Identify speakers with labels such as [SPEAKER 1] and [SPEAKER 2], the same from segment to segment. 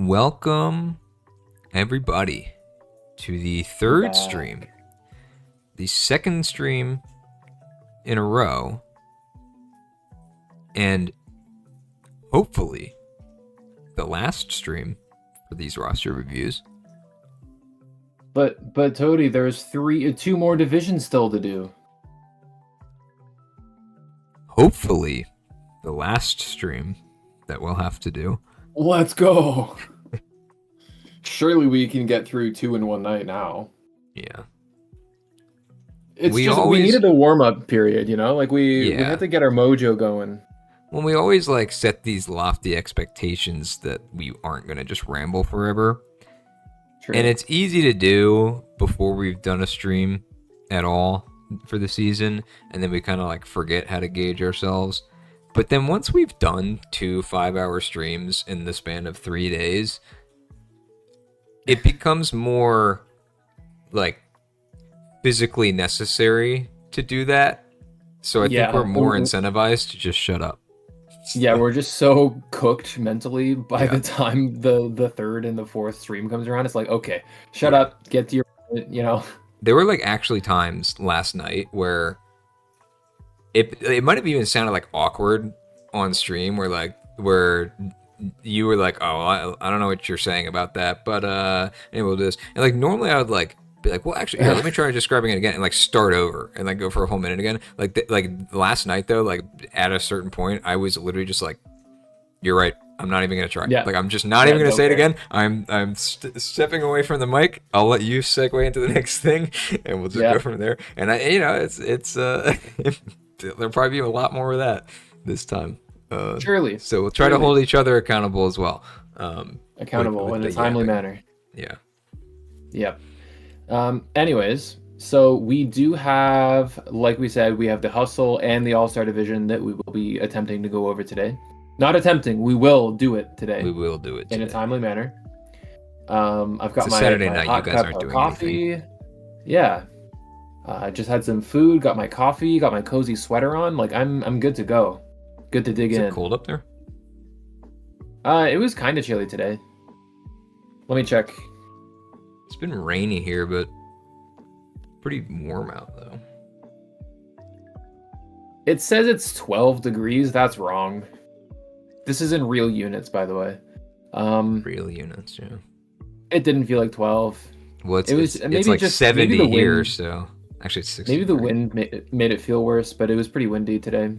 [SPEAKER 1] Welcome, everybody, to the third stream, the second stream in a row, and hopefully the last stream for these roster reviews.
[SPEAKER 2] But Toady, there's two more divisions still to do.
[SPEAKER 1] Hopefully the last stream that we'll have to do.
[SPEAKER 2] Let's go. Surely we can get through 2 in one night now.
[SPEAKER 1] Yeah.
[SPEAKER 2] We needed a warm-up period, you know? Like, we had to get our mojo going.
[SPEAKER 1] Well, we always, set these lofty expectations that we aren't going to just ramble forever.
[SPEAKER 2] True.
[SPEAKER 1] And it's easy to do before we've done a stream at all for the season, and then we kind of, forget how to gauge ourselves. But then once we've done 2 5-hour streams in the span of 3 days, it becomes more, physically necessary to do that. So I think we're more incentivized to just shut up.
[SPEAKER 2] Yeah, we're just so cooked mentally by the time the third and the fourth stream comes around. It's like, okay, shut up, get to your,
[SPEAKER 1] There were, actually times last night where it might have even sounded, awkward on stream where you were like, oh, I don't know what you're saying about that, but anyway, we'll do this. And normally I would be like, well, actually, here, let me try describing it again and start over and go for a whole minute again. Last night though, at a certain point, I was literally just like, you're right. I'm not even gonna try.
[SPEAKER 2] Yeah.
[SPEAKER 1] I'm just not even gonna say it again. I'm stepping away from the mic. I'll let you segue into the next thing, and we'll just go from there. And it's there'll probably be a lot more of that this time.
[SPEAKER 2] Surely.
[SPEAKER 1] So we'll try to hold each other accountable as well.
[SPEAKER 2] Accountable in a timely manner.
[SPEAKER 1] Yeah.
[SPEAKER 2] Yep. Anyways, so we do have, like we said, we have the Hustle and the All-Star Division that we will be attempting to go over today. Not attempting, we will do it today.
[SPEAKER 1] We will do it today.
[SPEAKER 2] In a timely manner. I've got
[SPEAKER 1] it's
[SPEAKER 2] my
[SPEAKER 1] Saturday
[SPEAKER 2] my
[SPEAKER 1] night.
[SPEAKER 2] hot
[SPEAKER 1] You guys
[SPEAKER 2] cup
[SPEAKER 1] aren't
[SPEAKER 2] of
[SPEAKER 1] doing
[SPEAKER 2] coffee.
[SPEAKER 1] anything.
[SPEAKER 2] Yeah. I just had some food, got my coffee, got my cozy sweater on. I'm good to go. Good to dig in.
[SPEAKER 1] Is it cold up there?
[SPEAKER 2] It was kind of chilly today. Let me check.
[SPEAKER 1] It's been rainy here, but pretty warm out though.
[SPEAKER 2] It says it's 12 degrees. That's wrong. This is in real units, by the way.
[SPEAKER 1] Real units, yeah.
[SPEAKER 2] It didn't feel like 12.
[SPEAKER 1] Well,
[SPEAKER 2] it's just
[SPEAKER 1] 70
[SPEAKER 2] maybe
[SPEAKER 1] here,
[SPEAKER 2] wind,
[SPEAKER 1] so actually it's 60.
[SPEAKER 2] Maybe the wind made it feel worse, but it was pretty windy today.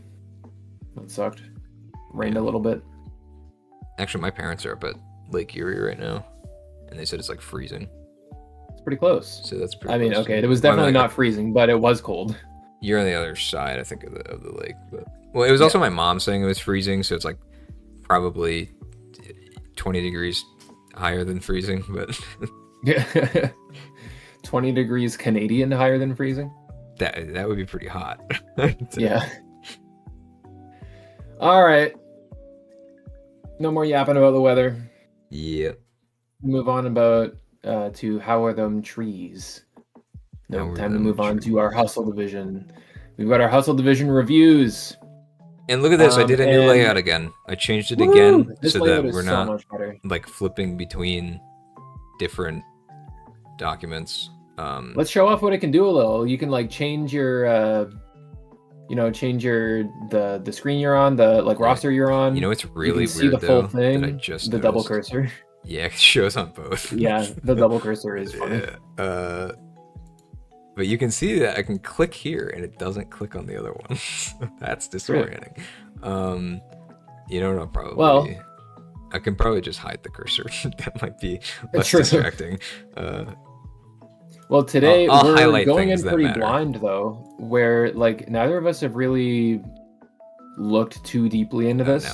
[SPEAKER 2] That sucked. Rained a little bit.
[SPEAKER 1] Actually, my parents are up at Lake Erie right now, and they said it's freezing.
[SPEAKER 2] It's pretty close.
[SPEAKER 1] So that's pretty.
[SPEAKER 2] I mean,
[SPEAKER 1] close.
[SPEAKER 2] okay, it was definitely not freezing, but it was cold.
[SPEAKER 1] You're on the other side, I think, of the lake. But well, it was also my mom saying it was freezing, so it's probably 20 degrees higher than freezing, but
[SPEAKER 2] 20 degrees Canadian higher than freezing.
[SPEAKER 1] That would be pretty hot.
[SPEAKER 2] Yeah. All right. No more yapping about the weather.
[SPEAKER 1] Yep.
[SPEAKER 2] Move on to how are them trees. No, time to move on to our Hustle Division. We've got our Hustle Division reviews.
[SPEAKER 1] And look at this, I did a new layout again. I changed it again so that we're not flipping between different documents.
[SPEAKER 2] Let's show off what it can do a little. You can change your change the screen you're on, the roster you're on.
[SPEAKER 1] You know it's really
[SPEAKER 2] see
[SPEAKER 1] weird
[SPEAKER 2] the full
[SPEAKER 1] though,
[SPEAKER 2] thing,
[SPEAKER 1] that I just
[SPEAKER 2] the
[SPEAKER 1] noticed.
[SPEAKER 2] double cursor.
[SPEAKER 1] Yeah, it shows on both.
[SPEAKER 2] Yeah, the double cursor is funny.
[SPEAKER 1] Yeah. But you can see that I can click here and it doesn't click on the other one. That's disorienting. I'll probably I can probably just hide the cursor. That might be less distracting.
[SPEAKER 2] Well, today
[SPEAKER 1] I'll
[SPEAKER 2] we're going in pretty blind though, where neither of us have really looked too deeply into this.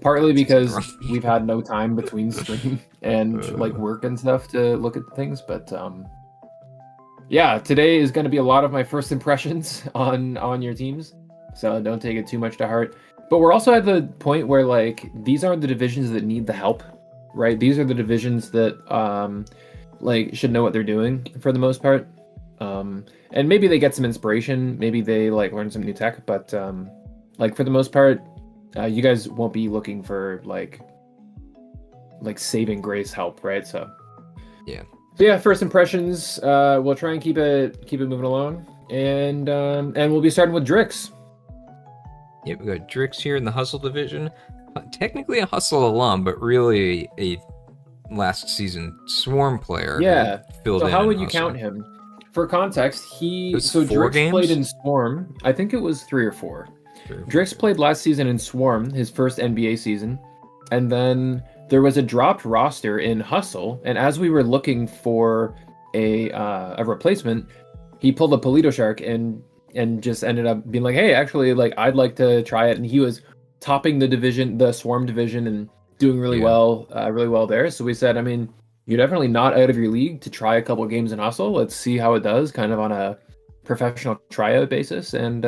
[SPEAKER 2] Partly because we've had no time between stream and work and stuff to look at things, but yeah, today is going to be a lot of my first impressions on your teams, so don't take it too much to heart. But we're also at the point where these aren't the divisions that need the help, right? These are the divisions that should know what they're doing for the most part, and maybe they get some inspiration, maybe they learn some new tech, but for the most part, you guys won't be looking for like saving grace help, right? So
[SPEAKER 1] yeah,
[SPEAKER 2] first impressions. We'll try and keep it moving along, and we'll be starting with Drix.
[SPEAKER 1] Yeah, we got Drix here in the Hustle division. Technically a Hustle alum, but really a last season Swarm player.
[SPEAKER 2] Yeah. So how would you
[SPEAKER 1] Hustle.
[SPEAKER 2] count him? For context,
[SPEAKER 1] Drix
[SPEAKER 2] played in Swarm. I think it was 3 or 4. Drix played last season in Swarm, his first NBA season, and then there was a dropped roster in Hustle, and as we were looking for a replacement, he pulled a Pollitoshark and just ended up being like, hey, actually, like I'd like to try it, and he was topping the Swarm division, and doing really well there. So we said, I mean, you're definitely not out of your league to try a couple games in Hustle. Let's see how it does, kind of on a professional tryout basis, and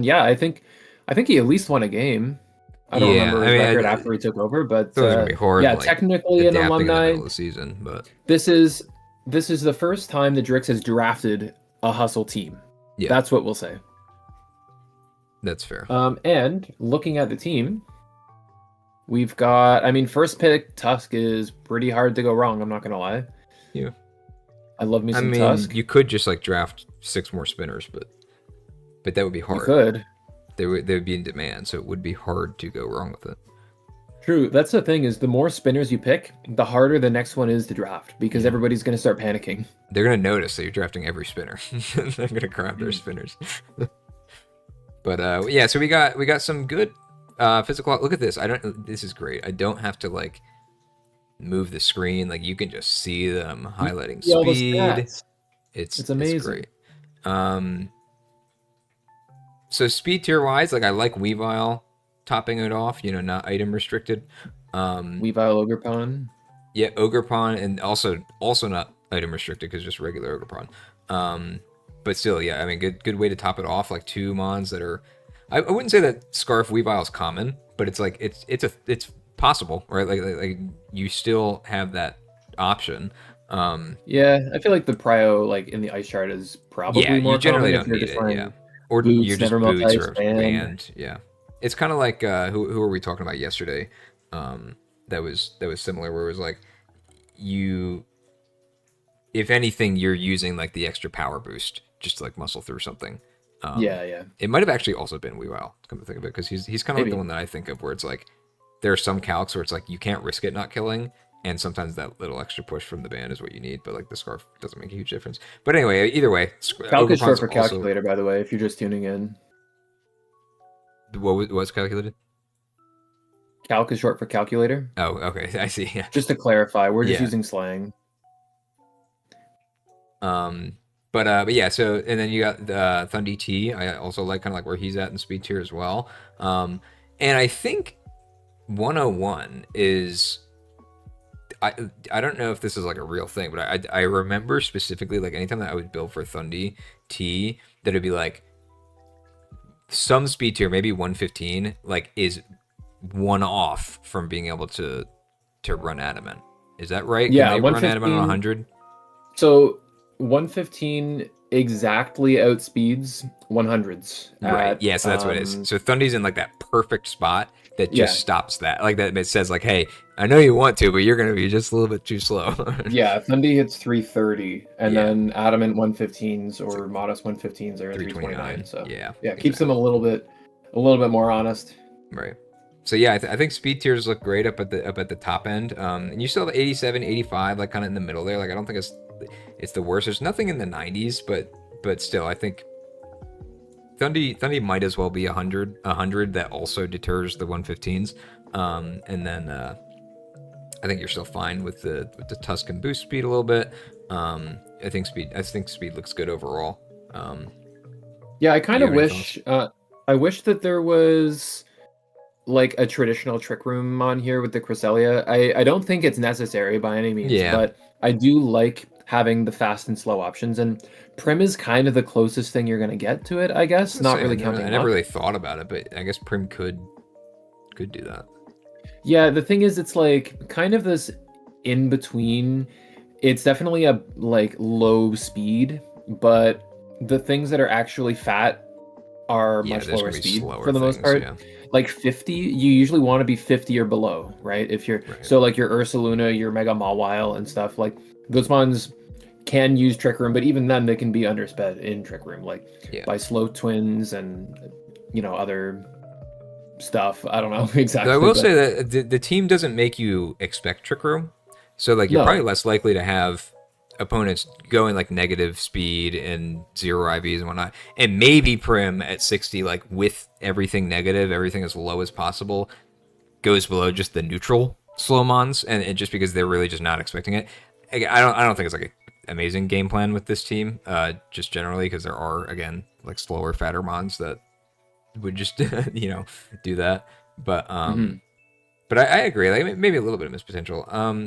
[SPEAKER 2] yeah, I think he at least won a game. I don't remember his record after he took over, but
[SPEAKER 1] hard,
[SPEAKER 2] technically an alumni
[SPEAKER 1] in the season, but
[SPEAKER 2] this is the first time the Drix has drafted a Hustle team. Yeah, that's what we'll say.
[SPEAKER 1] That's fair.
[SPEAKER 2] And looking at the team, we've got, I mean, first pick Tusk is pretty hard to go wrong. I'm not gonna lie.
[SPEAKER 1] Yeah,
[SPEAKER 2] I love me some Tusk.
[SPEAKER 1] You could just like draft 6 more spinners, but that would be hard.
[SPEAKER 2] You could.
[SPEAKER 1] They would be in demand, so it would be hard to go wrong with it.
[SPEAKER 2] True. That's the thing, is the more spinners you pick, the harder the next one is to draft, because everybody's going to start panicking.
[SPEAKER 1] They're going to notice that you're drafting every spinner. They're going to grab their spinners. But yeah, so we got some good physical. Look at this. This is great. I don't have to like move the screen. Like you can just see them highlighting speed. It's amazing. It's great. So speed tier wise, like I like Weavile topping it off, not item restricted.
[SPEAKER 2] Weavile Ogerpon.
[SPEAKER 1] Yeah, Ogerpon, and also not item restricted because just regular Ogerpon. But still, yeah, I mean, good way to top it off. Like 2 mons that are, I wouldn't say that Scarf Weavile is common, but it's like it's possible, right? Like you still have that option.
[SPEAKER 2] Yeah, I feel like the prio like in the ice chart is probably more
[SPEAKER 1] you generally
[SPEAKER 2] common
[SPEAKER 1] don't need it. Yeah. Or
[SPEAKER 2] boots,
[SPEAKER 1] you're just boots or band. Yeah, it's kind of like who were we talking about yesterday? That was similar, where it was like if anything, you're using like the extra power boost just to like muscle through something.
[SPEAKER 2] Yeah.
[SPEAKER 1] It might have actually also been Weavile, come to think of it, because he's kind of like the one that I think of where it's like there are some calcs where it's like you can't risk it not killing. And sometimes that little extra push from the band is what you need, but like the Scarf doesn't make a huge difference. But anyway, either way,
[SPEAKER 2] Calc is short for calculator, by the way, if you're just tuning in.
[SPEAKER 1] What was calculated?
[SPEAKER 2] Calc is short for calculator.
[SPEAKER 1] Oh, okay, I see. Yeah.
[SPEAKER 2] Just to clarify, we're just using slang.
[SPEAKER 1] But yeah, so and then you got the Thundi T. I also like kind of like where he's at in speed tier as well. And I think 101 is. I don't know if this is like a real thing, but I remember specifically like anytime that I would build for Thundi T, that it'd be like some speed tier, maybe 115, like is 1 off from being able to run adamant. Is that right?
[SPEAKER 2] Yeah,
[SPEAKER 1] can they run adamant on 100?
[SPEAKER 2] So 115 exactly outspeeds 100s.
[SPEAKER 1] Right. Yeah, so that's what it is. So Thundi's in like that perfect spot that just stops that. Like that, it says like, hey, I know you want to, but you're going to be just a little bit too slow.
[SPEAKER 2] Yeah, Thundi hits 330, and then adamant 115s or modest 115s are at 329. So yeah, keeps them a little bit more honest.
[SPEAKER 1] Right. So yeah, I think speed tiers look great up at the top end. And you still have 87, 85, like kind of in the middle there. Like I don't think it's the worst. There's nothing in the 90s, but still, I think Thundi might as well be 100 that also deters the 115s. And then I think you're still fine with the Tusk and boost speed a little bit. I think speed looks good overall.
[SPEAKER 2] Yeah, I kind of wish that there was like a traditional trick room on here with the Cresselia. I don't think it's necessary by any means, but I do like having the fast and slow options, and Prim is kind of the closest thing you're going to get to it, I guess. Not really counting.
[SPEAKER 1] I never really thought about it, but I guess Prim could do that.
[SPEAKER 2] Yeah, the thing is, it's like kind of this in between. It's definitely a like low speed, but the things that are actually fat are much lower speed for the most part. Yeah. Like 50, you usually want to be 50 or below, right? If you're so like your Ursaluna, your Mega Mawile and stuff, like those ones can use Trick Room, but even then they can be undersped in Trick Room, like by Slow Twins and other stuff. I don't know exactly.
[SPEAKER 1] I will say that the team doesn't make you expect Trick Room, so like you're probably less likely to have opponents going like negative speed and 0 IVs and whatnot, and maybe Prim at 60, like with everything negative, everything as low as possible, goes below just the neutral Slowmons, and just because they're really just not expecting it. I don't think it's like an amazing game plan with this team, just generally because there are again like slower, fatter mons that would just do that, but but I agree, like maybe a little bit of missed potential.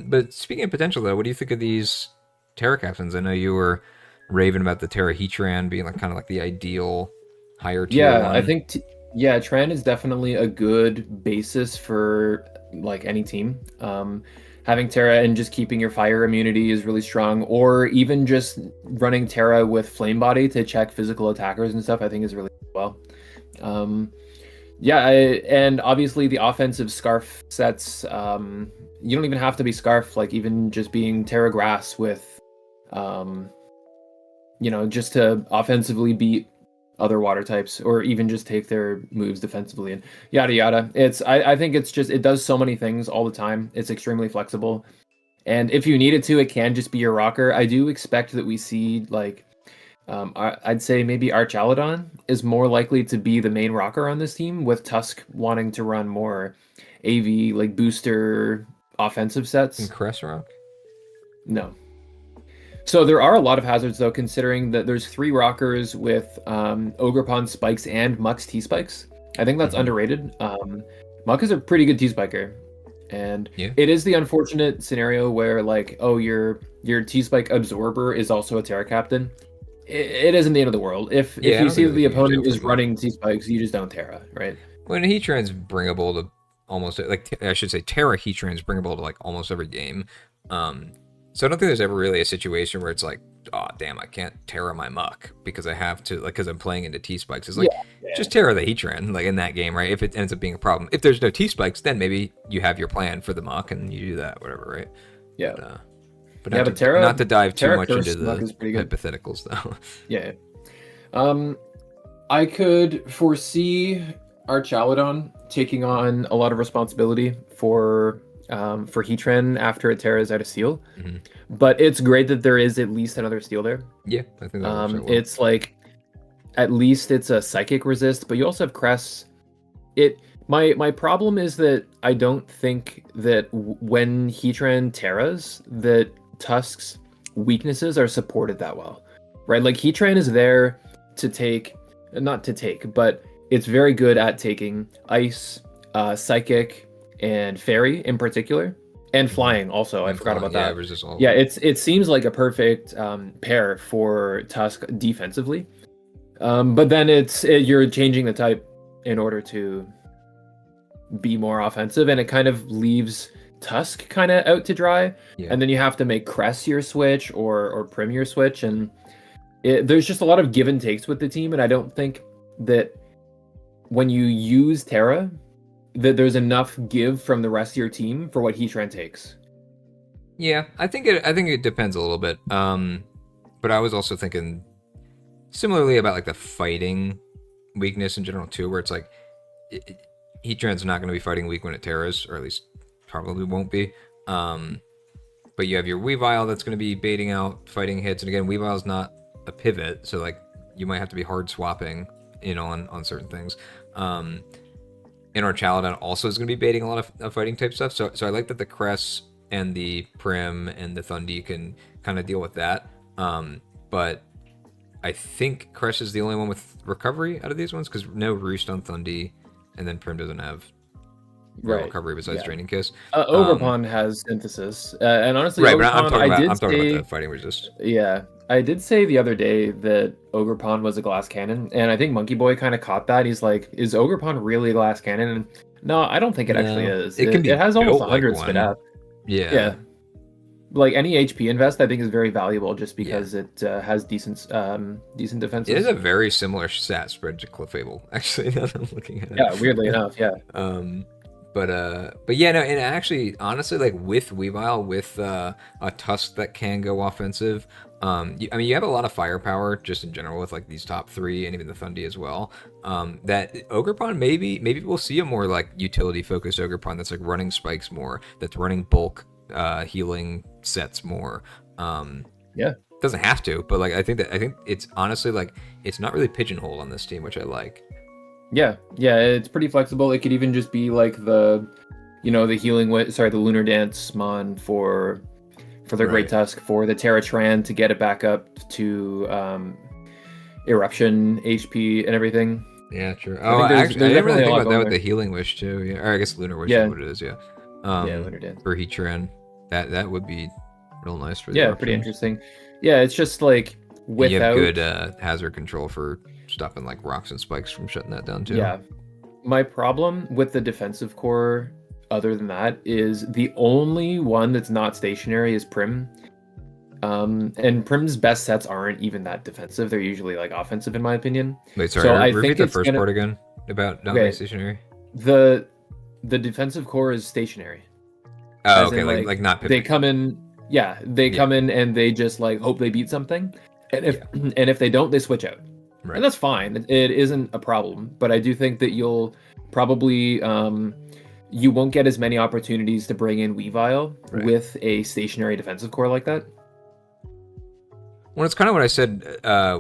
[SPEAKER 1] But speaking of potential though, what do you think of these Terra captains? I know you were raving about the Terra Heatran being like kind of like the ideal higher tier one.
[SPEAKER 2] I think Tran is definitely a good basis for like any team. Having Terra and just keeping your fire immunity is really strong, or even just running Terra with Flame Body to check physical attackers and stuff, I think is really well. And obviously the offensive Scarf sets, you don't even have to be Scarf, like even just being Terra Grass with just to offensively beat other water types, or even just take their moves defensively and yada yada. I think it's just, it does so many things all the time. It's extremely flexible, and if you need it to, it can just be your rocker. I do expect that we see like I'd say maybe Archaludon is more likely to be the main rocker on this team, with Tusk wanting to run more AV like booster offensive sets.
[SPEAKER 1] And Cressrock?
[SPEAKER 2] No. So there are a lot of hazards though, considering that there's 3 rockers with Ogerpon spikes and Muck's T-spikes. I think that's underrated. Muck is a pretty good T-spiker, and it is the unfortunate scenario where like, oh, your T-spike absorber is also a Terra captain. It isn't the end of the world. If you see that the opponent is running T-spikes, you just don't Terra, right?
[SPEAKER 1] When Heatran's bringable to almost, like I should say Terra Heatran's bringable to like almost every game. So I don't think there's ever really a situation where it's like, oh damn, I can't Terra my Muck because I have to, like, because I'm playing into T-spikes. It's like, just Terra the Heatran, like in that game, right? If it ends up being a problem. If there's no T-spikes, then maybe you have your plan for the Muck and you do that, whatever, right?
[SPEAKER 2] Yeah.
[SPEAKER 1] But not to dive too much into the hypotheticals though.
[SPEAKER 2] Yeah. I could foresee Archaludon taking on a lot of responsibility for Heatran after it Terra's out of Steel. But it's great that there is at least another Steel there.
[SPEAKER 1] Yeah, I think that works.
[SPEAKER 2] It's like, at least it's a psychic resist, but you also have Cress. My problem is that I don't think that when Heatran Terras, that Tusk's weaknesses are supported that well, right? Like Heatran is there to take, not to take, but it's very good at taking Ice, Psychic, and Fairy in particular, and Flying also. I forgot about that. Yeah, it seems like a perfect pair for Tusk defensively, but then you're changing the type in order to be more offensive, and it kind of leaves Tusk kind of out to dry, and then you have to make Cress your switch or Prim your switch, and there's just a lot of give and takes with the team, and I don't think that when you use Terra that there's enough give from the rest of your team for what Heatran takes.
[SPEAKER 1] Yeah, I think it depends a little bit. But I was also thinking similarly about like the fighting weakness in general too, where it's like Heatran's not going to be fighting weak when it Terras, or at least probably won't be. But you have your Weavile that's going to be baiting out fighting hits, and again, Weavile's not a pivot, so like you might have to be hard swapping, on certain things. And Archaludon also is going to be baiting a lot of fighting type stuff. So I like that the Cress and the Prim and the Thundi can kind of deal with that. But I think Cress is the only one with recovery out of these ones, because no Roost on Thundi, and then Prim doesn't have recovery besides Draining Kiss.
[SPEAKER 2] Overpon has Synthesis, and honestly,
[SPEAKER 1] right. Overpon, but I'm talking about the fighting resist.
[SPEAKER 2] Yeah, I did say the other day that Ogerpon was a glass cannon, and I think Monkeboi kind of caught that. He's like, is Ogerpon really a glass cannon? And no, I don't think it actually is. It has almost 100 spit up.
[SPEAKER 1] Yeah.
[SPEAKER 2] like any HP invest, I think is very valuable just because it has decent defenses.
[SPEAKER 1] It is a very similar stat spread to Clefable, actually. Now that I'm looking at it.
[SPEAKER 2] Yeah, weirdly enough, yeah.
[SPEAKER 1] But yeah, no, and actually, honestly, like with Weavile, with a Tusk that can go offensive, I mean, you have a lot of firepower just in general with like these top 3 and even the Thundy as well. That Ogerpon, maybe we'll see a more like utility focused Ogerpon that's like running spikes more, that's running bulk healing sets more.
[SPEAKER 2] Yeah,
[SPEAKER 1] doesn't have to, but like I think it's honestly like it's not really pigeonholed on this team, which I like.
[SPEAKER 2] Yeah, it's pretty flexible. It could even just be like the Lunar Dance Mon for the Great Tusk, for the Terra Tran to get it back up to Eruption HP and everything.
[SPEAKER 1] Yeah, true. I didn't really think about that with the Healing Wish too. Yeah, or I guess Lunar Wish is what it is. Yeah.
[SPEAKER 2] Lunar Dance
[SPEAKER 1] for Heatran. That would be real nice for the
[SPEAKER 2] eruptions. Pretty interesting. Yeah, it's just like without
[SPEAKER 1] you have good hazard control for stopping like rocks and spikes from shutting that down too.
[SPEAKER 2] Yeah. My problem with the defensive core, other than that, is the only one that's not stationary is Prim. And Prim's best sets aren't even that defensive. They're usually like offensive, in my opinion.
[SPEAKER 1] Wait, sorry. So I repeat the first part again about not being stationary.
[SPEAKER 2] The defensive core is stationary.
[SPEAKER 1] Oh, okay. Like not pivoting.
[SPEAKER 2] They come in. Yeah, they come in and they just like hope they beat something, and if they don't, they switch out. Right. And that's fine. It isn't a problem. But I do think that you'll probably you won't get as many opportunities to bring in Weavile with a stationary defensive core like that.
[SPEAKER 1] Well, it's kind of what I said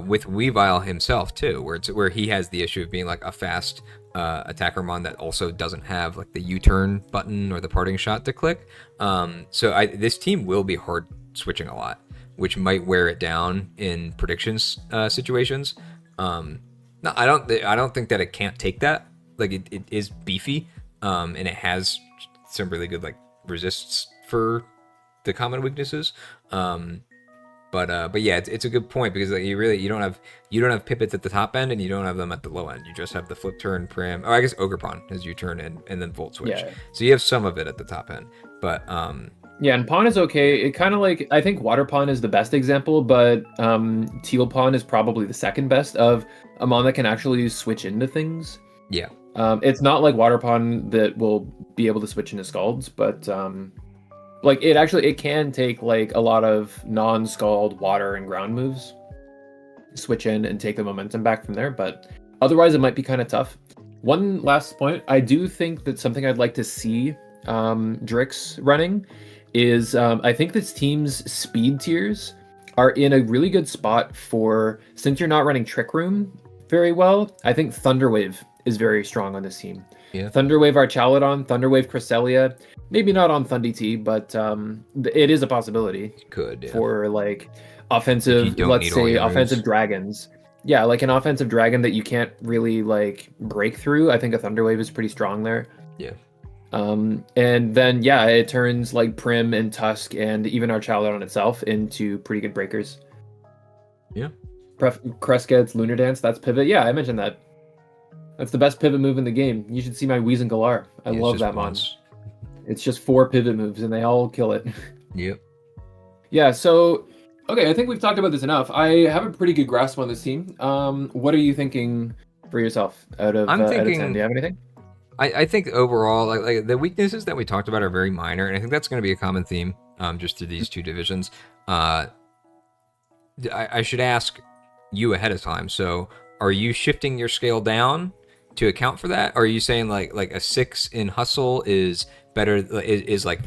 [SPEAKER 1] with Weavile himself too, where he has the issue of being like a fast attacker mon that also doesn't have like the U-turn button or the parting shot to click. So this team will be hard switching a lot, which might wear it down in predictions situations. No, I don't think that it can't take that. Like it is beefy, and it has some really good like resists for the common weaknesses. But yeah, it's a good point because like, you don't have pippets at the top end and you don't have them at the low end. You just have the flip turn, Prim. Oh, I guess Ogerpon as you turn in and then Volt Switch. Yeah. So you have some of it at the top end, but
[SPEAKER 2] yeah, and Pawn is okay. It kind of like, I think Water Pawn is the best example, but Teal Pawn is probably the second best of a mon that can actually switch into things.
[SPEAKER 1] Yeah.
[SPEAKER 2] It's not like Water Pawn that will be able to switch into Scalds, but like it can take like a lot of non-Scald water and ground moves, switch in and take the momentum back from there, but otherwise it might be kind of tough. One last point, I do think that something I'd like to see Drix running is I think this team's speed tiers are in a really good spot for, since you're not running Trick Room very well, I think Thunderwave is very strong on this team.
[SPEAKER 1] Yeah.
[SPEAKER 2] Thunderwave Archaludon, Thunderwave Cresselia, maybe not on Thundy T, but it is a possibility.
[SPEAKER 1] Could
[SPEAKER 2] for like offensive, let's say offensive dragons. Yeah, like an offensive dragon that you can't really like break through. I think a Thunderwave is pretty strong there.
[SPEAKER 1] Yeah.
[SPEAKER 2] And then it turns like Prim and Tusk and even Archaludon itself into pretty good breakers.
[SPEAKER 1] Yeah.
[SPEAKER 2] Cresket's Lunar Dance, that's pivot. Yeah, I mentioned that. That's the best pivot move in the game. You should see my Weezing Galar. I love that mon. It's just 4 pivot moves and they all kill it.
[SPEAKER 1] Yep.
[SPEAKER 2] Yeah, so okay, I think we've talked about this enough. I have a pretty good grasp on this team. What are you thinking for yourself out of 10? Do you have anything?
[SPEAKER 1] I think overall, like the weaknesses that we talked about are very minor, and I think that's going to be a common theme just through these two divisions. I should ask you ahead of time. So, are you shifting your scale down to account for that? Or are you saying like a 6 in Hustle is better, is like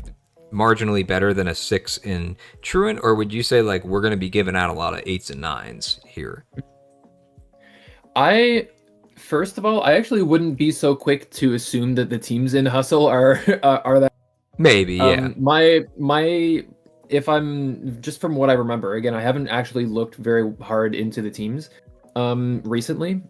[SPEAKER 1] marginally better than a 6 in Truant? Or would you say like we're going to be giving out a lot of 8s and 9s here?
[SPEAKER 2] First of all, I actually wouldn't be so quick to assume that the teams in Hustle are that.
[SPEAKER 1] Maybe, yeah.
[SPEAKER 2] My if I'm just from what I remember, again, I haven't actually looked very hard into the teams recently.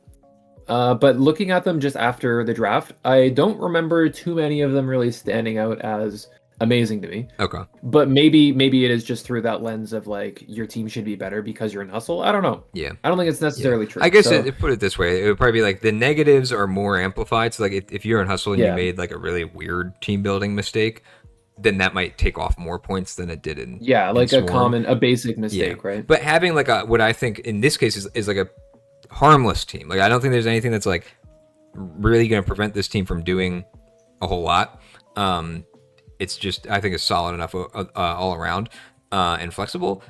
[SPEAKER 2] But looking at them just after the draft, I don't remember too many of them really standing out as amazing to me.
[SPEAKER 1] Okay.
[SPEAKER 2] But maybe it is just through that lens of like your team should be better because you're in Hustle. I don't know.
[SPEAKER 1] Yeah.
[SPEAKER 2] I don't think it's necessarily true.
[SPEAKER 1] I guess put it this way, it would probably be like the negatives are more amplified. So like if you're in Hustle and you made like a really weird team building mistake, then that might take off more points than it did in
[SPEAKER 2] like
[SPEAKER 1] in
[SPEAKER 2] a basic mistake, right?
[SPEAKER 1] But having like what I think in this case is like a harmless team. Like I don't think there's anything that's like really going to prevent this team from doing a whole lot. It's just I think it's solid enough all around and flexible.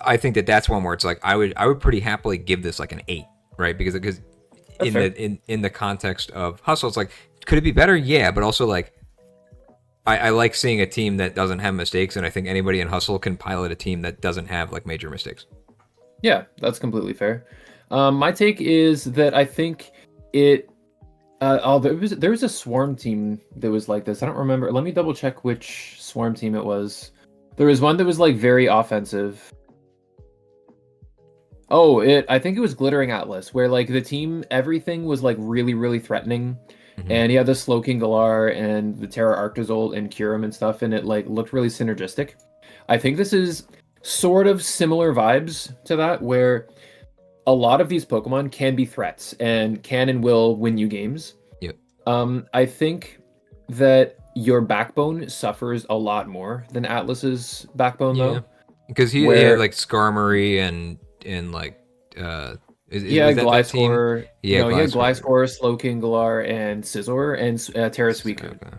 [SPEAKER 1] I think that's one where it's like I would pretty happily give this like an 8, right? Because in the context of Hustle, it's like could it be better? Yeah, but also like I like seeing a team that doesn't have mistakes, and I think anybody in Hustle can pilot a team that doesn't have like major mistakes.
[SPEAKER 2] Yeah, that's completely fair. My take is that I think it. There was a Swarm team that was like this. I don't remember. Let me double check which Swarm team it was. There was one that was like very offensive. Oh, I think it was Glittering Atlas, where like the team, everything was like really, really threatening. Mm-hmm. And he had the Slowking Galar and the Terra Arctozolt and Kyurem and stuff, and it like looked really synergistic. I think this is sort of similar vibes to that, where a lot of these Pokemon can be threats and can and will win you games.
[SPEAKER 1] Yep.
[SPEAKER 2] I think that your backbone suffers a lot more than Atlas's backbone, though.
[SPEAKER 1] Because he had like Skarmory and like
[SPEAKER 2] he had Gliscor. He had Gliscor, Slowking Galar, and Scizor, and Terra Suicune. Okay.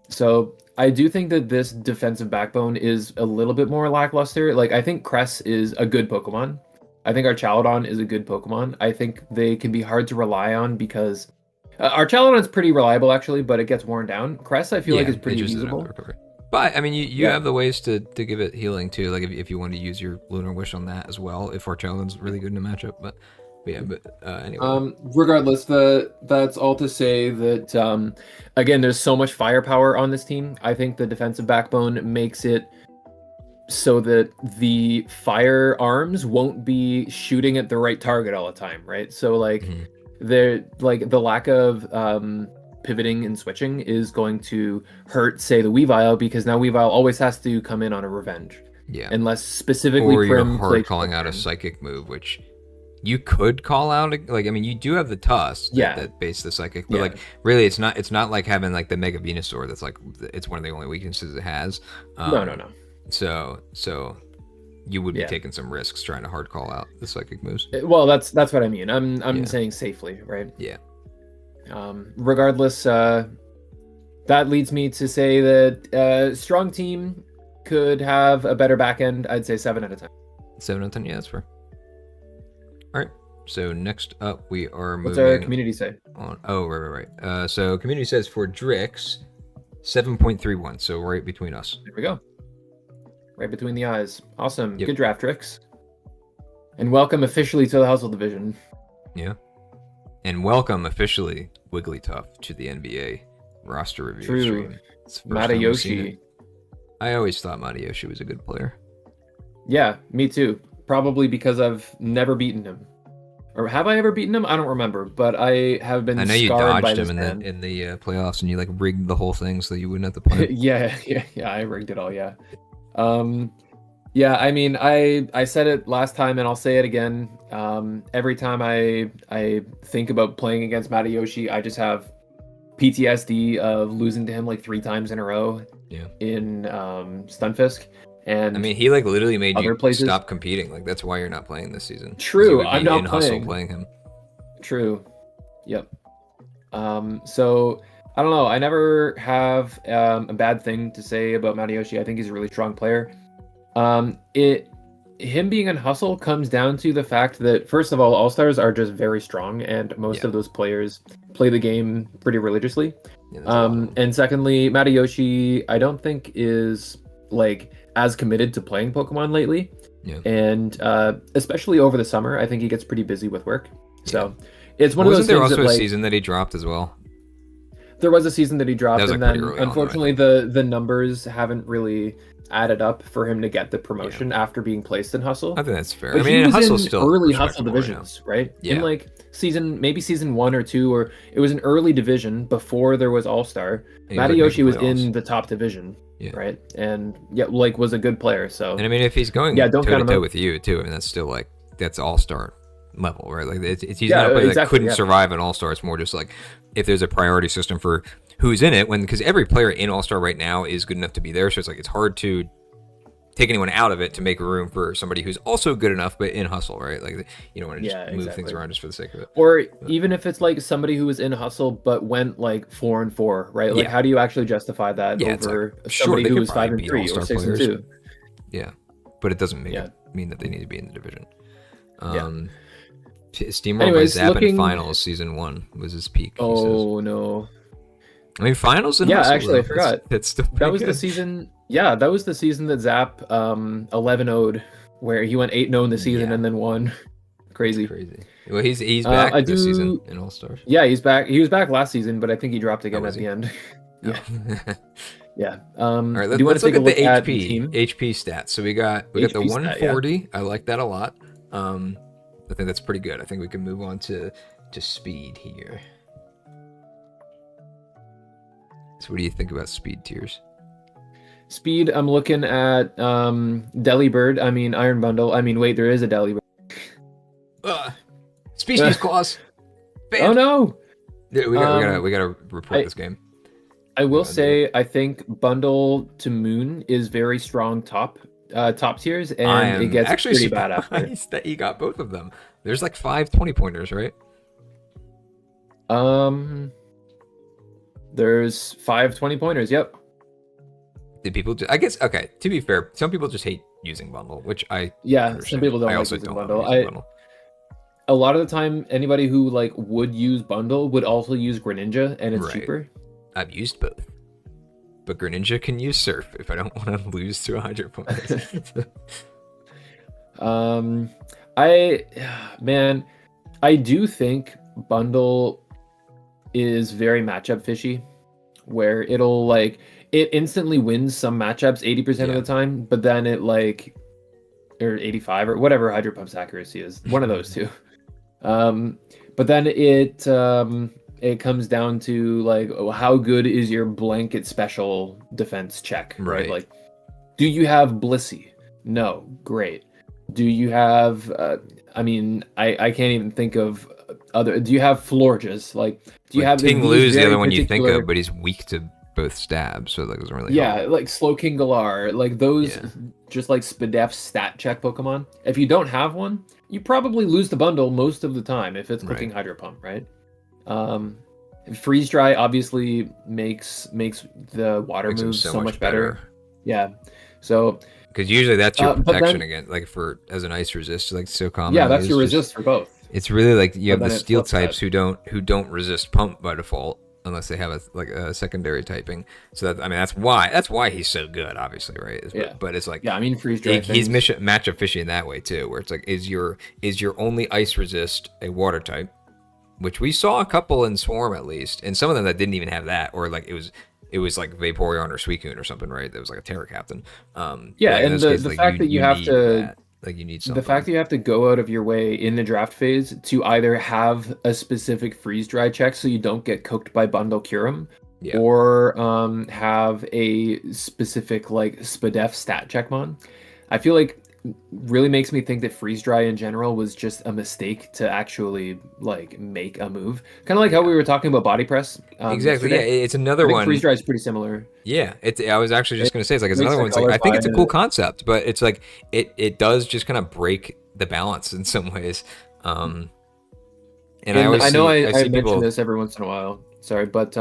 [SPEAKER 2] So I do think that this defensive backbone is a little bit more lackluster. Like I think Cress is a good Pokemon. I think Archaludon is a good Pokemon. I think they can be hard to rely on because Archaludon is pretty reliable actually, but it gets worn down. Cress I feel like is pretty usable.
[SPEAKER 1] But I mean, you have the ways to give it healing too. Like if you want to use your Lunar Wish on that as well, if Archaludon's really good in a matchup. But anyway.
[SPEAKER 2] Regardless, that's all to say that again, there's so much firepower on this team. I think the defensive backbone makes it so that the firearms won't be shooting at the right target all the time, right? So like the lack of pivoting and switching is going to hurt, say, the Weavile, because now Weavile always has to come in on a revenge.
[SPEAKER 1] Yeah.
[SPEAKER 2] Unless specifically
[SPEAKER 1] or you're hard calling out a psychic move, which you could call out. Like, I mean, you do have the Tusk that base the psychic, but like really it's not like having like the Mega Venusaur that's like it's one of the only weaknesses it has.
[SPEAKER 2] No.
[SPEAKER 1] So you would be taking some risks trying to hard call out the psychic moves.
[SPEAKER 2] Well, that's what I mean. I'm saying safely, right?
[SPEAKER 1] Yeah.
[SPEAKER 2] Regardless, that leads me to say that strong team could have a better back end. I'd say 7 out of 10.
[SPEAKER 1] 7 out of 10, yeah, that's fair. All right. So next up, we are moving.
[SPEAKER 2] What's our community say?
[SPEAKER 1] Right. So community says for Drix, 7.31. So right between us.
[SPEAKER 2] There we go. Right between the eyes. Awesome. Yep. Good draft, Drix. And welcome officially to the Hustle Division.
[SPEAKER 1] Yeah. And welcome officially, Wigglytuff, to the NBA roster review stream.
[SPEAKER 2] Madayoshi.
[SPEAKER 1] I always thought Madayoshi was a good player.
[SPEAKER 2] Yeah, me too. Probably because I've never beaten him. Or have I ever beaten him? I don't remember, but I have been scarred by this man. I know you dodged him
[SPEAKER 1] in the playoffs, and you like rigged the whole thing so you wouldn't have to play.
[SPEAKER 2] yeah, I rigged it all, yeah. Yeah, I mean, I said it last time, and I'll say it again. Every time I think about playing against Madayoshi, I just have PTSD of losing to him like 3 times in a row.
[SPEAKER 1] Yeah.
[SPEAKER 2] In Stunfisk, and
[SPEAKER 1] I mean, he like literally made you stop competing. Like that's why you're not playing this season.
[SPEAKER 2] True, I'm not
[SPEAKER 1] playing him.
[SPEAKER 2] True. Yep. So I don't know. I never have a bad thing to say about Madayoshi. I think he's a really strong player. Him being in Hustle comes down to the fact that, first of all stars are just very strong, and most of those players play the game pretty religiously. And secondly, Madayoshi, I don't think is like as committed to playing Pokemon lately.
[SPEAKER 1] Yeah.
[SPEAKER 2] And especially over the summer, I think he gets pretty busy with work. So it's one of those things.
[SPEAKER 1] Wasn't there also
[SPEAKER 2] a
[SPEAKER 1] season that he dropped as well?
[SPEAKER 2] There was a season that he dropped,
[SPEAKER 1] and
[SPEAKER 2] then unfortunately the numbers haven't really added up for him to get the promotion after being placed in Hustle.
[SPEAKER 1] I think that's fair.
[SPEAKER 2] But
[SPEAKER 1] I mean, Hustle's still
[SPEAKER 2] early Hustle divisions, right? Yeah. In like season 1 or 2, or it was an early division before there was All-Star. Madayoshi was in the top division, right? And was a good player. So,
[SPEAKER 1] and I mean, if he's going toe-to-toe with you too, I mean, that's still like that's All-Star level, right? Like he's not a player that couldn't survive an All-Star. It's more just like if there's a priority system for who's in it because every player in All-Star right now is good enough to be there. So it's like it's hard to take anyone out of it to make room for somebody who's also good enough but in hustle, right? Like you don't want to just move things around just for the sake of it.
[SPEAKER 2] Or even if it's like somebody who was in hustle but went like 4-4, right? Like how do you actually justify that over somebody who was 5-3 or 6-2?
[SPEAKER 1] Yeah, but it doesn't mean that they need to be in the division. Steamroll by Zap in finals season 1 was his peak.
[SPEAKER 2] Oh no!
[SPEAKER 1] I mean finals and
[SPEAKER 2] actually I forgot
[SPEAKER 1] that's still
[SPEAKER 2] that was
[SPEAKER 1] good.
[SPEAKER 2] the season. Yeah, that was the season that Zap 11-0'd, where he went 8-0 in the season and then won. Crazy.
[SPEAKER 1] Well, he's back this season in All Stars.
[SPEAKER 2] Yeah, he's back. He was back last season, but I think he dropped again at the end. Yeah. All
[SPEAKER 1] right, let's look at the HP stats. So we got the 140. I like that a lot. I think that's pretty good. I think we can move on to speed here. So what do you think about speed tiers?
[SPEAKER 2] Speed, I'm looking at Delibird. I mean Iron Bundle. I mean, wait, there is a Delibird.
[SPEAKER 1] Species clause.
[SPEAKER 2] Oh no!
[SPEAKER 1] Yeah, we gotta report this game.
[SPEAKER 2] I will say I think Bundle to Moon is very strong top tiers, and it gets
[SPEAKER 1] actually
[SPEAKER 2] pretty bad after.
[SPEAKER 1] That you got both of them. There's like 5 20-pointers, right?
[SPEAKER 2] There's 5 20-pointers. Yep.
[SPEAKER 1] Did people? I guess okay. To be fair, some people just hate using Bundle, which I
[SPEAKER 2] understand. Some people don't like using Bundle. A lot of the time, anybody who like would use Bundle would also use Greninja, and it's cheaper.
[SPEAKER 1] I've used both, but Greninja can use Surf if I don't want to lose to 100 points.
[SPEAKER 2] I do think Bundle is very matchup fishy, where it'll like it instantly wins some matchups 80% of the time, but then it like or 85 or whatever Hydro Pump's accuracy is, one of those two. But then it comes down to like, how good is your blanket special defense check, right? Like, do you have Blissey? No, great. Do you have? I mean, I can't even think of other. Do you have Florges? Like, do you have
[SPEAKER 1] Ting Lu's the other one you think of, but he's weak to both stabs, so that doesn't really help.
[SPEAKER 2] Like Slowking Galar, like those just like Spadef stat check Pokemon. If you don't have one, you probably lose the bundle most of the time if it's clicking Hydro Pump, right? Freeze Dry obviously makes the water moves so much better. Yeah. So
[SPEAKER 1] because usually that's your protection again, like for as an ice resist, like so common.
[SPEAKER 2] Yeah, that's your resist for both.
[SPEAKER 1] It's really like you have the steel types who don't resist pump by default unless they have a secondary typing. So that, I mean, that's why he's so good, obviously, right? But it's like
[SPEAKER 2] I mean, freeze dry.
[SPEAKER 1] He's matchup fishy in that way too, where it's like is your only ice resist a water type, which we saw a couple in Swarm at least, and some of them that didn't even have that, or like it was like Vaporeon or Suicune or something, right? That was like a Terra Captain.
[SPEAKER 2] And the fact that you have to
[SPEAKER 1] you need something.
[SPEAKER 2] The fact that you have to go out of your way in the draft phase to either have a specific freeze dry check so you don't get cooked by Bundle Curum, or have a specific like Spadef stat check mon, I feel like really makes me think that freeze dry in general was just a mistake to actually like make a move, kind of like how we were talking about body press.
[SPEAKER 1] Exactly. Yesterday. It's another one.
[SPEAKER 2] Freeze dry is pretty similar.
[SPEAKER 1] Yeah, I was actually just going to say it's like it's another one. It's like, I think it's a cool concept, but it's like it does just kind of break the balance in some ways. And I know I mention this every once in a while. Sorry, but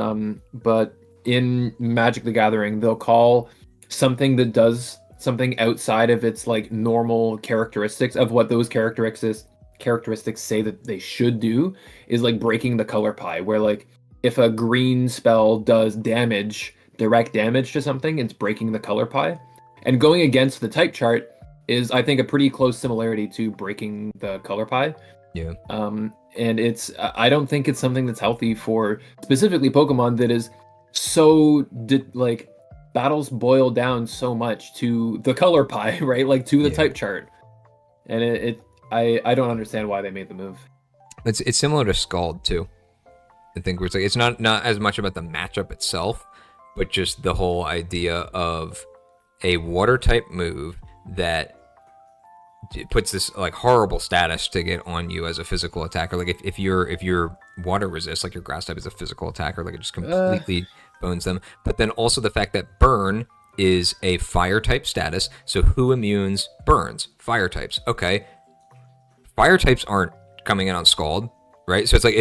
[SPEAKER 1] in Magic the Gathering, they'll call something that does something outside of its like normal characteristics of what those characteristics say that they should do is like breaking the color pie, where like if a green spell does direct damage to something, it's breaking the color pie. And going against the type chart is, I think, a pretty close similarity to breaking the color pie. Yeah.
[SPEAKER 2] And it's I don't think it's something that's healthy for specifically Pokemon that is so like battles boil down so much to the color pie, right? Like to the type chart. And I don't understand why they made the move.
[SPEAKER 1] It's similar to Scald too. I think where it's like it's not as much about the matchup itself, but just the whole idea of a water type move that puts this like horrible status to get on you as a physical attacker. Like if you're water resist, like your grass type is a physical attacker, like it just completely owns them, but then also the fact that burn is a fire type status. So who immunes burns? Fire types. Okay. Fire types aren't coming in on Scald, right? So it's like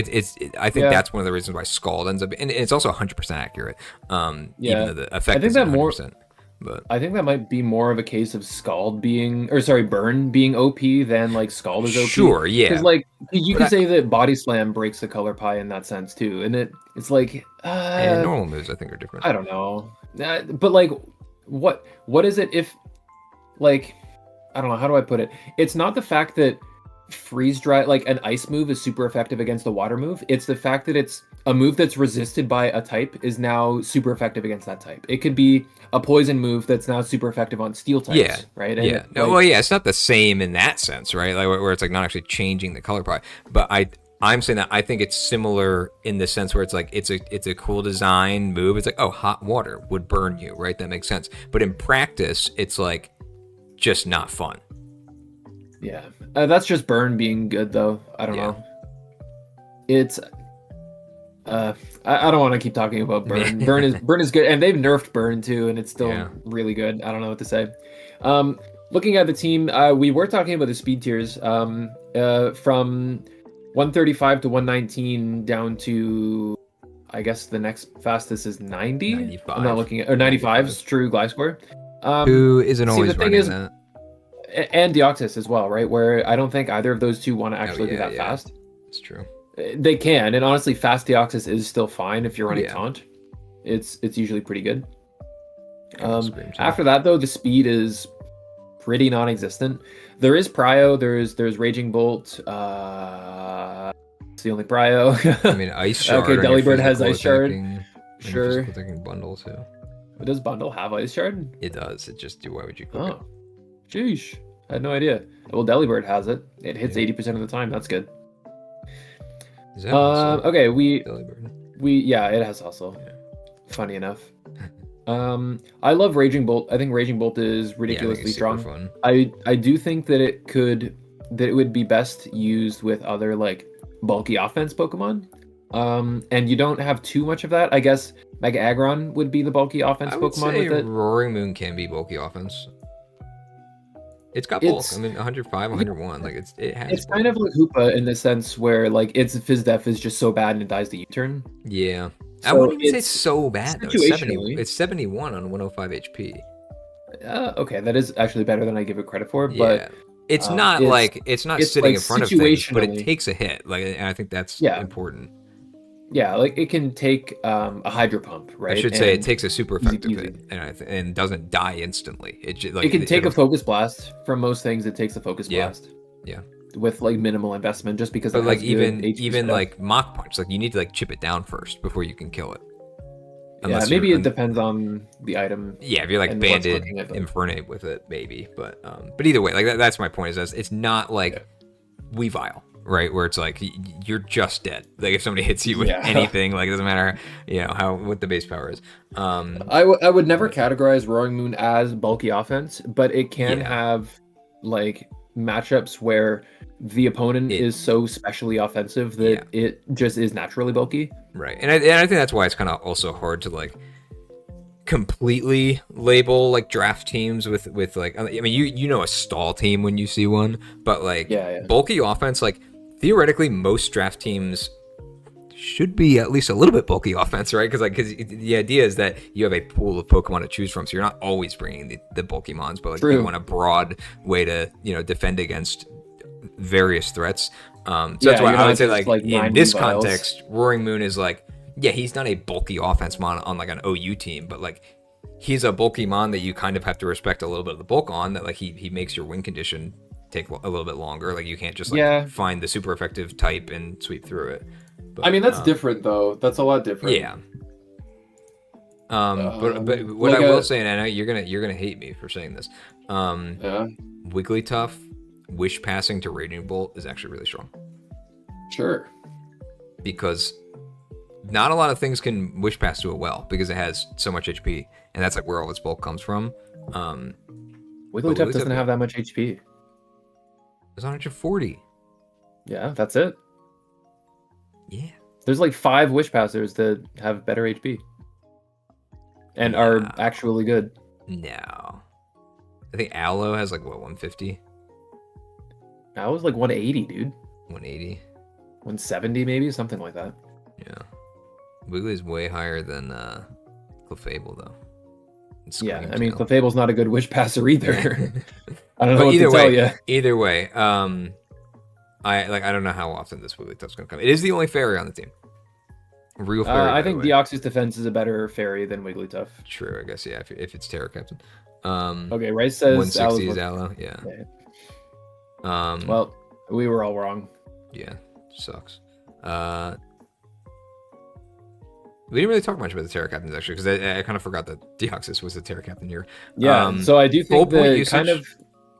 [SPEAKER 1] I think that's one of the reasons why Scald ends up, and it's also 100% accurate. Even though the effect is 100%. But
[SPEAKER 2] I think that might be more of a case of Scald being, or sorry, Burn being OP than like Scald is OP.
[SPEAKER 1] Sure, yeah.
[SPEAKER 2] Because like you could say that Body Slam breaks the color pie in that sense too, and it's like
[SPEAKER 1] and normal moves I think are different.
[SPEAKER 2] I don't know, but like what is it if like I don't know, how do I put it? It's not the fact that freeze dry, like an ice move is super effective against a water move. It's the fact that it's a move that's resisted by a type is now super effective against that type. It could be a poison move that's now super effective on steel types, right? And
[SPEAKER 1] it's not the same in that sense, right? Like where it's like not actually changing the color pie. But I'm saying that I think it's similar in the sense where it's like it's a cool design move. It's like, oh, hot water would burn you, right? That makes sense. But in practice, it's like just not fun.
[SPEAKER 2] Yeah, that's just Burn being good though. I don't know. It's I don't want to keep talking about Burn. Burn is good, and they've nerfed Burn too, and it's still really good. I don't know what to say. Looking at the team, we were talking about the speed tiers from 135 to 119 down to, I guess the next fastest is 90.
[SPEAKER 1] 95.
[SPEAKER 2] I'm not looking at, or 95 is true Glide Score.
[SPEAKER 1] Who isn't always running that?
[SPEAKER 2] And Deoxys as well, right? Where I don't think either of those two want to actually be that fast.
[SPEAKER 1] It's true.
[SPEAKER 2] They can, and honestly, fast Deoxys is still fine if you're running Taunt. It's usually pretty good. After that, though, the speed is pretty non-existent. There is Prio. There's Raging Bolt. It's the only Prio.
[SPEAKER 1] I mean, Ice Shard.
[SPEAKER 2] Okay, Delibird has Ice Shard.
[SPEAKER 1] Sure. Attacking Bundle too.
[SPEAKER 2] But does Bundle have Ice Shard?
[SPEAKER 1] It does. It just why would you click it?
[SPEAKER 2] Sheesh. I had no idea. Well, Delibird has it. It hits 80% of the time. That's good.
[SPEAKER 1] Is that okay,
[SPEAKER 2] it has hustle. Yeah. Funny enough. I love Raging Bolt. I think Raging Bolt is ridiculously strong.
[SPEAKER 1] Fun.
[SPEAKER 2] I do think that it would be best used with other like bulky offense Pokemon. And you don't have too much of that. I guess Mega Aggron would be the bulky offense Pokemon with it.
[SPEAKER 1] Roaring Moon can be bulky offense. It's got bulk. I mean, 105, 101. Like it has.
[SPEAKER 2] It's kind of like Hoopa in the sense where like its Fizz Def is just so bad and it dies the U-turn.
[SPEAKER 1] Yeah, so I wouldn't even say it's so bad though. It's 71 on 105 HP.
[SPEAKER 2] Okay, that is actually better than I give it credit for. But
[SPEAKER 1] it's not it's not sitting in front of things, but it takes a hit. Like, and I think that's important.
[SPEAKER 2] Yeah, like it can take a Hydro Pump, right?
[SPEAKER 1] I should say it takes a super effective hit and doesn't die instantly. It
[SPEAKER 2] can take a Focus Blast. From most things, it takes a Focus Blast.
[SPEAKER 1] Yeah.
[SPEAKER 2] With like minimal investment, just because.
[SPEAKER 1] But like even like Mach Punch, like you need to like chip it down first before you can kill it.
[SPEAKER 2] Unless maybe it depends on the item.
[SPEAKER 1] Yeah, if you're like Banded Infernape with it, maybe. But either way, like that's my point. Is that it's not like Weavile. Right, where it's like you're just dead. Like if somebody hits you with anything, like it doesn't matter, what the base power is.
[SPEAKER 2] I would never categorize Roaring Moon as bulky offense, but it can have like matchups where the opponent is so specially offensive that it just is naturally bulky.
[SPEAKER 1] Right, and I think that's why it's kind of also hard to like completely label like draft teams with like, I mean you know a stall team when you see one, but like bulky offense, like theoretically most draft teams should be at least a little bit bulky offense, right? Because the idea is that you have a pool of Pokemon to choose from, so you're not always bringing the bulky mons, but like you want a broad way to defend against various threats. So that's why I would say like in this context, Roaring Moon is like, he's not a bulky offense mon on like an OU team, but like he's a bulky mon that you kind of have to respect a little bit of the bulk on, that like he makes your win condition take a little bit longer. Like you can't just like find the super effective type and sweep through it. But,
[SPEAKER 2] I mean that's different though. That's a lot different.
[SPEAKER 1] Yeah. But what like I will say, and I know you're gonna hate me for saying this. Wigglytuff Wish passing to Raging Bolt is actually really strong. Sure. Because not a lot of things can Wish Pass to it well because it has so much HP, and that's like where all its bulk comes from.
[SPEAKER 2] Wigglytuff doesn't have that much HP.
[SPEAKER 1] It's 140.
[SPEAKER 2] Yeah, that's it.
[SPEAKER 1] Yeah.
[SPEAKER 2] There's like 5 Wish Passers that have better HP. and are actually good.
[SPEAKER 1] No. I think Aloe has like, what, 150?
[SPEAKER 2] That was like 180, dude.
[SPEAKER 1] 180?
[SPEAKER 2] 170 maybe, something like that.
[SPEAKER 1] Yeah. Wiggly's way higher than Clefable, though.
[SPEAKER 2] Yeah, I mean, Clefable's not a good wish passer either. I don't know what
[SPEAKER 1] to
[SPEAKER 2] tell you.
[SPEAKER 1] Either way, I don't know how often this Wigglytuff's gonna come. It is the only fairy on the team. Real fairy.
[SPEAKER 2] I think Deoxys Defense is a better fairy than Wigglytuff.
[SPEAKER 1] True, I guess, yeah, if it's Terra Captain.
[SPEAKER 2] Okay, Rice says
[SPEAKER 1] 160 is Aloe, yeah.
[SPEAKER 2] Well, we were all wrong.
[SPEAKER 1] Yeah, sucks. We didn't really talk much about the Terra Captains, actually, because I kind of forgot that Deoxys was the Terra Captain here.
[SPEAKER 2] Yeah, so I do think the kind of...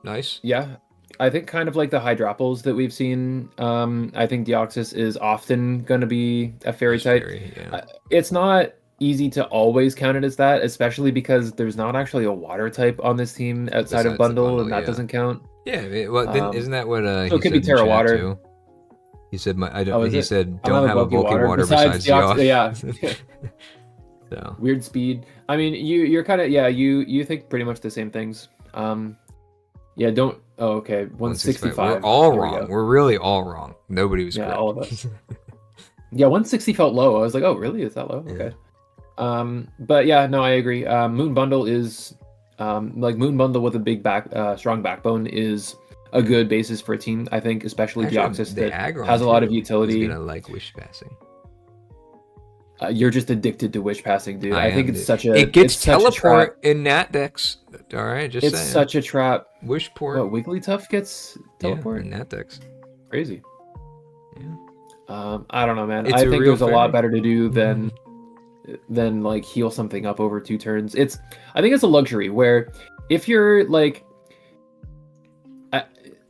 [SPEAKER 1] Nice.
[SPEAKER 2] Yeah, I think kind of like the Hydropples that we've seen, I think Deoxys is often going to be a fairy type.
[SPEAKER 1] Yeah.
[SPEAKER 2] It's not easy to always count it as that, especially because there's not actually a water type on this team outside of Bundle, and that doesn't count.
[SPEAKER 1] Yeah, well, isn't that what
[SPEAKER 2] so it could be Terra Water. Too?
[SPEAKER 1] He said, he said, don't have a bulky water besides
[SPEAKER 2] Deoxys. Yeah.
[SPEAKER 1] So.
[SPEAKER 2] Weird speed. I mean, you're kind of, you think pretty much the same things. Yeah, don't. Oh, okay. 165.
[SPEAKER 1] We're all wrong. We're really all wrong. Nobody was correct.
[SPEAKER 2] Yeah, all of us. Yeah, 160 felt low. I was like, oh, really? Is that low?
[SPEAKER 1] Yeah.
[SPEAKER 2] Okay. But yeah, no, I agree. Moon Bundle is, like Moon Bundle with a big strong backbone is a good basis for a team. I think, especially Deoxys that has a lot of utility.
[SPEAKER 1] Is gonna like wish passing.
[SPEAKER 2] You're just addicted to wish passing, dude. I think it's such a.
[SPEAKER 1] It gets teleport in Nat decks. All right, just
[SPEAKER 2] it's
[SPEAKER 1] saying.
[SPEAKER 2] Such a trap.
[SPEAKER 1] Wish port.
[SPEAKER 2] What, Wigglytuff gets teleport?
[SPEAKER 1] Yeah, in Nat decks.
[SPEAKER 2] Crazy.
[SPEAKER 1] Yeah.
[SPEAKER 2] I don't know, man. I think there's a lot better to do than like heal something up over 2 turns. I think it's a luxury where if you're like,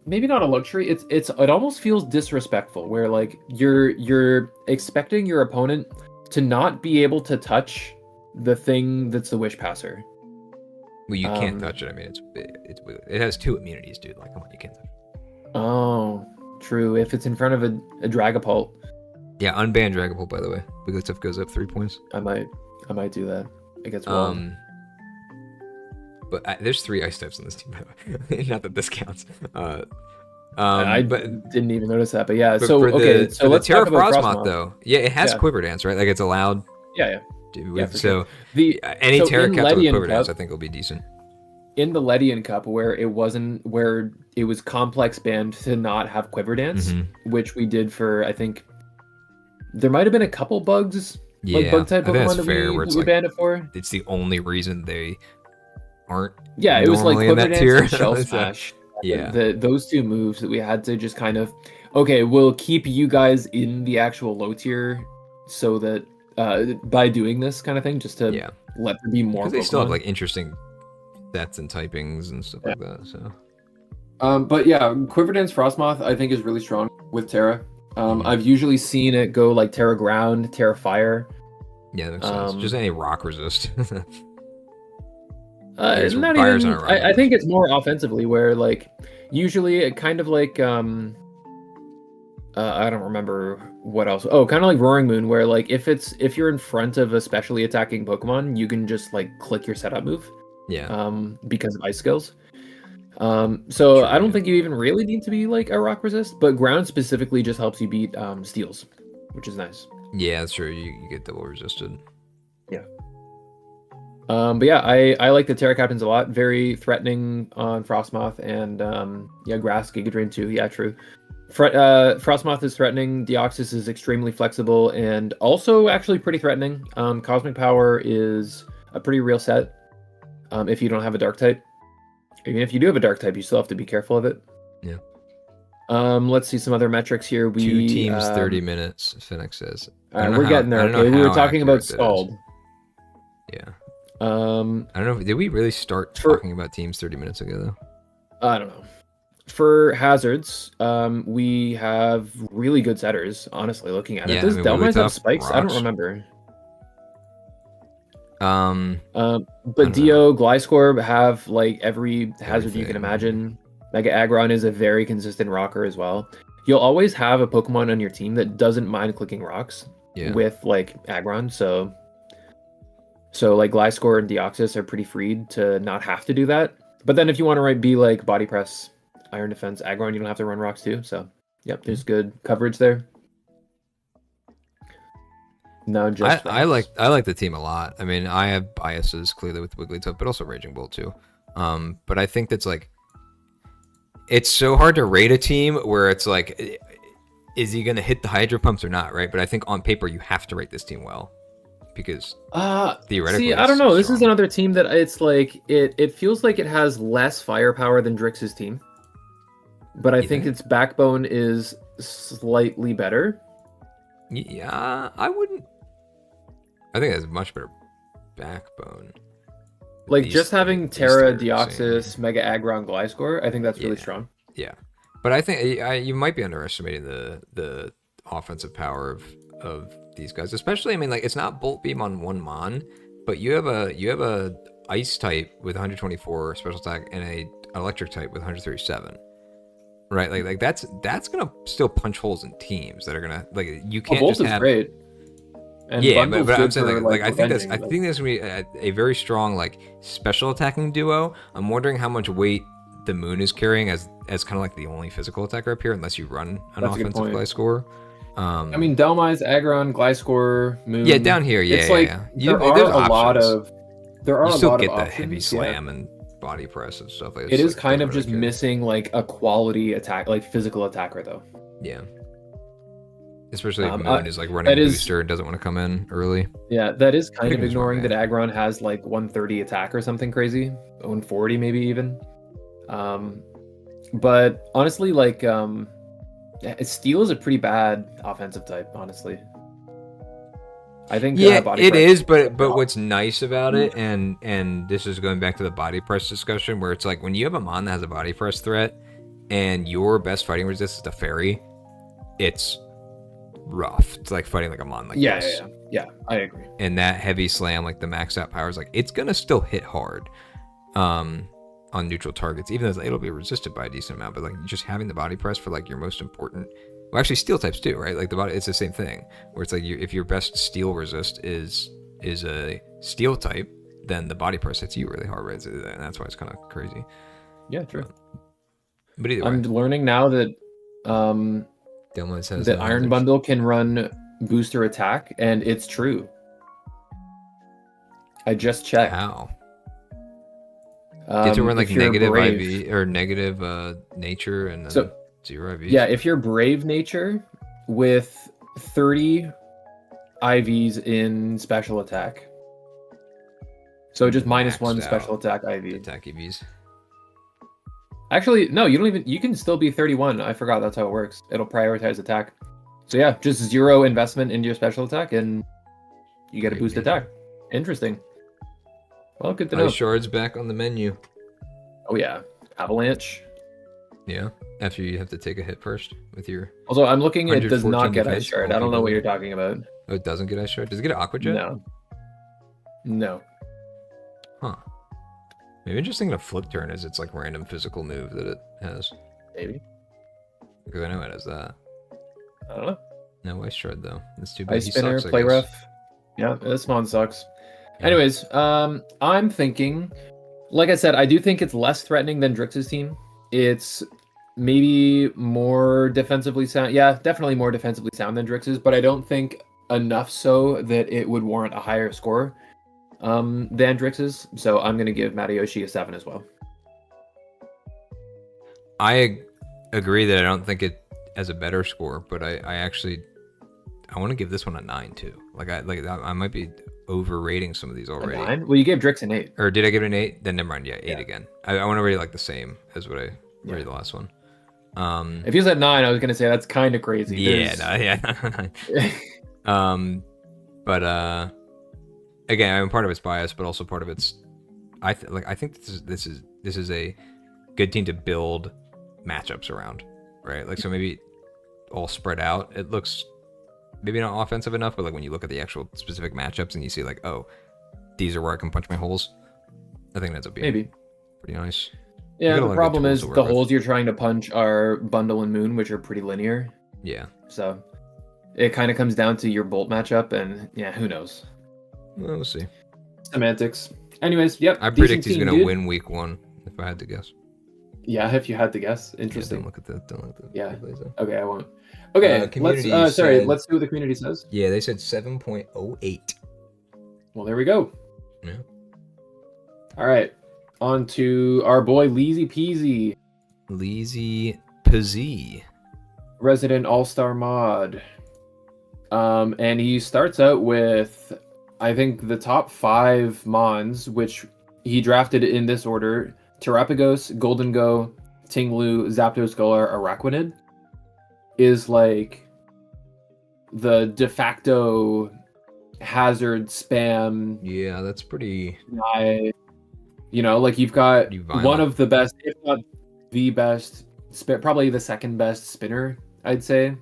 [SPEAKER 2] maybe not a luxury. It almost feels disrespectful where like you're expecting your opponent to not be able to touch the thing that's the wish passer.
[SPEAKER 1] Well, you can't touch it. I mean, it has 2 immunities, dude. Like, come on, you can't touch it.
[SPEAKER 2] Oh, true. If it's in front of a Dragapult.
[SPEAKER 1] Yeah, unban Dragapult, by the way. Wigglytuff goes up 3 points.
[SPEAKER 2] I might do that. It gets well.
[SPEAKER 1] But there's 3 ice types on this team, by the way. Not that this counts.
[SPEAKER 2] I didn't even notice that, but yeah. So
[SPEAKER 1] let's talk about Frostmoth, though. Yeah, it has Quiver Dance, right? Like it's allowed.
[SPEAKER 2] Yeah.
[SPEAKER 1] So any Terra Captain with Quiver Dance, I think, will be decent.
[SPEAKER 2] In the Ledian Cup, where it was complex banned to not have Quiver Dance, which we did for, I think, there might have been a couple bugs, like bug type Pokemon that we banned it for.
[SPEAKER 1] It's the only reason they aren't.
[SPEAKER 2] Yeah, it was like Quiver Dance and Shell
[SPEAKER 1] so,
[SPEAKER 2] Smash.
[SPEAKER 1] Yeah,
[SPEAKER 2] those 2 moves that we had to just kind of, okay, we'll keep you guys in the actual low tier, so that by doing this kind of thing, just to let there be more. Because
[SPEAKER 1] they still have like interesting stats and typings and stuff like that.
[SPEAKER 2] So, but yeah, Quiver Dance Frostmoth I think is really strong with Terra. I've usually seen it go like Terra Ground, Terra Fire.
[SPEAKER 1] Yeah, that makes sense. Just any rock resist.
[SPEAKER 2] Not even. I think it's more offensively, where like usually it kind of like I don't remember what else. Oh, kind of like Roaring Moon, where like if you're in front of a specially attacking Pokemon, you can just like click your setup move.
[SPEAKER 1] Yeah.
[SPEAKER 2] Because of ice skills. So I don't think you even really need to be like a rock resist, but ground specifically just helps you beat steals, which is nice.
[SPEAKER 1] Yeah, that's true. You get double resisted.
[SPEAKER 2] Yeah. But yeah, I like the Terra Captains a lot. Very threatening on Frostmoth and Grass Giga Drain too. Yeah, true. Frostmoth is threatening. Deoxys is extremely flexible and also actually pretty threatening. Cosmic Power is a pretty real set if you don't have a Dark type. Even if you do have a Dark type, you still have to be careful of it.
[SPEAKER 1] Yeah.
[SPEAKER 2] Let's see some other metrics here.
[SPEAKER 1] 2 teams, 30 minutes, Fennec says.
[SPEAKER 2] We're getting there. Okay, we were talking about Scald.
[SPEAKER 1] Yeah. I don't know. Did we really start talking about teams 30 minutes ago, though?
[SPEAKER 2] I don't know. For hazards, we have really good setters, honestly, looking at it. Does Delmines have spikes? Rocks. I don't remember. But Dio, Gliscorp have like every hazard you can imagine. Mega Aggron is a very consistent rocker as well. You'll always have a Pokemon on your team that doesn't mind clicking rocks with like Aggron, so So like Gliscor and Deoxys are pretty freed to not have to do that. But then if you want to be like Body Press, Iron Defense, Aggron, you don't have to run rocks too. So yep, there's good coverage there. No, just
[SPEAKER 1] I like the team a lot. I mean, I have biases clearly with Wigglytuff, but also Raging Bolt too. But I think that's like, it's so hard to rate a team where it's like, is he gonna hit the Hydro Pumps or not, right? But I think on paper you have to rate this team well, because theoretically.
[SPEAKER 2] See, I don't know. This is another team that it's like it feels like it has less firepower than Drix's team, but I think its backbone is slightly better.
[SPEAKER 1] Yeah, I wouldn't. I think it has a much better backbone.
[SPEAKER 2] Like just having Terra, Deoxys, Mega Aggron, Gliscor, I think that's really strong.
[SPEAKER 1] Yeah, but I think you might be underestimating the offensive power of these guys, especially. I mean, like, it's not Bolt Beam on one Mon, but you have a Ice type with 124 special attack and a Electric type with 137. Right, like that's gonna still punch holes in teams that are gonna, like, you can't just have.
[SPEAKER 2] Great. And
[SPEAKER 1] yeah, but I'm saying like I think that's gonna be a very strong like special attacking duo. I'm wondering how much weight the Moon is carrying as kind of like the only physical attacker up here, unless you run an offensive Gliscor.
[SPEAKER 2] I mean, Dhelmise, Aggron, Gliscor, Moon.
[SPEAKER 1] Yeah, down here,
[SPEAKER 2] it's like there are a lot of
[SPEAKER 1] you still get that heavy slam and body press and stuff like that.
[SPEAKER 2] It is kind of just missing like a quality attack, like physical attacker though.
[SPEAKER 1] Yeah. Especially if Moon is like running booster and doesn't want to come in early.
[SPEAKER 2] Yeah, that is kind of ignoring that Aggron has like 130 attack or something crazy, 140 maybe even. But honestly, like Steel is a pretty bad offensive type, honestly. I think
[SPEAKER 1] it is, but what's nice about it, and this is going back to the body press discussion, where it's like when you have a Mon that has a body press threat, and your best fighting resist is the Fairy, it's rough. It's like fighting like a Mon like this.
[SPEAKER 2] Yeah, I agree.
[SPEAKER 1] And that heavy slam, like the maxed out powers, like it's gonna still hit hard, on neutral targets, even though it'll be resisted by a decent amount. But like just having the body press for like your most important. Well, actually, steel types too, right? Like the body, it's the same thing. Where it's like if your best steel resist is a steel type, then the body press hits you really hard, right? And that's why it's kind of crazy.
[SPEAKER 2] Yeah, true.
[SPEAKER 1] But either way,
[SPEAKER 2] I'm learning now that the Iron Bundle can run booster attack, and it's true. I just checked.
[SPEAKER 1] How? Get to run like negative IV or negative nature and then 0 IVs.
[SPEAKER 2] Yeah, if you're Brave Nature with 30 IVs in special attack. So just -1 special attack IV.
[SPEAKER 1] Attack EVs.
[SPEAKER 2] Actually, no, you don't even. You can still be 31. I forgot that's how it works. It'll prioritize attack. So yeah, just 0 investment into your special attack, and you get a boost attack. Interesting. Well, good to know.
[SPEAKER 1] Shard's back on the menu.
[SPEAKER 2] Oh yeah, Avalanche.
[SPEAKER 1] Yeah, after you have to take a hit first with your.
[SPEAKER 2] Also, I'm looking. It does not get Ice Shard. I don't know what you're talking about.
[SPEAKER 1] Oh, it doesn't get Ice Shard. Does it get Aqua Jet?
[SPEAKER 2] No.
[SPEAKER 1] Huh. Maybe just thinking of Flip Turn as its like random physical move that it has.
[SPEAKER 2] Maybe.
[SPEAKER 1] Because I know it has that.
[SPEAKER 2] I don't know.
[SPEAKER 1] No Ice Shard though. That's too bad.
[SPEAKER 2] Ice Spinner, Play Rough. Yeah, this Mon sucks. Yeah. Anyways, I'm thinking, like I said, I do think it's less threatening than Drix's team. It's maybe more defensively sound. Yeah, definitely more defensively sound than Drix's, but I don't think enough so that it would warrant a higher score than Drix's. So I'm going to give Madayoshi a 7 as well.
[SPEAKER 1] I agree that I don't think it has a better score, but I want to give this one a 9 too. I might be overrating some of these already.
[SPEAKER 2] 9? Well, you gave Drix an 8.
[SPEAKER 1] Or did I give it an 8? Then never mind. Yeah, 8 again. I want to rate it like the same as what I rated the last one.
[SPEAKER 2] If you said 9, I was gonna say that's kind of crazy.
[SPEAKER 1] But again, I mean, part of it's bias, but also part of it's I think this is a good team to build matchups around, right? Like, so maybe all spread out. It looks maybe not offensive enough, but like when you look at the actual specific matchups and you see like, oh, these are where I can punch my holes. I think that's a
[SPEAKER 2] maybe
[SPEAKER 1] pretty nice.
[SPEAKER 2] Yeah, the problem is the holes you're trying to punch are Bundle and Moon, which are pretty linear.
[SPEAKER 1] Yeah.
[SPEAKER 2] So it kind of comes down to your Bolt matchup, and yeah, who knows?
[SPEAKER 1] Well, we'll see.
[SPEAKER 2] Semantics. Anyways, yep.
[SPEAKER 1] I predict he's going to win week 1, if I had to guess.
[SPEAKER 2] Yeah, if you had to guess. Interesting.
[SPEAKER 1] Yeah, don't look at that. Don't look at that.
[SPEAKER 2] Yeah. Okay, I won't. Okay, let's see what the community says.
[SPEAKER 1] Yeah, they said 7.08.
[SPEAKER 2] Well, there we go.
[SPEAKER 1] Yeah.
[SPEAKER 2] All right. On to our boy Leezey Peasy.
[SPEAKER 1] Leezey Peasy.
[SPEAKER 2] Resident All-Star mod. And he starts out with, I think, the top 5 mons, which he drafted in this order: Terapagos, Goldengo, Tinglu, Zapdos, Araquanid. Is like the de facto hazard spam.
[SPEAKER 1] Yeah, that's pretty.
[SPEAKER 2] You know, like you've got one of the best, if not the best, probably the second best spinner, I'd say.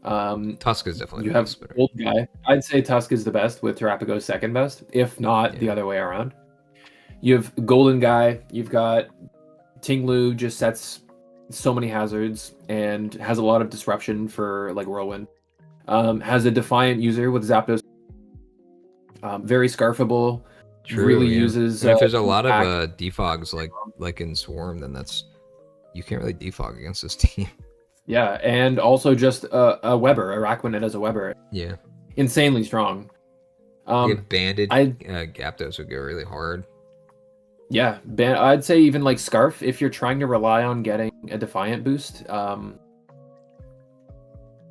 [SPEAKER 1] Tusk is definitely
[SPEAKER 2] the best spinner. Old guy. I'd say Tusk is the best with Terapagos second best, if not the other way around. You have Golden Guy. You've got Tinglu, just sets so many hazards and has a lot of disruption for like Whirlwind. Has a Defiant user with Zapdos. Very scarfable.
[SPEAKER 1] True,
[SPEAKER 2] really uses.
[SPEAKER 1] If there's a lot of defogs like in Swarm, then you can't really defog against this team.
[SPEAKER 2] Yeah, and also just a Weber, Araquanid as a Weber.
[SPEAKER 1] Yeah,
[SPEAKER 2] insanely strong.
[SPEAKER 1] Banded Gyapdos would go really hard.
[SPEAKER 2] Yeah, I'd say even like Scarf, if you're trying to rely on getting a Defiant boost.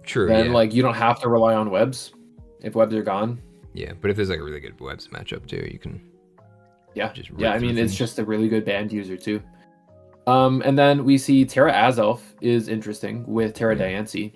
[SPEAKER 1] True.
[SPEAKER 2] Then like you don't have to rely on webs if webs are gone.
[SPEAKER 1] Yeah, but if there's like a really good webs matchup too, you can.
[SPEAKER 2] Yeah, I mean it's just a really good band user too. And then we see Terra Azelf is interesting with Terra Diancie.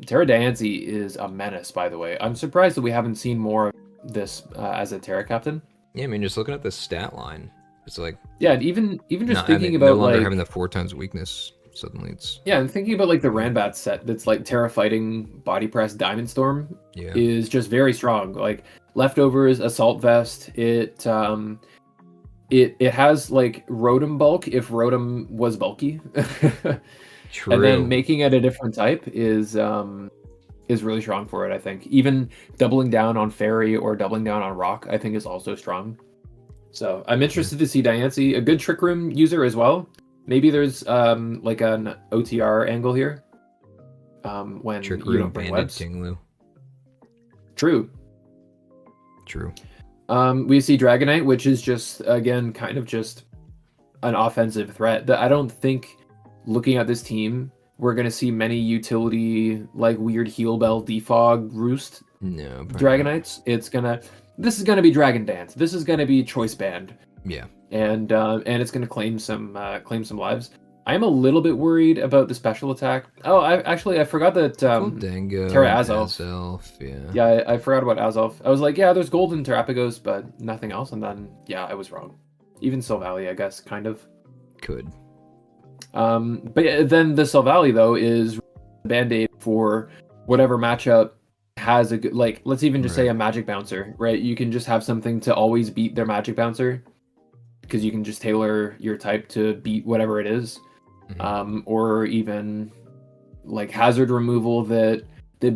[SPEAKER 2] Terra Diancie is a menace, by the way. I'm surprised that we haven't seen more of this as a Terra captain.
[SPEAKER 1] Yeah, I mean, just looking at the stat line, it's like
[SPEAKER 2] and even just thinking about no longer
[SPEAKER 1] like having the 4 times weakness. Suddenly it's
[SPEAKER 2] and thinking about like the Ranbat set that's like Terra fighting body press Diamond Storm is just very strong. Like leftovers Assault Vest, it has like Rotom bulk if Rotom was bulky.
[SPEAKER 1] True.
[SPEAKER 2] And then making it a different type is really strong for it, I think. Even doubling down on Fairy or doubling down on Rock, I think is also strong. So I'm interested to see Diancie, a good Trick Room user as well. Maybe there's like an OTR angle here. When
[SPEAKER 1] Trick
[SPEAKER 2] you don't bring webs.
[SPEAKER 1] Tinglu.
[SPEAKER 2] True. We see Dragonite, which is just again kind of just an offensive threat. That I don't think, looking at this team, we're gonna see many utility like weird Heal Bell defog roost.
[SPEAKER 1] No,
[SPEAKER 2] Dragonites. This is gonna be Dragon Dance. This is gonna be Choice Band.
[SPEAKER 1] Yeah.
[SPEAKER 2] And it's going to claim some lives. I'm a little bit worried about the special attack. Oh, I forgot that Terra Azelf. Yeah, I forgot about Azelf. I was like, yeah, there's Golden Terapagos, but nothing else. And then I was wrong. Even Silvally, I guess, kind of
[SPEAKER 1] could.
[SPEAKER 2] But then the Silvally though is Band-Aid for whatever matchup has a good, like, let's even just say a Magic Bouncer, right? You can just have something to always beat their Magic Bouncer, because you can just tailor your type to beat whatever it is. Or even like hazard removal that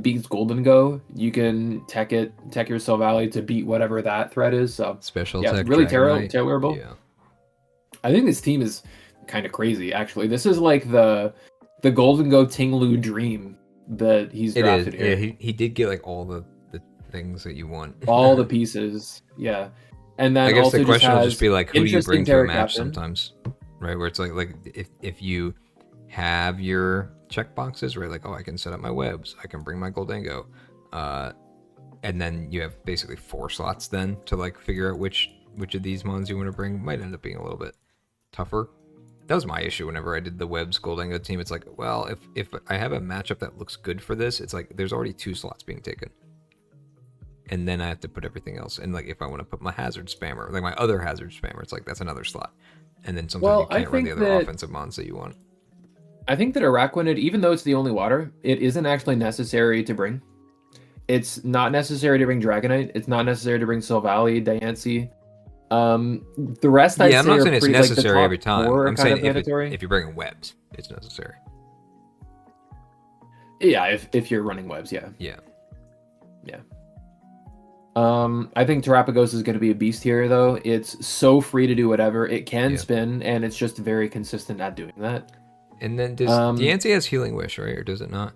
[SPEAKER 2] beats Golden Go. You can tech your Silvally to beat whatever that threat is. So
[SPEAKER 1] special tech,
[SPEAKER 2] really tailorable. Yeah. I think this team is kind of crazy, actually. This is like the Golden Go Tinglu dream that he's drafted here.
[SPEAKER 1] Yeah, he did get like all the things that you want.
[SPEAKER 2] All the pieces, yeah. And then
[SPEAKER 1] I guess
[SPEAKER 2] also
[SPEAKER 1] the question will just be like, who do you bring to a match
[SPEAKER 2] captain
[SPEAKER 1] sometimes, right? Where it's like if you have your checkboxes, right? Like, oh, I can set up my webs, I can bring my Goldango, and then you have basically 4 slots then to like figure out which of these mons you want to bring. Might end up being a little bit tougher. That was my issue whenever I did the webs Goldango team. It's like, well, if I have a matchup that looks good for this, it's like there's already 2 slots being taken. And then I have to put everything else. And like if I want to put my hazard spammer, like my other hazard spammer, it's like that's another slot. And then sometimes you can't run the other offensive mons that you want.
[SPEAKER 2] I think that Araquanid, even though it's the only water, it isn't actually necessary to bring. It's not necessary to bring Dragonite. It's not necessary to bring Silvally, Diancie. The rest I'd say
[SPEAKER 1] I'm not saying it's necessary
[SPEAKER 2] like
[SPEAKER 1] every time. I'm saying if you're bringing webs, it's necessary.
[SPEAKER 2] Yeah, if you're running webs, yeah.
[SPEAKER 1] Yeah.
[SPEAKER 2] I think Terapagos is going to be a beast here, though. It's so free to do whatever. It can spin, and it's just very consistent at doing that.
[SPEAKER 1] And then does Diancie has Healing Wish, right? Or does it not?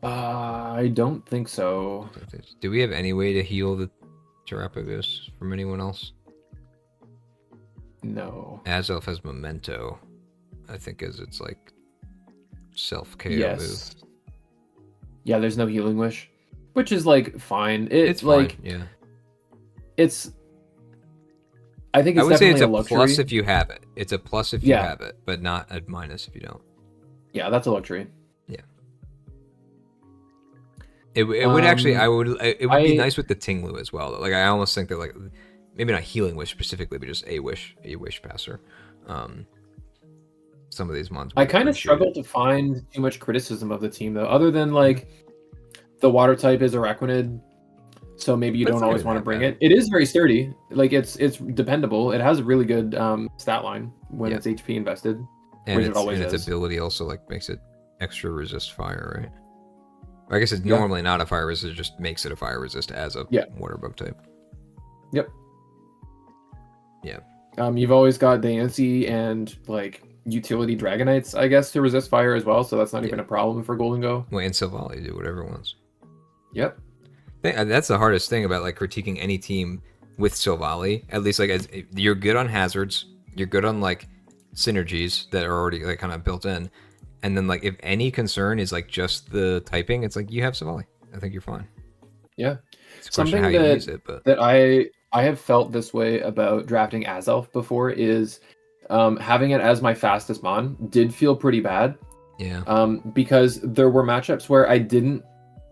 [SPEAKER 2] I don't think so.
[SPEAKER 1] Do we have any way to heal the Terapagos from anyone else?
[SPEAKER 2] No.
[SPEAKER 1] Azelf has Memento, I think, as its like self-KO move.
[SPEAKER 2] Yeah, there's no Healing Wish, which is like fine. It's
[SPEAKER 1] like fine, yeah.
[SPEAKER 2] It's. I think it's
[SPEAKER 1] I would say it's a
[SPEAKER 2] luxury.
[SPEAKER 1] plus if you have it. It's a plus if you have it, but not a minus if you don't.
[SPEAKER 2] Yeah, that's a luxury.
[SPEAKER 1] Yeah. It would actually it would be nice with the Tinglu as well. Like I almost think that like maybe not Healing Wish specifically, but just a wish passer. Some of these mons.
[SPEAKER 2] I kind of struggle to find too much criticism of the team though, other than like the water type is Araquanid, so maybe you don't always want to bring it. It is very sturdy. Like it's dependable. It has a really good stat line when it's HP invested,
[SPEAKER 1] and its ability also like makes it extra resist fire, right? I guess it's normally not a fire resist, it just makes it a fire resist as a water bug type.
[SPEAKER 2] Yep.
[SPEAKER 1] Yeah.
[SPEAKER 2] You've always got Diancie and like utility Dragonites, I guess, to resist fire as well, so that's not even a problem for Golden Go.
[SPEAKER 1] Well, and Silvally do whatever it wants.
[SPEAKER 2] Yep.
[SPEAKER 1] That's the hardest thing about like critiquing any team with Silvally. At least like you're good on hazards, you're good on like synergies that are already like kind of built in. And then, like, if any concern is, like, just the typing, it's like, you have Silvally. I think you're fine.
[SPEAKER 2] Yeah.
[SPEAKER 1] It's something how you use it, but...
[SPEAKER 2] that I have felt this way about drafting Azelf before is having it as my fastest mon did feel pretty bad.
[SPEAKER 1] Yeah.
[SPEAKER 2] Because there were matchups where I didn't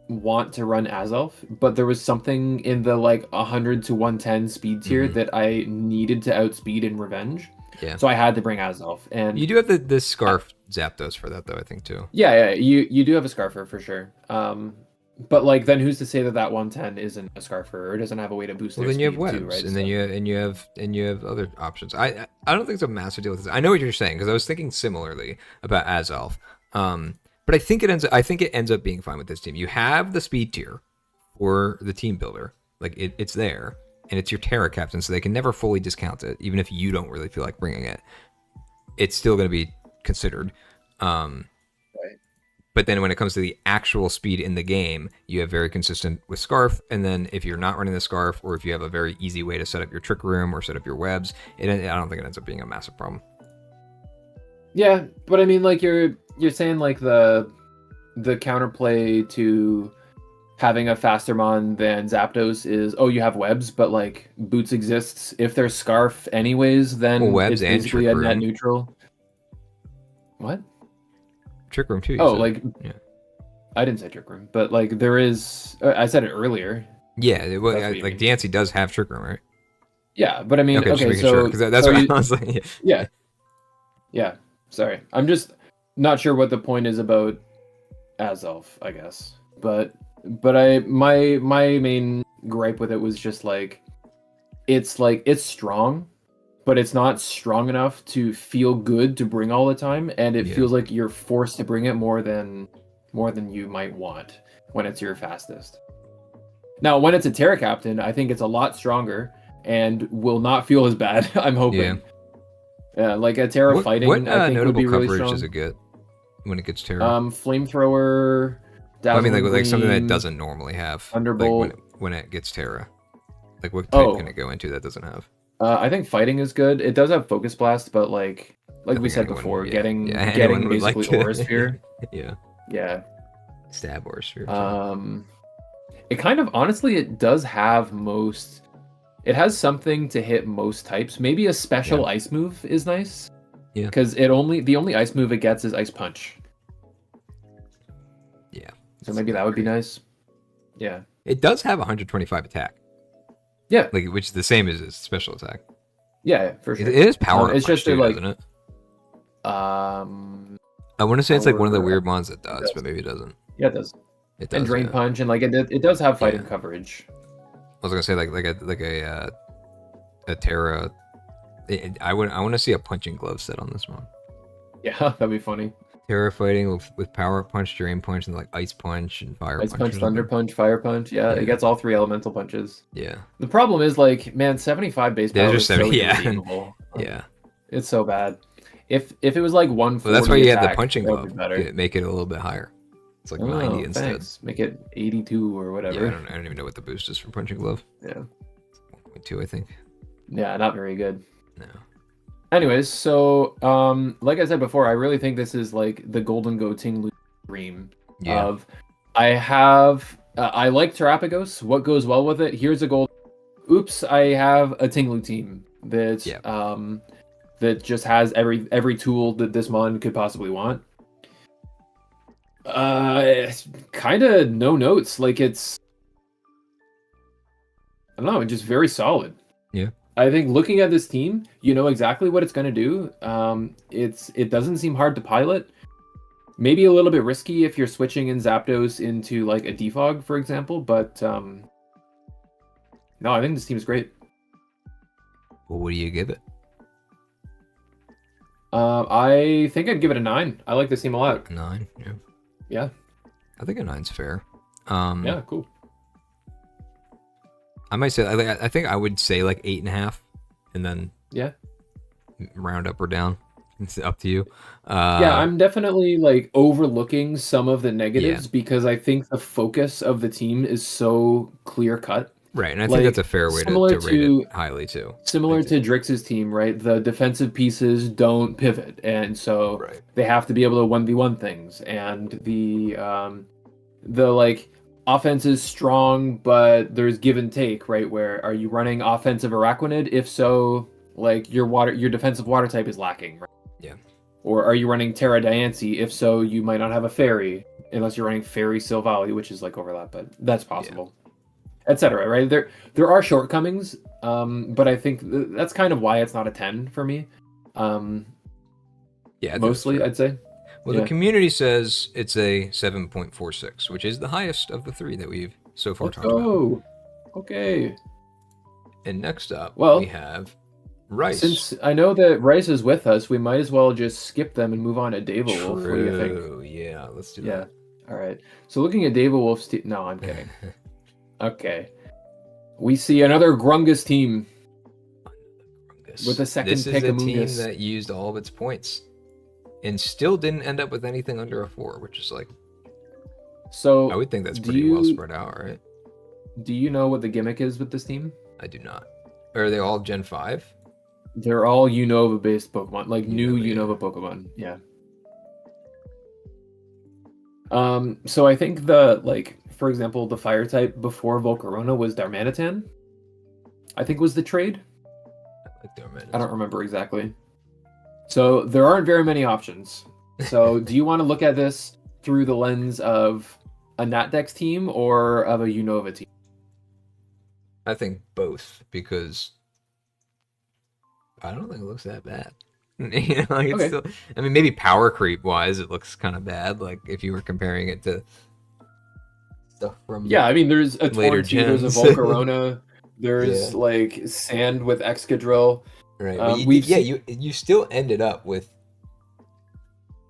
[SPEAKER 2] want to run Azelf, but there was something in the, like, 100 to 110 speed tier that I needed to outspeed in Revenge.
[SPEAKER 1] Yeah.
[SPEAKER 2] So I had to bring Azelf, and
[SPEAKER 1] you do have the Scarf Zapdos for that though, I think too.
[SPEAKER 2] Yeah, you do have a Scarfer for sure. But like then who's to say that 110 isn't a Scarfer or doesn't have a way to boost their
[SPEAKER 1] then
[SPEAKER 2] speed
[SPEAKER 1] you have webs,
[SPEAKER 2] too, right?
[SPEAKER 1] And then you have other options. I don't think it's a massive deal with this. I know what you're saying because I was thinking similarly about Azelf. But I think it ends up being fine with this team. You have the speed tier for the team builder. Like it's there. And it's your Terra captain, so they can never fully discount it, even if you don't really feel like bringing it. It's still going to be considered. Right. But then when it comes to the actual speed in the game, you have very consistent with Scarf. And then if you're not running the Scarf, or if you have a very easy way to set up your Trick Room or set up your webs, I don't think it ends up being a massive problem.
[SPEAKER 2] Yeah, but I mean, like you're saying, like the counterplay to having a faster mon than Zapdos is, you have webs, but like Boots exists. If there's Scarf anyways, then
[SPEAKER 1] webs
[SPEAKER 2] it's basically a net neutral. What?
[SPEAKER 1] Trick Room too.
[SPEAKER 2] I didn't say Trick Room, but like there is. I said it earlier.
[SPEAKER 1] Yeah, like Diancie does have Trick Room, right?
[SPEAKER 2] Yeah, but I mean, okay, so
[SPEAKER 1] because that's what I was like.
[SPEAKER 2] Yeah. Sorry, I'm just not sure what the point is about Azelf, I guess, but my main gripe with it was just like it's strong, but it's not strong enough to feel good to bring all the time, and it feels like you're forced to bring it more than you might want when it's your fastest. Now, when it's a Terra Captain, I think it's a lot stronger and will not feel as bad. I'm hoping. Yeah, like a Terra fighting.
[SPEAKER 1] What
[SPEAKER 2] I think
[SPEAKER 1] notable
[SPEAKER 2] would be really
[SPEAKER 1] coverage
[SPEAKER 2] strong.
[SPEAKER 1] does it get when it gets Terra?
[SPEAKER 2] Flamethrower.
[SPEAKER 1] I mean, like something that it doesn't normally have.
[SPEAKER 2] Thunderbolt.
[SPEAKER 1] Like when it gets Terra. Like what type can it go into that doesn't have?
[SPEAKER 2] I think fighting is good. It does have Focus Blast, but like we said before, getting basically Aura Sphere. Yeah.
[SPEAKER 1] Stab Aura Sphere.
[SPEAKER 2] It kind of honestly it does have most. It has something to hit most types. Maybe a special ice move is nice.
[SPEAKER 1] Yeah.
[SPEAKER 2] Because the only ice move it gets is Ice Punch.
[SPEAKER 1] Yeah.
[SPEAKER 2] So maybe that would be nice. Yeah.
[SPEAKER 1] It does have 125 attack.
[SPEAKER 2] Yeah.
[SPEAKER 1] Like which is the same as its special attack.
[SPEAKER 2] Yeah, for sure.
[SPEAKER 1] It is power.
[SPEAKER 2] It's just
[SPEAKER 1] too,
[SPEAKER 2] like,
[SPEAKER 1] isn't it?
[SPEAKER 2] I
[SPEAKER 1] want to say it's like one of the weird mons that does, but maybe it doesn't.
[SPEAKER 2] Yeah, it does.
[SPEAKER 1] It does.
[SPEAKER 2] And Drain Punch, and like it does have fighting coverage.
[SPEAKER 1] I was gonna say like a Terra. I want to see a punching glove set on this one.
[SPEAKER 2] Yeah, that'd be funny.
[SPEAKER 1] Terra fighting with Power Punch, Drain Punch, and like Ice Punch and Fire
[SPEAKER 2] Ice
[SPEAKER 1] Punch.
[SPEAKER 2] Punch, Thunder Punch, Fire Punch. Yeah, it gets all 3 elemental punches.
[SPEAKER 1] Yeah.
[SPEAKER 2] The problem is, like, man, 75 base power is so irredeemable.
[SPEAKER 1] Yeah.
[SPEAKER 2] It's so bad. If it was like 140,
[SPEAKER 1] well, that's why you
[SPEAKER 2] attack,
[SPEAKER 1] had the punching glove. Make it a little bit higher. It's like 90 instead.
[SPEAKER 2] Thanks. Make it 82 or whatever.
[SPEAKER 1] Yeah, I don't even know what the boost is for punching glove.
[SPEAKER 2] Yeah.
[SPEAKER 1] 1.2, I think.
[SPEAKER 2] Yeah, not very good.
[SPEAKER 1] No.
[SPEAKER 2] Anyways, so like I said before, I really think this is like the Golden Goating dream of I like Terapagos. What goes well with it? Here's a gold. Oops, I have a Tinglu team that that just has every tool that this mon could possibly want. Kind of no notes. Like it's, I don't know, just very solid.
[SPEAKER 1] Yeah.
[SPEAKER 2] I think looking at this team, you know exactly what it's going to do. It doesn't seem hard to pilot. Maybe a little bit risky if you're switching in Zapdos into like a Defog, for example. But no, I think this team is great.
[SPEAKER 1] Well, what do you give it?
[SPEAKER 2] I think I'd give it a 9. I like this team a lot.
[SPEAKER 1] 9, yeah.
[SPEAKER 2] Yeah.
[SPEAKER 1] I think a 9's fair.
[SPEAKER 2] Yeah, cool.
[SPEAKER 1] I might say, I think I would say like 8.5, and then round up or down. It's up to you.
[SPEAKER 2] Yeah, I'm definitely like overlooking some of the negatives because I think the focus of the team is so clear cut.
[SPEAKER 1] Right, and I think that's a fair way to rate it highly too.
[SPEAKER 2] Similar to Drix's team, right? The defensive pieces don't pivot, and so they have to be able to 1v1 things. And the like offense is strong, but there's give and take, right? Where are you running offensive Araquanid? If so, like your defensive water type is lacking, right?
[SPEAKER 1] Yeah.
[SPEAKER 2] Or are you running Terra Diancie? If so, you might not have a fairy unless you're running Fairy Silvally, which is like overlap, but that's possible. Etc. Right? There are shortcomings, but I think that's kind of why it's not a 10 for me. Mostly I'd say.
[SPEAKER 1] Well, the community says it's a 7.46, which is the highest of the 3 that we've so far talked about.
[SPEAKER 2] Okay.
[SPEAKER 1] And next up, we have Rice.
[SPEAKER 2] Since I know that Rice is with us, we might as well just skip them and move on to Daveowulf. What do you think?
[SPEAKER 1] Yeah, let's do that.
[SPEAKER 2] Yeah. All right. So looking at Daveowulf's team... No, I'm kidding. Okay. We see another Grungus team. With a second pick of
[SPEAKER 1] This is a team that used all of its points and still didn't end up with anything under a 4, which is like...
[SPEAKER 2] So
[SPEAKER 1] I would think that's pretty well spread out, right?
[SPEAKER 2] Do you know what the gimmick is with this team?
[SPEAKER 1] I do not. Are they all Gen 5?
[SPEAKER 2] They're all Unova-based Pokemon, like new Unova Pokemon. Yeah. So I think for example, the fire type before Volcarona was Darmanitan. I think was the trade. I don't remember exactly. So there aren't very many options. So do you want to look at this through the lens of a Natdex team or of a Unova team?
[SPEAKER 1] I think both, because I don't think it looks that bad. It's still, I mean, maybe power creep wise, it looks kind of bad. Like if you were comparing it to stuff from
[SPEAKER 2] I mean, there's a
[SPEAKER 1] later
[SPEAKER 2] Tornti, there's a Volcarona, there's like Sand with Excadrill.
[SPEAKER 1] Right. You still ended up with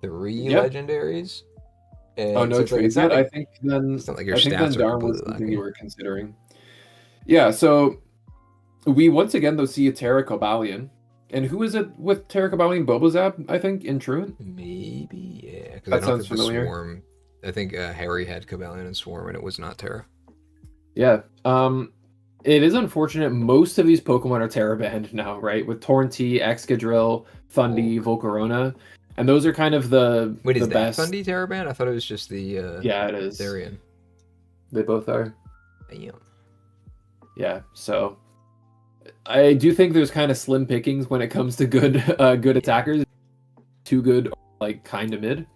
[SPEAKER 1] 3 legendaries.
[SPEAKER 2] And no trades yet. I think then
[SPEAKER 1] it's not like your stats are
[SPEAKER 2] was something you were considering. Yeah, so we once again though see a Terra Cobalion. And who is it with Terra Cobalion? Bobozab, I think, in Truant?
[SPEAKER 1] Maybe, yeah.
[SPEAKER 2] That sounds familiar.
[SPEAKER 1] Swarm, I think Harry had Cobalion and Swarm, and it was not Terra.
[SPEAKER 2] Yeah. It is unfortunate. Most of these Pokemon are Terra banned now, right? With Tornti, Excadrill, Thundy, Volcarona. And those are kind of the best.
[SPEAKER 1] Thundy Terra banned? I thought it was just the
[SPEAKER 2] it is.
[SPEAKER 1] Therian.
[SPEAKER 2] They both are.
[SPEAKER 1] Damn.
[SPEAKER 2] Yeah, so I do think there's kind of slim pickings when it comes to good attackers. Too good, like kind of mid.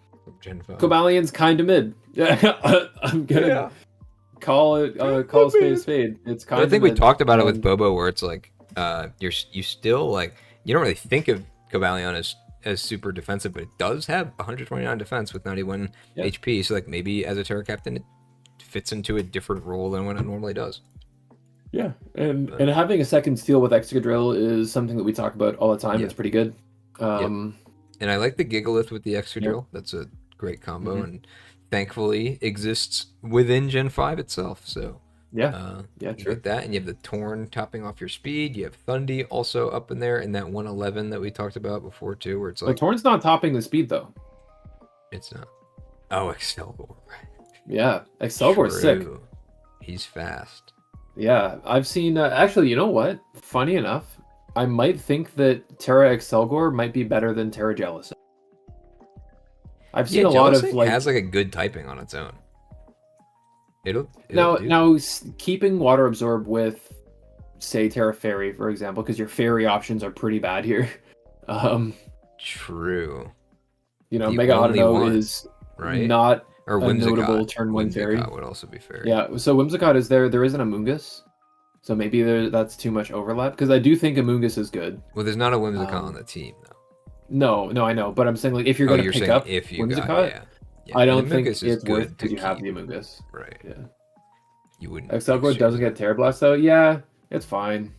[SPEAKER 1] Gen 5.
[SPEAKER 2] Cobalion's kind of mid. I'm gonna call it call a spade. It's kind of.
[SPEAKER 1] I think we talked about it with Bobo, where it's like you still like you don't really think of Cobalion as super defensive, but it does have 129 defense with 91 HP. So like maybe as a Terra Captain, it fits into a different role than what it normally does.
[SPEAKER 2] Yeah, and having a second steal with Excadrill is something that we talk about all the time. It's pretty good.
[SPEAKER 1] And I like the Gigalith with the Excadrill. That's a great combo, and thankfully exists within Gen 5 itself. So
[SPEAKER 2] yeah,
[SPEAKER 1] you
[SPEAKER 2] true.
[SPEAKER 1] get that, and you have the Torn topping off your speed. You have Thundy also up in there, and that 111 that we talked about before too, where it's like
[SPEAKER 2] Torn's not topping the speed though.
[SPEAKER 1] It's not. Oh, Excelgor.
[SPEAKER 2] Yeah, Excelgor's sick.
[SPEAKER 1] He's fast.
[SPEAKER 2] Yeah, I've seen. Actually, you know what? Funny enough, I might think that Terra Excelgor might be better than Terra Jellicent. I've seen a lot of like
[SPEAKER 1] has like a good typing on its own. It'll
[SPEAKER 2] now keeping Water Absorb with, say, Terra Fairy, for example, because your Fairy options are pretty bad here.
[SPEAKER 1] True.
[SPEAKER 2] You know, Mega Autono is not
[SPEAKER 1] or
[SPEAKER 2] a notable turn 1 fairy.
[SPEAKER 1] Whimsicott would also be fairy.
[SPEAKER 2] Yeah, so Whimsicott is there. There isn't a Mungus. So maybe that's too much overlap. Because I do think Amoonguss is good.
[SPEAKER 1] Well, there's not a Whimsicott on the team, though.
[SPEAKER 2] No, I know. But I'm saying, like, if you're going to pick up Whimsicott, I don't think it's worth because you have the Amoonguss.
[SPEAKER 1] Right.
[SPEAKER 2] Yeah.
[SPEAKER 1] You wouldn't.
[SPEAKER 2] Excelgor doesn't get Terra Blast, though. Yeah, it's fine.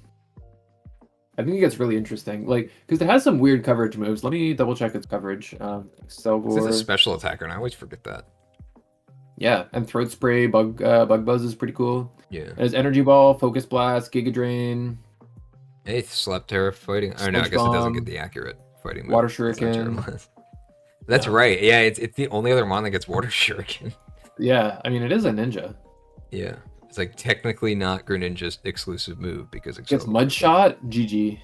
[SPEAKER 2] I think it gets really interesting, like, because it has some weird coverage moves. Let me double check its coverage. Excelgor.
[SPEAKER 1] It's a special attacker, and I always forget that.
[SPEAKER 2] Yeah, and Throat Spray, Bug Buzz is pretty cool.
[SPEAKER 1] Yeah.
[SPEAKER 2] It has Energy Ball, Focus Blast, Giga Drain.
[SPEAKER 1] Hey, Slap Terra fighting. Oh no, I guess it doesn't get the accurate fighting move.
[SPEAKER 2] Water Shuriken.
[SPEAKER 1] That's right. Yeah, it's the only other mon that gets Water Shuriken.
[SPEAKER 2] Yeah, I mean it is a ninja.
[SPEAKER 1] Yeah. It's like technically not Greninja's exclusive move because it
[SPEAKER 2] gets Mud Shot. GG.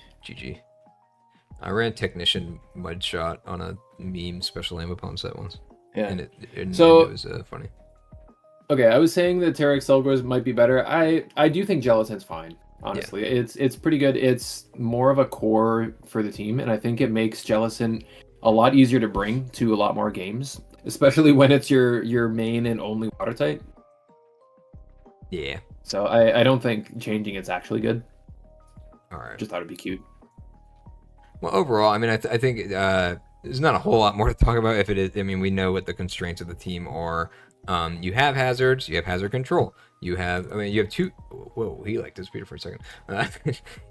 [SPEAKER 1] I ran Technician Mud Shot on a meme special aim upon set once.
[SPEAKER 2] Yeah.
[SPEAKER 1] And it was funny.
[SPEAKER 2] Okay, I was saying that Terra Excelgor might be better. I do think Jellicent's fine. Honestly, yeah. It's pretty good. It's more of a core for the team, and I think it makes Jellicent a lot easier to bring to a lot more games, especially when it's your main and only water type.
[SPEAKER 1] Yeah.
[SPEAKER 2] So I don't think changing it's actually good.
[SPEAKER 1] All right.
[SPEAKER 2] Just thought it'd be cute.
[SPEAKER 1] Well, overall, I mean, I think there's not a whole lot more to talk about. If it is, I mean, we know what the constraints of the team are. You have hazards. You have hazard control. You have two. Whoa, he like disappeared for a second.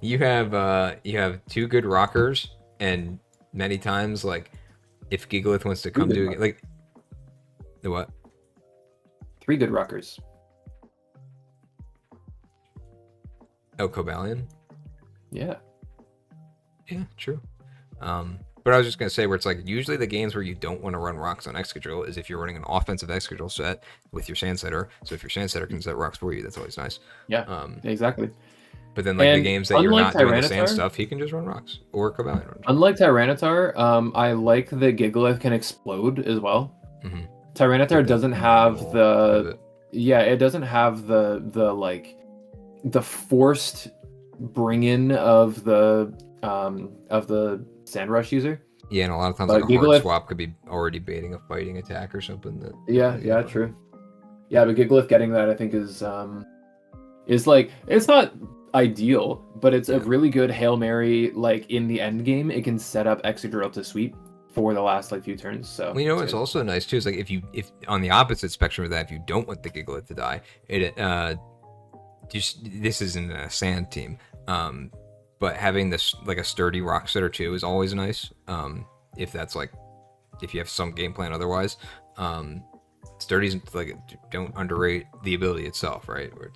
[SPEAKER 1] You have two good rockers, and many times, like, if Gigalith wants to come to like the what?
[SPEAKER 2] 3 good rockers.
[SPEAKER 1] Oh, Cobalion?
[SPEAKER 2] Yeah.
[SPEAKER 1] Yeah, true. But I was just going to say where it's like usually the games where you don't want to run rocks on Excadrill is if you're running an offensive Excadrill set with your Sandsetter. So if your Sandsetter can set rocks for you, that's always nice.
[SPEAKER 2] Yeah, exactly.
[SPEAKER 1] But then like the games that you're not doing the sand stuff, he can just run rocks or Cobalion.
[SPEAKER 2] Unlike Tyranitar, I like that Gigalith can explode as well.
[SPEAKER 1] Mm-hmm.
[SPEAKER 2] Tyranitar doesn't have it doesn't have the like the forced bring in of the Sandrush user.
[SPEAKER 1] Yeah, and a lot of times like a hard swap could be already baiting a fighting attack or something.
[SPEAKER 2] That true. Yeah, but Gigalith getting that I think is like, it's not ideal, but it's a really good Hail Mary. Like in the end game, it can set up Excadrill to sweep for the last like few turns. So
[SPEAKER 1] well, what's also nice too is like if on the opposite spectrum of that, if you don't want the Gigalith to die, this isn't a sand team. But having this like a sturdy rock setter too is always nice. If that's like if you have some game plan otherwise. Sturdy's like don't underrate the ability itself, right? Where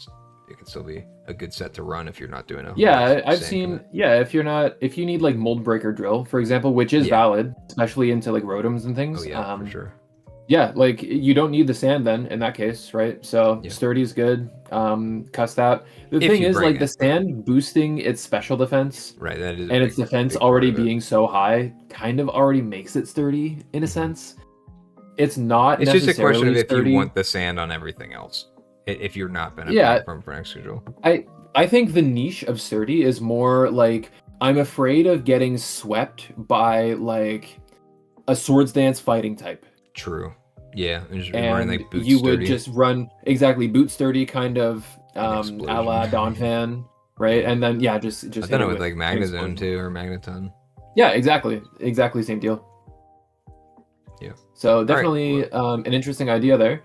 [SPEAKER 1] it can still be a good set to run if you're not doing
[SPEAKER 2] I've seen if you need like Mold Breaker Drill, for example, which is valid, especially into like Rotoms and things.
[SPEAKER 1] Oh yeah, for sure.
[SPEAKER 2] Yeah, like you don't need the sand then in that case, right? So Sturdy is good. Cuss that. The thing is like the sand boosting its special defense,
[SPEAKER 1] right? That is,
[SPEAKER 2] and its defense already being so high, kind of already makes it sturdy in a sense. It's not.
[SPEAKER 1] It's just a question of if
[SPEAKER 2] sturdy.
[SPEAKER 1] you want the sand on everything else. If you're not benefiting from Excadrill.
[SPEAKER 2] I think the niche of sturdy is more like I'm afraid of getting swept by like a Swords Dance fighting type.
[SPEAKER 1] True. Yeah,
[SPEAKER 2] and
[SPEAKER 1] running, like, boot
[SPEAKER 2] you
[SPEAKER 1] sturdy.
[SPEAKER 2] would just run exactly boot sturdy kind of a la Donphan, right? And then just
[SPEAKER 1] I've done it with like Magnezone too or Magneton.
[SPEAKER 2] Yeah, exactly same deal.
[SPEAKER 1] Yeah.
[SPEAKER 2] So definitely an interesting idea there.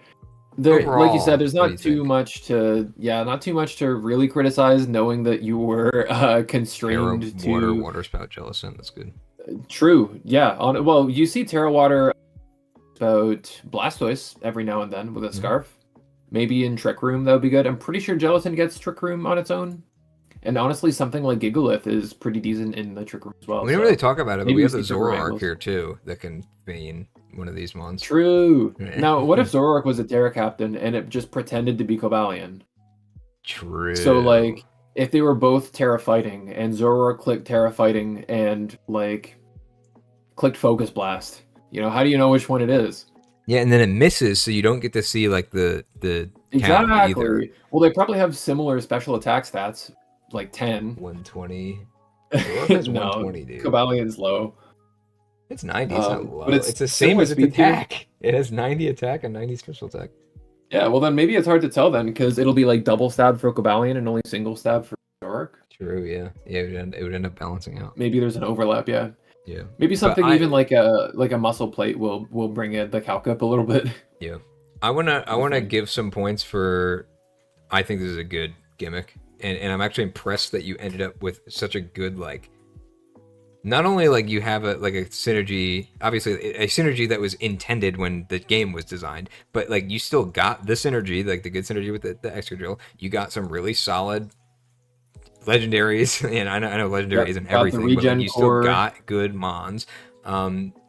[SPEAKER 2] Overall, like you said, there's not too much to really criticize, knowing that you were constrained to
[SPEAKER 1] water spout Jellicent. That's good.
[SPEAKER 2] True. Yeah. Well, you see Terra Water about Blastoise every now and then with a Scarf. Maybe in Trick Room that would be good. I'm pretty sure Gelatin gets Trick Room on its own. And honestly, something like Gigalith is pretty decent in the Trick Room as well.
[SPEAKER 1] We didn't really talk about it, but we have the Zoroark here too that can feign one of these monsters.
[SPEAKER 2] True. Now, what if Zoroark was a Terra Captain and it just pretended to be Cobalion?
[SPEAKER 1] True.
[SPEAKER 2] So, like, if they were both Terra Fighting and Zoroark clicked Terra Fighting and, like, clicked Focus Blast, you know, how do you know which one it is?
[SPEAKER 1] Yeah, and then it misses, so you don't get to see, like, the
[SPEAKER 2] exactly.
[SPEAKER 1] either.
[SPEAKER 2] Well, they probably have similar special attack stats, like 10.
[SPEAKER 1] 120.
[SPEAKER 2] No,
[SPEAKER 1] 120, dude.
[SPEAKER 2] Cobalion's low.
[SPEAKER 1] It's 90, it's not low.
[SPEAKER 2] But
[SPEAKER 1] it's the same as its attack. It has 90 attack and 90 special attack.
[SPEAKER 2] Yeah, well then maybe it's hard to tell then, because it'll be like double stab for Cobalion and only single stab for Zoroark.
[SPEAKER 1] True, yeah. Yeah, it would end up balancing out.
[SPEAKER 2] Maybe there's an overlap, yeah.
[SPEAKER 1] Yeah.
[SPEAKER 2] Maybe something even like a muscle plate will bring the calc up a little bit.
[SPEAKER 1] Yeah. I wanna give some points for I think this is a good gimmick. And I'm actually impressed that you ended up with such a good, like, not only like you have a synergy, obviously a synergy that was intended when the game was designed, but like you still got the synergy, like the good synergy with the extra drill. You got some really solid legendaries, and I know legendary isn't everything, but you still got good mons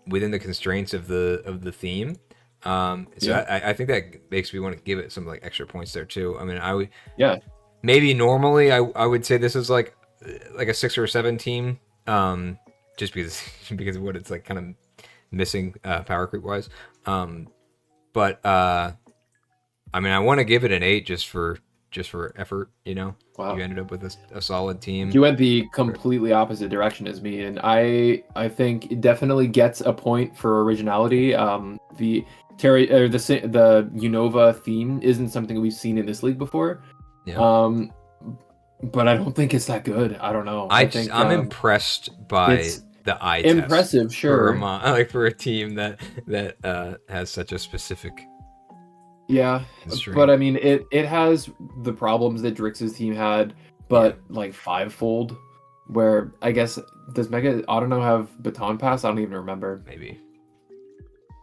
[SPEAKER 1] within the constraints of the theme. I think that makes me want to give it some like extra points there too. I mean, maybe normally I would say this is like a 6 or a 7 team, just because of what it's like kind of missing power creep wise. But I mean, I want to give it an 8 just for effort, you know. Wow. You ended up with a solid team.
[SPEAKER 2] You went the completely opposite direction as me, and I think it definitely gets a point for originality. The Unova theme isn't something we've seen in this league before.
[SPEAKER 1] Yeah.
[SPEAKER 2] But I don't think it's that good. I don't know.
[SPEAKER 1] I'm impressed by the eye test.
[SPEAKER 2] Impressive, sure.
[SPEAKER 1] For a team that has such a specific.
[SPEAKER 2] Yeah, but I mean, it has the problems that Drix's team had, but like 5-fold. Where I guess does Mega Autono have Baton Pass? I don't even remember.
[SPEAKER 1] Maybe.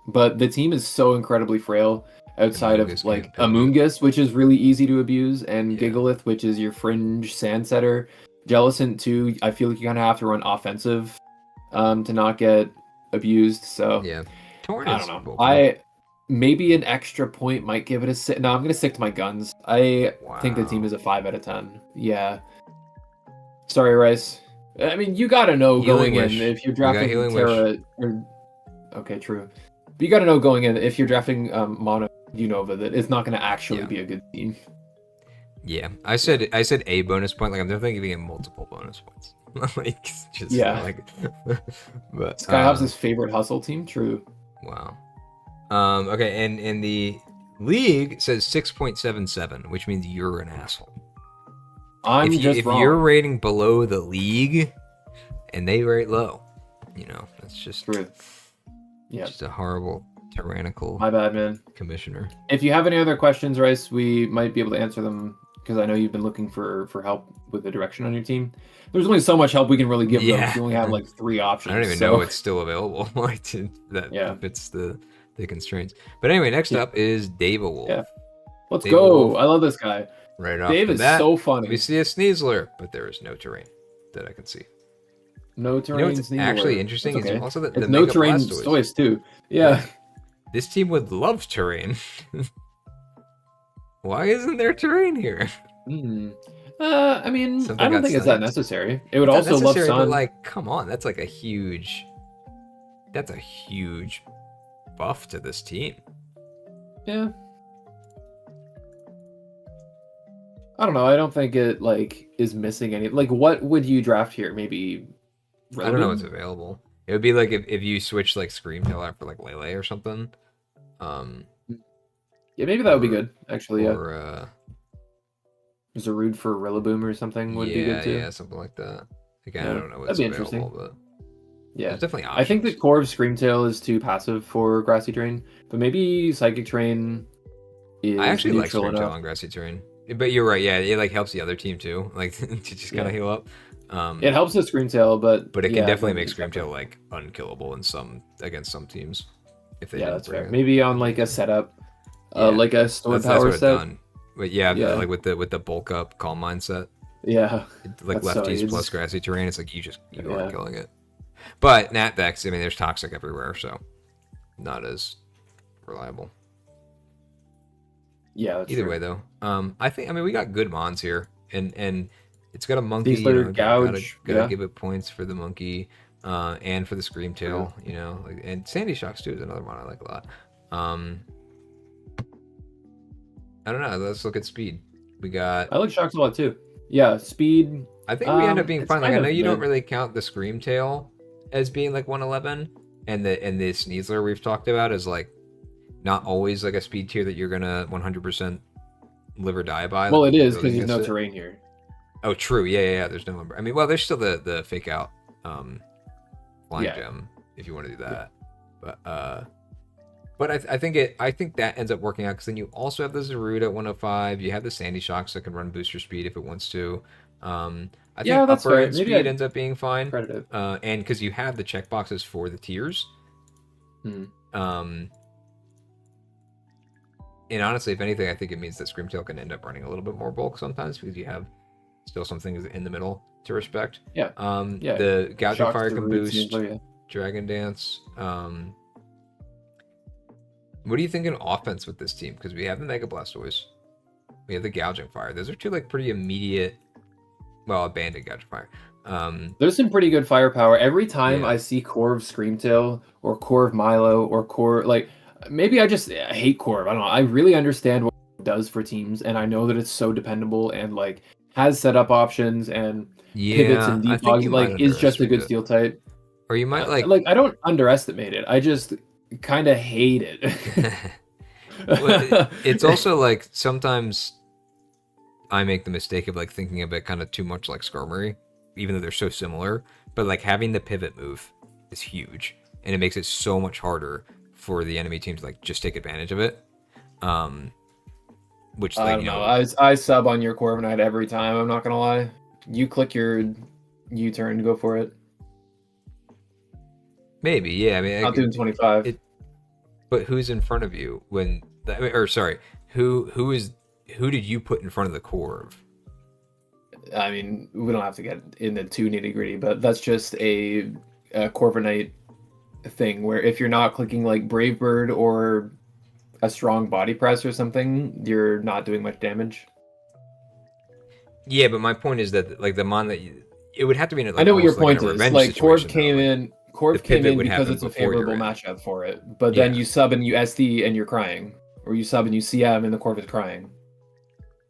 [SPEAKER 2] But the team is so incredibly frail. Outside of like Amoonguss, which is really easy to abuse, and Gigalith, which is your fringe sand setter. Jellicent too. I feel like you kind of have to run offensive to not get abused. So
[SPEAKER 1] yeah,
[SPEAKER 2] I don't know. Maybe an extra point might give it a 6. No, I'm gonna stick to my guns. I think the team is a 5 out of 10. Yeah. Sorry, Rice. I mean, you gotta know going in if you're drafting Terra. Okay, true. But you gotta know going in if you're drafting Mono Unova that it's not gonna actually be a good team.
[SPEAKER 1] Yeah, I said a bonus point. Like I'm definitely giving it multiple bonus points. Like just but
[SPEAKER 2] Skyhops' favorite hustle team. True.
[SPEAKER 1] Wow. Okay, and in the league says 6.77, which means you're an asshole. If you're rating below the league, and they rate low, you know that's just
[SPEAKER 2] true. Yeah,
[SPEAKER 1] just a horrible, tyrannical.
[SPEAKER 2] My bad, man.
[SPEAKER 1] Commissioner.
[SPEAKER 2] If you have any other questions, Rice, we might be able to answer them because I know you've been looking for help with the direction on your team. There's only so much help we can really give them. You only have like 3 options.
[SPEAKER 1] I don't even know it's still available. That fits the constraints. But anyway, next up is Daveowulf.
[SPEAKER 2] Yeah. Let's go. I love this guy.
[SPEAKER 1] Right off
[SPEAKER 2] Dave is so funny.
[SPEAKER 1] We see a Sneasler, but there is no terrain that I can see.
[SPEAKER 2] No terrain.
[SPEAKER 1] You know what's actually interesting is also the
[SPEAKER 2] no terrain Blastoise too. Yeah.
[SPEAKER 1] This team would love terrain. Why isn't there terrain here?
[SPEAKER 2] I mean, I don't think it's that necessary. It would also love sun.
[SPEAKER 1] But like, come on, that's a huge buff to this team.
[SPEAKER 2] Yeah. I don't know. I don't think it is missing any. Like, what would you draft here? Maybe.
[SPEAKER 1] Rillaboom? I don't know what's available. It would be like if you switch like Screamtail out for like Lele or something.
[SPEAKER 2] Yeah, maybe that would be good. Actually,
[SPEAKER 1] or
[SPEAKER 2] Zarude for Rillaboom or something would be good too.
[SPEAKER 1] Yeah, something like that. Again, I don't know what's
[SPEAKER 2] available,
[SPEAKER 1] interesting. But
[SPEAKER 2] yeah,
[SPEAKER 1] there's definitely options.
[SPEAKER 2] I think the core of Screamtail is too passive for Grassy Terrain, but maybe Psychic Terrain is.
[SPEAKER 1] I actually like
[SPEAKER 2] Screamtail
[SPEAKER 1] on Grassy Terrain, but you're right. Yeah, it like helps the other team too, like to just kind of heal up.
[SPEAKER 2] It helps the Screamtail, but
[SPEAKER 1] it can definitely make Screamtail like unkillable against some teams if they.
[SPEAKER 2] Yeah, that's fair. Maybe on like a setup, like a Storm
[SPEAKER 1] Power
[SPEAKER 2] what set.
[SPEAKER 1] Done. But like with the bulk up calm mindset.
[SPEAKER 2] Yeah,
[SPEAKER 1] like lefties plus grassy terrain. It's like you are killing it. But Nat decks, I mean, there's toxic everywhere, so not as reliable.
[SPEAKER 2] Yeah, that's
[SPEAKER 1] either
[SPEAKER 2] true.
[SPEAKER 1] way though. I mean we got good mons here, and it's got a monkey.
[SPEAKER 2] Gouge.
[SPEAKER 1] Gotta give it points for the monkey, and for the Screamtail. You know, and Sandy Shocks too is another one I like a lot. I don't know. Let's look at speed. I
[SPEAKER 2] like Shocks a lot too. Yeah, speed.
[SPEAKER 1] I think we end up being fine. Like I know you don't really count the Screamtail as being like 111, and the Sneasler we've talked about is like not always like a speed tier that you're gonna 100% live or die by.
[SPEAKER 2] Well, it is because there's no terrain here.
[SPEAKER 1] Oh, true. Yeah. There's no number. I mean, well, there's still the fake out flying gem if you want to do that. But I think that ends up working out because then you also have the Zarude at 105. You have the Sandy Shocks that can run booster speed if it wants to. I think upper end speed ends up being fine. And because you have the checkboxes for the tiers. And honestly, if anything, I think it means that Screamtail can end up running a little bit more bulk sometimes because you have still some things in the middle to respect. The Gouging Fire can boost. Dragon Dance. What do you think in offense with this team? Because we have the Mega Blastoise, we have the Gouging Fire. Those are two like pretty immediate. Well, abandoned Gouging Fire.
[SPEAKER 2] There's some pretty good firepower. Every time I see Corv Screamtail or Corv Milo or Corv, like maybe I just hate Corv. I don't know. I really understand what it does for teams, and I know that it's so dependable and like has setup options and pivots and debugs. Like is just a good steel type.
[SPEAKER 1] Or you might
[SPEAKER 2] like I don't underestimate it. I just kind of hate it.
[SPEAKER 1] Well, it's also like sometimes I make the mistake of like thinking of it kind of too much like Skarmory, even though they're so similar. But like having the pivot move is huge, and it makes it so much harder for the enemy team to like just take advantage of it. Which
[SPEAKER 2] I don't know. I sub on your Corviknight every time. I'm not gonna lie. You click your U-turn to go for it.
[SPEAKER 1] Maybe, yeah. I mean,
[SPEAKER 2] not doing 25.
[SPEAKER 1] But who's in front of you when? Who did you put in front of the Corv?
[SPEAKER 2] I mean, we don't have to get into too nitty gritty, but that's just a Corviknight thing where if you're not clicking like Brave Bird or a strong body press or something, you're not doing much damage.
[SPEAKER 1] Yeah, but my point is that like the mon that it would have to be in. Like,
[SPEAKER 2] I know what your point is. Like Corv came in
[SPEAKER 1] would
[SPEAKER 2] because it's a favorable matchup for it, but then you sub and you SD and you're crying, or you sub and you CM and the Corv is crying.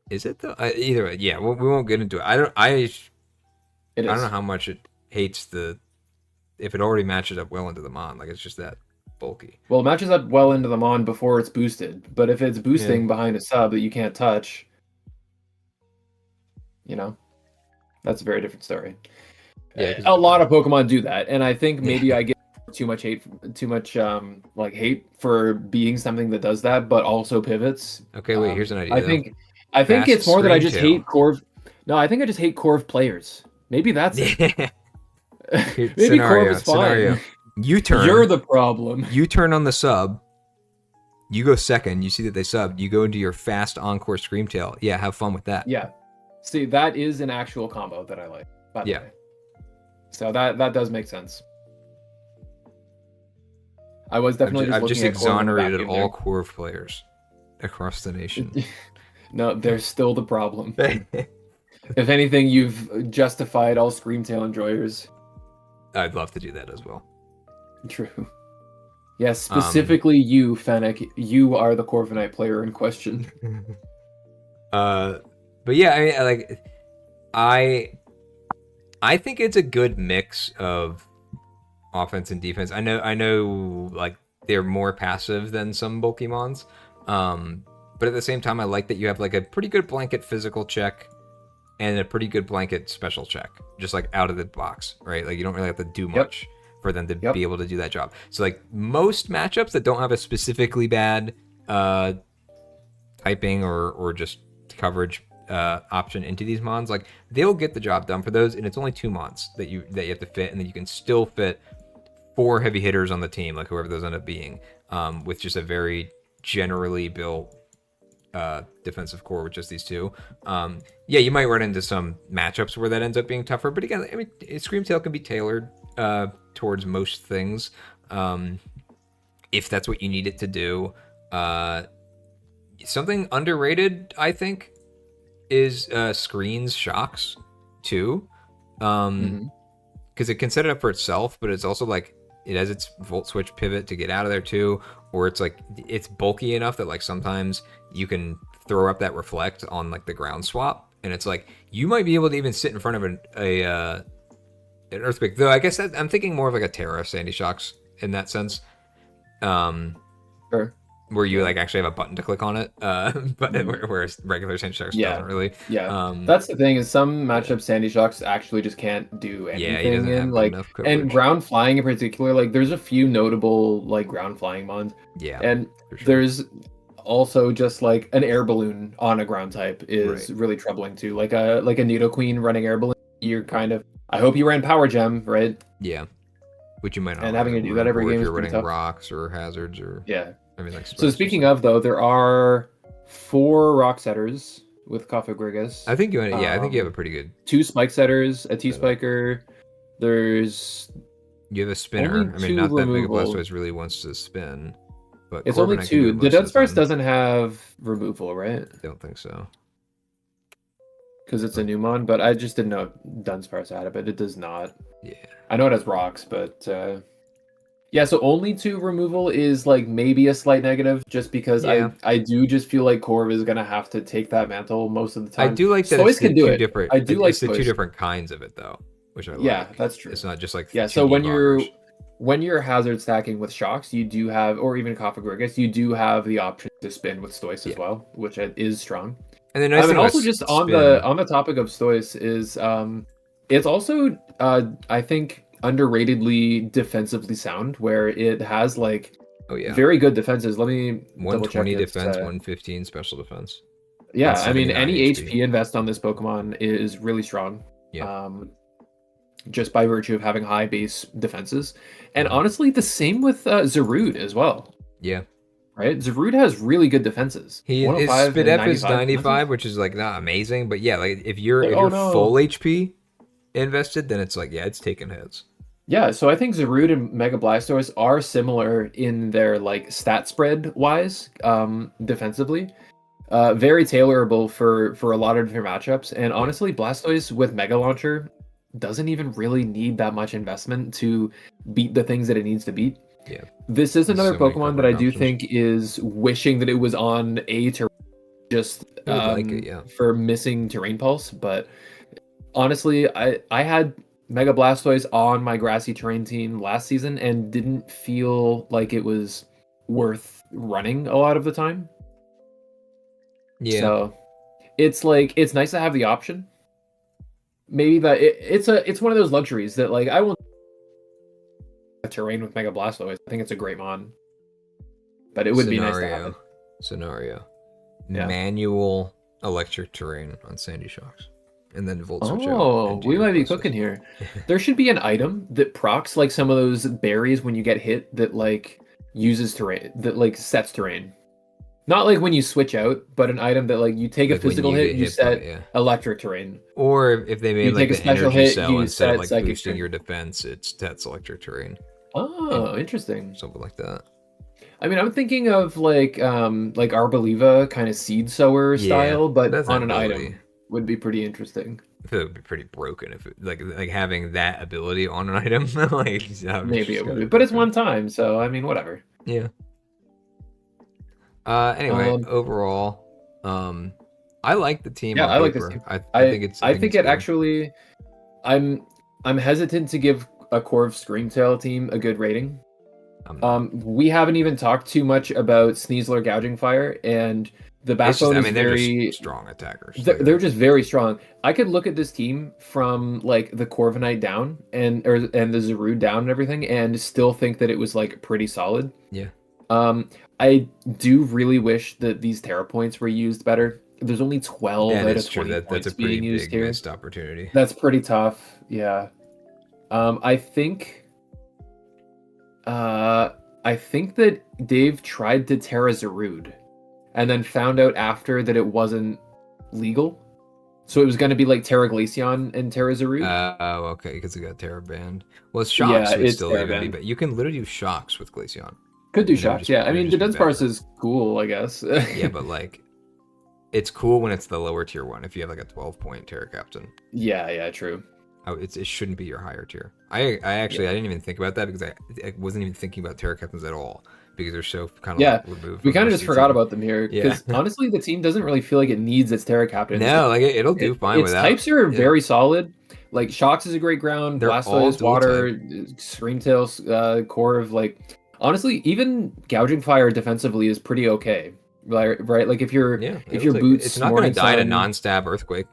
[SPEAKER 1] Is it though? Either way, yeah. We won't get into it. I don't know how much it hates if it already matches up well into the mon. Like it's just that bulky.
[SPEAKER 2] Well, it matches up well into the mon before it's boosted, but if it's boosting behind a sub that you can't touch, that's a very different story. Yeah, a lot of Pokemon do that, and I think maybe I get too much hate for being something that does that, but also pivots.
[SPEAKER 1] Okay, wait. Here's an idea.
[SPEAKER 2] I think it's more that I just hate Corv. No, I think I just hate Corv players. Maybe that's it. Maybe Corv is fine.
[SPEAKER 1] U-turn.
[SPEAKER 2] You're the problem.
[SPEAKER 1] U-turn on the sub. You go second. You see that they subbed. You go into your fast encore Screamtail. Yeah, have fun with that.
[SPEAKER 2] Yeah. See, that is an actual combo that I like. By the way. So that does make sense. I was definitely
[SPEAKER 1] I've just exonerated all Corv players across the nation.
[SPEAKER 2] No, they're still the problem. If anything, you've justified all Screamtail enjoyers.
[SPEAKER 1] I'd love to do that as well.
[SPEAKER 2] True. Yes, specifically you, Fennec. You are the Corviknight player in question.
[SPEAKER 1] But yeah, I mean, I think it's a good mix of offense and defense. I know, like they're more passive than some bulky mons, but at the same time, I like that you have like a pretty good blanket physical check and a pretty good blanket special check, just like out of the box, right? Like you don't really have to do much for them to be able to do that job. So like most matchups that don't have a specifically bad typing or just coverage option into these mons, like they'll get the job done for those, and it's only 2 months that you have to fit, and then you can still fit 4 heavy hitters on the team, like whoever those end up being, with just a very generally built defensive core with just these 2. Yeah, you might run into some matchups where that ends up being tougher, but again, I mean, Screamtail can be tailored towards most things, if that's what you need it to do. Something underrated, I think, is Screen's Shocks too, because it can set it up for itself, but it's also like it has its volt switch pivot to get out of there too, or it's like it's bulky enough that like sometimes you can throw up that reflect on like the ground swap, and it's like you might be able to even sit in front of an earthquake. Though I guess I'm thinking more of like a Terra Sandy Shocks in that sense.
[SPEAKER 2] Sure.
[SPEAKER 1] Where you like actually have a button to click on it, but whereas regular Sandy Shocks doesn't really.
[SPEAKER 2] Yeah, that's the thing, is some matchups Sandy Shocks actually just can't do anything in, like, and ground flying in particular. Like, there's a few notable like ground flying mons.
[SPEAKER 1] Yeah,
[SPEAKER 2] and there's also just like an air balloon on a ground type is really troubling too. Like a Nidoqueen running air balloon, you're kind of. I hope you ran Power Gem, right?
[SPEAKER 1] Yeah, which you might not.
[SPEAKER 2] And having to do that every game
[SPEAKER 1] if
[SPEAKER 2] is
[SPEAKER 1] you're running
[SPEAKER 2] tough.
[SPEAKER 1] Rocks or hazards or I mean, like,
[SPEAKER 2] so speaking of, though, there are 4 rock setters with Cofagrigus.
[SPEAKER 1] I think you have a pretty good
[SPEAKER 2] 2 spike setters, a T-Spiker. There's
[SPEAKER 1] you have a spinner. I mean, not that Mega Blastoise really wants to spin, but
[SPEAKER 2] it's only 2. The Dunsparce doesn't have removal, right?
[SPEAKER 1] I don't think so,
[SPEAKER 2] because it's a new mon. But I just didn't know Dunsparce had it, but it does not.
[SPEAKER 1] Yeah,
[SPEAKER 2] I know it has rocks, but. Yeah, so only 2 removal is like maybe a slight negative, just because I do just feel like Corv is gonna have to take that mantle most of the time.
[SPEAKER 1] I do like that
[SPEAKER 2] Stoice can do it.
[SPEAKER 1] Different,
[SPEAKER 2] I do like
[SPEAKER 1] the 2 different kinds of it though, which I like.
[SPEAKER 2] Yeah, that's true.
[SPEAKER 1] It's not just like
[SPEAKER 2] so when you're hazard stacking with Shocks, you do have, or even Cofagrigus, you do have the option to spin with Stoice as well, which is strong.
[SPEAKER 1] And the nice thing
[SPEAKER 2] also just on the topic of Stoice is it's also I think underratedly defensively sound, where it has like very good defenses. Let me
[SPEAKER 1] 120 defense, 115 special defense.
[SPEAKER 2] Yeah, I mean, any HP invest on this Pokemon is really strong. Yeah. Just by virtue of having high base defenses. And honestly, the same with Zarude as well.
[SPEAKER 1] Yeah.
[SPEAKER 2] Right? Zarude has really good defenses.
[SPEAKER 1] His Spidef is 95, which is like not amazing, but yeah, like if you're full HP invested, then it's like it's taking hits.
[SPEAKER 2] Yeah, so I think Zarude and Mega Blastoise are similar in their like stat spread wise, defensively. Very tailorable for a lot of different matchups. And honestly, Blastoise with Mega Launcher doesn't even really need that much investment to beat the things that it needs to beat.
[SPEAKER 1] Yeah.
[SPEAKER 2] This is another Pokemon that I do think is wishing that it was on a terrain just for missing Terrain Pulse, but honestly, I had Mega Blastoise on my grassy terrain team last season and didn't feel like it was worth running a lot of the time. Yeah. So it's like, it's nice to have the option. Maybe that it's one of those luxuries that like I will a terrain with Mega Blastoise. I think it's a great mon. But it would be nice to have it.
[SPEAKER 1] Manual electric terrain on Sandy Shocks. And then Volt Switch out.
[SPEAKER 2] Oh, we might be cooking here. There should be an item that procs like some of those berries when you get hit that like uses terrain, that like sets terrain. Not like when you switch out, but an item that like you take a physical hit, you set electric terrain.
[SPEAKER 1] Or if they made like the energy cell instead of like boosting your defense, it sets electric terrain.
[SPEAKER 2] Oh, interesting.
[SPEAKER 1] Something like that.
[SPEAKER 2] I mean, I'm thinking of like Arboliva kind of seed sower style, but on an item. Would be pretty interesting.
[SPEAKER 1] I feel it would be pretty broken if it, like having that ability on an item. Like,
[SPEAKER 2] maybe it would be, but it's one time, so I mean, whatever.
[SPEAKER 1] Yeah. Anyway, overall, I like the team.
[SPEAKER 2] Yeah, I like this team. I think it actually. I'm hesitant to give a Corv Screamtail team a good rating. We haven't even talked too much about Sneasler Gouging Fire, and the backbone is very
[SPEAKER 1] just strong attackers.
[SPEAKER 2] They're just very strong. I could look at this team from like the Corviknight down and the Zarude down and everything, and still think that it was like pretty solid.
[SPEAKER 1] Yeah.
[SPEAKER 2] I do really wish that these Terra points were used better. there's only 12 out of 20
[SPEAKER 1] That's
[SPEAKER 2] points
[SPEAKER 1] a pretty
[SPEAKER 2] being used
[SPEAKER 1] big
[SPEAKER 2] here.
[SPEAKER 1] missed opportunity.
[SPEAKER 2] That's pretty tough. Yeah. I think that Dave tried to Terra Zarude and then found out after that it wasn't legal. So it was going to be like Terra Glaceon and Terra Zarude.
[SPEAKER 1] Oh, okay, because it got Terra banned. Well, Shocks would still even be, but you can literally do Shocks with Glaceon.
[SPEAKER 2] Could do Shocks, yeah. I mean, the Dunsparce is cool, I guess.
[SPEAKER 1] Yeah, but like, it's cool when it's the lower tier one. If you have like a 12-point Terra Captain.
[SPEAKER 2] Yeah, true.
[SPEAKER 1] Oh, it shouldn't be your higher tier. I didn't even think about that because I wasn't even thinking about Terra Captains at all because they're so kind of removed.
[SPEAKER 2] We kind of just forgot about them here because honestly, the team doesn't really feel like it needs its Terra Captains.
[SPEAKER 1] No, like it'll do fine without.
[SPEAKER 2] Its types are very solid. Like Shocks is a great ground. Blastoise, Water, Screamtail, Corv. Like honestly, even Gouging Fire defensively is pretty okay. Right? Like if your boots,
[SPEAKER 1] it's not going to die to non-stab Earthquake.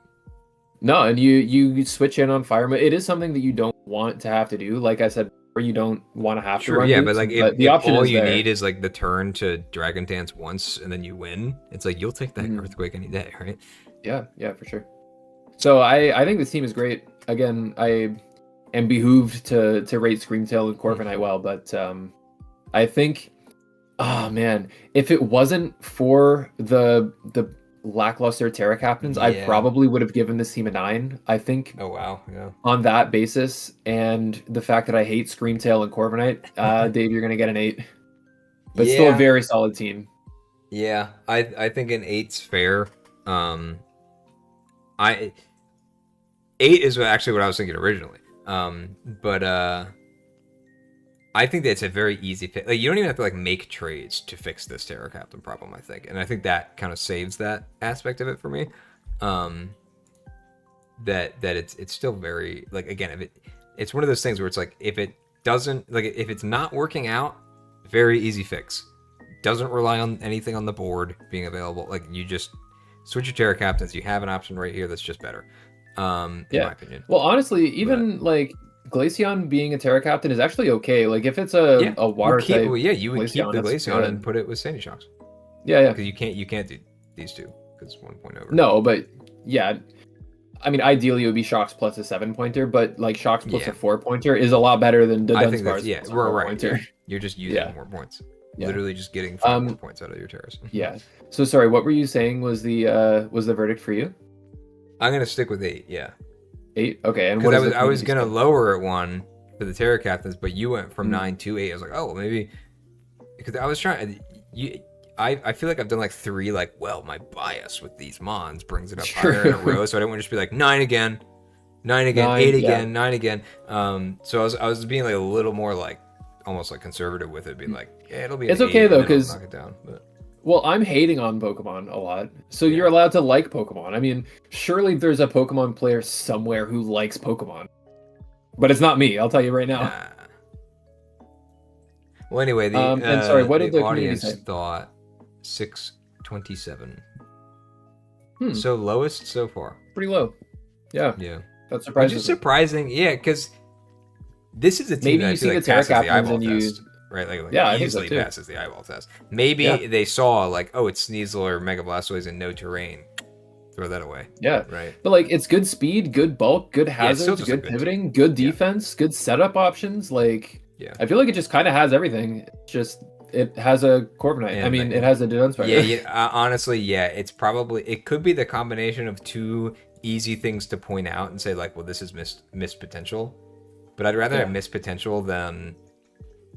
[SPEAKER 2] No, and you switch in on Fire Mode. It is something that you don't want to have to do. Like I said, or you don't want to have to run.
[SPEAKER 1] Yeah,
[SPEAKER 2] boots,
[SPEAKER 1] but like if all you need is like the turn to Dragon Dance once and then you win, it's like you'll take that Earthquake any day, right?
[SPEAKER 2] Yeah, for sure. So I think this team is great. Again, I am behooved to rate Screamtail and Corviknight well, but I think, oh man, if it wasn't for the lackluster Terra Captains, I probably would have given this team a 9. I think.
[SPEAKER 1] Oh wow, yeah.
[SPEAKER 2] On that basis, and the fact that I hate Screamtail and Corviknight, Dave, you're gonna get an 8. But still a very solid team.
[SPEAKER 1] Yeah, I think an 8's fair. 8 is actually what I was thinking originally. But I think that it's a very easy fix. Like you don't even have to like make trades to fix this Terra Captain problem, I think. And I think that kind of saves that aspect of it for me. That it's still very like again, it's one of those things where it's like if it doesn't like if it's not working out, very easy fix. Doesn't rely on anything on the board being available. Like you just switch your Terra Captains, you have an option right here that's just better. In my opinion.
[SPEAKER 2] Well, honestly, even like Glaceon being a Terra Captain is actually okay. Like if it's a water type,
[SPEAKER 1] you would keep the Glaceon and put it with Sandy Shocks.
[SPEAKER 2] Yeah.
[SPEAKER 1] Because you can't do these two because 1 point over.
[SPEAKER 2] No, but yeah, I mean ideally it would be Shocks plus a 7-pointer, but like Shocks plus a 4-pointer is a lot better than the Dunsparce.
[SPEAKER 1] Right. You're just using more points.
[SPEAKER 2] Yeah.
[SPEAKER 1] Literally just getting 5 more points out of your Terras.
[SPEAKER 2] Yeah. So sorry, what were you saying was the verdict for you?
[SPEAKER 1] I'm gonna stick with 8. Yeah.
[SPEAKER 2] 8. Okay. And
[SPEAKER 1] what I was gonna lower it 1 for the Terra Captains, but you went from 9 to 8. I was like, oh, maybe because I was trying. I feel like I've done like 3. Like, well, my bias with these mons brings it up higher in a row, so I didn't want to just be like 9 again, 8 again, 9 again. So I was being like a little more like almost like conservative with it, being like, yeah, it'll be.
[SPEAKER 2] It's okay though, because
[SPEAKER 1] knock it down. But.
[SPEAKER 2] Well, I'm hating on Pokemon a lot, so you're allowed to like Pokemon. I mean, surely there's a Pokemon player somewhere who likes Pokemon, but it's not me. I'll tell you right now.
[SPEAKER 1] Well, anyway,
[SPEAKER 2] and sorry, what did the
[SPEAKER 1] audience
[SPEAKER 2] community say?
[SPEAKER 1] Thought 627. So lowest so far.
[SPEAKER 2] Pretty low. Yeah. That's surprising.
[SPEAKER 1] Which is surprising, because this is a team that I feel like passes the eyeball test. Right, like easily passes the eyeball test. Maybe they saw like, oh, it's Sneasel or Mega Blastoise and no terrain. Throw that away.
[SPEAKER 2] Yeah,
[SPEAKER 1] right.
[SPEAKER 2] But like, it's good speed, good bulk, good hazards, good pivoting, good defense, good setup options. Like, I feel like it just kind of has everything. It has a Corviknight. I mean, it has a Dunsparce.
[SPEAKER 1] Honestly, it's probably it could be the combination of 2 easy things to point out and say like, well, this is missed potential. But I'd rather have missed potential than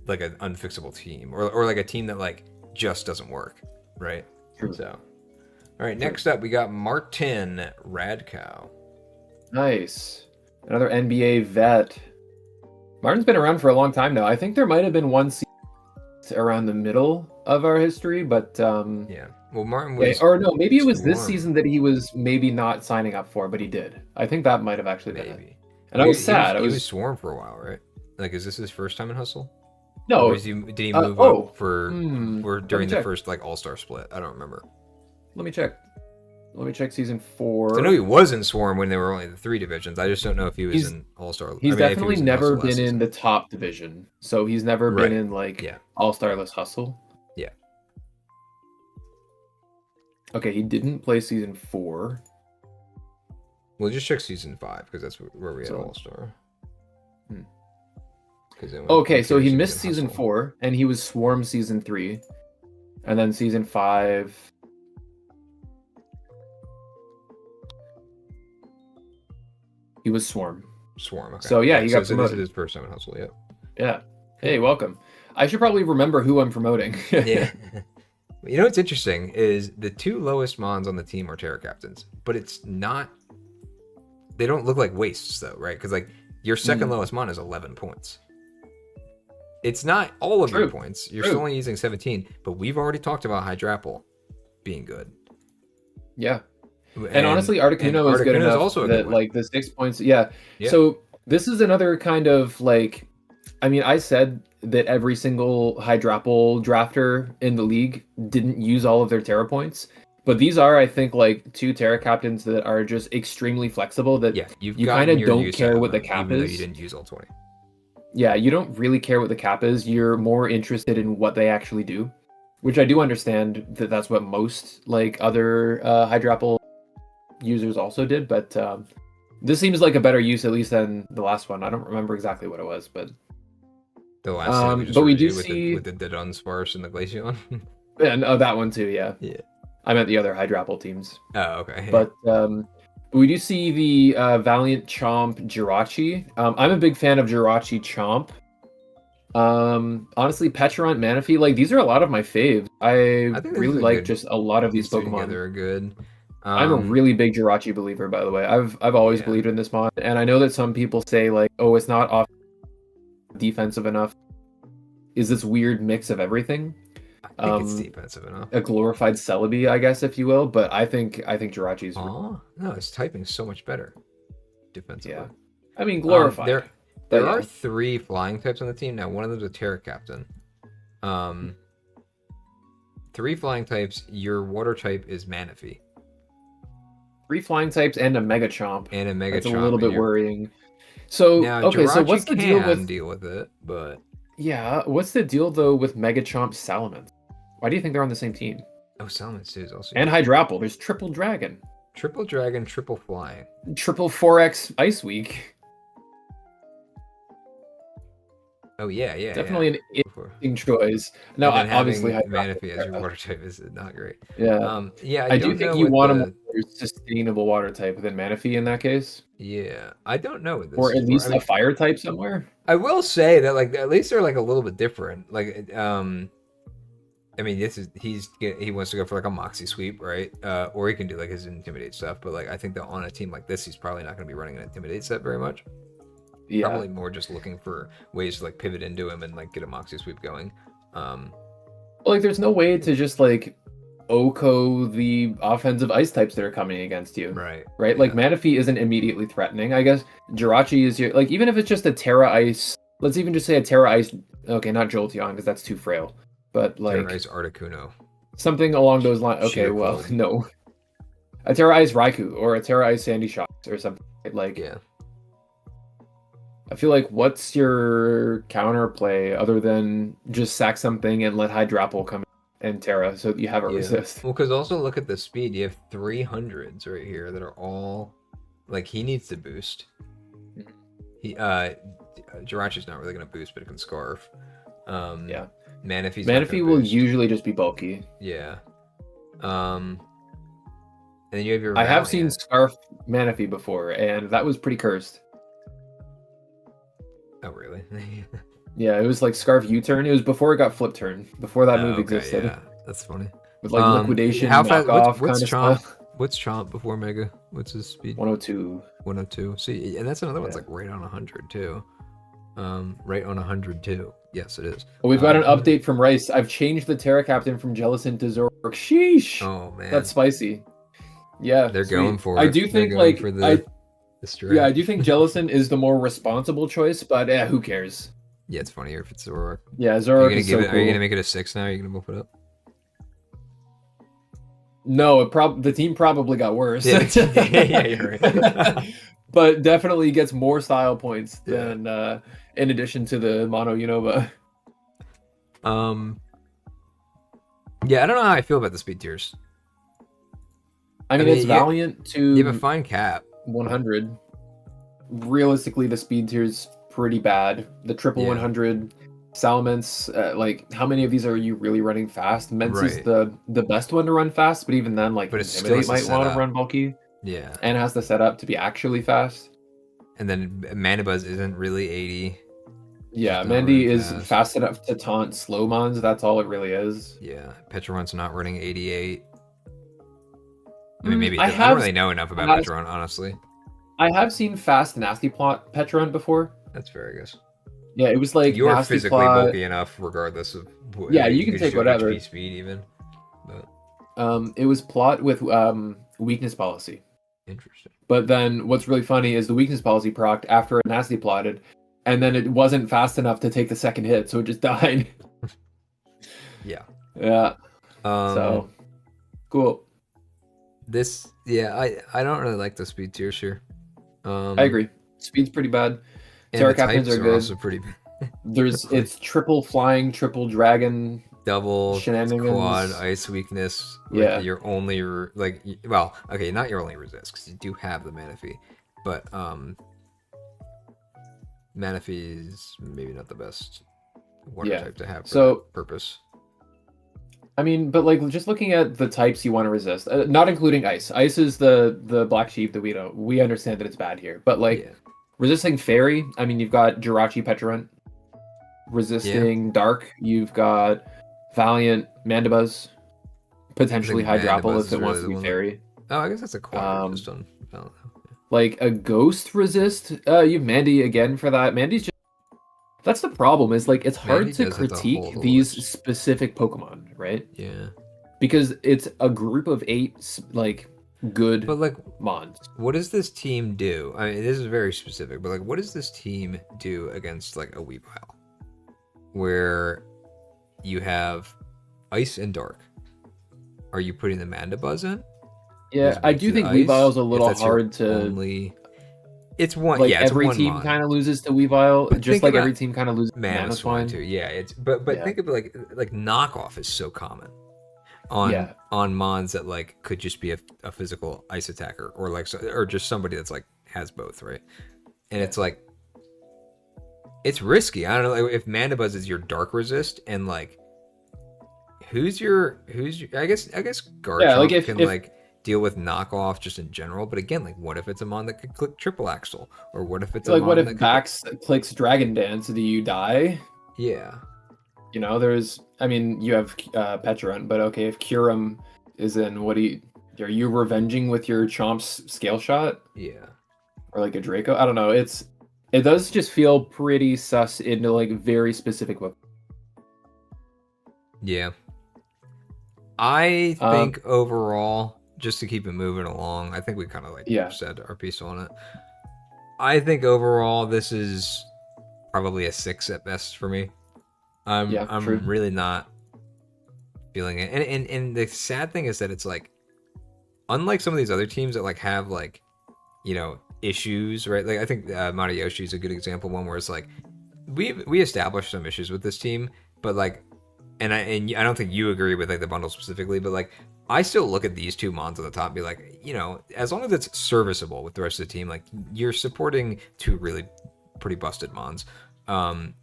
[SPEAKER 1] like an unfixable team or like a team that like just doesn't work, right?
[SPEAKER 2] True.
[SPEAKER 1] So all right, next up we got MartinRadKau.
[SPEAKER 2] Nice. Another NBA vet. Martin's been around for a long time now. I think there might have been one season around the middle of our history, but
[SPEAKER 1] well, Martin was
[SPEAKER 2] maybe it was this season that he was maybe not signing up for, but he did. I think that might have actually been it. And I was sad.
[SPEAKER 1] He was Swarm for a while, right? Like, is this his first time in Hustle?
[SPEAKER 2] No.
[SPEAKER 1] Or did he move up for during the first like All-Star split? I don't remember.
[SPEAKER 2] Let me check season 4.
[SPEAKER 1] So I know he was in Swarm when there were only the 3 divisions. I just don't know if he was in All-Star.
[SPEAKER 2] He's definitely never been in the top division. So he's never been in like All-Starless Hustle.
[SPEAKER 1] Yeah.
[SPEAKER 2] Okay, he didn't play season 4.
[SPEAKER 1] We'll just check season 5 because that's where we had All-Star.
[SPEAKER 2] Okay, so he missed season 4 and he was Swarm season 3. And then season 5. He was Swarm.
[SPEAKER 1] Okay.
[SPEAKER 2] So yeah, he got promoted.
[SPEAKER 1] This is his first time in Hustle, yep.
[SPEAKER 2] Yeah. Hey, welcome. I should probably remember who I'm promoting.
[SPEAKER 1] Yeah. You know what's interesting is the 2 lowest Mons on the team are Terra Captains, but it's not... They don't look like wastes, though, right? Because, like, your second lowest Mon is 11 points. It's not all of your points. You're still only using 17, but we've already talked about Hydrapple being good.
[SPEAKER 2] Yeah. And honestly, Articuno is good enough also that, like, the 6 points... Yeah. So this is another kind of, like... I mean, I said that every single Hydrapple drafter in the league didn't use all of their Terra points. But these are, I think, like 2 Terra captains that are just extremely flexible. That you kind of don't care what the cap is.
[SPEAKER 1] You didn't use all 20.
[SPEAKER 2] Yeah, you don't really care what the cap is. You're more interested in what they actually do, which I do understand that that's what most like other Hydrapple users also did. But this seems like a better use, at least than the last one. I don't remember exactly what it was, but
[SPEAKER 1] the last but we do see with the Dunsparce and the Glaceon.
[SPEAKER 2] And that one too, yeah.
[SPEAKER 1] Yeah.
[SPEAKER 2] I meant the other Hydrapple teams.
[SPEAKER 1] Oh, okay.
[SPEAKER 2] But we do see the Valiant Chomp Jirachi. I'm a big fan of Jirachi Chomp. Honestly, Petulant Manaphy, like these are a lot of my faves. I really like just a lot of these Pokemon.
[SPEAKER 1] They're good.
[SPEAKER 2] I'm a really big Jirachi believer, by the way. I've always believed in this mod, and I know that some people say like, oh, it's not off defensive enough. Is this weird mix of everything?
[SPEAKER 1] I think it's defensive enough.
[SPEAKER 2] A glorified Celebi, I guess, if you will. But I think Jirachi's.
[SPEAKER 1] No, its typing so much better defensively.
[SPEAKER 2] Yeah, I mean glorified.
[SPEAKER 1] There are 3 flying types on the team now. One of them's a Terra Captain. 3 flying types. Your water type is Manaphy.
[SPEAKER 2] 3 flying types and a Mega Chomp. That's a little bit worrying. So
[SPEAKER 1] now,
[SPEAKER 2] okay,
[SPEAKER 1] Jirachi
[SPEAKER 2] so what's the deal
[SPEAKER 1] with it? But
[SPEAKER 2] yeah, what's the deal though with Mega Chomp Salamence? Why do you think they're on the same team?
[SPEAKER 1] Oh, Salamence is also.
[SPEAKER 2] And Hydrapple. There's Triple Dragon.
[SPEAKER 1] Triple Dragon, Triple Flying.
[SPEAKER 2] Triple 4X Ice Week.
[SPEAKER 1] Oh yeah.
[SPEAKER 2] Definitely an interesting choice. No, obviously
[SPEAKER 1] Manaphy as your water type is not great.
[SPEAKER 2] Yeah. I do think you want a more sustainable water type than Manaphy in that case.
[SPEAKER 1] Yeah, I don't know.
[SPEAKER 2] Or at least a fire type somewhere.
[SPEAKER 1] I will say that like at least they're like a little bit different. Like I mean, he wants to go for like a Moxie sweep, right? Or he can do like his Intimidate stuff. But like I think that on a team like this, he's probably not going to be running an Intimidate set very much. Yeah. Probably more just looking for ways to like pivot into him and like get a Moxie sweep going.
[SPEAKER 2] Like there's no way to just like Oko the offensive ice types that are coming against you.
[SPEAKER 1] Right.
[SPEAKER 2] Yeah. Like Manaphy isn't immediately threatening. I guess Jirachi is your like even if it's just a Terra Ice, let's even just say a Terra Ice, okay, not Jolteon because that's too frail. But like
[SPEAKER 1] Terra Ice Articuno.
[SPEAKER 2] Something along those lines. Okay, well, no. A Terra Ice Raikou or a Terra Ice Sandy Shocks or something. Like
[SPEAKER 1] yeah.
[SPEAKER 2] I feel like what's your counterplay other than just sack something and let Hydrapple come and Terra so that you have a resist?
[SPEAKER 1] Well, because also look at the speed. You have 300s right here that are all like he needs to boost. Jirachi's not really going to boost, but it can Scarf.
[SPEAKER 2] Yeah.
[SPEAKER 1] Manaphy
[SPEAKER 2] will usually just be bulky.
[SPEAKER 1] Yeah. And then you have your.
[SPEAKER 2] I have seen Scarf Manaphy before, and that was pretty cursed.
[SPEAKER 1] Oh really?
[SPEAKER 2] Yeah, it was like Scarf U-turn. It was before it got Flip Turn. Before that move existed.
[SPEAKER 1] Yeah, that's funny.
[SPEAKER 2] With like liquidation,
[SPEAKER 1] how fast?
[SPEAKER 2] What's
[SPEAKER 1] Chomp? What's Chomp before Mega? What's his speed?
[SPEAKER 2] 102.
[SPEAKER 1] 102. See, and that's another one's like right on 100 too. Right on 100 too. Yes, it is.
[SPEAKER 2] Well, we've got an update from Rice. I've changed the Terra Captain from Jellicent to Zoroark. Sheesh.
[SPEAKER 1] Oh man,
[SPEAKER 2] that's spicy. Yeah,
[SPEAKER 1] they're going for it.
[SPEAKER 2] I do think like I do think Jellicent is the more responsible choice, but who cares?
[SPEAKER 1] Yeah, it's funnier if it's Zoroark.
[SPEAKER 2] Yeah, Zoroark is so cool.
[SPEAKER 1] Are you gonna make it a 6 now? Are you gonna bump it up?
[SPEAKER 2] No, the team probably got worse.
[SPEAKER 1] Yeah, you're right.
[SPEAKER 2] But definitely gets more style points than in addition to the Mono Unova.
[SPEAKER 1] Yeah, I don't know how I feel about the speed tiers.
[SPEAKER 2] I mean it's Valiant to
[SPEAKER 1] you have a fine cap.
[SPEAKER 2] 100. Realistically, the speed tier's pretty bad. The triple 100 Salamence, like how many of these are you really running fast? Mence is the best one to run fast, but even then, like Intimidate might want to run bulky.
[SPEAKER 1] Yeah.
[SPEAKER 2] And has the setup to be actually fast.
[SPEAKER 1] And then Mandibuzz isn't really 80.
[SPEAKER 2] Yeah, Mandy is fast enough to taunt slow mons. That's all it really is.
[SPEAKER 1] Yeah, Petron's not running 88. I mean, maybe I don't really know enough about Petron, honestly.
[SPEAKER 2] I have seen fast Nasty Plot Petron before.
[SPEAKER 1] That's fair, I guess.
[SPEAKER 2] Yeah, it was like
[SPEAKER 1] you're physically bulky enough, regardless of.
[SPEAKER 2] Yeah, you can take whatever.
[SPEAKER 1] HP speed even.
[SPEAKER 2] But. It was Plot with weakness policy.
[SPEAKER 1] Interesting.
[SPEAKER 2] But then what's really funny is the weakness policy procced after it Nasty Plotted, and then it wasn't fast enough to take the second hit, so it just died.
[SPEAKER 1] Yeah.
[SPEAKER 2] Yeah. So cool.
[SPEAKER 1] I don't really like the speed tiers here.
[SPEAKER 2] I agree. Speed's pretty bad. Terra Captains are good.
[SPEAKER 1] Also pretty bad.
[SPEAKER 2] It's triple flying, triple dragon,
[SPEAKER 1] double
[SPEAKER 2] shenanigans,
[SPEAKER 1] quad ice weakness. Yeah, your only not your only resist because you do have the Manaphy, but Manaphy is maybe not the best water type to have for that purpose.
[SPEAKER 2] I mean, but like just looking at the types you want to resist, not including ice. Ice is the black sheep that we understand that it's bad here, but like resisting fairy. I mean, you've got Jirachi Petrarunt. Resisting dark, you've got Valiant Mandibuzz, potentially Hydrapple if it wants to be fairy.
[SPEAKER 1] Oh, I guess that's a quad.
[SPEAKER 2] Like a ghost resist. You have Mandy again for that. Mandy's just. That's the problem, is like it's hard to critique these specific Pokemon, right?
[SPEAKER 1] Yeah.
[SPEAKER 2] Because it's a group of 8 like good mons.
[SPEAKER 1] What does this team do? I mean, this is very specific, but like what does this team do against like a Weavile? Where you have ice and dark. Are you putting the Mandibuzz in?
[SPEAKER 2] Yeah, I do think Weavile's a little hard to
[SPEAKER 1] It's one.
[SPEAKER 2] Like
[SPEAKER 1] it's
[SPEAKER 2] every
[SPEAKER 1] one
[SPEAKER 2] team kind of loses to Weavile, just like every team kind of loses
[SPEAKER 1] Manaswine too. Yeah, it's but think of it like knockoff is so common on mons that like could just be a physical ice attacker or just somebody that's like has both, right? And it's like it's risky. I don't know if Mandibuzz is your dark resist and like who's your I guess Garchomp can deal with knockoff just in general, but again, like what if it's a mon that could click triple axle, or what if it's
[SPEAKER 2] like what if Bax clicks Dragon Dance? Do you die?
[SPEAKER 1] Yeah,
[SPEAKER 2] you know, you have Petrarunt, but okay, if Kyurem is in, are you revenging with your Chomp's Scale Shot?
[SPEAKER 1] Yeah,
[SPEAKER 2] or like a Draco? I don't know. It does just feel pretty sus into like very specific weapons.
[SPEAKER 1] Yeah, I think overall. Just to keep it moving along, I think we kind of said our piece on it. I think overall this is probably a 6 at best for me. I'm really not feeling it, and the sad thing is that it's like, unlike some of these other teams that like have like, you know, issues, right? Like I think Madayoshi is a good example, one where it's like we established some issues with this team, but like, and I don't think you agree with like the bundle specifically, but like. I still look at these 2 mons on the top and be like, you know, as long as it's serviceable with the rest of the team, like you're supporting 2 really pretty busted mons. In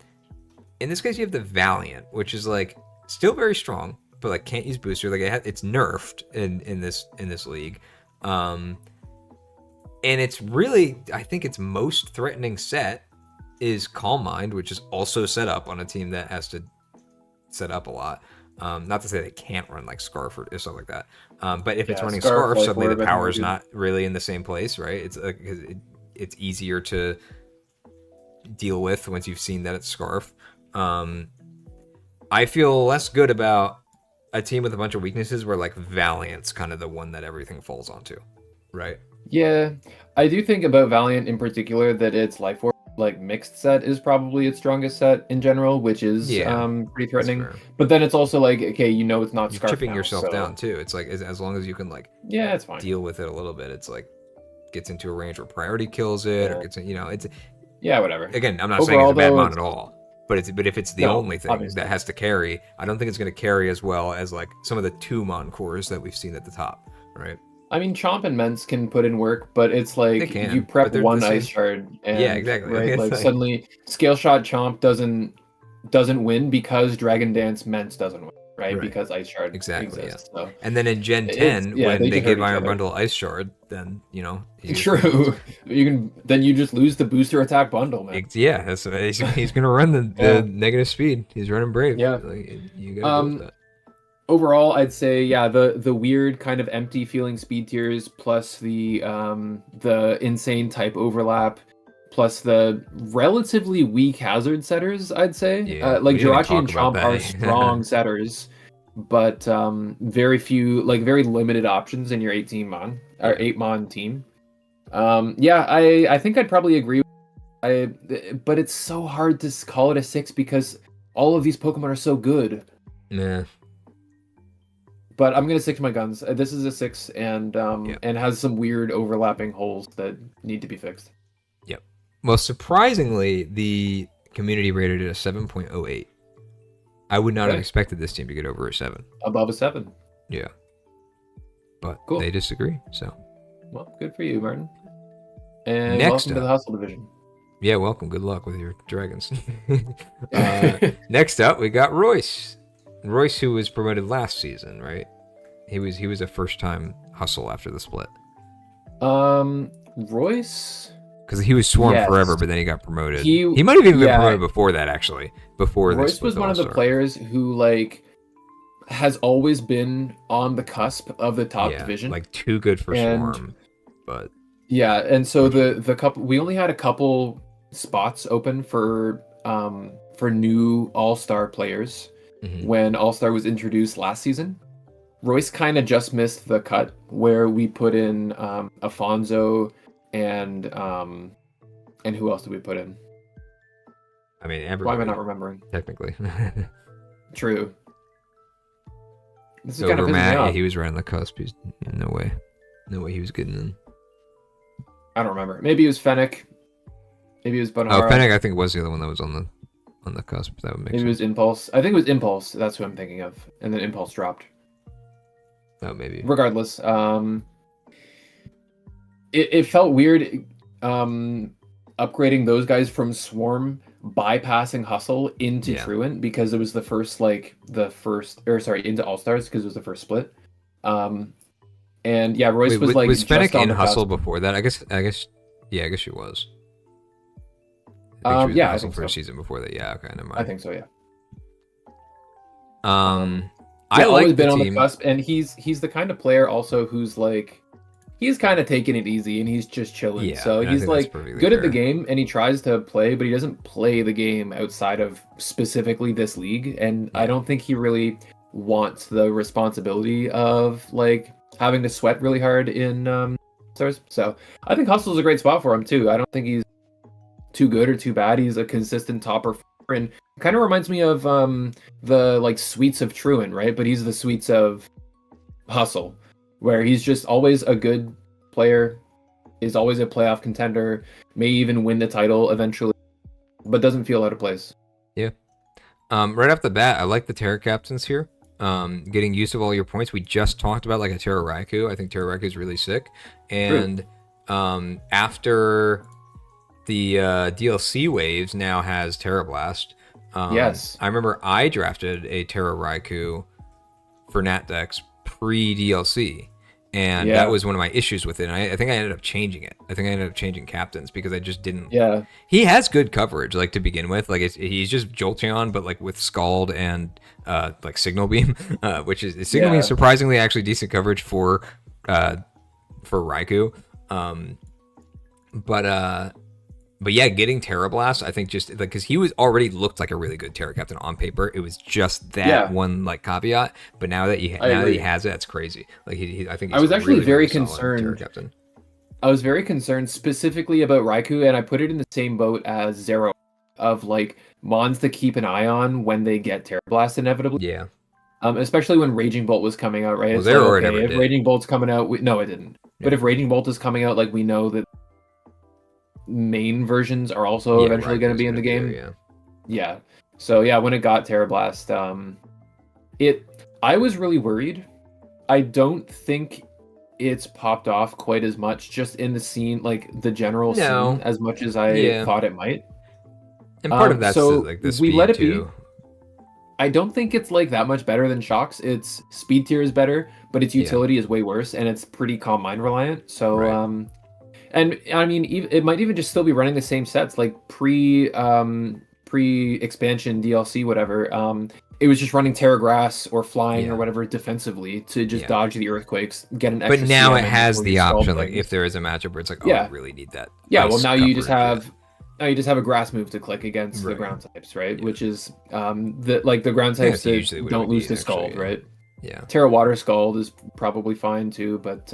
[SPEAKER 1] this case, you have the Valiant, which is like still very strong, but like can't use booster. Like it's nerfed in this league, and it's really, I think its most threatening set is Calm Mind, which is also set up on a team that has to set up a lot. Not to say they can't run like Scarf or stuff like that, but if it's running Scarf, suddenly the power is not really in the same place, right? It's it's easier to deal with once you've seen that it's Scarf. I feel less good about a team with a bunch of weaknesses where like Valiant's kind of the one that everything falls onto, right?
[SPEAKER 2] Yeah, I do think about Valiant in particular that its Life Orb like mixed set is probably its strongest set in general, which is pretty threatening. But then it's also like, okay, you know, it's not Scarf.
[SPEAKER 1] You're chipping yourself down too. It's like as long as you can like
[SPEAKER 2] it's fine.
[SPEAKER 1] Deal with it a little bit. It's like gets into a range where priority kills it, or gets, you know, it's
[SPEAKER 2] whatever.
[SPEAKER 1] Again, I'm not saying it's a bad mon at all, but if it's the only thing that has to carry, I don't think it's going to carry as well as like some of the 2 mon cores that we've seen at the top, right?
[SPEAKER 2] I mean, Chomp and Mence can put in work, but it's like you prep one Ice Shard, and
[SPEAKER 1] exactly.
[SPEAKER 2] Right, like suddenly Scale Shot Chomp doesn't win because Dragon Dance Mence doesn't win, right? Because Ice Shard exists. Yeah. So
[SPEAKER 1] and then in Gen 10, when they give Iron Bundle Ice Shard, then
[SPEAKER 2] true. You just lose the booster attack bundle, man.
[SPEAKER 1] Yeah, he's gonna run the negative speed. He's running Brave.
[SPEAKER 2] Yeah,
[SPEAKER 1] you gotta do that.
[SPEAKER 2] Overall, I'd say the weird kind of empty feeling speed tiers plus the insane type overlap plus the relatively weak hazard setters, I'd say. Like Jirachi and Chomp are strong setters, but very few, like very limited options in your 8-mon team. I think I'd probably agree. But it's so hard to call it a 6 because all of these Pokemon are so good.
[SPEAKER 1] Yeah.
[SPEAKER 2] But I'm gonna stick to my guns. This is a 6, and has some weird overlapping holes that need to be fixed.
[SPEAKER 1] Yep. Well, surprisingly, the community rated it a 7.08. I would not have expected this team to get over a 7.
[SPEAKER 2] Above a 7.
[SPEAKER 1] Yeah. But they disagree. So.
[SPEAKER 2] Well, good for you, Martin. And
[SPEAKER 1] welcome
[SPEAKER 2] to the Hustle Division.
[SPEAKER 1] Yeah, welcome. Good luck with your dragons. Next up, we got Royce. Royce, who was promoted last season, right? He was a first-time Hustle after the split.
[SPEAKER 2] Royce,
[SPEAKER 1] because he was Swarm forever, but then he got promoted. He might have even been promoted before that, actually. Before
[SPEAKER 2] Royce was one of the players who has always been on the cusp of the top division,
[SPEAKER 1] like too good for Swarm, but
[SPEAKER 2] and so the couple, we only had a couple spots open for new All-Star players. When All-Star was introduced last season. Royce kind of just missed the cut where we put in Afonso and who else did we put in?
[SPEAKER 1] I mean,
[SPEAKER 2] why am I not remembering?
[SPEAKER 1] Technically.
[SPEAKER 2] True.
[SPEAKER 1] This is kind of Overmatt, he was right on the cusp. He's no way he was getting in.
[SPEAKER 2] I don't remember. Maybe it was Fennec. Maybe it was Bunhara.
[SPEAKER 1] Oh, Fennec I think was the other one that was on the cusp. That would make sense.
[SPEAKER 2] Maybe it was Impulse. I think it was Impulse. That's who I'm thinking of. And then Impulse dropped.
[SPEAKER 1] Oh, maybe.
[SPEAKER 2] Regardless, it felt weird upgrading those guys from Swarm, bypassing Hustle into Truant because it was into All-Stars because it was the first split. Royce was
[SPEAKER 1] Fennec in Hustle before that? I guess she was. I think for a season before that. Yeah, okay, never mind.
[SPEAKER 2] I think so. Yeah.
[SPEAKER 1] I've
[SPEAKER 2] always been on the cusp, and he's the kind of player also who's he's kind of taking it easy and he's just chilling. So he's good at the game and he tries to play, but he doesn't play the game outside of specifically this league. And I don't think he really wants the responsibility of having to sweat really hard in stars. So I think Hustle's a great spot for him too. I don't think he's too good or too bad. He's a consistent topper, and kind of reminds me of the sweets of Truant, right? But he's the sweets of Hustle, where he's just always a good player, is always a playoff contender, may even win the title eventually, but doesn't feel out of place.
[SPEAKER 1] Yeah. Right off the bat, I like the Terra Captains here. Getting use of all your points. We just talked about a Terra Raikou. I think Terra Raikou is really sick. And after the DLC waves now has Terra Blast.
[SPEAKER 2] Yes.
[SPEAKER 1] I remember I drafted a Terra Raikou for Nat Dex pre-DLC. And that was one of my issues with it. And I think I ended up changing it. I think I ended up changing captains because I just didn't.
[SPEAKER 2] Yeah.
[SPEAKER 1] He has good coverage, to begin with. He's just Jolteon, but with Scald and Signal Beam, which is Signal Beam surprisingly actually decent coverage for Raikou. But yeah, getting Terra Blast, I think just because he was already looked like a really good Terra Captain on paper. It was just that one caveat. But now that he has it, that's crazy. I think
[SPEAKER 2] I was actually
[SPEAKER 1] really,
[SPEAKER 2] very
[SPEAKER 1] really
[SPEAKER 2] concerned.
[SPEAKER 1] Terra Captain.
[SPEAKER 2] I was very concerned specifically about Raikou, and I put it in the same boat as Zero, of mons to keep an eye on when they get Terra Blast inevitably.
[SPEAKER 1] Yeah.
[SPEAKER 2] Especially when Raging Bolt was coming out, right?
[SPEAKER 1] Well,
[SPEAKER 2] if Raging Bolt's coming out, no, it didn't. Yeah. But if Raging Bolt is coming out, we know that main versions are also eventually going to be in the game. So when it got Terra Blast, I was really worried. I don't think it's popped off quite as much just in the scene, like the general scene, as much as I thought it might.
[SPEAKER 1] And part of that's like the speed
[SPEAKER 2] we let it
[SPEAKER 1] too.
[SPEAKER 2] Be. I don't think it's like that much better than Shock's. Its speed tier is better, but its utility is way worse, and it's pretty calm mind reliant. So, and I mean, it might even just still be running the same sets, like pre expansion DLC, whatever. It was just running Terra Grass or flying or whatever defensively to just dodge the earthquakes, get an extra.
[SPEAKER 1] But now it has the option, like if there is a matchup where it's like, oh, I really need that.
[SPEAKER 2] Yeah, well now you just have a grass move to click against the ground types, right? Which is the ground types that don't lose to Scald, right?
[SPEAKER 1] Yeah.
[SPEAKER 2] Terra Water Scald is probably fine too, but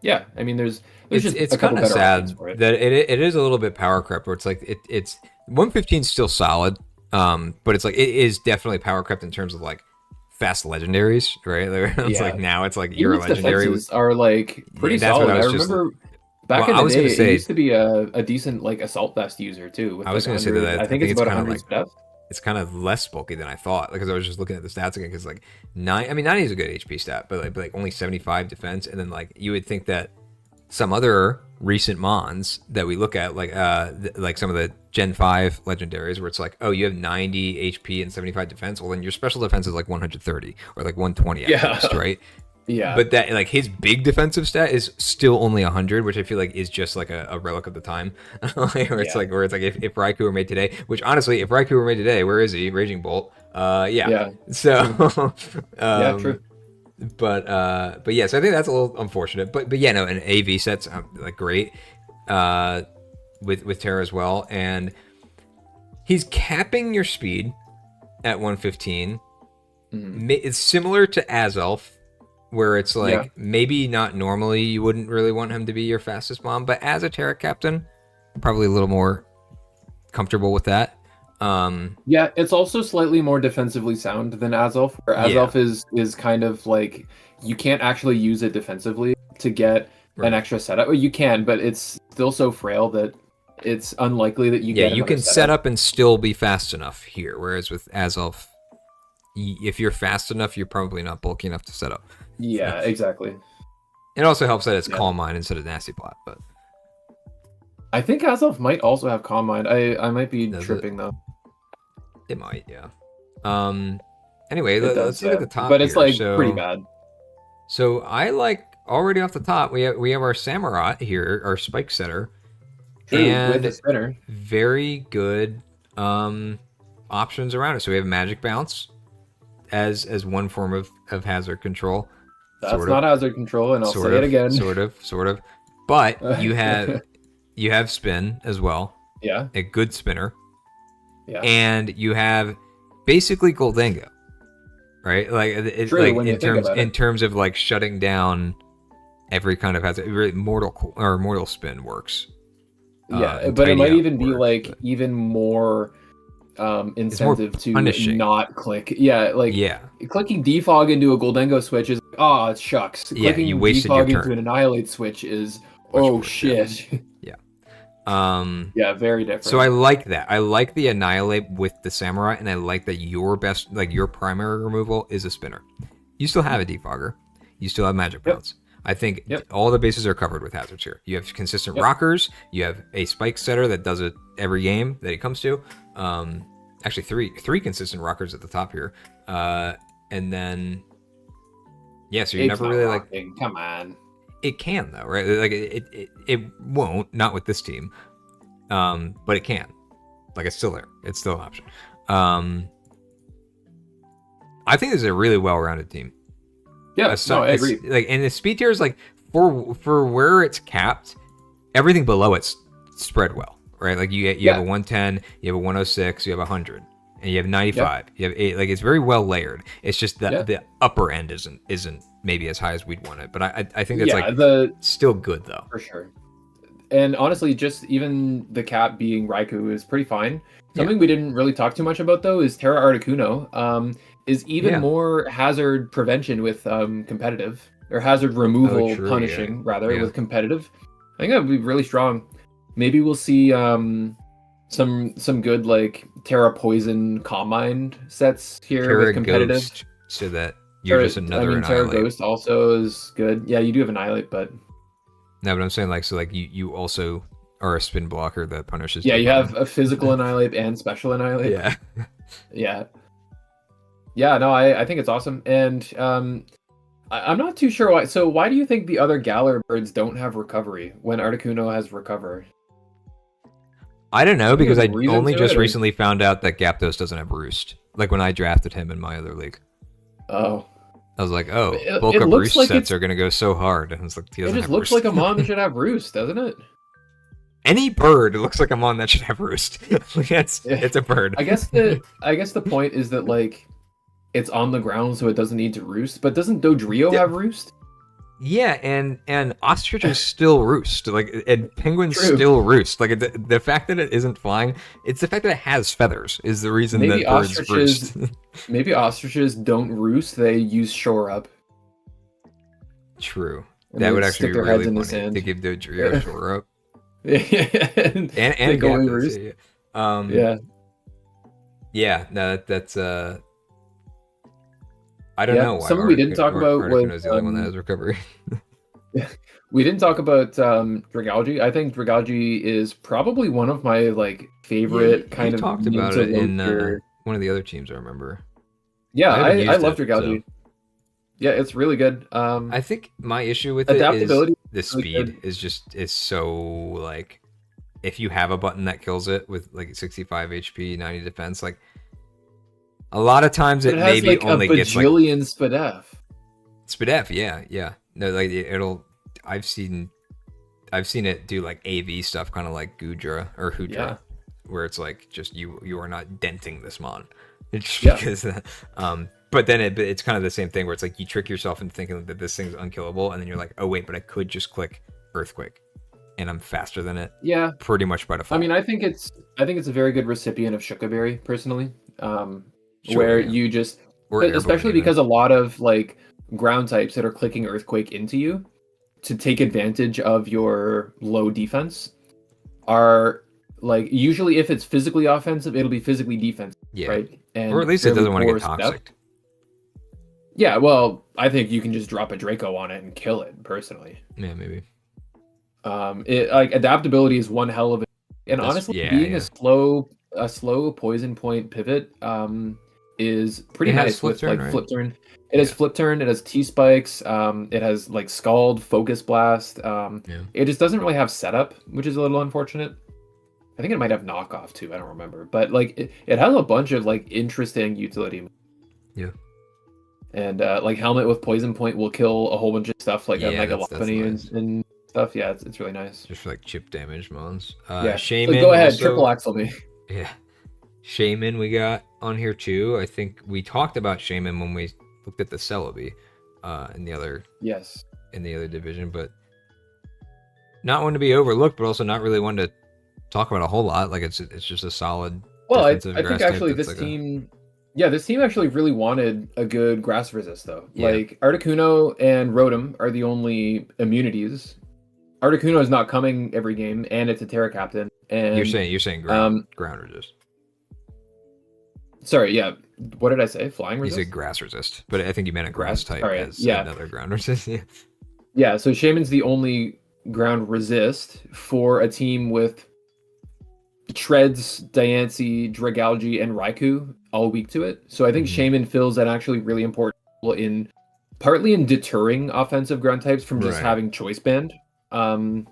[SPEAKER 2] yeah, I mean there's just
[SPEAKER 1] it's
[SPEAKER 2] a couple
[SPEAKER 1] kind of
[SPEAKER 2] sad
[SPEAKER 1] for it. That it is a little bit power crept where it's like it's 115 is still solid, but it's like it is definitely power crept in terms of like fast legendaries, right? It's like now it's like your legendary
[SPEAKER 2] are like pretty solid. I remember back in the day, it used to be a decent like assault vest user too.
[SPEAKER 1] I was going to say that I think it's about 100
[SPEAKER 2] steps.
[SPEAKER 1] It's kind of less bulky than I thought, because I was just looking at the stats again. Because like 90 is a good HP stat, but like only 75 defense, and then like you would think that some other recent mons that we look at, like some of the Gen 5 legendaries, where it's like, oh, you have 90 HP and 75 defense. Well, then your special defense is like 130 or like 120 at best, right?
[SPEAKER 2] Yeah.
[SPEAKER 1] But that like his big defensive stat is still only 100, which I feel like is just like a relic of the time. where it's like if Raikou were made today, which honestly, if Raikou were made today, where is he? Raging Bolt. Yeah. So
[SPEAKER 2] yeah, true.
[SPEAKER 1] But yeah, so I think that's a little unfortunate. But yeah, no, and AV sets like great with Terra as well, and he's capping your speed at 115. It's similar to Azelf, where it's like maybe not normally you wouldn't really want him to be your fastest mon, but as a Terra captain, probably a little more comfortable with that.
[SPEAKER 2] Yeah, it's also slightly more defensively sound than Azelf, where Azelf is kind of like you can't actually use it defensively to get an extra setup. Well, you can, but it's still so frail that it's unlikely that you get
[SPEAKER 1] you can set up and still be fast enough here, whereas with Azelf, if you're fast enough, you're probably not bulky enough to set up.
[SPEAKER 2] Yeah, exactly.
[SPEAKER 1] It also helps that it's Calm Mind instead of Nasty Plot, but
[SPEAKER 2] I think Azelf might also have Calm Mind. I might be tripping though.
[SPEAKER 1] It might, yeah. Anyway, let's look at the top.
[SPEAKER 2] But it's like pretty bad.
[SPEAKER 1] So I like already off the top, we have our Samurott here, our spike setter.
[SPEAKER 2] True, and with a spinner.
[SPEAKER 1] Very good options around it. So we have Magic Bounce as one form of hazard control.
[SPEAKER 2] That's not hazard control, and I'll say it again.
[SPEAKER 1] Sort of. But you have spin as well.
[SPEAKER 2] Yeah.
[SPEAKER 1] A good spinner.
[SPEAKER 2] Yeah.
[SPEAKER 1] And you have basically Goldango. Right? Like
[SPEAKER 2] True,
[SPEAKER 1] like in terms of like shutting down every kind of hazard. Really mortal spin works.
[SPEAKER 2] Yeah, but it might even be like even more incentive to not click. Yeah, like clicking defog into a Goldango switch is it shucks. Clicking
[SPEAKER 1] you wasted
[SPEAKER 2] defog
[SPEAKER 1] your
[SPEAKER 2] into
[SPEAKER 1] turn.
[SPEAKER 2] an Annihilate switch is shit.
[SPEAKER 1] Yeah.
[SPEAKER 2] Very different.
[SPEAKER 1] So I like that. I like the Annihilate with the Samurai, and I like that your primary removal is a spinner. You still have a defogger. You still have Magic Bounce. I think all the bases are covered with hazards here. You have consistent rockers. You have a spike setter that does it every game that he comes to. Actually, three consistent rockers at the top here. And then, so you're never really
[SPEAKER 2] rocking. Like. Come on.
[SPEAKER 1] It can though, right? Like it won't. Not with this team. But it can. Like it's still there. It's still an option. I think this is a really well-rounded team.
[SPEAKER 2] Yeah, I agree.
[SPEAKER 1] Like, and the speed tier is like for where it's capped, everything below it's spread well, right? Like you have a 110, you have a 106, you have 100, and you have 95. You have 8. Like it's very well layered. It's just that the upper end isn't maybe as high as we'd want it, but I think that's still good though.
[SPEAKER 2] For sure. And honestly, just even the cap being Raikou is pretty fine. Something we didn't really talk too much about though is Terra Articuno. Is even more hazard prevention with competitive, or hazard removal punishing rather with competitive. I think that would be really strong. Maybe we'll see some good like Terra Poison Calm Mind sets here
[SPEAKER 1] Terra
[SPEAKER 2] with competitive.
[SPEAKER 1] Ghost, so that You're just another Annihilate.
[SPEAKER 2] Terra Ghost also is good. Yeah, you do have Annihilate, but...
[SPEAKER 1] No, but I'm saying, like, so, like, you also are a spin blocker that punishes...
[SPEAKER 2] Yeah, you have a physical Annihilate and special Annihilate.
[SPEAKER 1] Yeah.
[SPEAKER 2] Yeah. Yeah, no, I think it's awesome. And I'm not too sure why. So why do you think the other Galar birds don't have Recovery when Articuno has Recover?
[SPEAKER 1] I don't know, because I only just recently found out that Gyaptos doesn't have Roost. Like, when I drafted him in my other league.
[SPEAKER 2] Oh.
[SPEAKER 1] I was like, oh, bulk up Roost like sets are going to go so hard. And it's like, he doesn't have
[SPEAKER 2] looks
[SPEAKER 1] Roost.
[SPEAKER 2] like a mon that should have Roost, doesn't it?
[SPEAKER 1] Any bird looks like a mon that should have Roost. It's a bird.
[SPEAKER 2] I guess the point is that, like, it's on the ground, so it doesn't need to roost. But doesn't Dodrio have Roost?
[SPEAKER 1] Yeah, and ostriches still roost. Like, and penguins still roost. Like, the fact that it isn't flying, it's the fact that it has feathers is the reason that birds roost.
[SPEAKER 2] Maybe ostriches don't roost; they use shore up.
[SPEAKER 1] True. That would actually be really funny to give Dodrio shore up. and Gyaptos,
[SPEAKER 2] yeah.
[SPEAKER 1] Yeah, no, that's I don't know why.
[SPEAKER 2] Something we didn't talk about was
[SPEAKER 1] the only one that has Recovery.
[SPEAKER 2] We didn't talk about Dragalge. I think Dragalge is probably one of my favorite kind of.
[SPEAKER 1] Talked about it in one of the other teams. I remember.
[SPEAKER 2] Yeah, I love Dragalge. So. Yeah, it's really good.
[SPEAKER 1] I think my issue with adaptability is the speed is so like, if you have a button that kills it with like 65 HP, 90 defense, like. A lot of times it maybe only gets like
[SPEAKER 2] Spadef.
[SPEAKER 1] Spadef, yeah. No, like I've seen it do like AV stuff, kind of like Gudra or Hudra, where it's like just you are not denting this mon. It's because, but then it's kind of the same thing where it's like you trick yourself into thinking that this thing's unkillable, and then you're like, oh wait, but I could just click Earthquake, and I'm faster than it.
[SPEAKER 2] Yeah,
[SPEAKER 1] pretty much by default.
[SPEAKER 2] I mean, I think it's a very good recipient of Shukaberry personally. Where you just, especially because a lot of like ground types that are clicking Earthquake into you to take advantage of your low defense are like, usually if it's physically offensive, it'll be physically defensive, right? And
[SPEAKER 1] or at least it doesn't want to get toxic.
[SPEAKER 2] Yeah, well, I think you can just drop a Draco on it and kill it personally.
[SPEAKER 1] Yeah, maybe.
[SPEAKER 2] Adaptability is one hell of it, and honestly, being a slow poison point pivot is pretty nice with flip turn. It has flip turn, it has T-spikes, it has like Scald, Focus Blast. It just doesn't really have setup, which is a little unfortunate. I think it might have knockoff too, I don't remember. But like it has a bunch of like interesting utility.
[SPEAKER 1] Yeah.
[SPEAKER 2] And like Helmet with Poison Point will kill a whole bunch of stuff like Mega Lopunny and stuff. Yeah, it's really nice.
[SPEAKER 1] Just for like chip damage mons.
[SPEAKER 2] Shaman. Go ahead, also... triple axle me.
[SPEAKER 1] Yeah. Shaman we got on here too. I think we talked about Shaman when we looked at the Celebi in the other division, but not one to be overlooked, but also not really one to talk about a whole lot. Like it's just a solid.
[SPEAKER 2] Well, I think actually this team, this team actually really wanted a good grass resist though. Yeah. Like Articuno and Rotom are the only immunities. Articuno is not coming every game, and it's a Terra Captain. And
[SPEAKER 1] you're saying ground resist.
[SPEAKER 2] Sorry, yeah. What did I say? Flying resist?
[SPEAKER 1] You said grass resist, but I think you meant a grass type as another ground resist.
[SPEAKER 2] Yeah, so Shaman's the only ground resist for a team with Treads, Diancie, Dragalge, and Raikou all weak to it. So I think Shaman fills an actually really important role partly in deterring offensive ground types from just having choice band. And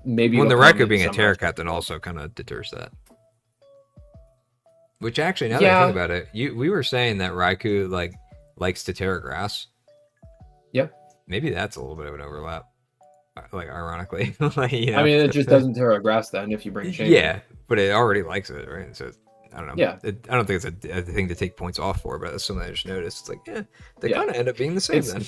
[SPEAKER 2] maybe
[SPEAKER 1] the Raikou being a Terra Captain also kind of deters that. Which actually, now that I think about it, we were saying that Raikou likes to Terra Grass.
[SPEAKER 2] Yep.
[SPEAKER 1] Maybe that's a little bit of an overlap. Like ironically,
[SPEAKER 2] I mean, it just doesn't Terra Grass then if you bring Shaman.
[SPEAKER 1] Yeah, but it already likes it, right? So I don't know.
[SPEAKER 2] Yeah.
[SPEAKER 1] I don't think it's a thing to take points off for, but that's something I just noticed. It's like, they kind of end up being the same then.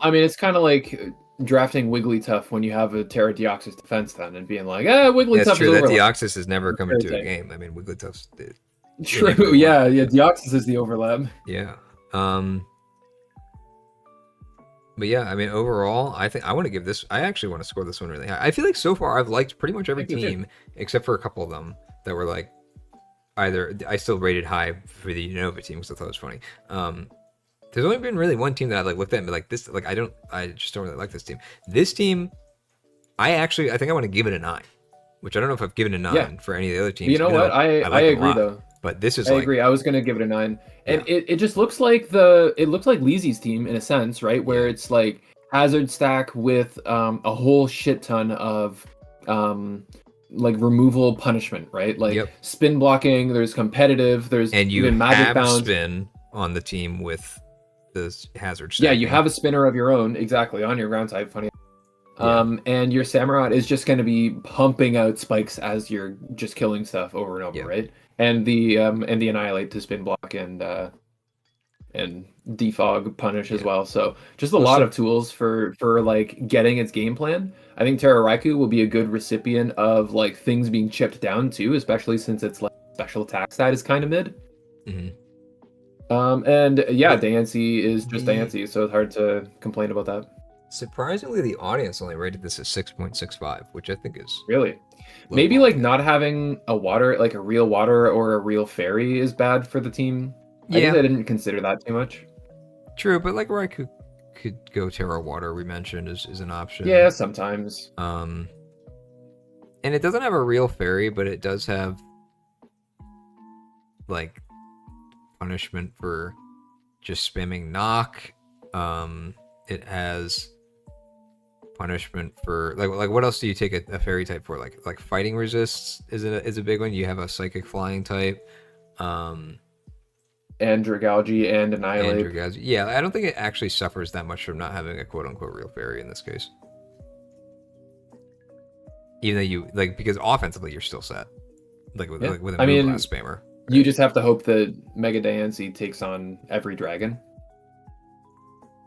[SPEAKER 2] I mean, it's kind of like drafting Wigglytuff when you have a Terra Deoxys defense then, and being like, Wigglytuff.
[SPEAKER 1] That's true. That Deoxys is never coming to a game. I mean, Wigglytuff's.
[SPEAKER 2] True. Yeah. Deoxys is the overlap.
[SPEAKER 1] Yeah. But yeah, I mean, overall, I think I want to give this. I actually want to score this one really high. I feel like so far I've liked pretty much every team except for a couple of them that were like either I still rated high for the Unova team because I thought it was funny. There's only been really one team that I like looked at and be like this. Like I just don't really like this team. This team, I think I want to give it a 9, which I don't know if I've given a 9 for any of the other teams.
[SPEAKER 2] You know what? I agree though.
[SPEAKER 1] But this is
[SPEAKER 2] I agree. I was gonna give it a 9, and it just looks like Leezey's team in a sense, right? Where it's like hazard stack with a whole shit ton of like removal punishment, right? Like spin blocking. There's competitive. There's
[SPEAKER 1] and you
[SPEAKER 2] even magic
[SPEAKER 1] have
[SPEAKER 2] bounce.
[SPEAKER 1] Spin on the team with the hazard stack.
[SPEAKER 2] Yeah, you have a spinner of your own exactly on your ground type. Funny. And your Samurott is just going to be pumping out spikes as you're just killing stuff over and over, right? And the Annihilate to spin block and defog punish as well. So just a lot of tools for like getting its game plan. I think TerraRaikou will be a good recipient of like things being chipped down too, especially since its like special attack stat is kind of mid. And Dancey is just Dancey, so it's hard to complain about that.
[SPEAKER 1] Surprisingly, the audience only rated this at 6.65, which I think is
[SPEAKER 2] really maybe like not having a water, like a real water or a real fairy is bad for the team. I guess I didn't consider that too much.
[SPEAKER 1] True, but like Raikou could go Terra Water. We mentioned is an option.
[SPEAKER 2] Yeah, sometimes.
[SPEAKER 1] And it doesn't have a real fairy, but it does have like punishment for just spamming knock. It has punishment for like what else do you take a fairy type for? Like fighting resists is a big one. You have a psychic flying type.
[SPEAKER 2] Andragalgi and Annihilate.
[SPEAKER 1] Yeah, I don't think it actually suffers that much from not having a quote unquote real fairy in this case. Even though you like because offensively you're still set. Like with a move blast spammer. Right?
[SPEAKER 2] You just have to hope that Mega Dancey takes on every dragon.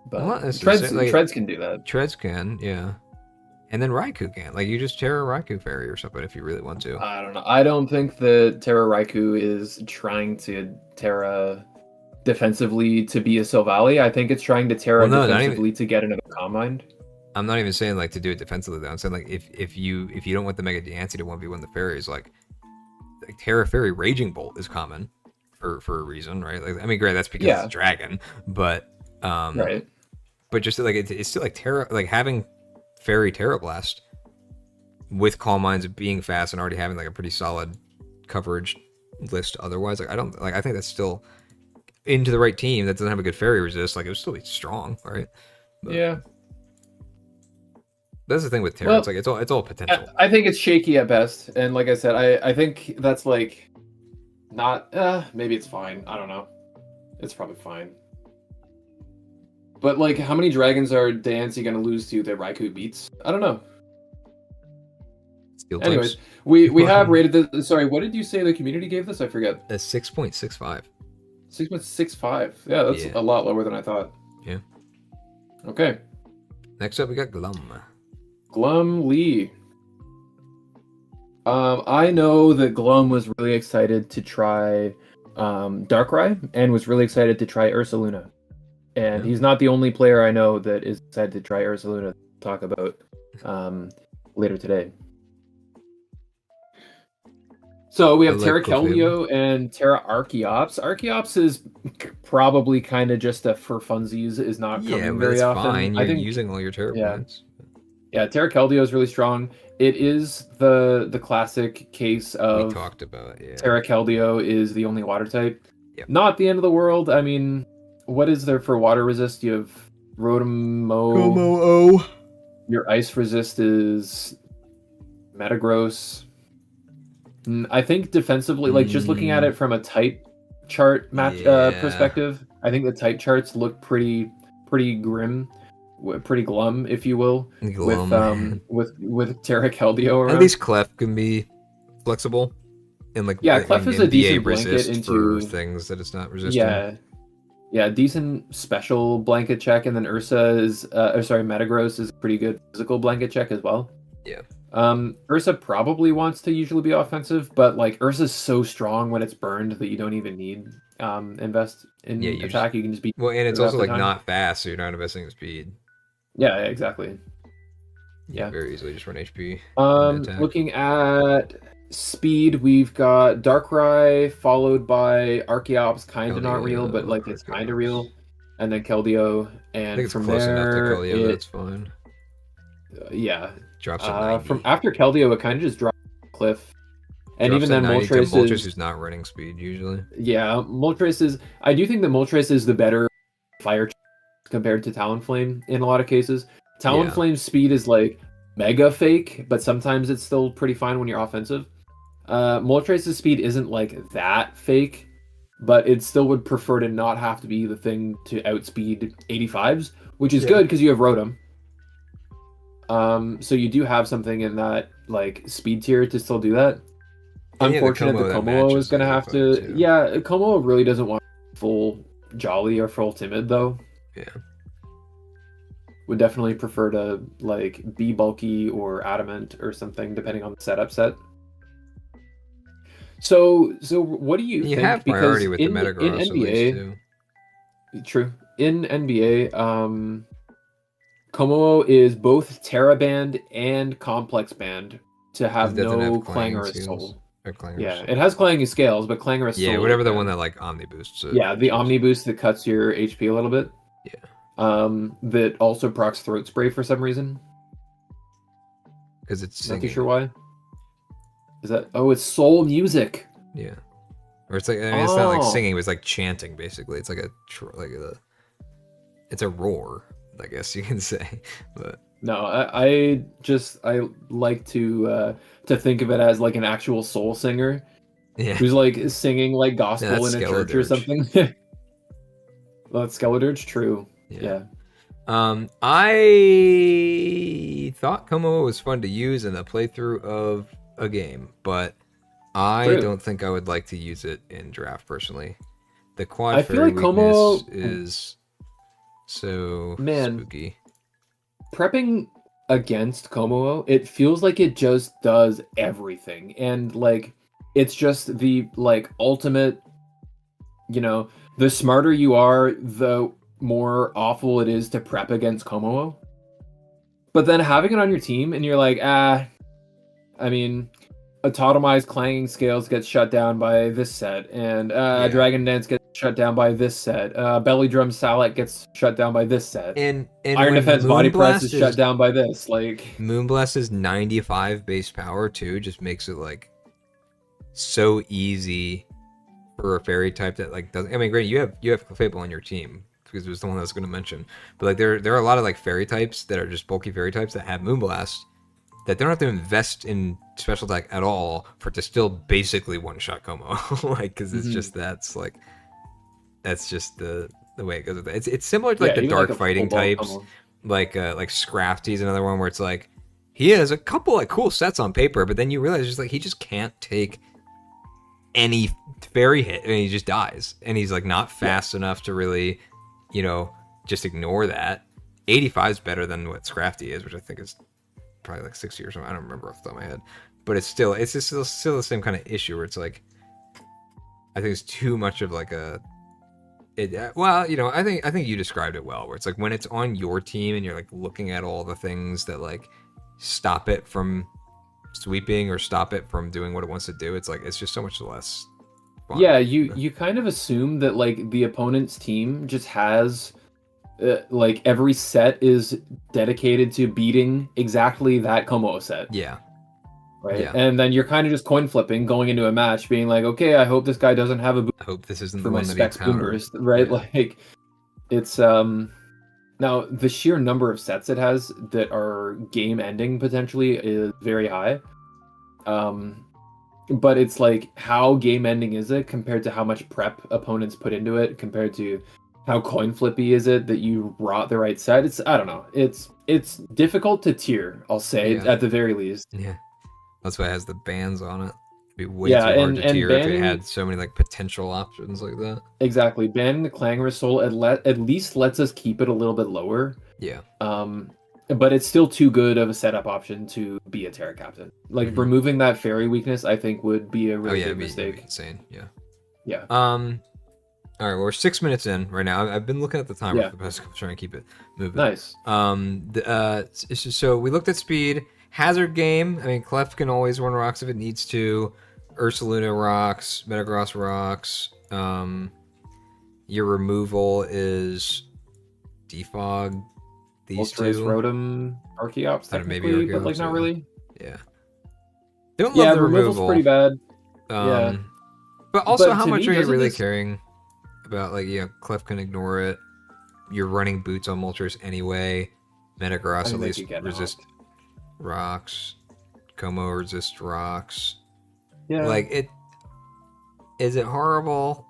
[SPEAKER 2] But Treads can do that.
[SPEAKER 1] Treads can, yeah. And then Raikou can. Like, you just Terra Raikou fairy or something if you really want to.
[SPEAKER 2] I don't know. I don't think that Terra Raikou is trying to Terra defensively to be a Silvally. I think it's trying to Terra defensively to get another Calm Mind.
[SPEAKER 1] I'm not even saying, like, to do it defensively, though. I'm saying, like, if you don't want the Mega Dancey to 1v1 the fairies, like Terra Fairy Raging Bolt is common for a reason, right? Like, I mean, great, that's because it's a dragon, but...
[SPEAKER 2] right.
[SPEAKER 1] But just like it's still like Terra, like having Fairy Terra Blast with Calm Minds being fast and already having like a pretty solid coverage list. Otherwise, like I think that's still into the right team that doesn't have a good Fairy resist. Like it would still be strong, right? But
[SPEAKER 2] yeah.
[SPEAKER 1] That's the thing with Terra. Well, it's all potential.
[SPEAKER 2] I think it's shaky at best, and like I said, I think that's like not. Maybe it's fine. I don't know. It's probably fine. But, like, how many dragons are Dancey going to lose to that Raikou beats? I don't know. Anyways, we have rated this... Sorry, what did you say the community gave this? I forget.
[SPEAKER 1] A 6.65.
[SPEAKER 2] 6.65. Yeah, that's a lot lower than I thought.
[SPEAKER 1] Yeah.
[SPEAKER 2] Okay.
[SPEAKER 1] Next up, we got
[SPEAKER 2] Glumlee. I know that Glum was really excited to try Darkrai and was really excited to try Ursaluna. And he's not the only player I know that is excited to try Ursaluna to talk about later today. So we have Terra Keldeo and Terra Archeops. Archeops is probably kind of just a for funsies, is not coming very often.
[SPEAKER 1] Fine. You're using all your Terra points.
[SPEAKER 2] Yeah, Terra Keldeo is really strong. It is the classic case of
[SPEAKER 1] we talked about,
[SPEAKER 2] Terra Keldeo is the only water type.
[SPEAKER 1] Yep.
[SPEAKER 2] Not the end of the world. I mean, what is there for water resist? You have Rotom-O. Your ice resist is Metagross. I think defensively, like just looking at it from a type chart perspective, I think the type charts look pretty grim, pretty glum, if you will, with Terra Keldeo around.
[SPEAKER 1] At least Clef can be flexible, and like
[SPEAKER 2] Clef is a decent blanket into
[SPEAKER 1] things that it's not resistant.
[SPEAKER 2] Yeah, decent special blanket check, and then Metagross is a pretty good physical blanket check as well.
[SPEAKER 1] Yeah.
[SPEAKER 2] Ursa probably wants to usually be offensive, but like Ursa's so strong when it's burned that you don't even need invest in attack. You can just be
[SPEAKER 1] and it's also like not fast, so you're not investing in speed.
[SPEAKER 2] Yeah, exactly. Yeah,
[SPEAKER 1] very easily just run HP.
[SPEAKER 2] Looking at speed, we've got Darkrai followed by Archeops, kind of not real, but like it's kind of real. and then Keldeo, and
[SPEAKER 1] I think it's
[SPEAKER 2] from
[SPEAKER 1] close enough to
[SPEAKER 2] there,
[SPEAKER 1] Keldeo, that's fine.
[SPEAKER 2] Yeah.
[SPEAKER 1] Drops at 90.
[SPEAKER 2] From after Keldeo, it kind of just drops off a cliff. And
[SPEAKER 1] Drops
[SPEAKER 2] even then,
[SPEAKER 1] Moltres is not running speed usually.
[SPEAKER 2] Yeah, Moltres is... I do think that Moltres is the better fire compared to Talonflame in a lot of cases. Talonflame's speed is like mega fake, but sometimes it's still pretty fine when you're offensive. Moltres' speed isn't like that fake, but it still would prefer to not have to be the thing to outspeed 85s, which is good because you have Rotom. So you do have something in that like speed tier to still do that. Unfortunate that Como is going to have to... Too. Yeah, Como really doesn't want full Jolly or full Timid, though.
[SPEAKER 1] Yeah.
[SPEAKER 2] Would definitely prefer to like be bulky or adamant or something, depending on the setup set. So what do you think?
[SPEAKER 1] You have priority with the Metagross in NBA,
[SPEAKER 2] too. True. In NBA, Como is both Terra Band and Complex Band to have no Clangorous Soul. It has Clanging Scales, but Clangorous Soul.
[SPEAKER 1] Yeah, whatever the one that like Omni boosts.
[SPEAKER 2] The Omni boost that cuts your HP a little bit.
[SPEAKER 1] Yeah.
[SPEAKER 2] That also procs Throat Spray for some reason.
[SPEAKER 1] Because it's singing.
[SPEAKER 2] Not too sure why. Is that... Oh, it's soul music.
[SPEAKER 1] Yeah. Or it's like... I mean, it's not like singing, it's like chanting, basically. It's like it's a roar, I guess you can say. But
[SPEAKER 2] no, I like to think of it as like an actual soul singer.
[SPEAKER 1] Yeah.
[SPEAKER 2] Who's like singing like gospel in a church or something. Well, that's Skeledirge, true. Yeah.
[SPEAKER 1] I thought Como was fun to use in a playthrough of a game, but I don't think I would like to use it in draft personally. The quad fairy weakness Como is so spooky.
[SPEAKER 2] Prepping against Como, it feels like it just does everything, and like it's just the like ultimate. You know, the smarter you are, the more awful it is to prep against Como. But then having it on your team and you're like, I mean, Autotomized Clanging Scales gets shut down by this set, and Dragon Dance gets shut down by this set. Belly Drum Salak gets shut down by this set.
[SPEAKER 1] And
[SPEAKER 2] Iron Defense Body Press is shut down by this. Like
[SPEAKER 1] Moonblast is 95 base power too, just makes it like so easy for a fairy type that like doesn't. I mean, great, you have Clefable on your team because it was the one I was going to mention. But like there are a lot of like fairy types that are just bulky fairy types that have Moonblast that they don't have to invest in special attack at all for it to still basically one shot Como. Like because it's just that's just the way it goes with it. It's similar to like the dark like fighting types, Como. like Scrafty's another one where it's like he has a couple like cool sets on paper, but then you realize just like he just can't take any fairy hit and he just dies, and he's like not fast enough to really, you know, just ignore that. 85 is better than what Scrafty is, which I think is probably like 60 or something. I don't remember off the top of my head, but it's still the same kind of issue where it's like I think it's too much of like well, you know, I think you described it well, where it's like when it's on your team and you're like looking at all the things that like stop it from sweeping or stop it from doing what it wants to do, it's like it's just so much less fun.
[SPEAKER 2] Yeah, you kind of assume that like the opponent's team just has like every set is dedicated to beating exactly that Como set.
[SPEAKER 1] Yeah.
[SPEAKER 2] Right. Yeah. And then you're kind of just coin flipping going into a match being like, okay, I hope this guy doesn't have a boost.
[SPEAKER 1] I hope this isn't
[SPEAKER 2] for
[SPEAKER 1] the
[SPEAKER 2] my
[SPEAKER 1] one that
[SPEAKER 2] specs boomers, right? Yeah. Like it's now the sheer number of sets it has that are game ending potentially is very high. But it's like how game ending is it compared to how much prep opponents put into it compared to how coin flippy is it that you brought the right set? It's I don't know. It's difficult to tier, I'll say, at the very least.
[SPEAKER 1] Yeah. That's why it has the bans on it. It'd be way too hard to tier if it had so many like potential options like that.
[SPEAKER 2] Exactly. Banning the Clangorous Soul at least lets us keep it a little bit lower.
[SPEAKER 1] Yeah.
[SPEAKER 2] But it's still too good of a setup option to be a Terra Captain. Like removing that fairy weakness, I think would be a really big mistake.
[SPEAKER 1] Insane. Yeah.
[SPEAKER 2] Yeah.
[SPEAKER 1] All right, well, we're 6 minutes in right now. I've been looking at the timer for the past couple, trying to keep it moving.
[SPEAKER 2] Nice.
[SPEAKER 1] So we looked at speed. Hazard game. I mean, Clef can always run rocks if it needs to. Ursaluna rocks. Metagross rocks. Your removal is defog these
[SPEAKER 2] Moltres,
[SPEAKER 1] two.
[SPEAKER 2] Rotom, Archeops technically, but like not really.
[SPEAKER 1] Yeah. Don't love the
[SPEAKER 2] removal's
[SPEAKER 1] removal.
[SPEAKER 2] Pretty bad.
[SPEAKER 1] But also, how much are you really caring about? Like, Clef can ignore it. You're running boots on Moltres anyway. Metagross at least resist rocks. Como resist rocks.
[SPEAKER 2] Yeah.
[SPEAKER 1] Like, is it horrible?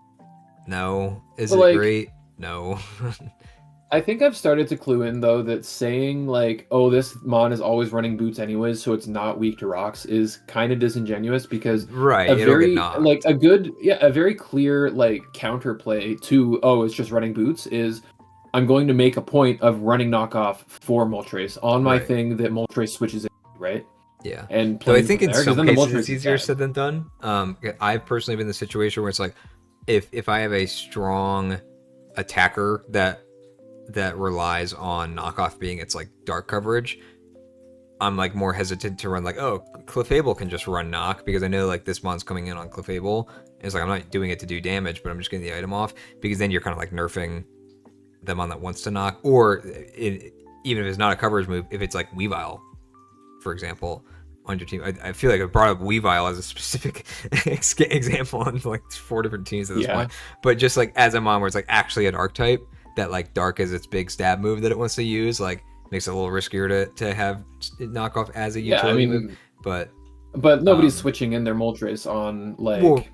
[SPEAKER 1] No. Is it great? No.
[SPEAKER 2] I think I've started to clue in, though, that saying, like, oh, this mon is always running boots anyways, so it's not weak to rocks is kind of disingenuous, because a very clear, like, counterplay to, oh, it's just running boots is I'm going to make a point of running knockoff for Moltres on my thing that Moltres switches in, right?
[SPEAKER 1] Yeah.
[SPEAKER 2] And
[SPEAKER 1] so I think in some cases it's easier said than done. I've personally been in the situation where it's like, if I have a strong attacker that relies on knockoff being its like dark coverage, I'm like more hesitant to run like, oh, Clefable can just run knock, because I know like this mon's coming in on Clefable. It's like I'm not doing it to do damage, but I'm just getting the item off, because then you're kind of like nerfing the mon that wants to knock. Or even if it's not a coverage move, if it's like Weavile, for example, on your team. I feel like I brought up Weavile as a specific example on like 4 different teams at this point. But just like as a mon where it's like actually an archetype that like dark is its big stab move that it wants to use, like makes it a little riskier to have knockoff as a utility move. But
[SPEAKER 2] nobody's switching in their Moltres on like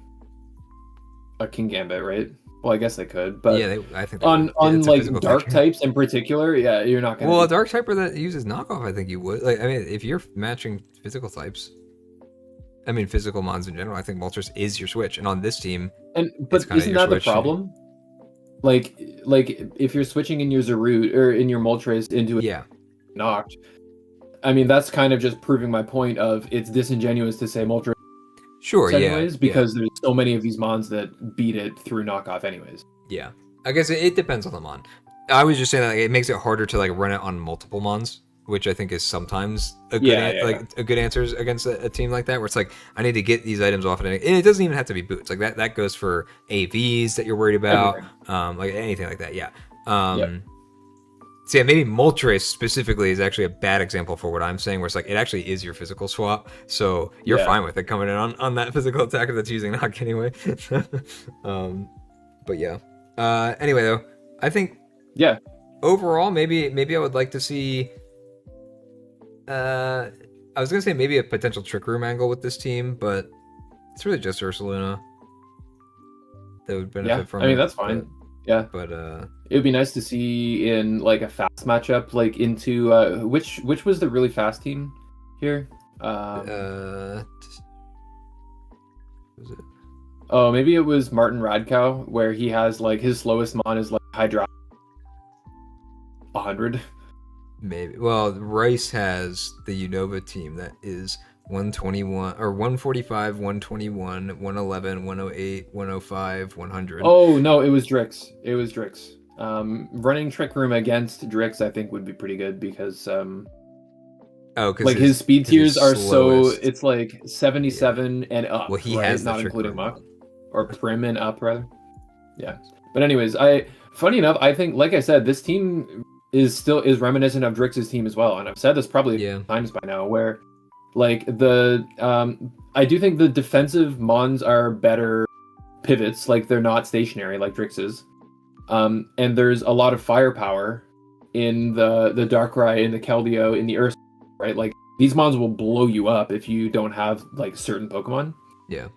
[SPEAKER 2] a King Gambit, right? Well, I guess they could, but
[SPEAKER 1] I think
[SPEAKER 2] on like dark types in particular, you're not gonna.
[SPEAKER 1] Well, a dark typer that uses knockoff, I think you would. Like, I mean, if you're matching physical types, I mean, physical mons in general, I think Moltres is your switch, and on this team,
[SPEAKER 2] but isn't that the problem? Like if you're switching in your Zarut or in your Moltres into a knocked, I mean, that's kind of just proving my point of it's disingenuous to say Moltres.
[SPEAKER 1] Sure,
[SPEAKER 2] anyways, because there's so many of these mons that beat it through knockoff anyways.
[SPEAKER 1] Yeah. I guess it depends on the mon. I was just saying that like, it makes it harder to like run it on multiple mons, which I think is sometimes a good a good answer against a team like that, where it's like I need to get these items off, and it doesn't even have to be boots. Like that goes for AVs that you're worried about, like anything like that. Yeah. So yeah, maybe Moltres specifically is actually a bad example for what I'm saying, where it's like it actually is your physical swap, so you're fine with it coming in on that physical attacker that's using knock anyway. But yeah. Anyway though, I think overall maybe I would like to see. I was gonna say maybe a potential Trick Room angle with this team, but it's really just Ursaluna that would benefit from.
[SPEAKER 2] I mean that's fine.
[SPEAKER 1] But
[SPEAKER 2] it would be nice to see in like a fast matchup, like into which was the really fast team here?
[SPEAKER 1] Was it?
[SPEAKER 2] Oh, maybe it was MartinRadKau, where he has like his slowest mon is like Hydra 100.
[SPEAKER 1] Maybe. Well, Rice has the Unova team that is 121 or 145, 121, 111, 108, 105, 100.
[SPEAKER 2] Oh no, it was Drix. Running Trick Room against Drix, I think, would be pretty good because like his speed tiers are so it's like 77 and up.
[SPEAKER 1] Well, he has
[SPEAKER 2] not including Muck or Prim and up rather. Yeah, but anyways, funny enough, I think, like I said, this team is reminiscent of Drix's team as well, and I've said this probably times by now, where like I do think the defensive mons are better pivots, like they're not stationary like Drix's. And there's a lot of firepower in the Darkrai, in the Keldeo, in the Earth, right? Like these mons will blow you up if you don't have like certain Pokemon.
[SPEAKER 1] Yeah.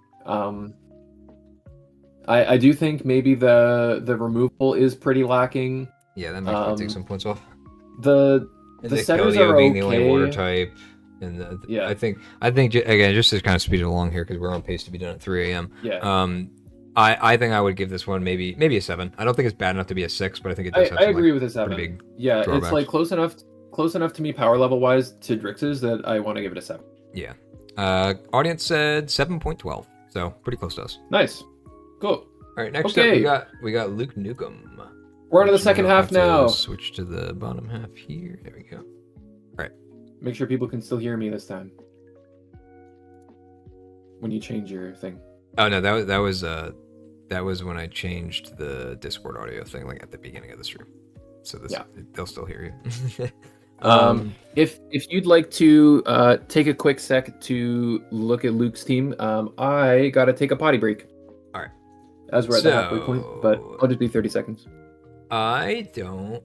[SPEAKER 2] I do think maybe the removal is pretty lacking.
[SPEAKER 1] Yeah, that might take some points off.
[SPEAKER 2] The setters are
[SPEAKER 1] being
[SPEAKER 2] okay.
[SPEAKER 1] the only water type. And I think again, just to kind of speed it along here because we're on pace to be done at 3 a.m.
[SPEAKER 2] Yeah.
[SPEAKER 1] I think I would give this one maybe a 7. I don't think it's bad enough to be a 6, but I think it does have
[SPEAKER 2] I agree with a 7.
[SPEAKER 1] Big
[SPEAKER 2] drawbacks. It's like close enough to me power level wise to Drix's that I want to give it a 7.
[SPEAKER 1] Yeah. Audience said 7.12, so pretty close to us.
[SPEAKER 2] Nice. Cool.
[SPEAKER 1] All right, next up we got Lucnukem.
[SPEAKER 2] We're on to the second half now.
[SPEAKER 1] Switch to the bottom half here. There we go. All right.
[SPEAKER 2] Make sure people can still hear me this time. When you change your thing.
[SPEAKER 1] Oh no, that was when I changed the Discord audio thing, like at the beginning of the stream. so they'll still hear you.
[SPEAKER 2] If you'd like to take a quick sec to look at Luke's team, I gotta take a potty break.
[SPEAKER 1] All right.
[SPEAKER 2] As we're at the halfway point, but I'll just be 30 seconds.
[SPEAKER 1] I don't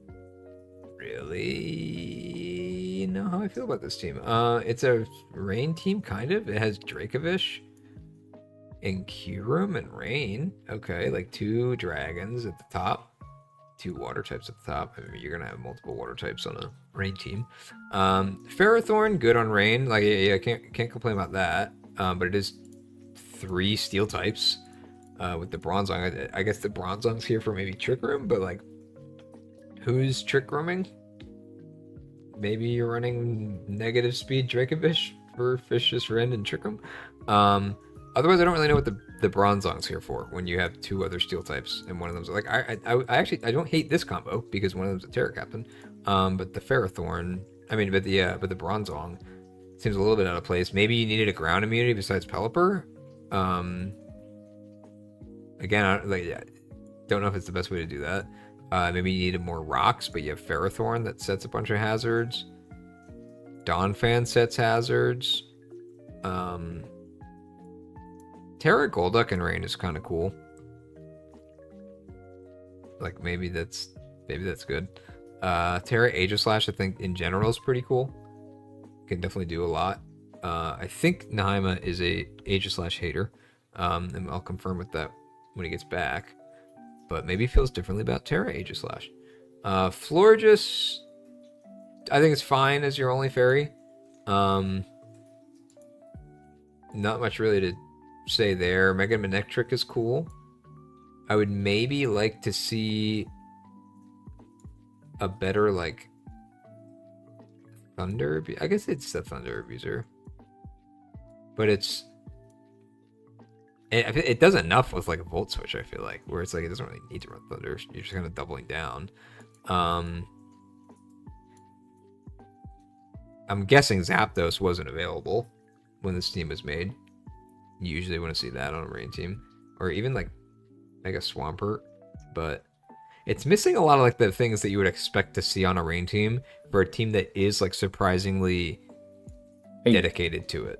[SPEAKER 1] really know how I feel about this team. It's a rain team, kind of. It has Dracovish and Kyurem and Rain. Okay, like 2 dragons at the top, 2 water types at the top. I mean, you're gonna have multiple water types on a rain team. Ferrothorn, good on rain. Like, yeah, I can't complain about that. But it is 3 steel types. With the Bronzong, I guess the Bronzong's here for maybe Trick Room, but like, who's Trick Rooming? Maybe you're running negative speed Dracovish for Vicious Rend and Trick Room. Otherwise, I don't really know what the Bronzong's here for when you have 2 other steel types and one of them's like, I actually don't hate this combo because one of them's a Terra Captain. But the Ferrothorn, but the Bronzong seems a little bit out of place. Maybe you needed a ground immunity besides Pelipper. Again, don't know if it's the best way to do that. Maybe you needed more rocks, but you have Ferrothorn that sets a bunch of hazards. Donphan sets hazards. Terra Golduck and Rain is kind of cool. Like, maybe that's good. Terra Aegislash, I think in general is pretty cool. Can definitely do a lot. I think Nahyma is a Aegislash hater. And I'll confirm with that when he gets back, but maybe feels differently about Terra Aegislash. Florges, I think it's fine as your only fairy. Not much really to say there. Mega Manectric is cool. I would maybe like to see a better, like, Thunder. I guess it's the Thunder Abuser, but it does enough with like a Volt Switch, I feel like, where it's like it doesn't really need to run Thunder. You're just kind of doubling down. I'm guessing Zapdos wasn't available when this team was made. You usually want to see that on a rain team, or even like Mega Swampert, but it's missing a lot of like the things that you would expect to see on a rain team for a team that is like surprisingly dedicated to it.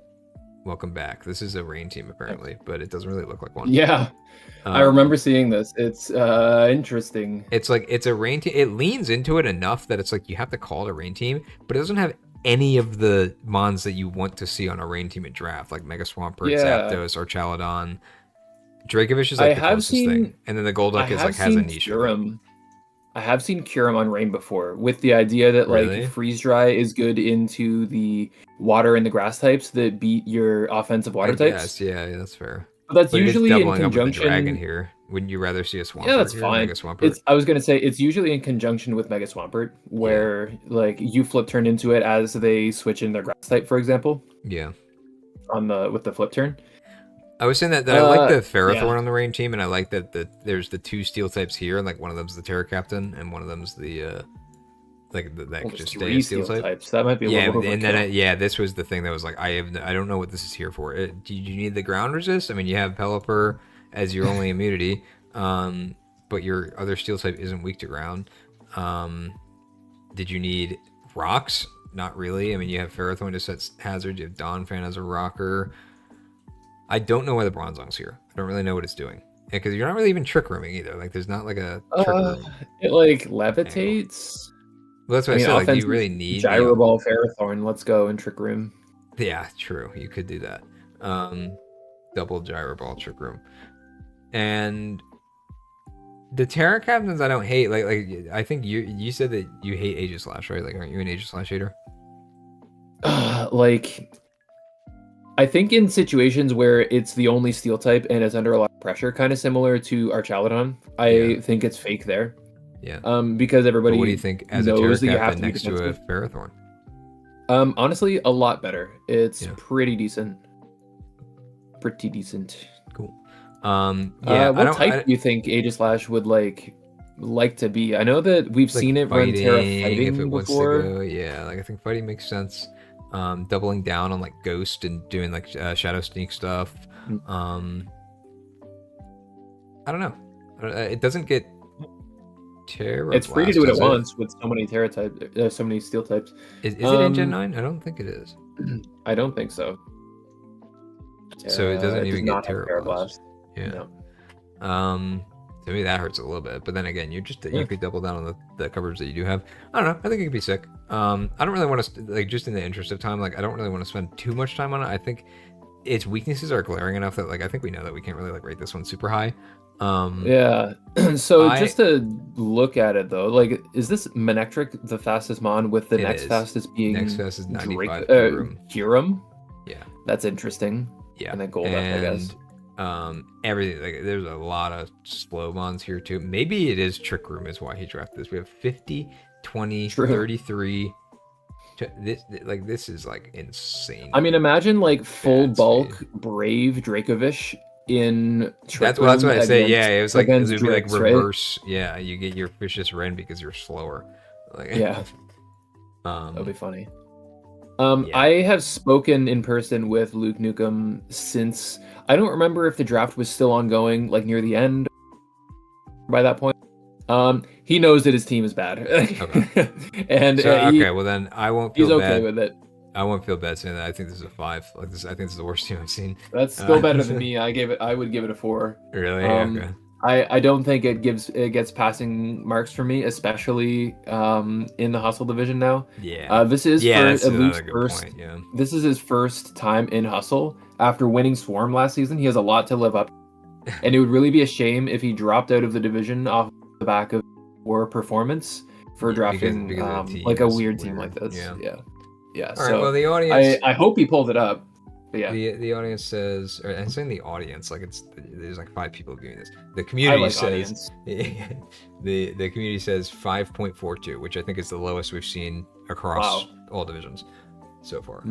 [SPEAKER 1] Welcome back. This is a rain team apparently, but it doesn't really look like one.
[SPEAKER 2] Yeah, I remember seeing this. It's interesting.
[SPEAKER 1] It's like it's a rain team. It leans into it enough that it's like you have to call it a rain team, but it doesn't have any of the mons that you want to see on a rain team at draft, like Mega Swampert, Zapdos, or Chaladon. Dracovish is like the closest thing, and then the Golduck is like has a niche.
[SPEAKER 2] I have seen Kyurem on rain before, with the idea that like freeze dry is good into the water and the grass types that beat your offensive water types.
[SPEAKER 1] Yes, yeah, that's fair.
[SPEAKER 2] But that's usually in conjunction. Up with the
[SPEAKER 1] dragon here. Wouldn't you rather see a Swampert?
[SPEAKER 2] Yeah, that's
[SPEAKER 1] here,
[SPEAKER 2] fine.
[SPEAKER 1] Mega Swampert?
[SPEAKER 2] I was gonna say it's usually in conjunction with Mega Swampert, where like you flip turn into it as they switch in their grass type, for example.
[SPEAKER 1] Yeah.
[SPEAKER 2] With the flip turn.
[SPEAKER 1] I was saying that I like the Ferrothorn on the rain team, and I like that there's the 2 steel types here, and like one of them's the Terra Captain, and one of them's the that could just stay a steel type.
[SPEAKER 2] Types. That might be a little
[SPEAKER 1] and then this was the thing that was like I don't know what this is here for. Do you need the ground resist? I mean, you have Pelipper as your only immunity, but your other steel type isn't weak to ground. Did you need rocks? Not really. I mean, you have Ferrothorn to set hazard. You have Donphan as a rocker. I don't know why the Bronzong's here. I don't really know what it's doing. Because you're not really even trick rooming either. Like, there's not like a trick room.
[SPEAKER 2] It like levitates.
[SPEAKER 1] Well, that's what I said. Like, do you really need
[SPEAKER 2] Gyro Ball Ferrothorn? Let's go and trick room.
[SPEAKER 1] Yeah, true. You could do that. Double Gyro Ball trick room. And the Terra Captains I don't hate. Like I think you said that you hate Aegislash, right? Like, aren't you an Aegislash hater?
[SPEAKER 2] I think in situations where it's the only steel type and it's under a lot of pressure, kind of similar to our Chaladon, I think it's fake there.
[SPEAKER 1] Yeah.
[SPEAKER 2] Because everybody.
[SPEAKER 1] But what do you think as a Terra Captain next to a Ferrothorn?
[SPEAKER 2] Honestly, a lot better. It's pretty decent.
[SPEAKER 1] Cool.
[SPEAKER 2] What type do you think Aegislash would like to be? I know that we've seen it run Terra Fighting
[SPEAKER 1] if it
[SPEAKER 2] before.
[SPEAKER 1] Wants to go. Yeah, like I think Fighting makes sense. Doubling down on like Ghost and doing like Shadow Sneak stuff. I don't know. It doesn't get Terra
[SPEAKER 2] It's free to do it at once with so many Terra types, so many Steel types.
[SPEAKER 1] Is it in Gen 9? I don't think it is.
[SPEAKER 2] I don't think so.
[SPEAKER 1] So it doesn't even get Terra
[SPEAKER 2] Blast.
[SPEAKER 1] Yeah. No. To me that hurts a little bit, but then again, you could double down on the coverage that you do have. I don't know. I think it could be sick. I don't really want to like, just in the interest of time, like I don't really want to spend too much time on it. I think its weaknesses are glaring enough that like I think we know that we can't really like rate this one super high.
[SPEAKER 2] Yeah. So just to look at it though, like is this Manectric the fastest mon with the next fastest being
[SPEAKER 1] next fastest 95
[SPEAKER 2] Kyurem?
[SPEAKER 1] Yeah.
[SPEAKER 2] That's interesting.
[SPEAKER 1] Yeah.
[SPEAKER 2] And then Golduck, I guess.
[SPEAKER 1] Everything, like there's a lot of slow mons here too. Maybe it is Trick Room is why he drafted this. We have 50, 20, 33. This is like insane.
[SPEAKER 2] I mean, imagine like full bulk speed. Brave Dracovish in Trick Room.
[SPEAKER 1] That's what I say. Yeah, it was like it would be
[SPEAKER 2] Drix,
[SPEAKER 1] like reverse. Right? Yeah, you get your Vicious Wren because you're slower. Like,
[SPEAKER 2] yeah, that'll be funny. I have spoken in person with Lucnukem since I don't remember if the draft was still ongoing, like near the end. By that point, he knows that his team is bad.
[SPEAKER 1] Okay.
[SPEAKER 2] And
[SPEAKER 1] okay, well then I won't feel
[SPEAKER 2] he's
[SPEAKER 1] bad.
[SPEAKER 2] okay with it.
[SPEAKER 1] I won't feel bad saying that. I think this is a 5. Like this, I think this is the worst team I've seen.
[SPEAKER 2] That's still better than me. I would give it a 4.
[SPEAKER 1] Really? Okay.
[SPEAKER 2] I don't think it gets passing marks for me, especially in the Hustle division now.
[SPEAKER 1] Yeah.
[SPEAKER 2] This is Luke's first.
[SPEAKER 1] Point, yeah.
[SPEAKER 2] This is his first time in Hustle after winning Swarm last season. He has a lot to live up, and it would really be a shame if he dropped out of the division off the back of poor performance for drafting because like a weird team like this. Yeah.
[SPEAKER 1] All right. Well, the audience.
[SPEAKER 2] I hope he pulled it up. But yeah.
[SPEAKER 1] The audience says, or I'm saying the audience, like there's like 5 people viewing this. The community says the community says 5.42, which I think is the lowest we've seen across all divisions so far.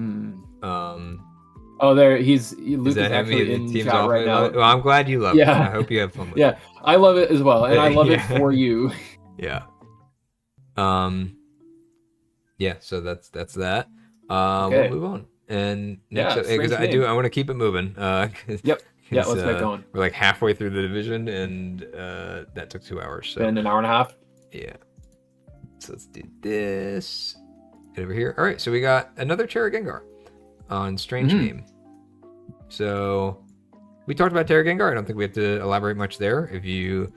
[SPEAKER 2] Oh, there Luke is actually in chat right now.
[SPEAKER 1] Well, I'm glad you love it. I hope you have fun with it.
[SPEAKER 2] Yeah, I love it as well, and I love it for you.
[SPEAKER 1] Yeah. Yeah. So that's that. We'll move on. And next, because I want to keep it moving.
[SPEAKER 2] Yep. Yeah, let's get going.
[SPEAKER 1] We're like halfway through the division, and that took 2 hours. So.
[SPEAKER 2] And an hour and a half.
[SPEAKER 1] Yeah. So let's do this. Get over here. All right. So we got another Terra Gengar on Strange Game. So we talked about Terra Gengar. I don't think we have to elaborate much there. If you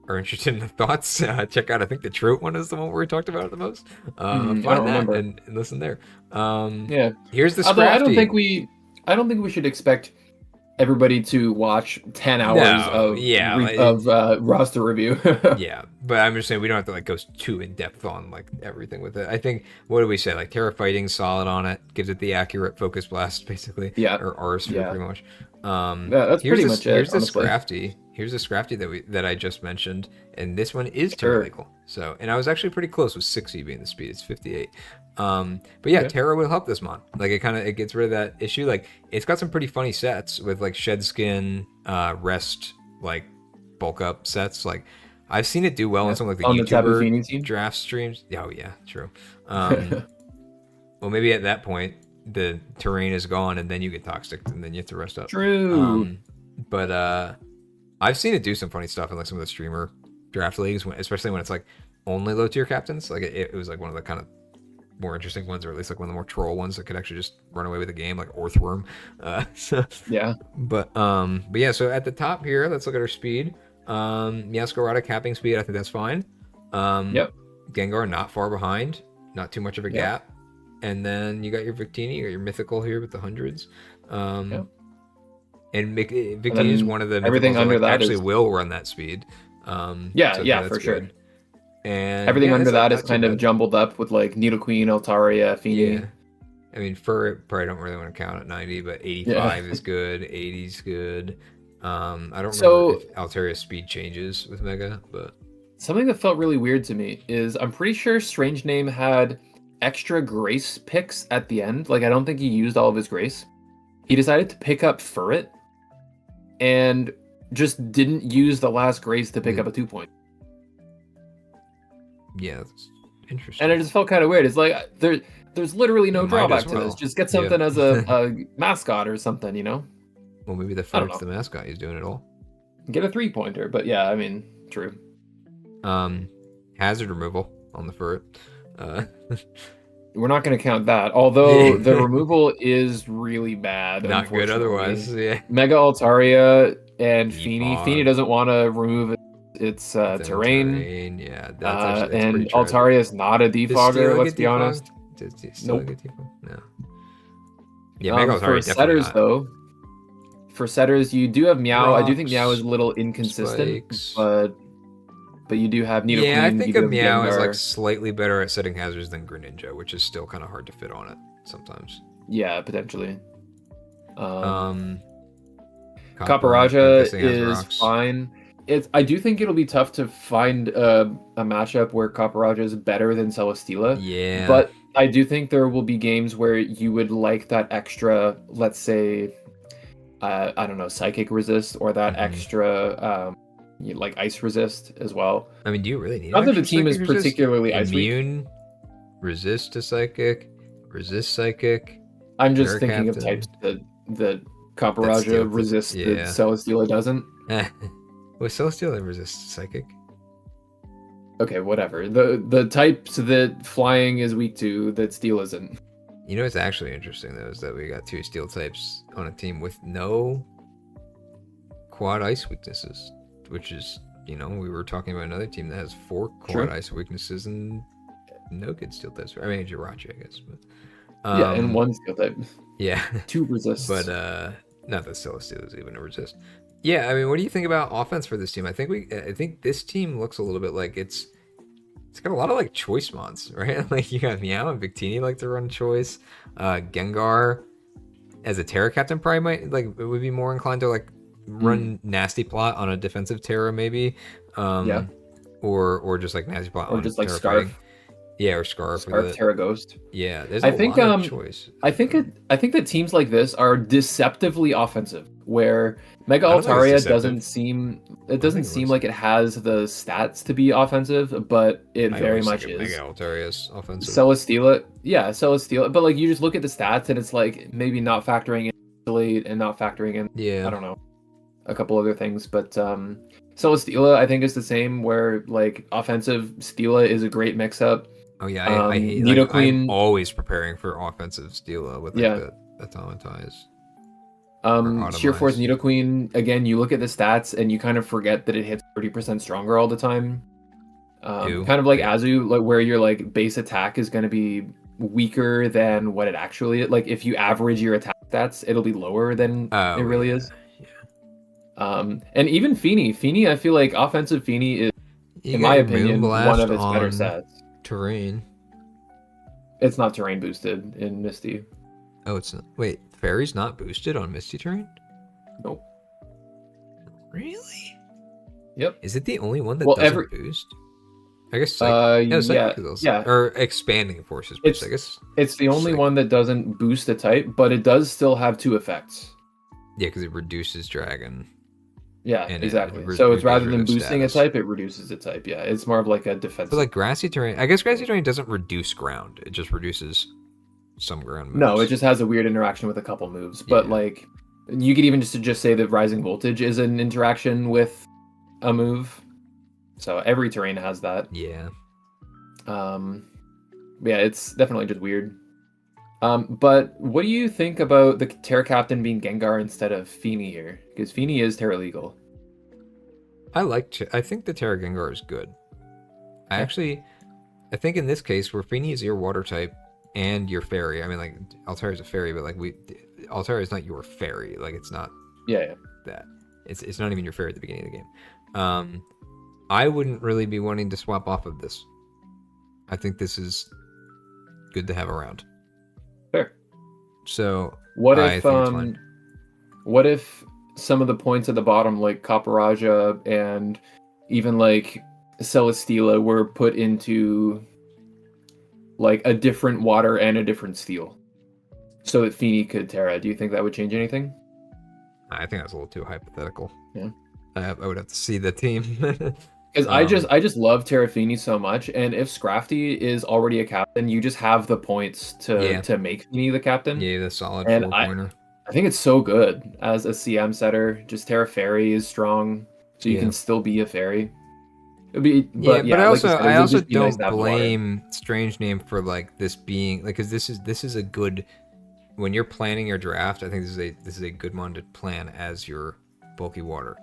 [SPEAKER 1] are interested in the thoughts, check out, I think the Trout one is the one where we talked about it the most. Find that and listen there. Here's the Scrafty.
[SPEAKER 2] I don't think we should expect everybody to watch 10 hours of roster review.
[SPEAKER 1] Yeah, but I'm just saying we don't have to like go too in depth on like everything with it. I think, what do we say, like Terra Fighting solid on it, gives it the accurate focus blast basically, or R sphere pretty much.
[SPEAKER 2] That's pretty much it.
[SPEAKER 1] Here's the Scrafty. Here's the Scrafty that I just mentioned, and this one is Terra legal. So, and I was actually pretty close with 60 being the speed. It's 58. But yeah, Terra will help this mon. Like it gets rid of that issue. Like it's got some pretty funny sets with like Shed Skin, Rest, like bulk up sets. Like I've seen it do well in some like the YouTuber draft streams. Oh yeah, true. Well, maybe at that point the terrain is gone and then you get toxic and then you have to rest up.
[SPEAKER 2] True.
[SPEAKER 1] But I've seen it do some funny stuff in like some of the streamer draft leagues, especially when it's like only low tier captains. Like it was like one of the kind of more interesting ones, or at least like one of the more troll ones that could actually just run away with the game, like Orthworm.
[SPEAKER 2] Yeah.
[SPEAKER 1] But yeah. So at the top here, let's look at our speed. Meowscarada capping speed, I think that's fine.
[SPEAKER 2] Yep.
[SPEAKER 1] Gengar not far behind, not too much of a gap. And then you got your Victini, you got your mythical here with the hundreds. And Victini is one of the
[SPEAKER 2] everything under that
[SPEAKER 1] actually will run that speed. So
[SPEAKER 2] for sure.
[SPEAKER 1] And
[SPEAKER 2] everything under that is kind of jumbled up with like Nidoqueen, Altaria, Feeny.
[SPEAKER 1] Yeah. I mean, Fur probably don't really want to count at 90, but 85 is good. 80 is good. I don't remember if Altaria's speed changes with Mega, but
[SPEAKER 2] something that felt really weird to me is I'm pretty sure Strange Name had extra Grace picks at the end. Like I don't think he used all of his Grace. He decided to pick up Furret and just didn't use the last Grace to pick up a 2-point.
[SPEAKER 1] Yeah, that's interesting.
[SPEAKER 2] And it just felt kind of weird. It's like there's literally no drawback to this. Just get something as a mascot or something, you know?
[SPEAKER 1] Well, maybe the Furret's the mascot. He's doing it all.
[SPEAKER 2] Get a 3-pointer, but yeah, I mean, true.
[SPEAKER 1] Hazard removal on the Furt.
[SPEAKER 2] We're not going to count that, although the removal is really bad.
[SPEAKER 1] Not good otherwise. Yeah.
[SPEAKER 2] Mega Altaria and Feeny. Feeny doesn't want to remove its terrain.
[SPEAKER 1] Yeah,
[SPEAKER 2] that's and Altaria is not a defogger. Let's be honest.
[SPEAKER 1] Nope. No. Yeah, Mega Altaria
[SPEAKER 2] for setters not. Though. For setters, you do have Meow.
[SPEAKER 1] Rocks,
[SPEAKER 2] I do think Meow is a little inconsistent, but you do have Nidoqueen.
[SPEAKER 1] Yeah, I think a Meow is like slightly better at setting hazards than Greninja, which is still kind of hard to fit on it sometimes.
[SPEAKER 2] Yeah, potentially. Caparajah is fine. I do think it'll be tough to find a matchup where Caparajah is better than Celesteela.
[SPEAKER 1] Yeah.
[SPEAKER 2] But I do think there will be games where you would like that extra, let's say, I don't know, Psychic resist or that extra... like ice resist as well.
[SPEAKER 1] I mean, do you really need?
[SPEAKER 2] Not that the team is particularly ice
[SPEAKER 1] immune, resist to psychic, resist psychic.
[SPEAKER 2] I'm just thinking of types that Caparajah resists that Celesteela doesn't.
[SPEAKER 1] Well, Celesteela resists psychic.
[SPEAKER 2] Okay, whatever. The types that flying is weak to that steel isn't.
[SPEAKER 1] You know what's actually interesting though is that we got 2 steel types on a team with no quad ice weaknesses. Which is, we were talking about another team that has 4 quad ice weaknesses and no good steel types. I mean, Jirachi, I guess. But,
[SPEAKER 2] yeah, and 1 steel type.
[SPEAKER 1] Yeah.
[SPEAKER 2] 2 resists.
[SPEAKER 1] But not that Celesteela is even a resist. Yeah, I mean, what do you think about offense for this team? I think this team looks a little bit like it's got a lot of like choice mods, right? Like you got Meow and Victini like to run choice. Gengar as a Terra captain probably would be more inclined to like run nasty plot on a defensive Terra maybe, or just like nasty plot,
[SPEAKER 2] or just like
[SPEAKER 1] Terra
[SPEAKER 2] Scarf.
[SPEAKER 1] Fighting. Yeah, or Scarf
[SPEAKER 2] Terra Ghost.
[SPEAKER 1] Yeah, there's a lot of choice.
[SPEAKER 2] I think that teams like this are deceptively offensive, where Mega Altaria doesn't seem like it has the stats to be offensive, but it very much is.
[SPEAKER 1] Mega Altaria's offensive.
[SPEAKER 2] Celesteela, but like you just look at the stats and it's like maybe not factoring in delete and not factoring in I don't know, a couple other things, but Celesteela I think is the same, where like offensive Steela is a great mix-up.
[SPEAKER 1] Oh yeah, I hate Nidoqueen. I'm always preparing for offensive Steela with the Automatize.
[SPEAKER 2] Sheer Force Nidoqueen, again, you look at the stats and you kind of forget that it hits 30% stronger all the time. Kind of like Azu, like where your like base attack is going to be weaker than what it actually is. Like if you average your attack stats, it'll be lower than it really is. And even Feeny, I feel like offensive Feeny is, in my opinion, one of its better stats.
[SPEAKER 1] Terrain.
[SPEAKER 2] It's not terrain boosted in Misty.
[SPEAKER 1] Oh, it's not. Wait, Fairy's not boosted on Misty terrain?
[SPEAKER 2] Nope.
[SPEAKER 1] Really?
[SPEAKER 2] Yep.
[SPEAKER 1] Is it the only one that doesn't boost? I guess.
[SPEAKER 2] Yeah.
[SPEAKER 1] Or expanding forces boost. I guess
[SPEAKER 2] it's the only one that doesn't boost a type, but it does still have 2 effects.
[SPEAKER 1] Yeah, because it reduces dragon.
[SPEAKER 2] Yeah, exactly. So it's rather than boosting a type, it reduces a type. Yeah, it's more of like a defense.
[SPEAKER 1] But like grassy terrain, I guess grassy terrain doesn't reduce ground. It just reduces some ground moves.
[SPEAKER 2] No, it just has a weird interaction with a couple moves. But like, you could even just say that rising voltage is an interaction with a move. So every terrain has that.
[SPEAKER 1] Yeah.
[SPEAKER 2] Yeah, it's definitely just weird. But what do you think about the Terra Captain being Gengar instead of Feeny here? Because Feeny is Terra legal.
[SPEAKER 1] I think the Terra Gengar is good. I think in this case where Feeny is your water type and your fairy. I mean, like Altaria is a fairy, but like Altaria is not your fairy. Like it's not.
[SPEAKER 2] Yeah.
[SPEAKER 1] That it's not even your fairy at the beginning of the game. I wouldn't really be wanting to swap off of this. I think this is good to have around.
[SPEAKER 2] Fair.
[SPEAKER 1] So
[SPEAKER 2] what if some of the points at the bottom, like Caparajah and even like Celesteela, were put into like a different water and a different steel, so that Feeny could Terra? Do you think that would change anything?
[SPEAKER 1] I think that's a little too hypothetical.
[SPEAKER 2] Yeah,
[SPEAKER 1] I would have to see the team.
[SPEAKER 2] Because I just love Terra Feeny so much, and if Scrafty is already a captain, you just have the points to make Feeny the captain.
[SPEAKER 1] Yeah, the solid 4-pointer.
[SPEAKER 2] I think it's so good as a CM setter. Just Terra Fairy is strong, so you can still be a fairy.
[SPEAKER 1] But I also
[SPEAKER 2] like said,
[SPEAKER 1] I also
[SPEAKER 2] nice
[SPEAKER 1] don't blame Strange Name for like this being like, because this is a good, when you're planning your draft, I think this is a good one to plan as your bulky water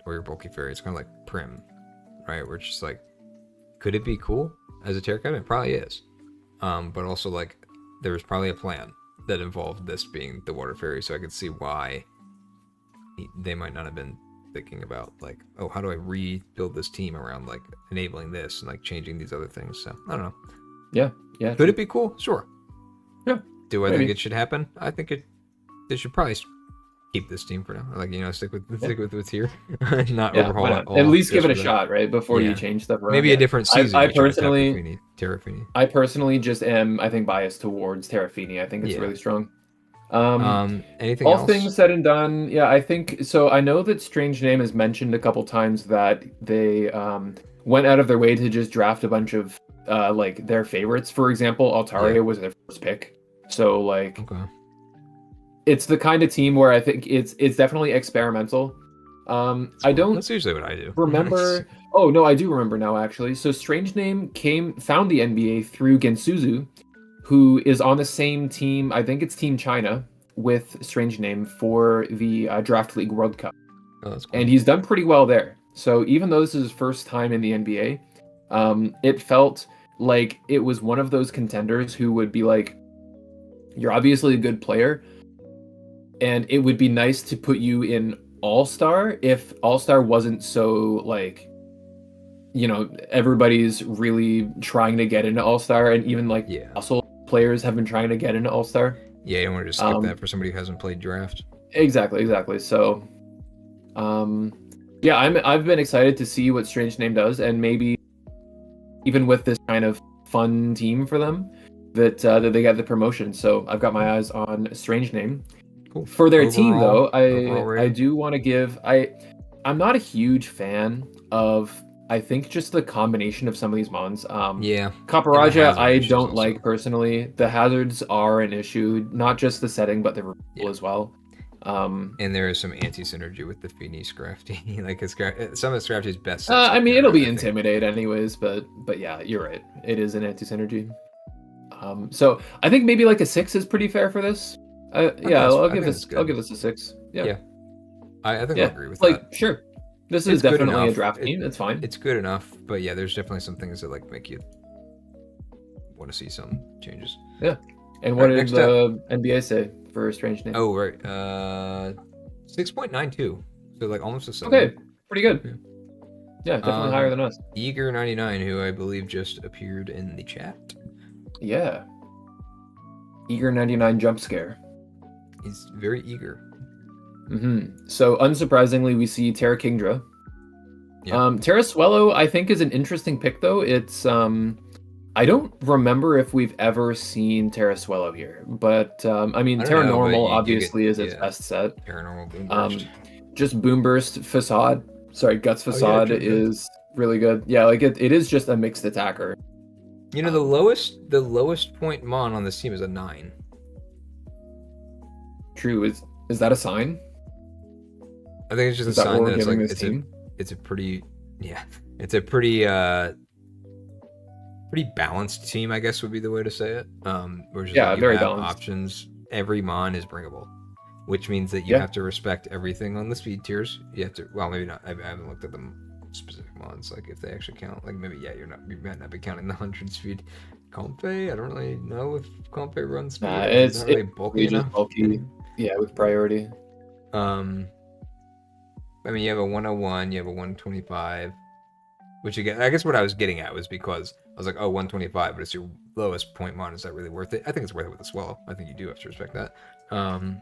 [SPEAKER 1] or your bulky fairy. It's kind of like Prim, right? Where it's just like, could it be cool as a Terracotta? It probably is. But also like there was probably a plan that involved this being the water fairy, so I could see why they might not have been thinking about like, oh, how do I rebuild this team around like enabling this and like changing these other things. So I don't know.
[SPEAKER 2] Yeah.
[SPEAKER 1] Could it be cool? Sure.
[SPEAKER 2] Yeah.
[SPEAKER 1] Do I think it should happen? I think they should probably keep this team for now. Like, stick with what's here, not overhaul it all.
[SPEAKER 2] At least give it a shot, right? Before you change stuff around.
[SPEAKER 1] Maybe a different season.
[SPEAKER 2] I personally just am, I think, biased towards Terrafini. I think it's really strong.
[SPEAKER 1] Anything
[SPEAKER 2] all
[SPEAKER 1] else?
[SPEAKER 2] Things said and done, yeah, I think so. I know that Strange Name has mentioned a couple times that they went out of their way to just draft a bunch of like their favorites. For example, Altaria was their first pick, so like it's the kind of team where I think it's definitely experimental.
[SPEAKER 1] That's usually what I do.
[SPEAKER 2] Remember? Oh no, I do remember now actually. So Strange Name found the NBA through Gensuzu, who is on the same team, I think it's Team China, with Strange Name for the Draft League World Cup.
[SPEAKER 1] Oh, that's cool.
[SPEAKER 2] And he's done pretty well there. So even though this is his first time in the NBA, it felt like it was one of those contenders who would be like, you're obviously a good player, and it would be nice to put you in All-Star if All-Star wasn't so like, everybody's really trying to get into All-Star, and even like muscle players have been trying to get into All-Star.
[SPEAKER 1] Yeah, you don't want to just skip that for somebody who hasn't played draft.
[SPEAKER 2] Exactly. So, I've been excited to see what Strange Name does, and maybe even with this kind of fun team for them, that they get the promotion. So I've got my eyes on Strange Name.
[SPEAKER 1] Cool.
[SPEAKER 2] For their team, though, I do want to give I'm not a huge fan of. I think just the combination of some of these mons. Kaparaja, I don't like personally. The hazards are an issue, not just the setting, but the removal as well.
[SPEAKER 1] And there is some anti-synergy with the Fini Scrafty. Like some of Scrafty's best.
[SPEAKER 2] It'll be Intimidate anyways, but yeah, you're right. It is an anti-synergy. So I think maybe like a 6 is pretty fair for this. I'll give this a 6. Yeah.
[SPEAKER 1] I think I'll agree with that.
[SPEAKER 2] Like, sure. This is definitely a draft team. It's fine.
[SPEAKER 1] It's good enough, but yeah, there's definitely some things that like make you want to see some changes.
[SPEAKER 2] Yeah. And what did the NBA say for Strange Name?
[SPEAKER 1] Oh, right. 6.92. So like almost a 7.
[SPEAKER 2] Okay, pretty good. Yeah, definitely higher than us.
[SPEAKER 1] Eager99, who I believe just appeared in the chat.
[SPEAKER 2] Yeah. Eager99 jump scare.
[SPEAKER 1] He's very eager.
[SPEAKER 2] So unsurprisingly, we see Terra Kingdra. Terra Swellow, I think, is an interesting pick, though. It's I don't remember if we've ever seen Terra Swellow here, but Terra Normal obviously is its best set.
[SPEAKER 1] Terra Normal Boomburst.
[SPEAKER 2] Just Boomburst Facade. Sorry, Guts Facade is really good. Yeah, like it is just a mixed attacker.
[SPEAKER 1] The lowest point mon on this team is a 9.
[SPEAKER 2] True. Is that a sign?
[SPEAKER 1] I think it's just a sign that it's like it's a pretty pretty balanced team, I guess would be the way to say it. Very balanced options. Every mon is bringable, which means that you have to respect everything on the speed tiers. You have to, well, maybe not. I haven't looked at the specific mons, like if they actually count. Like maybe you might not be counting the 100 speed. Compe, I don't really know if Compe runs speed.
[SPEAKER 2] It's
[SPEAKER 1] not really bulky enough.
[SPEAKER 2] Bulky. Yeah, with priority.
[SPEAKER 1] You have a 101, you have a 125, which again, I guess what I was getting at was because I was like, oh, 125, but it's your lowest point mon. Is that really worth it? I think it's worth it with a Swallow. I think you do have to respect that.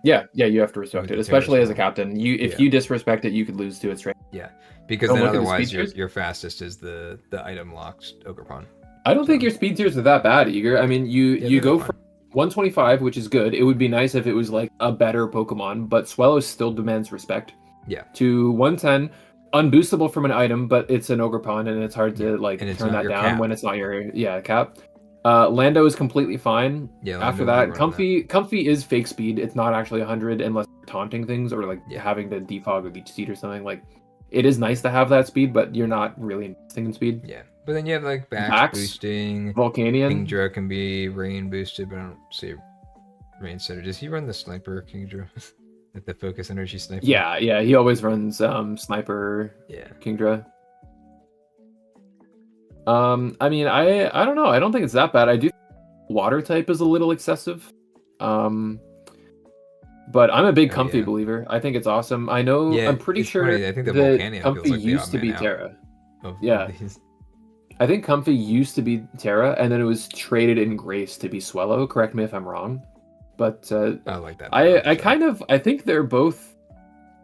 [SPEAKER 2] You have to respect it, especially as a captain. If you disrespect it, you could lose to its strength.
[SPEAKER 1] Yeah, because then otherwise your fastest is the item locked Ogerpon.
[SPEAKER 2] I don't think your speed tiers are that bad, Eager. You go for 125, which is good. It would be nice if it was like a better Pokemon, but Swellow still demands respect.
[SPEAKER 1] Yeah.
[SPEAKER 2] To 110, unboostable from an item, but it's an Ogerpon, and it's hard to turn that down cap. When it's not your cap. Lando is completely fine. Yeah. After that, Comfy is fake speed. It's not actually 100 unless you're taunting things or having to defog with each seed or something. it is nice to have that speed, but you're not really investing in speed.
[SPEAKER 1] Yeah, but then you have like Bax boosting.
[SPEAKER 2] Volcanion.
[SPEAKER 1] Kingdra can be rain boosted, but I don't see rain center. Does he run the sniper Kingdra? Like the focus energy sniper?
[SPEAKER 2] Yeah, he always runs sniper Kingdra. I mean, I don't know. I don't think it's that bad. I do think water type is a little excessive. But I'm a big Comfy believer. I think it's awesome. I know. Yeah, I'm pretty sure
[SPEAKER 1] I think the
[SPEAKER 2] Comfy
[SPEAKER 1] like
[SPEAKER 2] used to be Terra. I think Comfy used to be Terra, and then it was traded in Grace to be Swellow. Correct me if I'm wrong. But
[SPEAKER 1] I like that.
[SPEAKER 2] I think they're both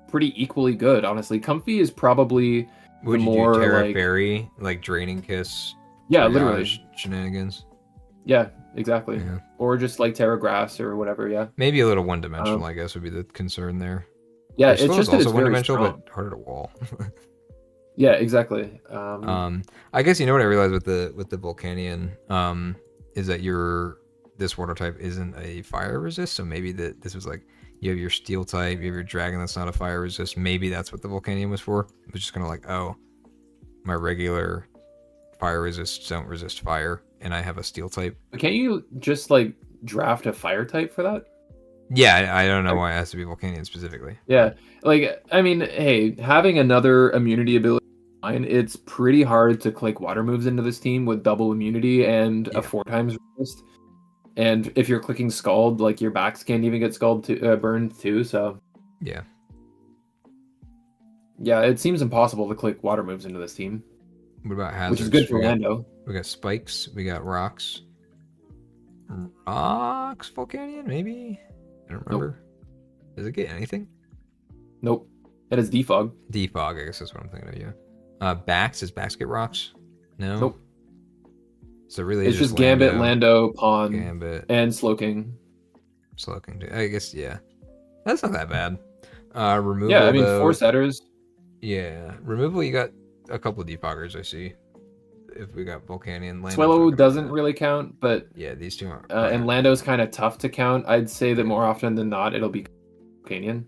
[SPEAKER 2] pretty equally good, honestly. Comfy is probably
[SPEAKER 1] the
[SPEAKER 2] more
[SPEAKER 1] do Terra
[SPEAKER 2] like
[SPEAKER 1] Fairy, like Draining Kiss.
[SPEAKER 2] Yeah, literally
[SPEAKER 1] shenanigans.
[SPEAKER 2] Yeah, exactly. Yeah. Or just like Terra Grass or whatever. Yeah.
[SPEAKER 1] Maybe a little one-dimensional, I guess, would be the concern there.
[SPEAKER 2] Yeah, it's just
[SPEAKER 1] also one-dimensional, but harder to wall.
[SPEAKER 2] Yeah, exactly.
[SPEAKER 1] I guess you know what I realized with the Volcanion is that this water type isn't a fire resist, so maybe this was like you have your steel type, you have your dragon that's not a fire resist. Maybe that's what the Volcanion was for. It was just kind of like, oh, my regular fire resists don't resist fire, and I have a steel type.
[SPEAKER 2] Can't you just like draft a fire type for that?
[SPEAKER 1] Yeah, I don't know why it has to be Volcanion specifically.
[SPEAKER 2] Yeah, like, I mean, hey, having another immunity ability, it's pretty hard to click water moves into this team with double immunity and a 4x resist. And if you're clicking Scald, like your backs can't even get burned too, so...
[SPEAKER 1] Yeah.
[SPEAKER 2] Yeah, it seems impossible to click water moves into this team.
[SPEAKER 1] What about hazards?
[SPEAKER 2] Which is good for Lando.
[SPEAKER 1] We got spikes, we got rocks. Rocks Volcanion, maybe? I don't remember. Nope. Does it get anything?
[SPEAKER 2] Nope. It has defog.
[SPEAKER 1] Defog, I guess that's what I'm thinking of, yeah. Bax, does Bax get rocks? No?
[SPEAKER 2] Nope.
[SPEAKER 1] So really
[SPEAKER 2] it's just Gambit, Lando, Pawn,
[SPEAKER 1] Gambit,
[SPEAKER 2] and Slowking.
[SPEAKER 1] Slowking, I guess, yeah. That's not that bad. Removal,
[SPEAKER 2] yeah, I mean, 4 setters.
[SPEAKER 1] Yeah. Removal, you got a couple of defoggers, I see. If we got Volcanion, Lando.
[SPEAKER 2] Swellow doesn't really count, but...
[SPEAKER 1] Yeah, these two aren't.
[SPEAKER 2] And Lando's kind of tough to count. I'd say that more often than not, it'll be Volcanion.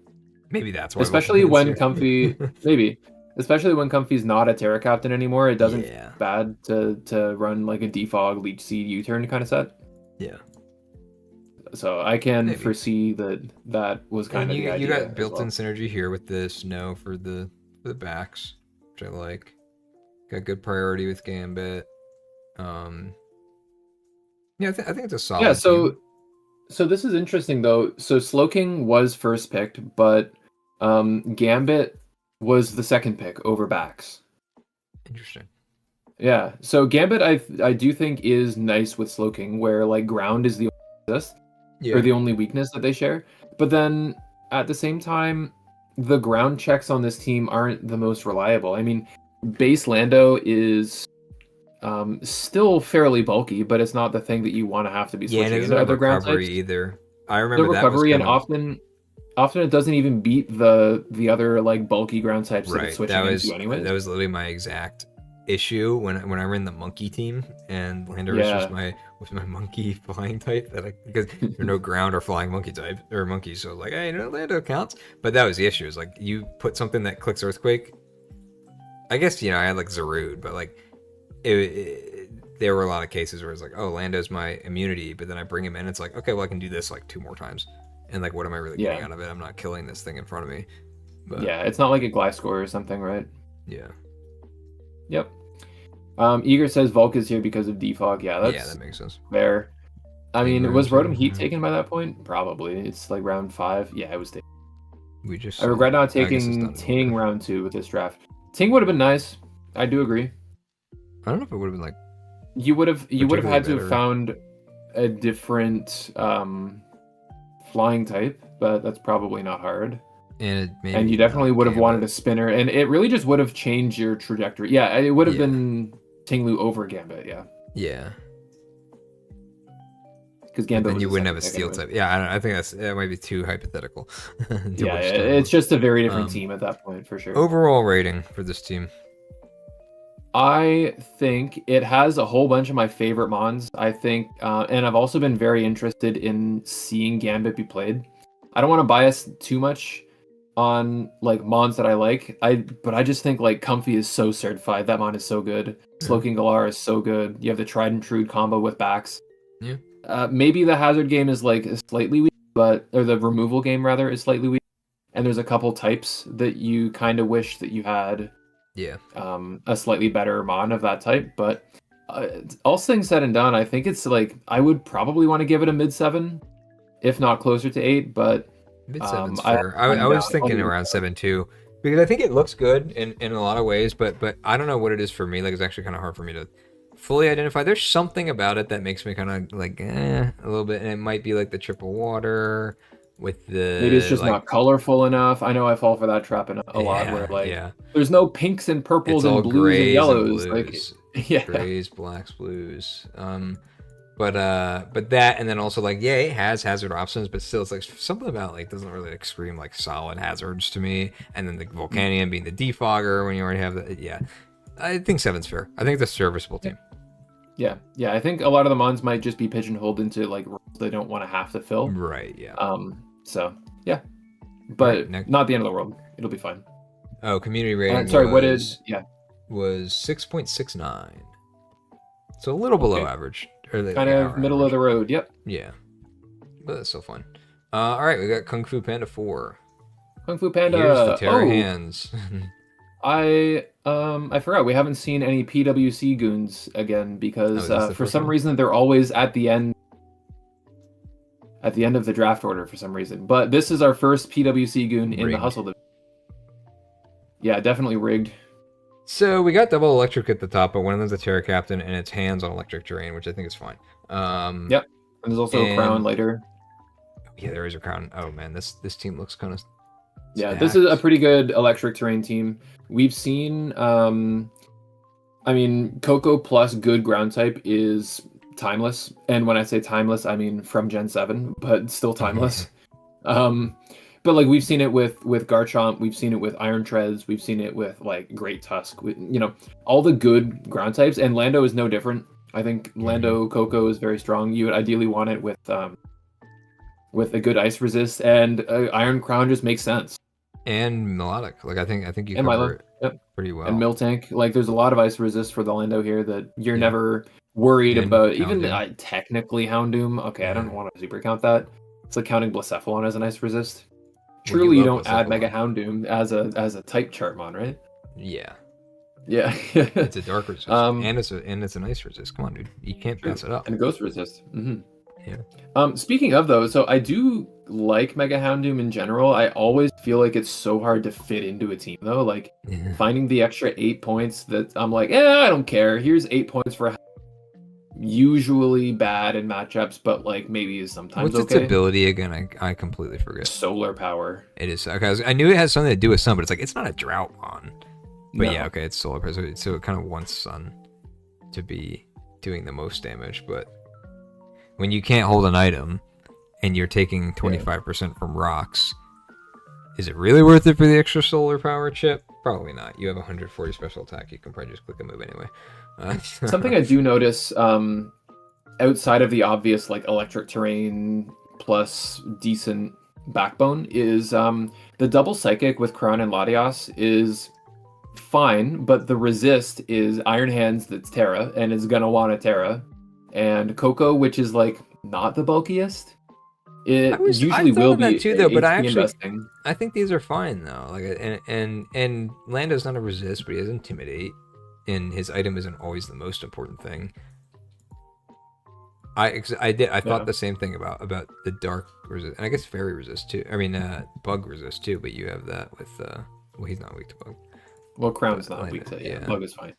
[SPEAKER 1] Maybe that's why.
[SPEAKER 2] Especially when Comfy... maybe. Especially when Comfy's not a Terra Captain anymore, it doesn't feel bad to run like a defog, leech seed, U-turn kind of set.
[SPEAKER 1] Yeah.
[SPEAKER 2] So I can foresee that was kind of the idea.
[SPEAKER 1] You got built-in synergy here with the snow for the backs, which I like. Got good priority with Gambit. Yeah, I think it's a solid.
[SPEAKER 2] Yeah. So this is interesting though. So Slowking was first picked, but Gambit was the second pick over backs.
[SPEAKER 1] Interesting.
[SPEAKER 2] Yeah. So Gambit, I do think is nice with Slowking, where like ground is the only assist, or the only weakness that they share. But then at the same time, the ground checks on this team aren't the most reliable. I mean, base Lando is still fairly bulky, but it's not the thing that you want to have to be switching into other ground types
[SPEAKER 1] either. I remember
[SPEAKER 2] the recovery, and often it doesn't even beat the other like bulky ground types that it's switching into anyway.
[SPEAKER 1] That was literally my exact issue when I ran the monkey team, and Lando was my monkey flying type because there's no ground or flying monkey type or monkey, so like, hey, Lando counts. But that was the issue, is like you put something that clicks Earthquake. I guess I had like Zarude, but like there were a lot of cases where it's like, oh, Lando's my immunity, but then I bring him in, it's like, okay, well I can do this like 2 more times. And like, what am I really getting out of it? I'm not killing this thing in front of me. But
[SPEAKER 2] yeah, it's not like a Gliscor or something, right?
[SPEAKER 1] Yeah.
[SPEAKER 2] Yep. Eager says Volk is here because of defog. Yeah, that
[SPEAKER 1] makes sense.
[SPEAKER 2] Fair. I mean, was Rotom Heat taken by that point? Probably. It's like round 5. Yeah, it was taken. I regret not taking Ting round 2 with this draft. Ting would have been nice. I do agree.
[SPEAKER 1] I don't know if it would have been like.
[SPEAKER 2] You would have had to have found a different flying type, but that's probably not hard. And you definitely would have wanted a spinner, and it really just would have changed your trajectory. Yeah, it would have been Tinglu over Gambit.
[SPEAKER 1] Yeah.
[SPEAKER 2] Because Gambit.
[SPEAKER 1] Then you wouldn't have a steel type. Yeah, I think that might be too hypothetical.
[SPEAKER 2] It's just a very different team at that point for sure.
[SPEAKER 1] Overall rating for this team.
[SPEAKER 2] I think it has a whole bunch of my favorite mons. I think, and I've also been very interested in seeing Gambit be played. I don't want to bias too much on like mons that I like. But I just think like Comfy is so certified. That mon is so good. Slowking Galar is so good. You have the Tried and True combo with backs.
[SPEAKER 1] Yeah.
[SPEAKER 2] Maybe the Hazard game is like slightly weak, or the removal game rather is slightly weak. And there's a couple types that you kind of wish that you had.
[SPEAKER 1] Yeah.
[SPEAKER 2] A slightly better mon of that type, but all things said and done, I think it's like I would probably want to give it a mid-7, if not closer to 8. But
[SPEAKER 1] mid-7's fair. I was thinking around 7 too, because I think it looks good in a lot of ways, but I don't know what it is for me. Like, it's actually kind of hard for me to fully identify. There's something about it that makes me kind of like a little bit, and it might be like the triple water. With the
[SPEAKER 2] maybe it's just not colorful enough. I know I fall for that trap a lot where like there's no pinks and purples and blues and yellows. Like
[SPEAKER 1] grays, blacks, blues. But that, and then also like it has hazard options, but still it's like something about like doesn't really like scream like solid hazards to me. And then the Volcanion being the defogger when you already have the I think 7's fair. I think it's a serviceable team.
[SPEAKER 2] Yeah, I think a lot of the mons might just be pigeonholed into like roles they don't want to have to fill.
[SPEAKER 1] Right. Yeah.
[SPEAKER 2] So yeah, but not the end of the world. It'll be fine.
[SPEAKER 1] Oh, community rating.
[SPEAKER 2] Sorry, what is
[SPEAKER 1] was 6.69. So a little below average.
[SPEAKER 2] Kind of middle of the road. Yep.
[SPEAKER 1] Yeah, but that's so fun. All right, we got Kung Fu Panda 4.
[SPEAKER 2] Kung Fu Panda.
[SPEAKER 1] Here's the Terra hands.
[SPEAKER 2] I forgot we haven't seen any PWC goons again because for some reason they're always at the end of the draft order for some reason. But this is our first PWC goon in the Hustle division. Yeah, definitely rigged.
[SPEAKER 1] So we got double electric at the top, but one of them's a Terra Captain and its hands on electric terrain, which I think is fine.
[SPEAKER 2] Yep. And there's also a crown later.
[SPEAKER 1] Yeah, there is a crown. Oh man, this team looks kind of
[SPEAKER 2] stacked. This is a pretty good electric terrain team. We've seen Coco plus good ground type is timeless. And when I say timeless, I mean from Gen 7, but still timeless. But like we've seen it with Garchomp, we've seen it with Iron Treads, we've seen it with like Great Tusk, all the good ground types, and Lando is no different. I think Lando Coco is very strong. You would ideally want it with a good ice resist, and Iron Crown just makes sense.
[SPEAKER 1] And melodic, like I think you cover it pretty well.
[SPEAKER 2] And Miltank, like there's a lot of ice resist for the Lando here that you're never worried about. Even technically Houndoom. Okay, I don't want to super count that. It's like counting Blacephalon as an ice resist. Truly, you don't add Mega Houndoom as a type chartmon, right?
[SPEAKER 1] Yeah.
[SPEAKER 2] Yeah.
[SPEAKER 1] It's a dark resist, and it's an ice resist. Come on, dude, you can't pass it up.
[SPEAKER 2] And a ghost resist. Mm-hmm.
[SPEAKER 1] Yeah.
[SPEAKER 2] Speaking of though, so I do like Mega Houndoom in general. I always feel like it's so hard to fit into a team though. Like finding the extra 8 points that I'm like, I don't care. Here's 8 points for usually bad in matchups, but like maybe is sometimes
[SPEAKER 1] What's its ability again? I completely forget.
[SPEAKER 2] Solar power.
[SPEAKER 1] It is. Okay, I knew it has something to do with sun, but it's like it's not a drought mon. But it's solar power. So it kind of wants sun to be doing the most damage. But when you can't hold an item and you're taking 25% from rocks, is it really worth it for the extra solar power chip? Probably not. You have 140 special attack. You can probably just click a move anyway.
[SPEAKER 2] Something I do notice outside of the obvious like electric terrain plus decent backbone is the double psychic with Crown and Latias is fine, but the resist is Iron Hands that's Terra and is gonna want a Terra, and Coco, which is like not the bulkiest. It usually will be
[SPEAKER 1] too, though, but
[SPEAKER 2] investing.
[SPEAKER 1] I think these are fine though. Like and Lando's not a resist, but he has intimidate. And his item isn't always the most important thing. I thought the same thing about the dark resist, and I guess fairy resist too. I mean, bug resist too. But you have that with well, he's not weak to bug.
[SPEAKER 2] Well, Crown's not weak to bug is fine.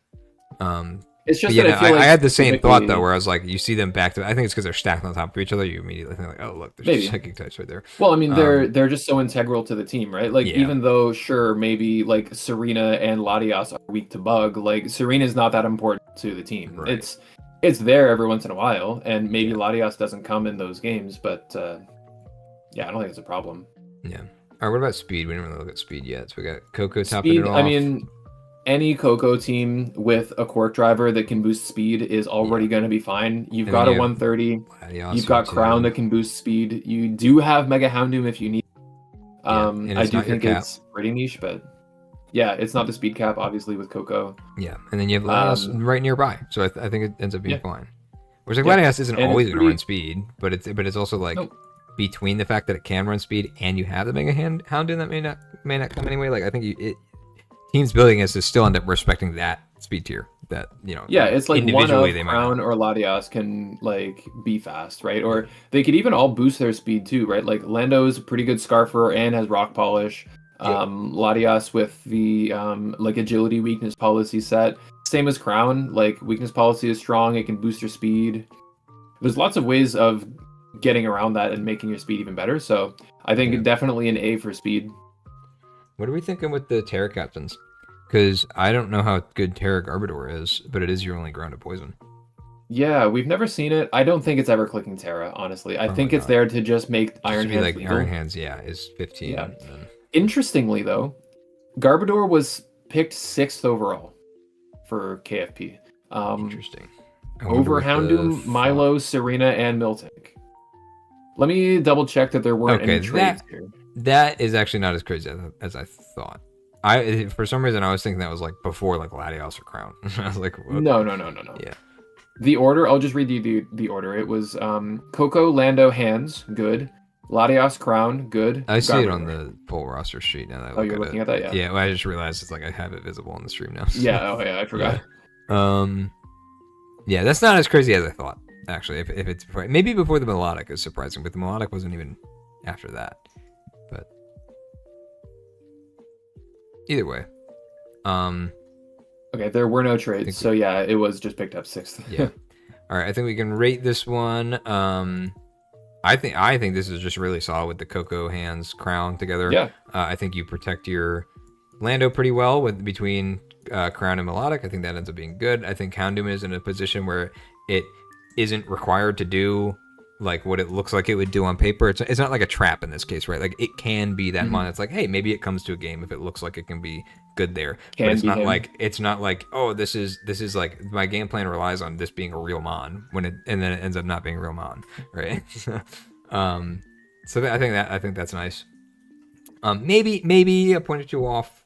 [SPEAKER 1] It's just that I had the same thought though, where I was like, you see them back to. I think it's because they're stacked on top of each other. You immediately think like, oh look, there's psychic types right there.
[SPEAKER 2] Well, I mean, they're just so integral to the team, right? Like even though sure maybe like Serena and Latias are weak to bug, like Serena's not that important to the team. Right. It's there every once in a while, and maybe Latias doesn't come in those games, but I don't think it's a problem.
[SPEAKER 1] Yeah. All right, what about speed? We didn't really look at speed yet. So we got Coco topping it off.
[SPEAKER 2] I mean, any Coco team with a Quark driver that can boost speed is already going to be fine. You've got a 130. You've got Crown that can boost speed. You do have Mega Houndoom if you need. I do think it's pretty niche, but yeah, it's not the speed cap, obviously, with Coco.
[SPEAKER 1] Yeah, and then you have Latias right nearby, so I think it ends up being fine. Whereas like Latias isn't always going to run speed, but it's also like between the fact that it can run speed and you have the Mega Houndoom that may not come anyway. Like I think teams building this is still end up respecting that speed tier. That
[SPEAKER 2] it's like one of Crown or Latias can like be fast, right? Or they could even all boost their speed too, right? Like Lando is a pretty good Scarfer and has Rock Polish. Latias with the like agility weakness policy set. Same as Crown, like weakness policy is strong, it can boost your speed. There's lots of ways of getting around that and making your speed even better. So I think definitely an A for speed.
[SPEAKER 1] What are we thinking with the Terra Captains? Because I don't know how good Terra Garbodor is, but it is your only grounded poison.
[SPEAKER 2] Yeah, we've never seen it. I don't think it's ever clicking Terra, honestly. I think it's there to just make Iron Hands
[SPEAKER 1] like legal. Iron Hands, is 15.
[SPEAKER 2] Yeah. Interestingly, though, Garbodor was picked 6th overall for KFP.
[SPEAKER 1] Interesting.
[SPEAKER 2] Over Houndoom, Milo, Serena, and Miltank. Let me double check that there weren't any trades here.
[SPEAKER 1] That is actually not as crazy as I thought. For some reason I was thinking that was like before like Latios or Crown. I was like, what?
[SPEAKER 2] No. Yeah. The order, I'll just read you the order. It was Coco, Lando, Hands, good. Latios, Crown, good.
[SPEAKER 1] I see it on the full roster sheet now. That
[SPEAKER 2] you're looking at that, yeah.
[SPEAKER 1] Yeah, well, I just realized it's like I have it visible on the stream now. So.
[SPEAKER 2] Yeah, I forgot.
[SPEAKER 1] Yeah, that's not as crazy as I thought. Actually, if it's maybe before the Melodic is surprising, but the Melodic wasn't even after that. But either way,
[SPEAKER 2] okay, there were no trades, so yeah, it was just picked up 6th.
[SPEAKER 1] Yeah. All right, I think we can rate this one. I think this is just really solid with the Coco, Hands, Crown together.
[SPEAKER 2] Yeah.
[SPEAKER 1] I think you protect your Lando pretty well between Crown and Melodic. I think that ends up being good. I think Houndoom is in a position where it isn't required to do like what it looks like it would do on paper. It's not like a trap in this case, right? Like it can be that mon. It's like, hey, maybe it comes to a game if it looks like it can be good there. But it's not like oh, this is like my game plan relies on this being a real mon and then it ends up not being a real mon, right? So I think that's nice. Maybe a point or two off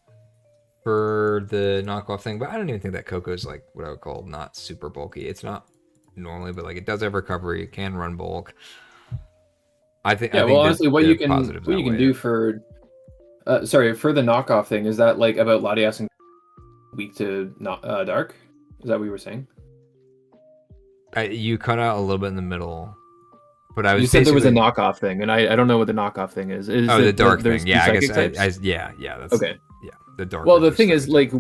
[SPEAKER 1] for the knockoff thing, but I don't even think that Coco's like what I would call not super bulky. It's not normally, but like it does have recovery, it can run bulk. I think
[SPEAKER 2] honestly what you can do for for the knockoff thing, is that like about Latias and weak to dark? Is that what you were saying?
[SPEAKER 1] You cut out a little bit in the middle, but you
[SPEAKER 2] said there was a knockoff thing, and I don't know what the knockoff thing is.
[SPEAKER 1] The dark thing? Yeah, I guess that's
[SPEAKER 2] okay.
[SPEAKER 1] Yeah, the dark.
[SPEAKER 2] Well, the thing is like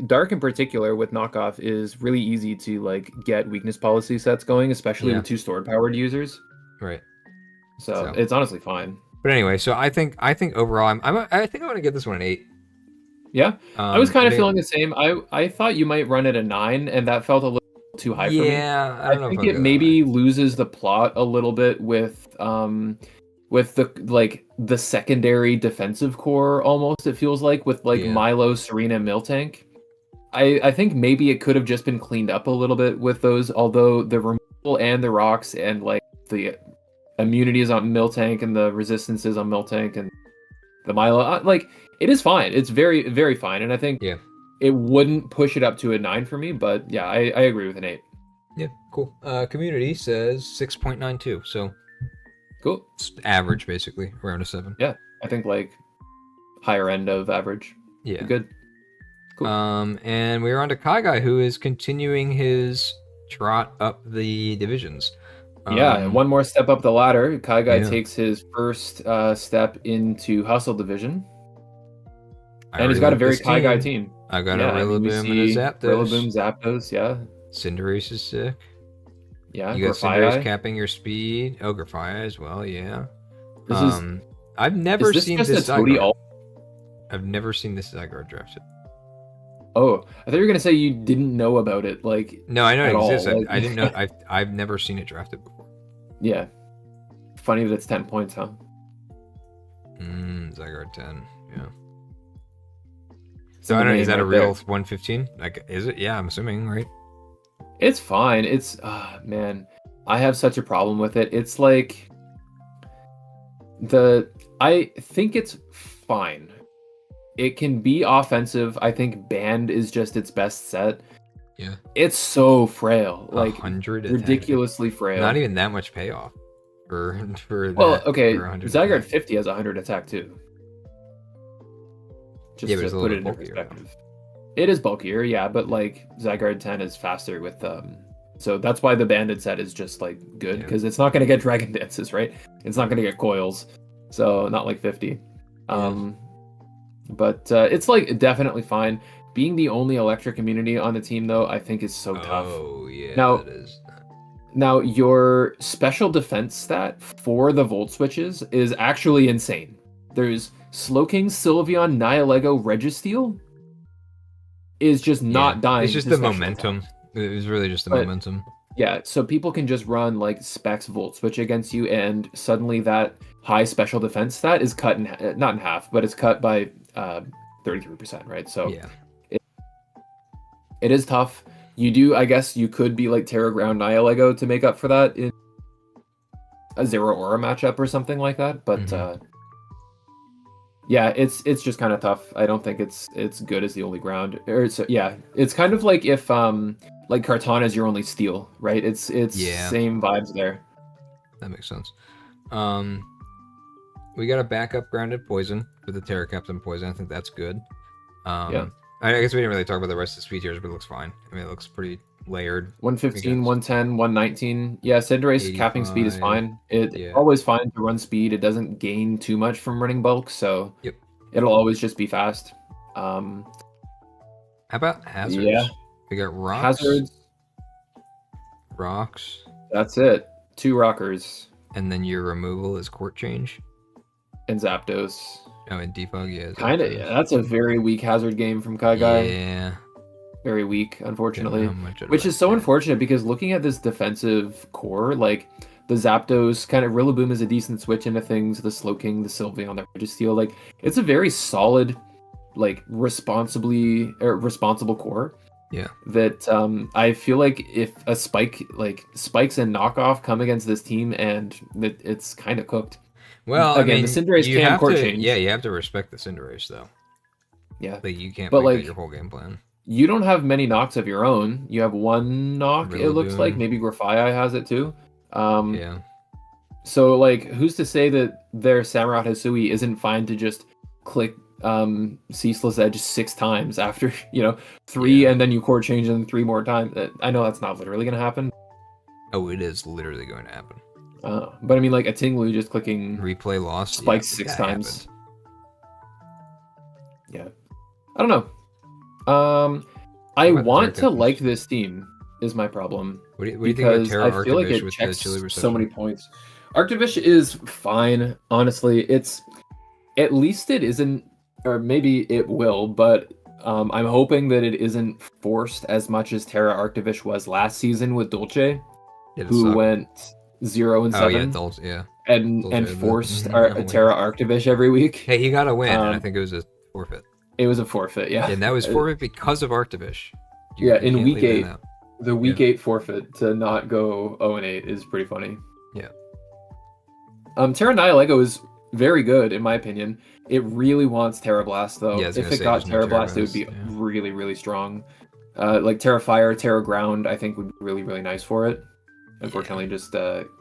[SPEAKER 2] dark in particular with knockoff is really easy to like get weakness policy sets going, especially with 2 stored powered users.
[SPEAKER 1] Right.
[SPEAKER 2] So it's honestly fine.
[SPEAKER 1] But anyway, so I think overall I think I want to give this one an 8.
[SPEAKER 2] Yeah. I was kind of feeling the same. I thought you might run it a 9, and that felt a little too high for me.
[SPEAKER 1] Yeah,
[SPEAKER 2] I think it maybe loses the plot a little bit with the secondary defensive core, almost, it feels like, with Milo, Serena, Miltank. I think maybe it could have just been cleaned up a little bit with those, although the removal and the rocks and like the immunities on Miltank and the resistances on Miltank and the Milo, like it is fine. It's very, very fine. And I think it wouldn't push it up to a 9 for me, but yeah, I agree with an 8.
[SPEAKER 1] Yeah, cool. Community says 6.92, so
[SPEAKER 2] cool.
[SPEAKER 1] It's average, basically, around a 7.
[SPEAKER 2] Yeah, I think like higher end of average.
[SPEAKER 1] Yeah.
[SPEAKER 2] Good. Cool.
[SPEAKER 1] And we're on to Kyguy, who is continuing his trot up the divisions.
[SPEAKER 2] One more step up the ladder. Kyguy takes his first step into Hustle Division. And he's got a very Kyguy team.
[SPEAKER 1] I got a Rillaboom and a Zapdos.
[SPEAKER 2] Rillaboom, Zapdos, yeah.
[SPEAKER 1] Cinderace is sick.
[SPEAKER 2] Yeah,
[SPEAKER 1] you got Cinderace capping your speed. Oh, Grafaiai as well, yeah. I've never seen this Zygarde. I've never seen this Zygarde drafted.
[SPEAKER 2] Oh, I thought you were gonna say you didn't know about it. Like,
[SPEAKER 1] no, I know it exists. I didn't know. I've never seen it drafted before.
[SPEAKER 2] Yeah, funny that it's 10 points, huh?
[SPEAKER 1] Zygarde 10. Yeah. So I don't know. Is that a real 115? Like, is it? Yeah, I'm assuming, right?
[SPEAKER 2] It's fine. It's man, I have such a problem with it. It's like I think it's fine. It can be offensive. I think Band is just its best set.
[SPEAKER 1] Yeah.
[SPEAKER 2] It's so frail. Like
[SPEAKER 1] 100
[SPEAKER 2] ridiculously frail.
[SPEAKER 1] Not even that much payoff for
[SPEAKER 2] well,
[SPEAKER 1] that.
[SPEAKER 2] okay,
[SPEAKER 1] for
[SPEAKER 2] Zygarde 50 has 100 attack too. Just
[SPEAKER 1] yeah,
[SPEAKER 2] to
[SPEAKER 1] but
[SPEAKER 2] put it in perspective. It is bulkier, yeah, but like Zygarde 10 is faster with so that's why the Banded set is just like good, because it's not going to get Dragon Dances, right? It's not going to get coils, so not like 50. But it's like definitely fine. Being the only electric immunity on the team, though, I think is so tough.
[SPEAKER 1] Oh yeah,
[SPEAKER 2] now,
[SPEAKER 1] that is.
[SPEAKER 2] Now your special defense stat for the Volt switches is actually insane. There's Slowking, Sylveon, Nihilego, Registeel is just not dying.
[SPEAKER 1] It's just the momentum.
[SPEAKER 2] Attack.
[SPEAKER 1] It was really just the momentum.
[SPEAKER 2] Yeah, so people can just run like Specs Volt Switch against you, and suddenly that high special defense stat is cut in, not in half, but it's cut by 33%, right? So
[SPEAKER 1] yeah,
[SPEAKER 2] it is tough. You do, I guess, you could be like Terra Ground Nihilego to make up for that in a Zero Aura matchup or something like that, but yeah, it's just kind of tough. I don't think it's good as the only ground. It's kind of like if like Kartana is your only steel, right? It's same vibes there.
[SPEAKER 1] That makes sense. We got a backup grounded poison for the Terra Captain poison. I think that's good. I guess we didn't really talk about the rest of the speed tiers, but it looks fine. I mean, it looks pretty layered.
[SPEAKER 2] 115, 110, 119. Yeah, Cinderace capping speed is fine. It's always fine to run speed. It doesn't gain too much from running bulk, so it'll always just be fast.
[SPEAKER 1] How about hazards?
[SPEAKER 2] Yeah.
[SPEAKER 1] We got rocks.
[SPEAKER 2] Hazards.
[SPEAKER 1] Rocks.
[SPEAKER 2] That's it. 2 rockers.
[SPEAKER 1] And then your removal is Court Change.
[SPEAKER 2] And Zapdos.
[SPEAKER 1] Oh, and Defog, yeah.
[SPEAKER 2] Kind of, yeah. That's a very weak hazard game from Kyguy.
[SPEAKER 1] Yeah.
[SPEAKER 2] Very weak, unfortunately. Which is so unfortunate, because looking at this defensive core, like the Zapdos, kind of Rillaboom is a decent switch into things, the Slowking, the Sylveon, the Registeel, like it's a very solid, like responsible core.
[SPEAKER 1] Yeah.
[SPEAKER 2] That I feel like if a spikes and knockoff come against this team, and it's kind of cooked.
[SPEAKER 1] Well,
[SPEAKER 2] again,
[SPEAKER 1] I mean,
[SPEAKER 2] the Cinderace can court change.
[SPEAKER 1] Yeah, you have to respect the Cinderace, though.
[SPEAKER 2] Yeah.
[SPEAKER 1] Like, you can't break that your whole game plan.
[SPEAKER 2] You don't have many knocks of your own. You have one knock, Rillaboom. It looks like. Maybe Grafaiai has it too.
[SPEAKER 1] Yeah.
[SPEAKER 2] So, like, who's to say that their Samurott Hisui isn't fine to just click Ceaseless Edge 6 times after, 3, and then you core change them 3 more times? I know that's not literally going to happen.
[SPEAKER 1] Oh, it is literally going to happen.
[SPEAKER 2] But I mean, like a Tinglu just clicking
[SPEAKER 1] replay lost
[SPEAKER 2] spikes 6 times. Yeah, I don't know. I want to like this team is my problem.
[SPEAKER 1] What do you think about Terra
[SPEAKER 2] I feel like it checks so many points. Arctivish is fine, honestly. At least it isn't, or maybe it will, but I'm hoping that it isn't forced as much as Terra Arctivish was last season with Dolce, who went 0 and 7.
[SPEAKER 1] Oh yeah,
[SPEAKER 2] and forced our Terra Arctivish every week.
[SPEAKER 1] Hey, he got a win, and I think it was a forfeit.
[SPEAKER 2] It was a forfeit, yeah.
[SPEAKER 1] And that was forfeit because of Arctivish.
[SPEAKER 2] In week 8, the week 8 forfeit to not go 0 and 8 is pretty funny.
[SPEAKER 1] Yeah.
[SPEAKER 2] Terra Nihilego is very good in my opinion. It really wants Terra Blast though.
[SPEAKER 1] Yeah,
[SPEAKER 2] if it got Terra Blast, it would be really, really strong. Like Terra Fire, Terra Ground, I think would be really, really nice for it. Unfortunately, just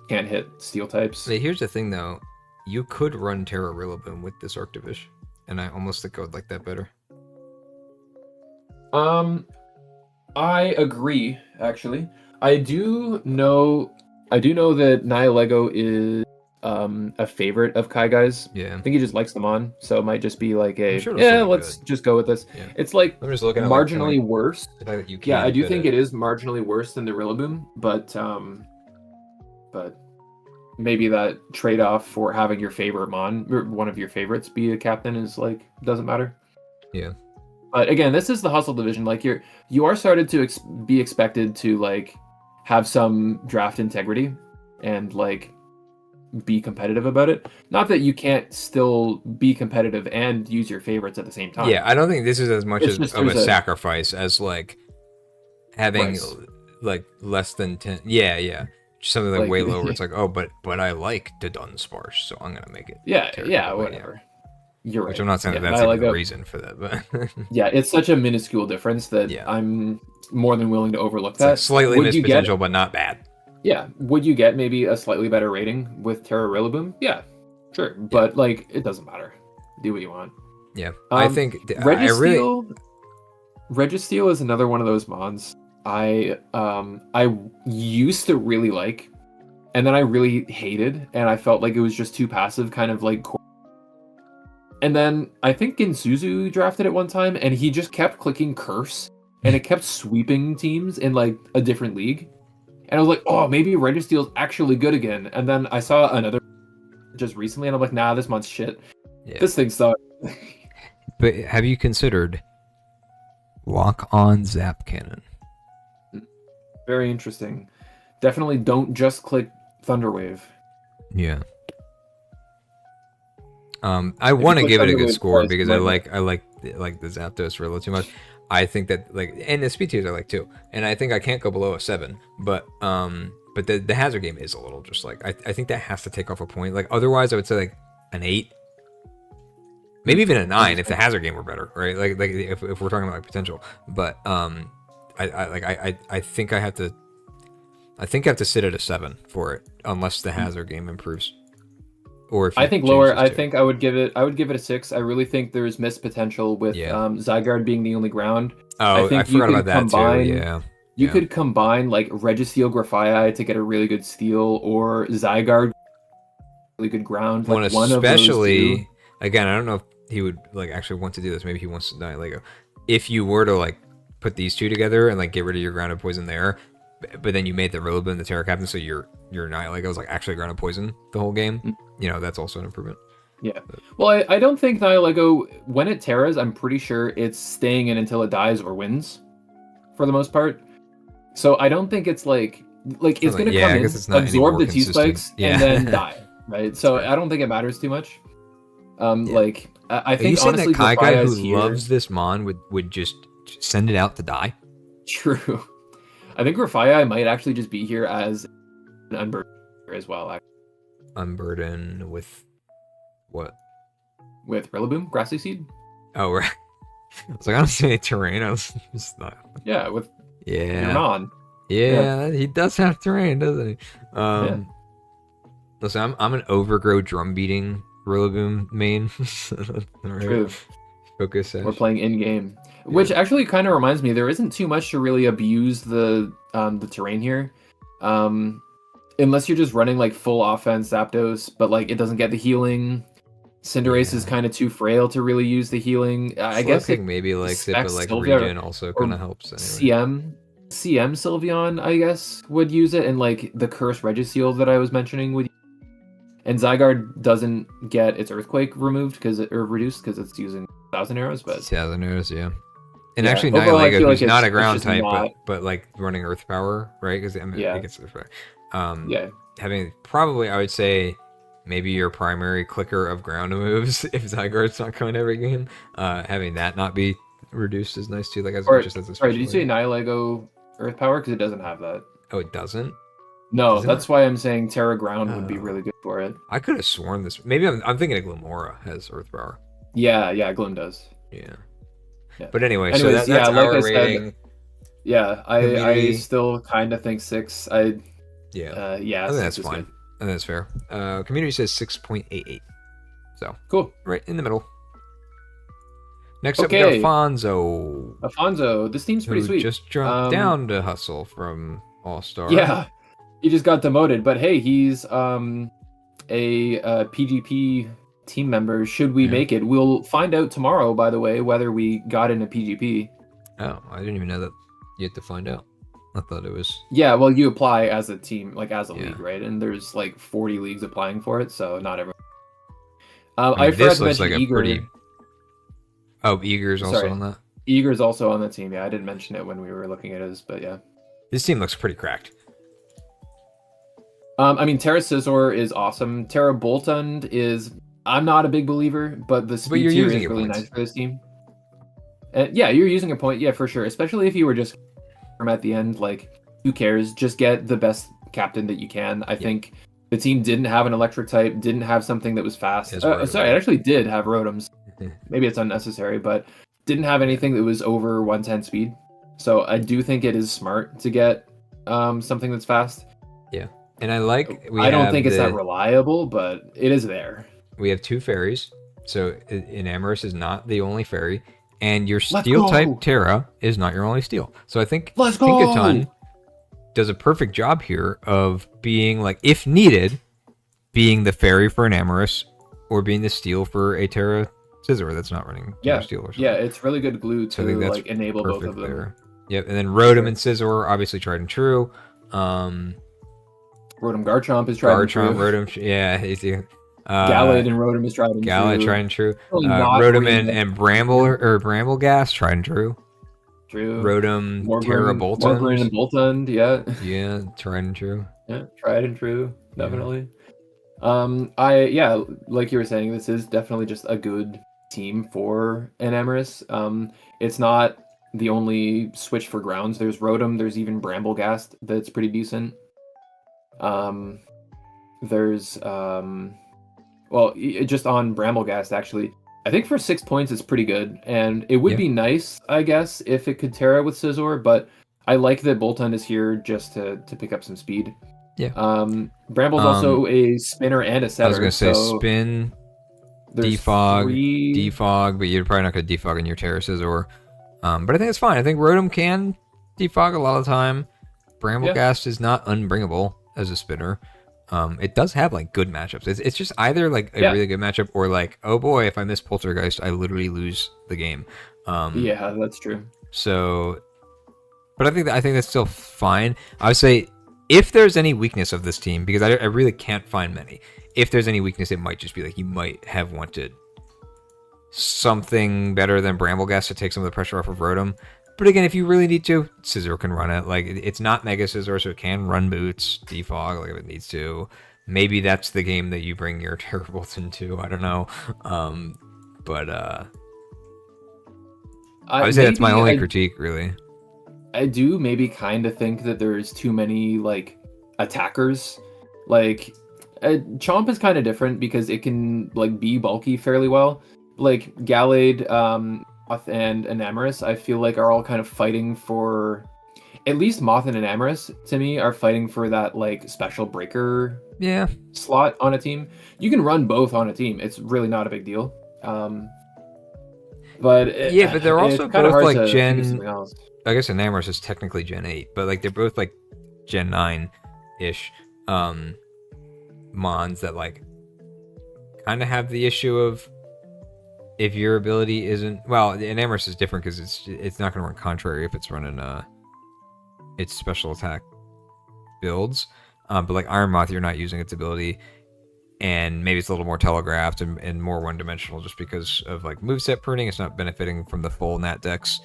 [SPEAKER 2] can't hit steel types.
[SPEAKER 1] But here's the thing, though. You could run Terra Rillaboom with this Arctivish, and I almost think I would like that better.
[SPEAKER 2] I agree, actually. I do know that Nihilego is a favorite of Kyguy's.
[SPEAKER 1] Yeah.
[SPEAKER 2] I think he just likes them on, so it might just be like let's just go with this.
[SPEAKER 1] Yeah.
[SPEAKER 2] It's like
[SPEAKER 1] I'm just looking at
[SPEAKER 2] marginally worse.
[SPEAKER 1] Yeah,
[SPEAKER 2] I do think it is marginally worse than the Rillaboom, but maybe that trade-off for having your favorite one of your favorites be a captain is like doesn't matter.
[SPEAKER 1] Yeah.
[SPEAKER 2] But again, this is the hustle division. Like you are started to be expected to like have some draft integrity and like be competitive about it. Not that you can't still be competitive and use your favorites at the same time.
[SPEAKER 1] Yeah, I don't think this is as much of a sacrifice as like having like less than 10. Yeah. something like way lower. It's like, oh, but I like the Dunsparce, so I'm gonna make it.
[SPEAKER 2] Yeah, whatever. You're right.
[SPEAKER 1] Which I'm not saying that's like the reason for that, but
[SPEAKER 2] yeah, it's such a minuscule difference that I'm more than willing to overlook that.
[SPEAKER 1] Like slightly missed potential, but not bad.
[SPEAKER 2] Yeah, would you get maybe a slightly better rating with Terra Rillaboom? Yeah, sure, but like it doesn't matter. Do what you want.
[SPEAKER 1] Yeah, I think
[SPEAKER 2] Registeel is another one of those mons I used to really like, and then I really hated, and I felt like it was just too passive, kind of like. And then I think Gensuzu drafted it one time, and he just kept clicking curse, and it kept sweeping teams in like a different league. And I was like, oh, maybe Registeel's actually good again. And then I saw another just recently, and I'm like, nah, this month's shit. Yeah. This thing sucks.
[SPEAKER 1] But have you considered lock-on Zap Cannon?
[SPEAKER 2] Very interesting. Definitely don't just click Thunderwave.
[SPEAKER 1] Yeah. I want to give it a good score because I like the Zapdos a little too much. I think that and the speed tiers I like too, and I think I can't go below a 7. But the hazard game is a little just like I think that has to take off a point. Like otherwise, I would say like an 8, maybe even a 9 if the hazard game were better, right? Like if we're talking about like potential. But I think I have to sit at a 7 for it unless the hazard game improves. Or if
[SPEAKER 2] I think lower, I think I would give it a 6. I really think there's missed potential with Zygarde being the only ground.
[SPEAKER 1] Oh, I forgot about that too. Yeah.
[SPEAKER 2] You could combine like Registeel Grafaiai to get a really good steal, or Zygarde really good ground. Like
[SPEAKER 1] especially again, I don't know if he would like actually want to do this. Maybe he wants to die Lego. If you were to like put these two together and like get rid of your grounded poison there, but then you made the Rillaboom the Terra Captain, so your Nihilego was like actually grounded poison the whole game. You know, that's also an improvement.
[SPEAKER 2] Yeah. Well, I don't think Nihilego, when it Terras, I'm pretty sure it's staying in until it dies or wins, for the most part. So I don't think it's like it's going to come in, absorb the T-Spikes, and then die, right? So I don't think it matters too much. Like, I think honestly,
[SPEAKER 1] that Kyguy who loves this mon would just send it out to die?
[SPEAKER 2] True. I think Grafaiai might actually just be here as an unburden as well. Actually.
[SPEAKER 1] Unburden with what?
[SPEAKER 2] With Rillaboom, Grassy Seed.
[SPEAKER 1] Oh, right. I was like, I don't see any terrain. I was just not.
[SPEAKER 2] Yeah, with
[SPEAKER 1] non. Yeah, he does have terrain, doesn't he? Listen, I'm an overgrow drum beating Rillaboom main.
[SPEAKER 2] True.
[SPEAKER 1] Focus.
[SPEAKER 2] We're playing in game. Which actually kind of reminds me, there isn't too much to really abuse the terrain here, unless you're just running like full offense Zapdos, but like it doesn't get the healing. Cinderace is kind of too frail to really use the healing. I guess
[SPEAKER 1] maybe like it, but like Regen also kind of helps.
[SPEAKER 2] Anyway. CM Sylveon, I guess, would use it, and like the Curse Registeel that I was mentioning would. And Zygarde doesn't get its Earthquake removed or reduced because it's using 1,000 arrows, but
[SPEAKER 1] 1,000 arrows, yeah. And actually, Nihilego, who's not a ground type, but like running Earth Power, right? Because it gets Earth Power. Having probably, I would say, maybe your primary clicker of ground moves if Zygarde's not coming every game. Having that not be reduced is nice too. Like just as a
[SPEAKER 2] sorry, did you say Nihilego Earth Power? Because it doesn't have that.
[SPEAKER 1] Oh, it doesn't.
[SPEAKER 2] No, that's why I'm saying Terra Ground would be really good for it.
[SPEAKER 1] I could have sworn this. Maybe I'm thinking of Glimmora has Earth Power.
[SPEAKER 2] Yeah, Glim does.
[SPEAKER 1] Yeah. But anyway, so that's our rating.
[SPEAKER 2] I still kind of think 6. I think
[SPEAKER 1] that's fine. I think that's fair. Community says 6.88. So
[SPEAKER 2] cool.
[SPEAKER 1] Right in the middle. Next up, we got Afonso.
[SPEAKER 2] Afonso, this team's pretty sweet.
[SPEAKER 1] Just jumped down to Hustle from All-Star.
[SPEAKER 2] Yeah, he just got demoted, but hey, he's a PGP team member. Should we make it? We'll find out tomorrow, by the way, whether we got into PGP.
[SPEAKER 1] Oh, I didn't even know that. You had to find out. I thought it was.
[SPEAKER 2] Yeah, well, you apply as a team, like as a league, right? And there's like 40 leagues applying for it, so not everyone. I forgot to mention Eager.
[SPEAKER 1] Oh, Eager's also on that?
[SPEAKER 2] Eager's also on the team, yeah. I didn't mention it when we were looking at his, but yeah.
[SPEAKER 1] This team looks pretty cracked.
[SPEAKER 2] I mean, Terra Scizor is awesome. Terra Boltund is... I'm not a big believer, but the speed tier is really nice for this team. Yeah, you're using a point, yeah, for sure. Especially if you were just at the end, like, who cares? Just get the best captain that you can. I think the team didn't have an electric type, didn't have something that was fast. Sorry, it actually did have Rotoms. Maybe it's unnecessary, but didn't have anything that was over 110 speed. So I do think it is smart to get something that's fast.
[SPEAKER 1] Yeah, and I
[SPEAKER 2] don't think it's that reliable, but it is there.
[SPEAKER 1] We have 2 fairies, so Enamorus is not the only fairy, and your steel type Terra is not your only steel. So I think Pinkaton does a perfect job here of being like, if needed, being the fairy for Enamorus or being the steel for a Terra Scizor that's not running Terra Steel or something.
[SPEAKER 2] Yeah, it's really good glue to like enable both of them.
[SPEAKER 1] There. Yep, and then Rotom and Scizor, obviously tried and true.
[SPEAKER 2] Rotom Garchomp is tried and true.
[SPEAKER 1] Rotom, yeah, easy.
[SPEAKER 2] Gallade and Rotom is tried and true.
[SPEAKER 1] Gallade tried and true. Rotom and Brambleghast tried and true.
[SPEAKER 2] True.
[SPEAKER 1] Rotom, Terra Boltund.
[SPEAKER 2] Morgreen and Boltund, yeah.
[SPEAKER 1] Yeah, tried and true.
[SPEAKER 2] Yeah, tried and true, definitely. Like you were saying, this is definitely just a good team for Enamorus. It's not the only switch for grounds. There's Rotom, there's even Brambleghast that's pretty decent. There's just on Brambleghast actually, I think for 6 points it's pretty good, and it would be nice, I guess, if it could Terra with Scizor, but I like that Boltund is here just to pick up some speed.
[SPEAKER 1] Yeah.
[SPEAKER 2] Bramble's also a spinner and a setter.
[SPEAKER 1] I was gonna say spin, defog, but you're probably not gonna defog in your Terra Scizor. But I think it's fine. I think Rotom can defog a lot of the time. Brambleghast is not unbringable as a spinner. It does have like good matchups. It's just either like a really good matchup or like, oh boy, if I miss Poltergeist, I literally lose the game.
[SPEAKER 2] Yeah, that's true.
[SPEAKER 1] So, but I think that's still fine. I would say if there's any weakness of this team, because I really can't find many. If there's any weakness, it might just be like you might have wanted something better than Brambleghast to take some of the pressure off of Rotom. But again, if you really need to, Scizor can run it. Like, it's not Mega Scizor, so it can run Boots, defog, like if it needs to. Maybe that's the game that you bring your Terra Boltund to. I don't know. I would say that's my only critique, really.
[SPEAKER 2] I do maybe kind of think that there's too many, like, attackers. Like, Chomp is kind of different because it can, like, be bulky fairly well. Like, Gallade, and Enamorus, I feel like are all kind of fighting for, at least Moth and Enamorus to me are fighting for that like special breaker slot on a team. You can run both on a team. It's really not a big deal. But
[SPEAKER 1] they're also both like Gen. I guess Enamorus is technically Gen 8, but like they're both like Gen 9-ish mons that like kind of have the issue of, if your ability isn't, well, the Enamorus is different because it's not going to run contrary if it's running its special attack builds. But like Iron Moth, you're not using its ability, and maybe it's a little more telegraphed and more one-dimensional just because of like moveset pruning. It's not benefiting from the full Nat Dex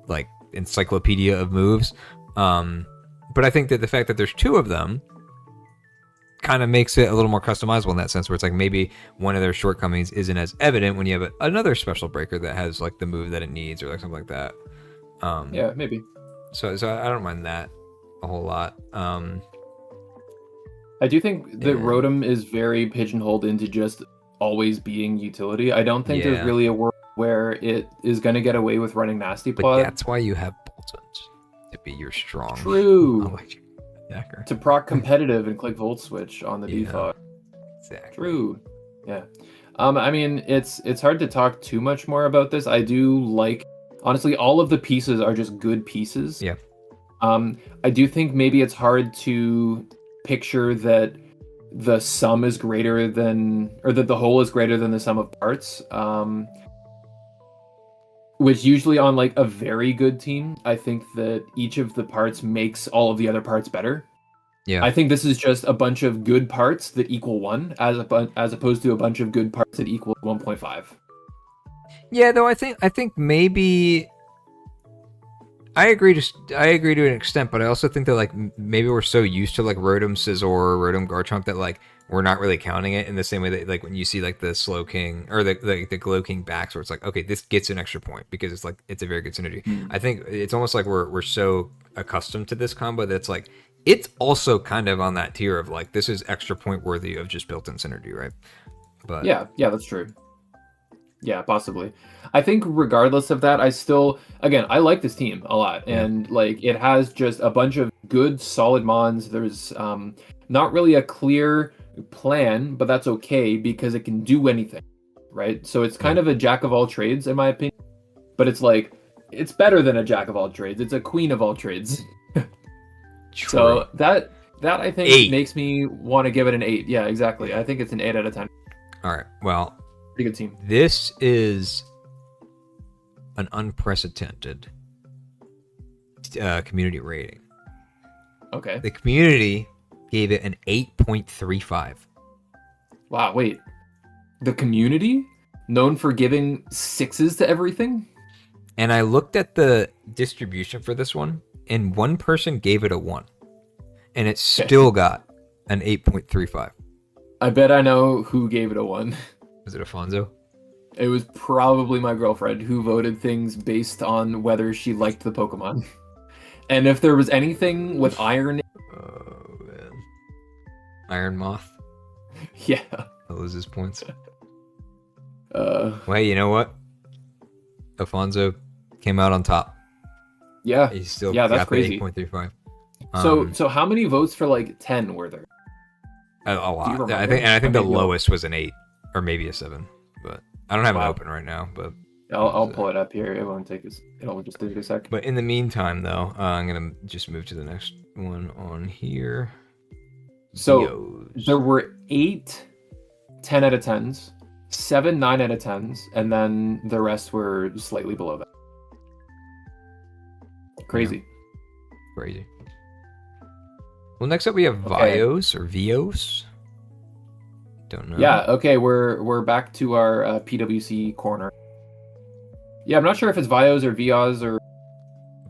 [SPEAKER 1] like encyclopedia of moves. But I think that the fact that there's 2 of them kind of makes it a little more customizable in that sense, where it's like maybe one of their shortcomings isn't as evident when you have another special breaker that has like the move that it needs or like something like that.
[SPEAKER 2] Yeah, maybe.
[SPEAKER 1] So I don't mind that a whole lot.
[SPEAKER 2] I do think that Rotom is very pigeonholed into just always being utility. I don't think there's really a world where it is going to get away with running Nasty Plot.
[SPEAKER 1] But that's why you have Boltund to be your strong.
[SPEAKER 2] True. To proc competitive and click Volt Switch on the defog.
[SPEAKER 1] Exactly.
[SPEAKER 2] True. Yeah. I mean, it's hard to talk too much more about this. I do like, honestly, all of the pieces are just good pieces.
[SPEAKER 1] Yeah.
[SPEAKER 2] I do think maybe it's hard to picture that the sum is greater than, or that the whole is greater than the sum of parts. Which usually on like a very good team, I think that each of the parts makes all of the other parts better.
[SPEAKER 1] Yeah.
[SPEAKER 2] I think this is just a bunch of good parts that equal 1, as opposed to a bunch of good parts that equal 1.5.
[SPEAKER 1] Yeah, though I think maybe I agree to an extent, but I also think that like maybe we're so used to like Rotom Scizor or Rotom Garchomp that like we're not really counting it in the same way that like when you see like the Slow King or the Glow King backs, where it's like, okay, this gets an extra point because it's a very good synergy. I think it's almost like we're so accustomed to this combo that it's like it's also kind of on that tier of like, this is extra point worthy of just built-in synergy, right? But
[SPEAKER 2] yeah, that's true. Yeah, possibly. I think regardless of that, I like this team a lot, and like it has just a bunch of good, solid mons. There's not really a clear plan, but that's okay because it can do anything, right? So it's kind of a jack of all trades, in my opinion. But it's like it's better than a jack of all trades. It's a queen of all trades. So that I think makes me want to give it an 8. Yeah, exactly. I think it's an 8 out of 10.
[SPEAKER 1] All right. Well,
[SPEAKER 2] pretty good team.
[SPEAKER 1] This is an unprecedented community rating.
[SPEAKER 2] Okay.
[SPEAKER 1] The community gave it an 8.35.
[SPEAKER 2] Wow, wait. The community? Known for giving 6s to everything?
[SPEAKER 1] And I looked at the distribution for this one, and one person gave it a 1. And it still got an 8.35.
[SPEAKER 2] I bet I know who gave it a 1.
[SPEAKER 1] Was it Afonso?
[SPEAKER 2] It was probably my girlfriend who voted things based on whether she liked the Pokemon. And if there was anything with iron...
[SPEAKER 1] Oh, man. Iron Moth?
[SPEAKER 2] Yeah.
[SPEAKER 1] That loses points. Well, you know what? Afonso came out on top.
[SPEAKER 2] Yeah.
[SPEAKER 1] He still
[SPEAKER 2] that's crazy.
[SPEAKER 1] 8.35.
[SPEAKER 2] So how many votes for like 10 were there?
[SPEAKER 1] A lot. I think the lowest was an 8 or maybe a 7. But I don't have it open right now. But
[SPEAKER 2] I'll pull it up here. It won't take us. It'll just take a sec.
[SPEAKER 1] But in the meantime, though, I'm gonna just move to the next one on here.
[SPEAKER 2] So
[SPEAKER 1] Vioz.
[SPEAKER 2] There were 8 10 out of 10s, 7 9 out of 10s, and then the rest were slightly below that. Crazy.
[SPEAKER 1] Yeah. Crazy. Well, next up we have Vioz or Vioz. Don't know.
[SPEAKER 2] Yeah. Okay. We're back to our PWC corner. Yeah, I'm not sure if it's Vioz or Vioz or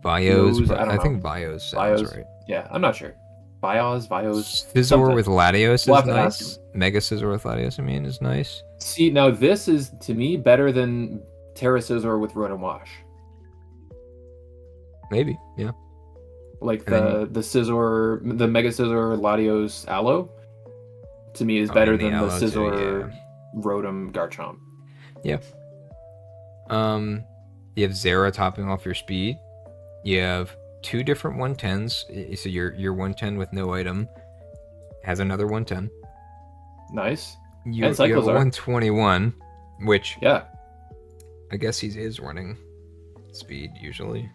[SPEAKER 1] Vioz. I think Vioz sounds right.
[SPEAKER 2] Yeah, I'm not sure. Vioz.
[SPEAKER 1] Scizor with Latios is nice. Mega Scizor with Latios, is nice.
[SPEAKER 2] See, now this is to me better than Terra Scizor with Rotom Wash.
[SPEAKER 1] Maybe, yeah.
[SPEAKER 2] Like the Scizor, the Mega Scizor Latios Aloe, to me is better than the Scizor Rotom Garchomp.
[SPEAKER 1] Yeah. You have Zera topping off your speed. You have 2 different 110s. So your 110 with no item has another 110.
[SPEAKER 2] Nice.
[SPEAKER 1] You have 121, which I guess he is running speed usually.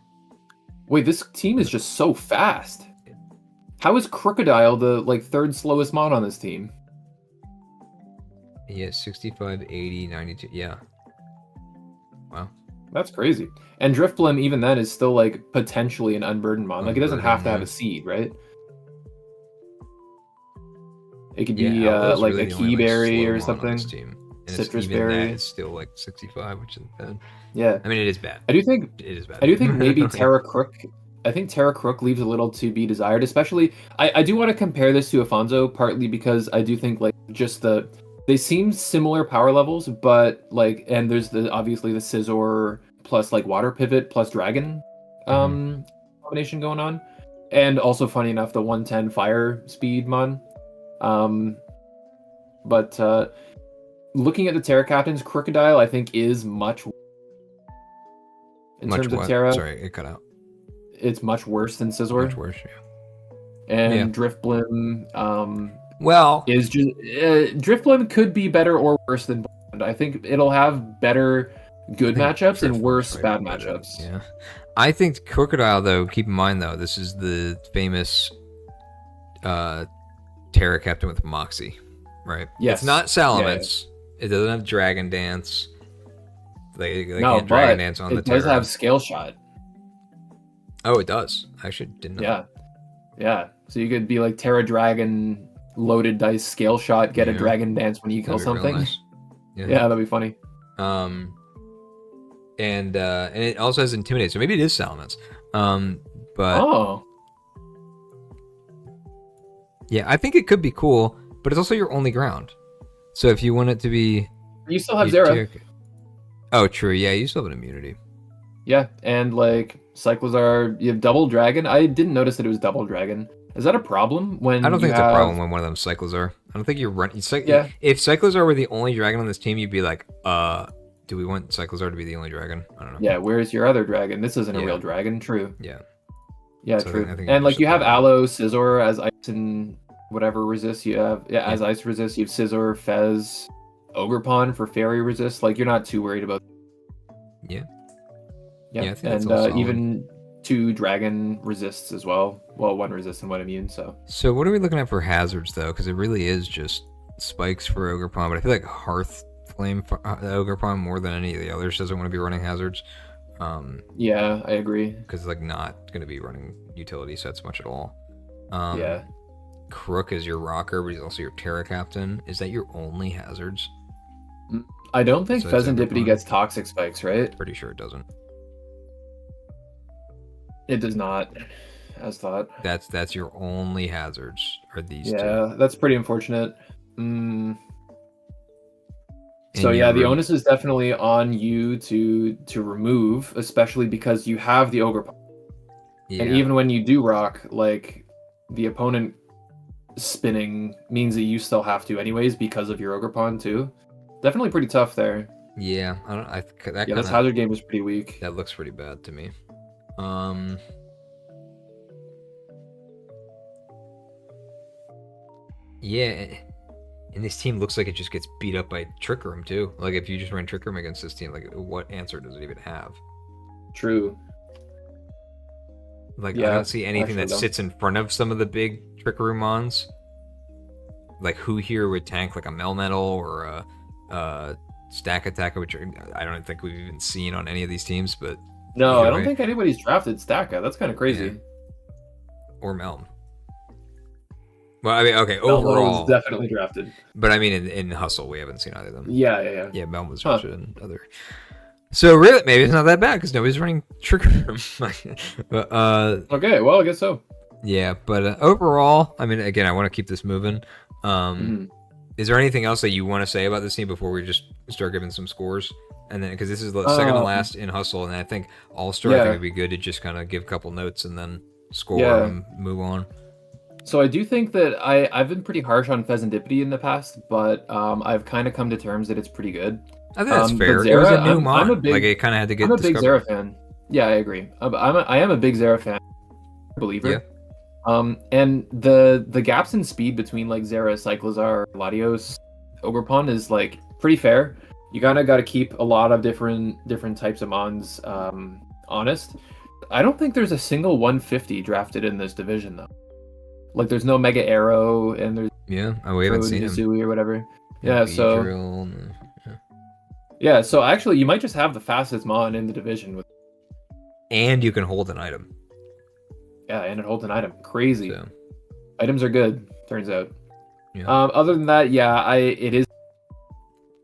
[SPEAKER 2] Wait, this team is just so fast. How is Crocodile the 3rd slowest mon on this team?
[SPEAKER 1] He has 65, 80, 92. Yeah. Wow.
[SPEAKER 2] That's crazy. And Drifblim, even then, is still potentially an unburdened mon. It doesn't have to have a seed, right? It could be really a key berry or something. Citrus berry.
[SPEAKER 1] It's still 65, which is bad.
[SPEAKER 2] Yeah.
[SPEAKER 1] It is bad.
[SPEAKER 2] I do think
[SPEAKER 1] it is bad.
[SPEAKER 2] I do think maybe Terra Crook. I think Terra Crook leaves a little to be desired, especially I do want to compare this to Afonso, partly because I do think they seem similar power levels, but and there's obviously the Scizor plus Water Pivot plus Dragon combination going on. And also funny enough, the 110 fire speed mon. But looking at the Terra captains, Crocodile I think is much
[SPEAKER 1] terms of Terra. Sorry, it cut out.
[SPEAKER 2] It's much worse than Scizor.
[SPEAKER 1] Much worse, yeah.
[SPEAKER 2] And Drifblim
[SPEAKER 1] is
[SPEAKER 2] just Drifblim could be better or worse than Bond. I think it'll have better good matchups and worse bad matchups.
[SPEAKER 1] Yeah. I think Crocodile, though, keep in mind though, this is the famous Terra captain with Moxie, right?
[SPEAKER 2] Yes.
[SPEAKER 1] It's not Salamence. Yeah. It doesn't have Dragon Dance. They can't Dragon Dance on the Terra.
[SPEAKER 2] It does have Scale Shot.
[SPEAKER 1] Oh, it does. I actually didn't know.
[SPEAKER 2] Yeah. So you could be Terra Dragon, loaded dice, Scale Shot, get a Dragon Dance when you kill something. Nice. Yeah, that'd be funny.
[SPEAKER 1] And it also has Intimidate, so maybe it is Salamence. But yeah, I think it could be cool, but it's also your only ground. So if you want it to be,
[SPEAKER 2] you still have Zera.
[SPEAKER 1] Oh, true. Yeah, you still have an immunity.
[SPEAKER 2] Yeah, and Cyclizar, you have Double Dragon. I didn't notice that it was Double Dragon. Is that a problem when
[SPEAKER 1] I don't think
[SPEAKER 2] you
[SPEAKER 1] it's a
[SPEAKER 2] have...
[SPEAKER 1] problem when one of them cycles are. I don't think you're running.
[SPEAKER 2] Yeah.
[SPEAKER 1] If Cyclozar were the only dragon on this team, you'd be like, do we want Cyclozar to be the only dragon? I don't know.
[SPEAKER 2] Yeah, where's your other dragon? This isn't a real dragon. True.
[SPEAKER 1] Yeah.
[SPEAKER 2] Yeah,
[SPEAKER 1] so
[SPEAKER 2] true.
[SPEAKER 1] I think
[SPEAKER 2] and like you have Aloe, Scizor as ice and whatever resist. You have as ice resist. You have Scizor, Fez, Ogerpon for fairy resist. Like you're not too worried about.
[SPEAKER 1] Yeah.
[SPEAKER 2] Yeah,
[SPEAKER 1] I think
[SPEAKER 2] and even 2 dragon resists as well. Well, 1 resist and 1 immune. So
[SPEAKER 1] what are we looking at for hazards though? Because it really is just spikes for Ogerpon, but I feel like Hearth Flame for Ogerpon more than any of the others doesn't want to be running hazards.
[SPEAKER 2] Yeah, I agree.
[SPEAKER 1] Because like not going to be running utility sets much at all.
[SPEAKER 2] Yeah.
[SPEAKER 1] Crook is your rocker, but he's also your Terra Captain. Is that your only hazards?
[SPEAKER 2] I don't think Pheasantipity gets toxic spikes, right?
[SPEAKER 1] Pretty sure it doesn't.
[SPEAKER 2] It does not, as thought.
[SPEAKER 1] That's your only hazards. Are these 2?
[SPEAKER 2] Yeah, that's pretty unfortunate. So yeah, the onus is definitely on you to remove, especially because you have the Ogerpon. Yeah. And even when you do rock, like the opponent spinning means that you still have to anyways because of your Ogerpon too. Definitely pretty tough there.
[SPEAKER 1] Yeah,
[SPEAKER 2] this hazard game is pretty weak.
[SPEAKER 1] That looks pretty bad to me. Yeah. And this team looks like it just gets beat up by Trick Room, too. Like, if you just ran Trick Room against this team, like, what answer does it even have?
[SPEAKER 2] True.
[SPEAKER 1] Like, I don't see anything that sits in front of some of the big Trick Room mons. Like, who here would tank, like, a Melmetal or a Stack Attacker, which I don't think we've even seen on any of these teams, but...
[SPEAKER 2] No, I don't think anybody's drafted Stacka. That's kind of crazy.
[SPEAKER 1] Yeah. Or Melm. Well, I mean, okay, overall...
[SPEAKER 2] definitely drafted.
[SPEAKER 1] But I mean, in Hustle, we haven't seen either of them.
[SPEAKER 2] Yeah.
[SPEAKER 1] Yeah, Melm was drafted in other... So really, maybe it's not that bad, because nobody's running Trick Room. But,
[SPEAKER 2] okay, well, I guess so.
[SPEAKER 1] Yeah, but overall, I mean, again, I want to keep this moving. Is there anything else that you want to say about this team before we just start giving some scores? And then, because this is the second to last in Hustle, and I think All-Star, I think it'd be good to just kind of give a couple notes and then score and move on.
[SPEAKER 2] So I do think that I've been pretty harsh on Pheasantipity in the past, but I've kind of come to terms that it's pretty good.
[SPEAKER 1] I think that's fair. Zera, it was a new mod. Like, it kind of had to get
[SPEAKER 2] I'm a big Zera fan. Yeah, I agree. I am a big Zera fan. Believer.
[SPEAKER 1] Yeah.
[SPEAKER 2] And the gaps in speed between like Zera, Cyclozar, Latios, Ogerpon is like pretty fair. You kind of got to keep a lot of different types of mons honest. I don't think there's a single 150 drafted in this division though. Like there's no Mega Arrow and there's
[SPEAKER 1] we haven't seen him
[SPEAKER 2] or whatever. So actually you might just have the fastest mon in the division
[SPEAKER 1] and you can hold an item.
[SPEAKER 2] Yeah, and it holds an item. Crazy. So. Items are good, turns out.
[SPEAKER 1] Yeah.
[SPEAKER 2] Other than that, it is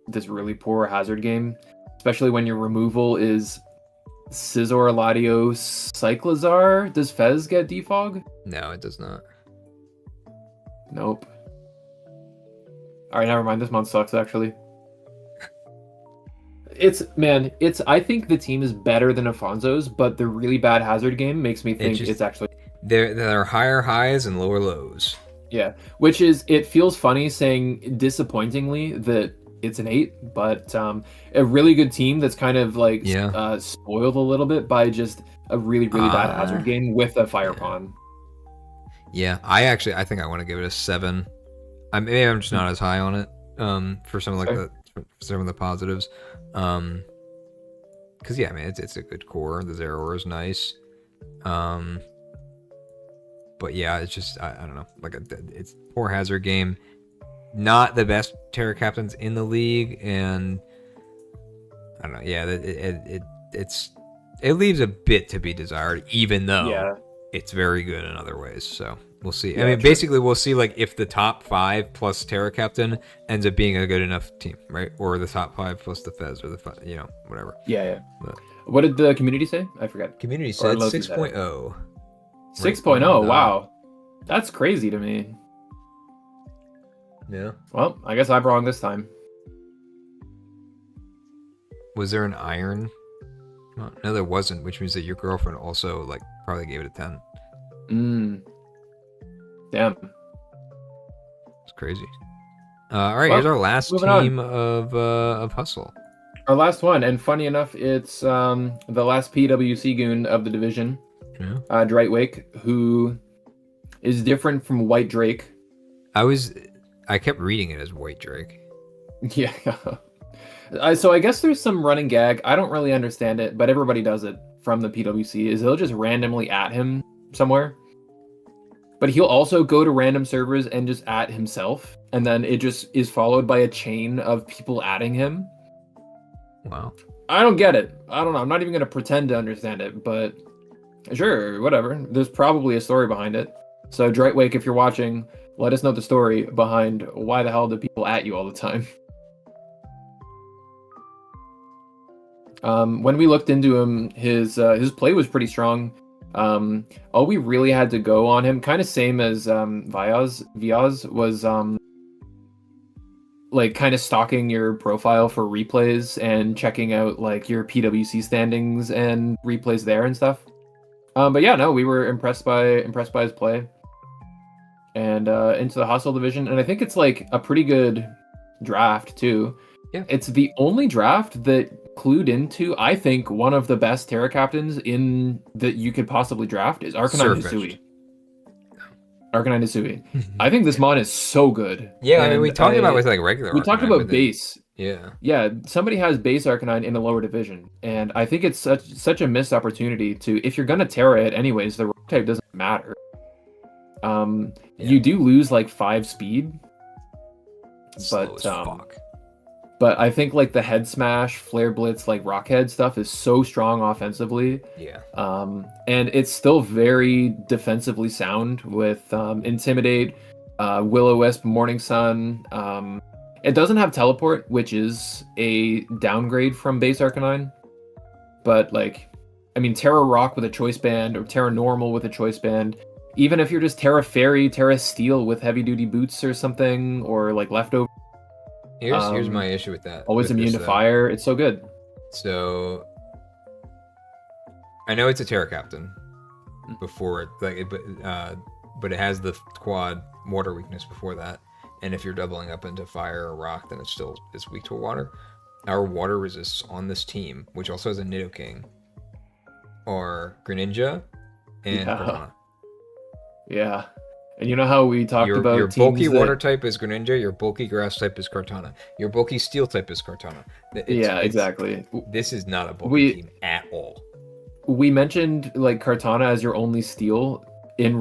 [SPEAKER 2] this really poor hazard game, especially when your removal is Scizor, Latios, Cyclozar. Does Fez get defog?
[SPEAKER 1] No, it does not.
[SPEAKER 2] Nope. Alright, never mind. This mon sucks, actually. I think the team is better than Afonso's, but the really bad hazard game makes me think it's actually...
[SPEAKER 1] There are higher highs and lower lows.
[SPEAKER 2] Yeah, which is, it feels funny saying disappointingly that it's an 8, but a really good team that's kind of like spoiled a little bit by just a really, really bad hazard game with a fire pawn.
[SPEAKER 1] Yeah, I think I want to give it a 7. Maybe I'm just not as high on it for some of some of the positives. Because I mean it's a good core. The Zero is nice. But yeah, it's just I don't know. Like it's poor hazard game. Not the best Terra captains in the league, and I don't know. Yeah, it leaves a bit to be desired, even though it's very good in other ways. So we'll see. Yeah, I mean, basically, we'll see like if the top 5 plus Terra captain ends up being a good enough team, right? Or the top 5 plus the Fez, or the whatever.
[SPEAKER 2] Yeah. But what did the community say? I forgot.
[SPEAKER 1] Community said 6.0.
[SPEAKER 2] 6.0. Wow, that's crazy to me.
[SPEAKER 1] Yeah.
[SPEAKER 2] Well, I guess I'm wrong this time.
[SPEAKER 1] Was there an iron? No, there wasn't, which means that your girlfriend also like probably gave it a 10.
[SPEAKER 2] Damn.
[SPEAKER 1] It's crazy. All right, here's our last team of Hustle.
[SPEAKER 2] Our last one, and funny enough, it's the last PWC goon of the division, DriteWhake, who is different from White Drake.
[SPEAKER 1] I kept reading it as White Drake.
[SPEAKER 2] Yeah. So I guess there's some running gag. I don't really understand it, but everybody does it from the PWC. Is they'll just randomly at him somewhere, but he'll also go to random servers and just at himself, and then it just is followed by a chain of people adding him.
[SPEAKER 1] Wow.
[SPEAKER 2] I don't get it. I don't know. I'm not even going to pretend to understand it, but sure, whatever. There's probably a story behind it. So DriteWhake, if you're watching, let us know the story behind why the hell do people at you all the time. When we looked into him, his play was pretty strong. All we really had to go on him, kind of same as Vioz was like kind of stalking your profile for replays and checking out like your PWC standings and replays there and stuff. But yeah, no, we were impressed by his play. And into the Hustle division, and I think it's like a pretty good draft too.
[SPEAKER 1] Yeah.
[SPEAKER 2] It's the only draft that clued into, I think, one of the best Terra captains in that you could possibly draft is Arcanine Hisui. Arcanine Hisui. I think this mon is so good.
[SPEAKER 1] Yeah, I mean, we talked about with like regular.
[SPEAKER 2] We talked about base.
[SPEAKER 1] Yeah.
[SPEAKER 2] Yeah, somebody has base Arcanine in the lower division, and I think it's such a missed opportunity to, if you're gonna Terra it anyways, the rock type doesn't matter. You do lose like 5 speed, but I think like the head smash, flare blitz, like rockhead stuff is so strong offensively.
[SPEAKER 1] Yeah.
[SPEAKER 2] And it's still very defensively sound with intimidate, Will-O-Wisp, Morning Sun. It doesn't have teleport, which is a downgrade from base Arcanine, but like, I mean, Terra Rock with a choice band or Terra Normal with a choice band. Even if you're just Terra Fairy, Terra Steel with heavy duty boots or something, or like leftover.
[SPEAKER 1] Here's my issue with that.
[SPEAKER 2] Always immune to fire. It's so good.
[SPEAKER 1] So I know it's a Terra captain before it, like, but it has the quad water weakness before that. And if you're doubling up into fire or rock, then it's weak to water. Our water resists on this team, which also has a Nidoking, are Greninja and Kartana.
[SPEAKER 2] Yeah. And you know how we talked about
[SPEAKER 1] your bulky water type is Greninja, your bulky grass type is Kartana, your bulky steel type is Kartana.
[SPEAKER 2] Exactly.
[SPEAKER 1] This is not a bulky team at all.
[SPEAKER 2] We mentioned like Kartana as your only steel in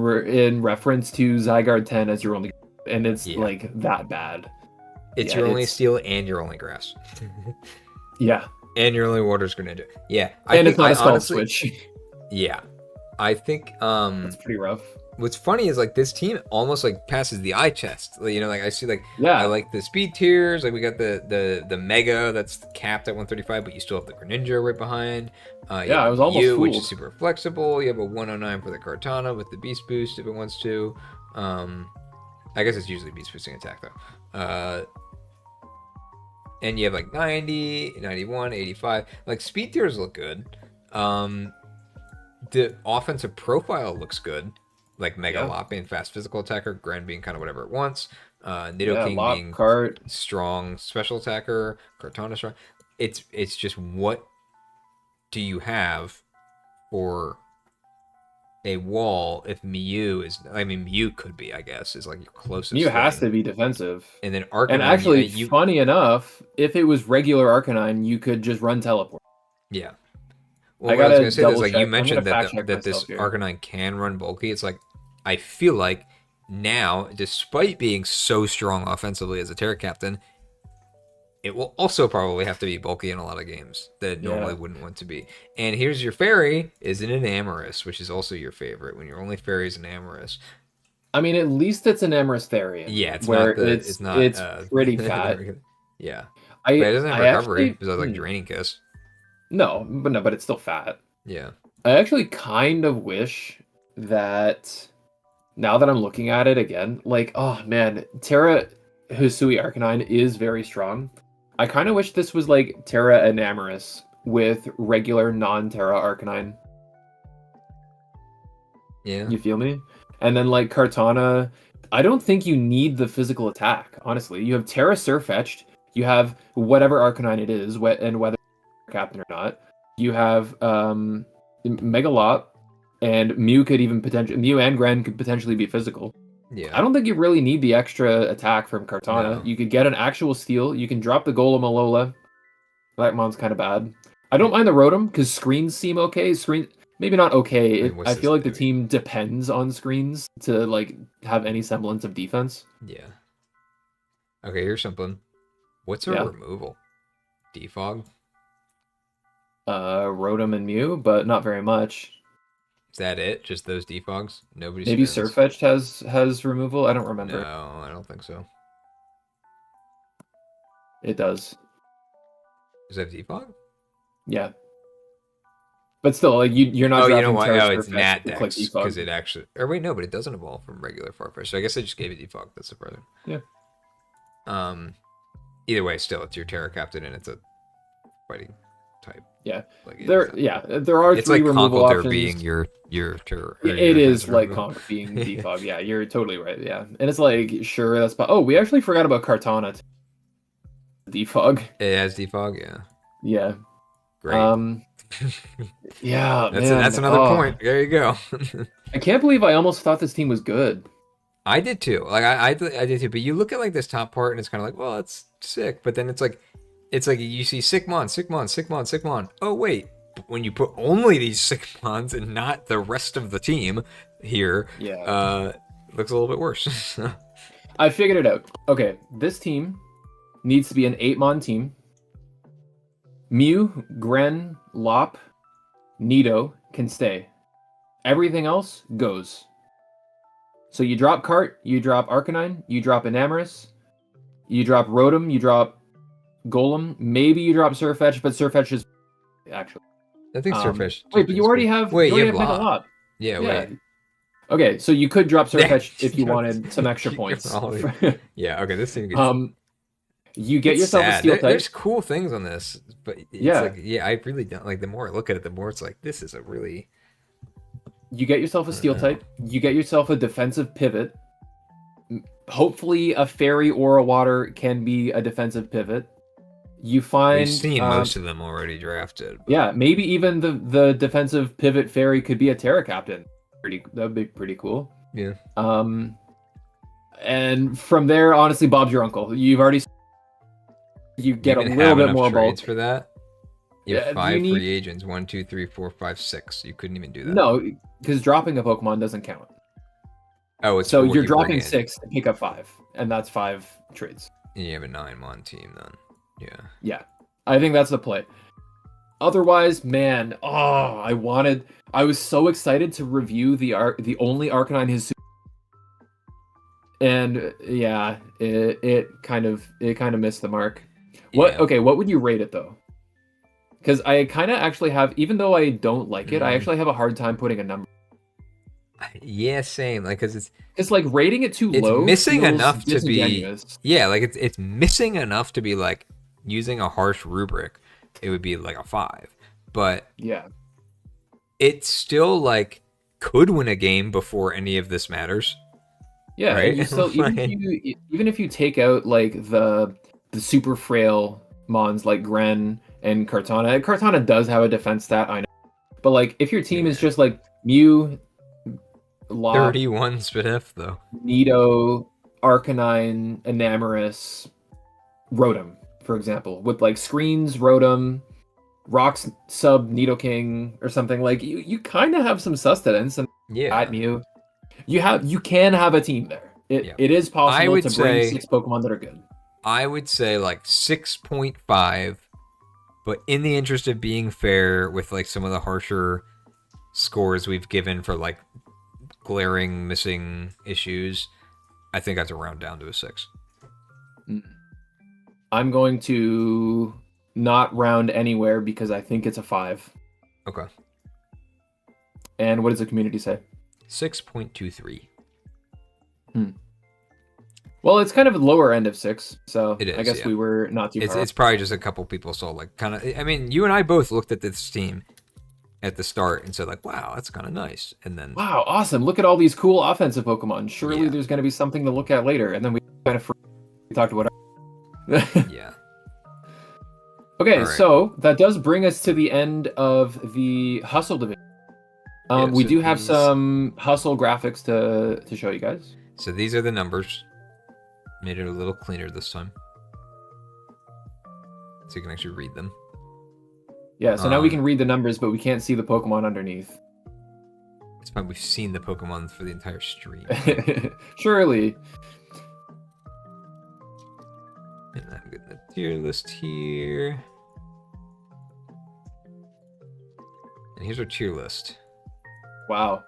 [SPEAKER 2] reference to Zygarde 10 as your only, and it's like that bad.
[SPEAKER 1] It's your only steel and your only grass.
[SPEAKER 2] Yeah.
[SPEAKER 1] And your only water is Greninja. Yeah.
[SPEAKER 2] It's not a spell switch.
[SPEAKER 1] Yeah. I think
[SPEAKER 2] it's pretty rough.
[SPEAKER 1] What's funny is like this team almost like passes the eye test. You know, like I see like I like the speed tiers. Like we got the Mega that's capped at 135, but you still have the Greninja right behind.
[SPEAKER 2] I was almost fooled.
[SPEAKER 1] Which is super flexible. You have a 109 for the Kartana with the Beast Boost if it wants to. I guess it's usually Beast Boosting attack though. And you have like 90, 91, 85. Like speed tiers look good. The offensive profile looks good. Like Mega Lot being fast physical attacker, Gren being kind of whatever it wants, Nidoking being strong special attacker, Kartana strong. It's just, what do you have for a wall if Mew is? I mean, Mew could be, I guess, is like your closest.
[SPEAKER 2] Mew has to be defensive.
[SPEAKER 1] And then Arcanine.
[SPEAKER 2] And actually, funny enough, if it was regular Arcanine, you could just run teleport.
[SPEAKER 1] Yeah. Well, what I was going to say is, like, you mentioned that this Arcanine can run bulky. It's like, I feel like now, despite being so strong offensively as a Terra captain, it will also probably have to be bulky in a lot of games that it normally wouldn't want to be. And here's your fairy is an Enamorous, which is also your favorite when your only fairy is an Amorous.
[SPEAKER 2] I mean, at least it's an Amorous Therian.
[SPEAKER 1] Yeah, it's
[SPEAKER 2] pretty fat.
[SPEAKER 1] Yeah. But it doesn't have recovery because I like Draining Kiss.
[SPEAKER 2] No, but it's still fat.
[SPEAKER 1] Yeah.
[SPEAKER 2] I actually kind of wish that, now that I'm looking at it again, like, oh man, Terra Hisui Arcanine is very strong. I kind of wish this was like Terra Enamorous with regular non-Terra Arcanine.
[SPEAKER 1] Yeah.
[SPEAKER 2] You feel me? And then like Kartana, I don't think you need the physical attack, honestly. You have Terra Surfetched, you have whatever Arcanine it is, and whether captain or not. You have Megalop, and Mew and Gren could potentially be physical.
[SPEAKER 1] Yeah.
[SPEAKER 2] I don't think you really need the extra attack from Kartana.
[SPEAKER 1] No.
[SPEAKER 2] You could get an actual steal. You can drop the Golem Alola. That mon's kind of bad. I don't mind the Rotom because screens seem okay. Maybe not okay. I feel like the team depends on screens to like have any semblance of defense.
[SPEAKER 1] Yeah. Okay, here's something. What's a removal? Defog?
[SPEAKER 2] Rotom and Mew, but not very much.
[SPEAKER 1] Is that it? Just those defogs? Nobody.
[SPEAKER 2] Maybe Surfetched has removal. I don't remember.
[SPEAKER 1] No, I don't think so.
[SPEAKER 2] It does.
[SPEAKER 1] Does it have defog?
[SPEAKER 2] Yeah. But still, like you're not.
[SPEAKER 1] Oh, you know what? Oh, it's Nat Dex
[SPEAKER 2] because
[SPEAKER 1] like it actually. Or wait, no, but it doesn't evolve from regular Farfetch. So I guess I just gave it defog. That's surprising.
[SPEAKER 2] Yeah.
[SPEAKER 1] Either way, still it's your Terra Captain and it's a fighting type.
[SPEAKER 2] Yeah.
[SPEAKER 1] Like
[SPEAKER 2] there are
[SPEAKER 1] it's
[SPEAKER 2] three
[SPEAKER 1] like
[SPEAKER 2] removal options.
[SPEAKER 1] being your Terra.
[SPEAKER 2] It is like Conk being defog. Yeah, you're totally right. Yeah, and it's like sure that's. Oh, we actually forgot about Kartana. Defog.
[SPEAKER 1] It has defog. Yeah.
[SPEAKER 2] Yeah.
[SPEAKER 1] Great.
[SPEAKER 2] Yeah,
[SPEAKER 1] that's another point. There you go.
[SPEAKER 2] I can't believe I almost thought this team was good.
[SPEAKER 1] I did too. Like I did too. But you look at like this top part and it's kind of like, well, it's sick. But then it's like you see Sickmon. Oh wait, when you put only these Sickmons and not the rest of the team here, looks a little bit worse.
[SPEAKER 2] I figured it out. Okay, this team needs to be an 8-mon team. Mew, Gren, Lop, Nido can stay. Everything else goes. So you drop Cart, you drop Arcanine, you drop Enamorus, you drop Rotom, you drop Golem, maybe you drop Surfetch, but Surfetch is actually.
[SPEAKER 1] I think Surfetch.
[SPEAKER 2] Wait, but you already have.
[SPEAKER 1] Wait,
[SPEAKER 2] you
[SPEAKER 1] have
[SPEAKER 2] Megalop.
[SPEAKER 1] Yeah, wait.
[SPEAKER 2] Okay, so you could drop Surfetch if you wanted some extra points.
[SPEAKER 1] Yeah. Okay, this thing gets.
[SPEAKER 2] You get yourself a Steel type.
[SPEAKER 1] There's cool things on this, but I really don't like. The more I look at it, the more it's like this is a really.
[SPEAKER 2] You get yourself a Steel type. You get yourself a defensive pivot. Hopefully, a Fairy or a Water can be a defensive pivot. You find
[SPEAKER 1] we've seen most of them already drafted.
[SPEAKER 2] But... Yeah, maybe even the defensive pivot Fairy could be a Terra Captain. That'd be pretty cool.
[SPEAKER 1] Yeah.
[SPEAKER 2] And from there, honestly, Bob's your uncle. You've already. You get a little bit more
[SPEAKER 1] trades for that. You have 5 free agents. 1, 2, 3, 4, 5, 6. You couldn't even do that.
[SPEAKER 2] No, because dropping a Pokemon doesn't count.
[SPEAKER 1] Oh, it's
[SPEAKER 2] so you're dropping 6 to pick up 5, and that's 5 trades.
[SPEAKER 1] And you have a 9-mon team then. Yeah.
[SPEAKER 2] Yeah, I think that's the play. Otherwise, man, I was so excited to review the only Arcanine his. And yeah, it kind of missed the mark. What would you rate it though? Because I kind of actually have, even though I don't like it, I actually have a hard time putting a number.
[SPEAKER 1] Yeah, same. Like, because
[SPEAKER 2] it's like rating it too low.
[SPEAKER 1] It's missing enough to be. Yeah, like it's missing enough to be like using a harsh rubric. It would be like a 5, but
[SPEAKER 2] yeah,
[SPEAKER 1] it's still like could win a game before any of this matters.
[SPEAKER 2] Yeah, right? You still, even if you take out like the super frail mons like Gren and Kartana. Kartana does have a defense stat, I know. But like if your team is just like Mew, Lop,
[SPEAKER 1] 31 Spinef though.
[SPEAKER 2] Nido, Arcanine, Enamorus, Rotom, for example, with like screens, Rotom, Rocks sub Nidoking or something, like you kind of have some sustenance and at Mew. You can have a team there. It is possible to bring 6 Pokemon that are good.
[SPEAKER 1] I would say like 6.5, but in the interest of being fair with like some of the harsher scores we've given for like glaring missing issues, I think I have to round down to a 6.
[SPEAKER 2] I'm going to not round anywhere because I think it's a 5.
[SPEAKER 1] Okay.
[SPEAKER 2] And what does the community say?
[SPEAKER 1] 6.23.
[SPEAKER 2] Well, it's kind of a lower end of 6, so
[SPEAKER 1] it is,
[SPEAKER 2] I guess we were not too far.
[SPEAKER 1] It's probably just a couple people saw like kind of. I mean, you and I both looked at this team, at the start and said like, wow, that's kind of nice. And then
[SPEAKER 2] wow, awesome. Look at all these cool offensive Pokemon. Surely
[SPEAKER 1] Yeah.
[SPEAKER 2] there's going to be something to look at later. And then we kind of talked about
[SPEAKER 1] yeah.
[SPEAKER 2] Okay,
[SPEAKER 1] All right.
[SPEAKER 2] so that does bring us to the end of the Hustle division.
[SPEAKER 1] Yeah,
[SPEAKER 2] we
[SPEAKER 1] so
[SPEAKER 2] do have some Hustle graphics to show you guys.
[SPEAKER 1] So these are the numbers. Made it a little cleaner this time, so you can actually read them.
[SPEAKER 2] Yeah, so now we can read the numbers, but we can't see the Pokemon underneath.
[SPEAKER 1] It's fine. We've seen the Pokemon for the entire stream.
[SPEAKER 2] Surely.
[SPEAKER 1] And I'm getting the tier list here. And here's our tier list.
[SPEAKER 2] Wow.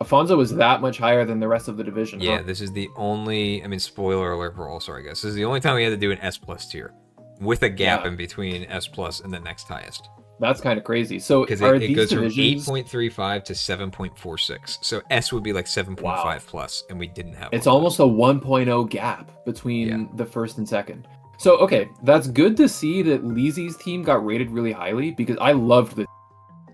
[SPEAKER 2] Afonso was that much higher than the rest of the division.
[SPEAKER 1] Yeah,
[SPEAKER 2] huh?
[SPEAKER 1] This is the only, I mean, spoiler alert for All-Star, I guess. This is the only time we had to do an S+ tier with a gap in between S+ and the next highest.
[SPEAKER 2] That's kind of crazy. So
[SPEAKER 1] because
[SPEAKER 2] are
[SPEAKER 1] it
[SPEAKER 2] these
[SPEAKER 1] goes
[SPEAKER 2] divisions...
[SPEAKER 1] from 8.35 to 7.46. So S would be like 7.5 plus, and we didn't have
[SPEAKER 2] It's almost a 1.0 gap between the first and second. So, okay, that's good to see that Leezey's team got rated really highly, because I loved the...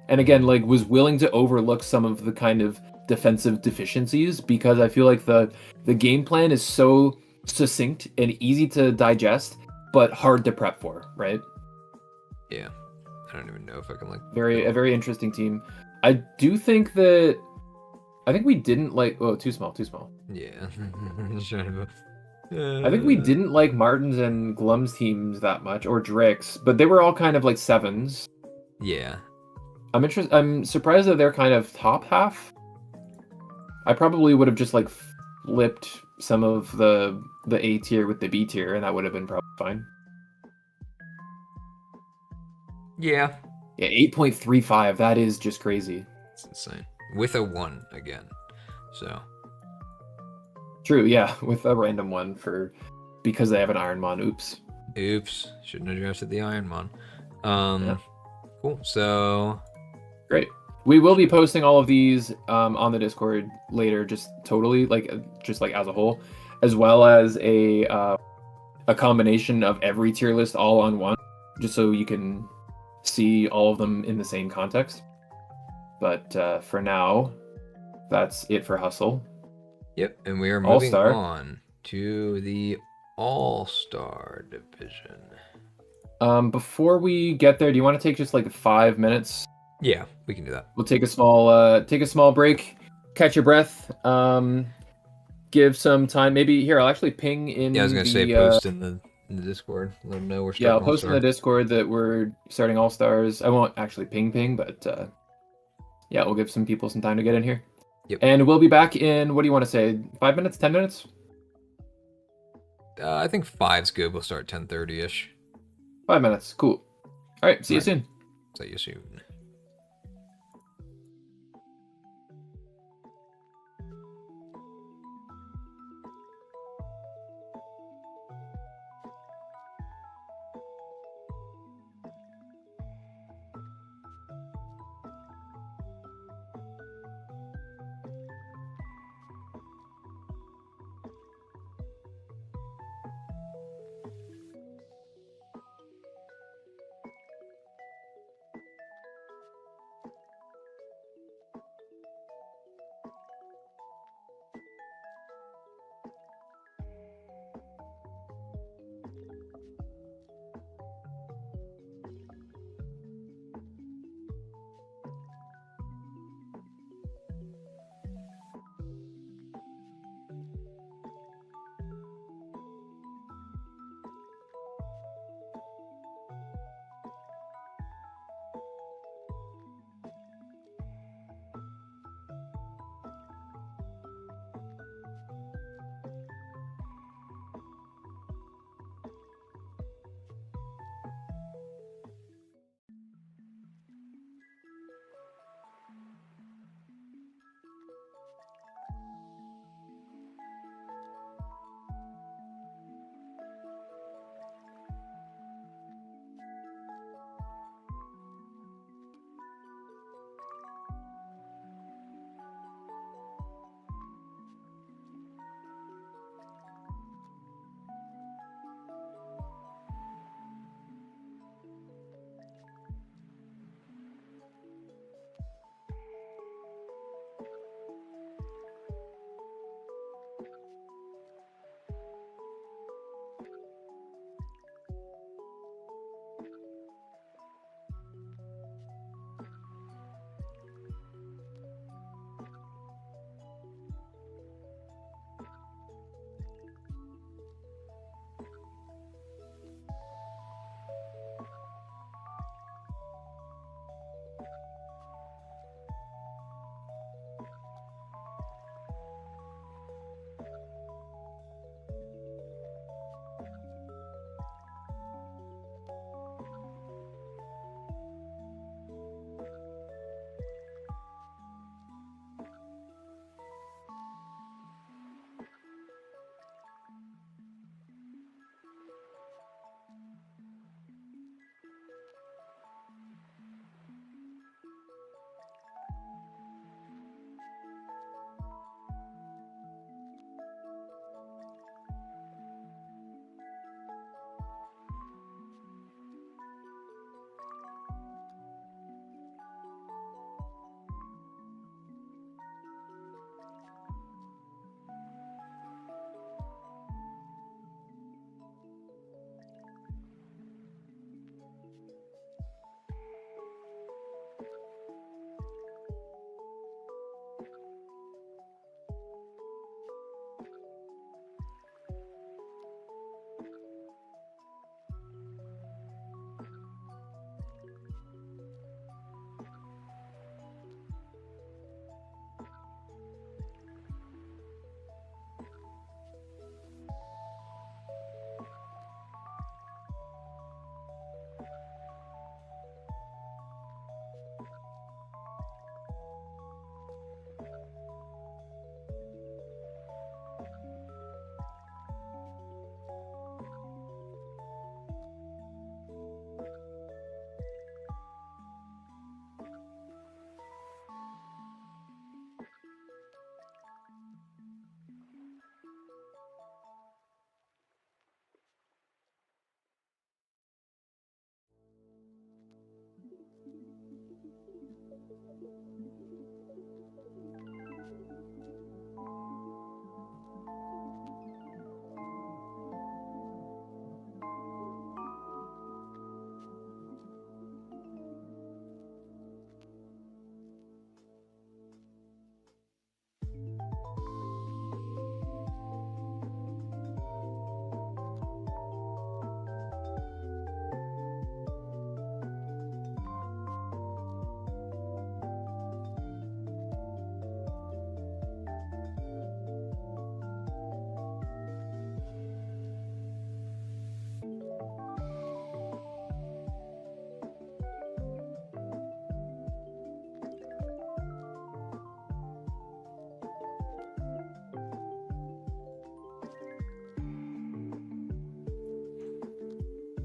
[SPEAKER 2] And again, like, was willing to overlook some of the kind of defensive deficiencies, because I feel like the game plan is so succinct and easy to digest, but hard to prep for, right?
[SPEAKER 1] Yeah. I don't even know if I can like...
[SPEAKER 2] A very interesting team. I do think that... I think we didn't like... Oh, too small.
[SPEAKER 1] Yeah.
[SPEAKER 2] I think we didn't like Martin's and Glum's teams that much, or Drix, but they were all kind of like 7s.
[SPEAKER 1] Yeah.
[SPEAKER 2] I'm surprised that they're kind of top half. I probably would have just like flipped some of the A tier with the B tier, and that would have been probably fine.
[SPEAKER 1] Yeah.
[SPEAKER 2] Yeah, 8.35. That is just crazy.
[SPEAKER 1] It's insane. With a 1 again. So.
[SPEAKER 2] True, yeah, with a random one because they have an Ironmon.
[SPEAKER 1] Oops. Shouldn't have drafted the Ironmon. Cool. So.
[SPEAKER 2] Great. We will be posting all of these on the Discord later, just as a whole, as well as a combination of every tier list all on one, just so you can see all of them in the same context. But for now, that's it for Hustle.
[SPEAKER 1] Yep, and we are moving on to the All-Star division.
[SPEAKER 2] Before we get there, do you want to take just like 5 minutes?
[SPEAKER 1] Yeah, we can do that.
[SPEAKER 2] We'll take a small break, catch your breath, give some time. Maybe here I'll actually ping in.
[SPEAKER 1] Yeah, I was gonna say post in the Discord. Let them know we're starting.
[SPEAKER 2] Yeah, I'll post in the Discord that we're starting All Stars. I won't actually ping, but yeah, we'll give some people some time to get in here.
[SPEAKER 1] Yep.
[SPEAKER 2] And we'll be back in. What do you want to say? 5 minutes? 10 minutes?
[SPEAKER 1] I think 5's good. We'll start 10:30 ish.
[SPEAKER 2] 5 minutes. Cool. All right. See you soon.
[SPEAKER 1] See you soon.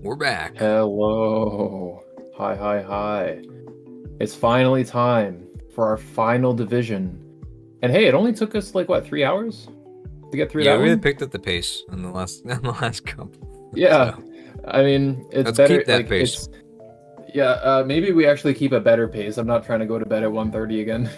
[SPEAKER 1] We're back.
[SPEAKER 2] Hello. Hi. It's finally time for our final division. And hey, it only took us like, what, 3 hours to get through that
[SPEAKER 1] Yeah, we really
[SPEAKER 2] one?
[SPEAKER 1] picked up the pace on the last couple.
[SPEAKER 2] Yeah.
[SPEAKER 1] So.
[SPEAKER 2] I mean, it's
[SPEAKER 1] Let's
[SPEAKER 2] better.
[SPEAKER 1] keep that
[SPEAKER 2] like,
[SPEAKER 1] pace.
[SPEAKER 2] Maybe we actually keep a better pace. I'm not trying to go to bed at 1:30 again.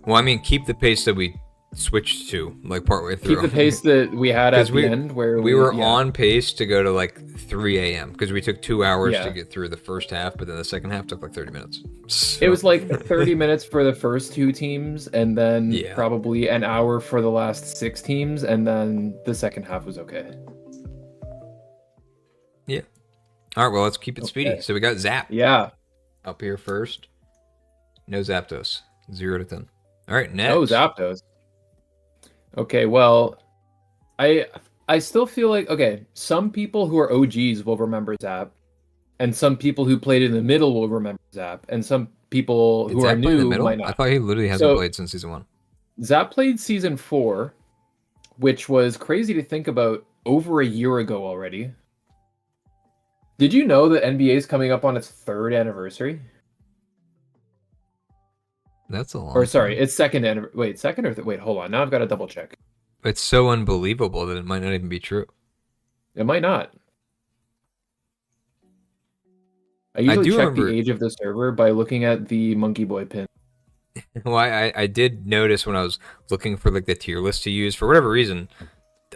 [SPEAKER 1] Well, I mean, keep the pace that we switched to, like, partway through.
[SPEAKER 2] Keep the pace that we had at the end, where
[SPEAKER 1] we were on pace to go to like 3 a.m. because we took 2 hours to get through the first half, but then the second half took like 30 minutes. So.
[SPEAKER 2] It was like 30 minutes for the first 2 teams, and then probably an hour for the last 6 teams, and then the second half was okay.
[SPEAKER 1] Yeah. All right, well, let's keep it speedy. So we got Zap.
[SPEAKER 2] Yeah.
[SPEAKER 1] Up here first. No Zapdos. 0 to 10. All right, next.
[SPEAKER 2] No Zapdos. Okay, well, I still feel like, some people who are OGs will remember Zap, and some people who played in the middle will remember Zap, and some people who are new might not.
[SPEAKER 1] I thought he literally hasn't played since season 1.
[SPEAKER 2] Zap played season 4, which was crazy to think about, over a year ago already. Did you know that NBA is coming up on its 3rd anniversary?
[SPEAKER 1] That's a long
[SPEAKER 2] Or sorry, it's second anniversary. Wait, second or wait, hold on. Now I've got to double check.
[SPEAKER 1] It's so unbelievable that it might not even be true.
[SPEAKER 2] It might not. I usually check the age of the server by looking at the Monkeboi pin.
[SPEAKER 1] Well, I did notice when I was looking for like the tier list to use, for whatever reason,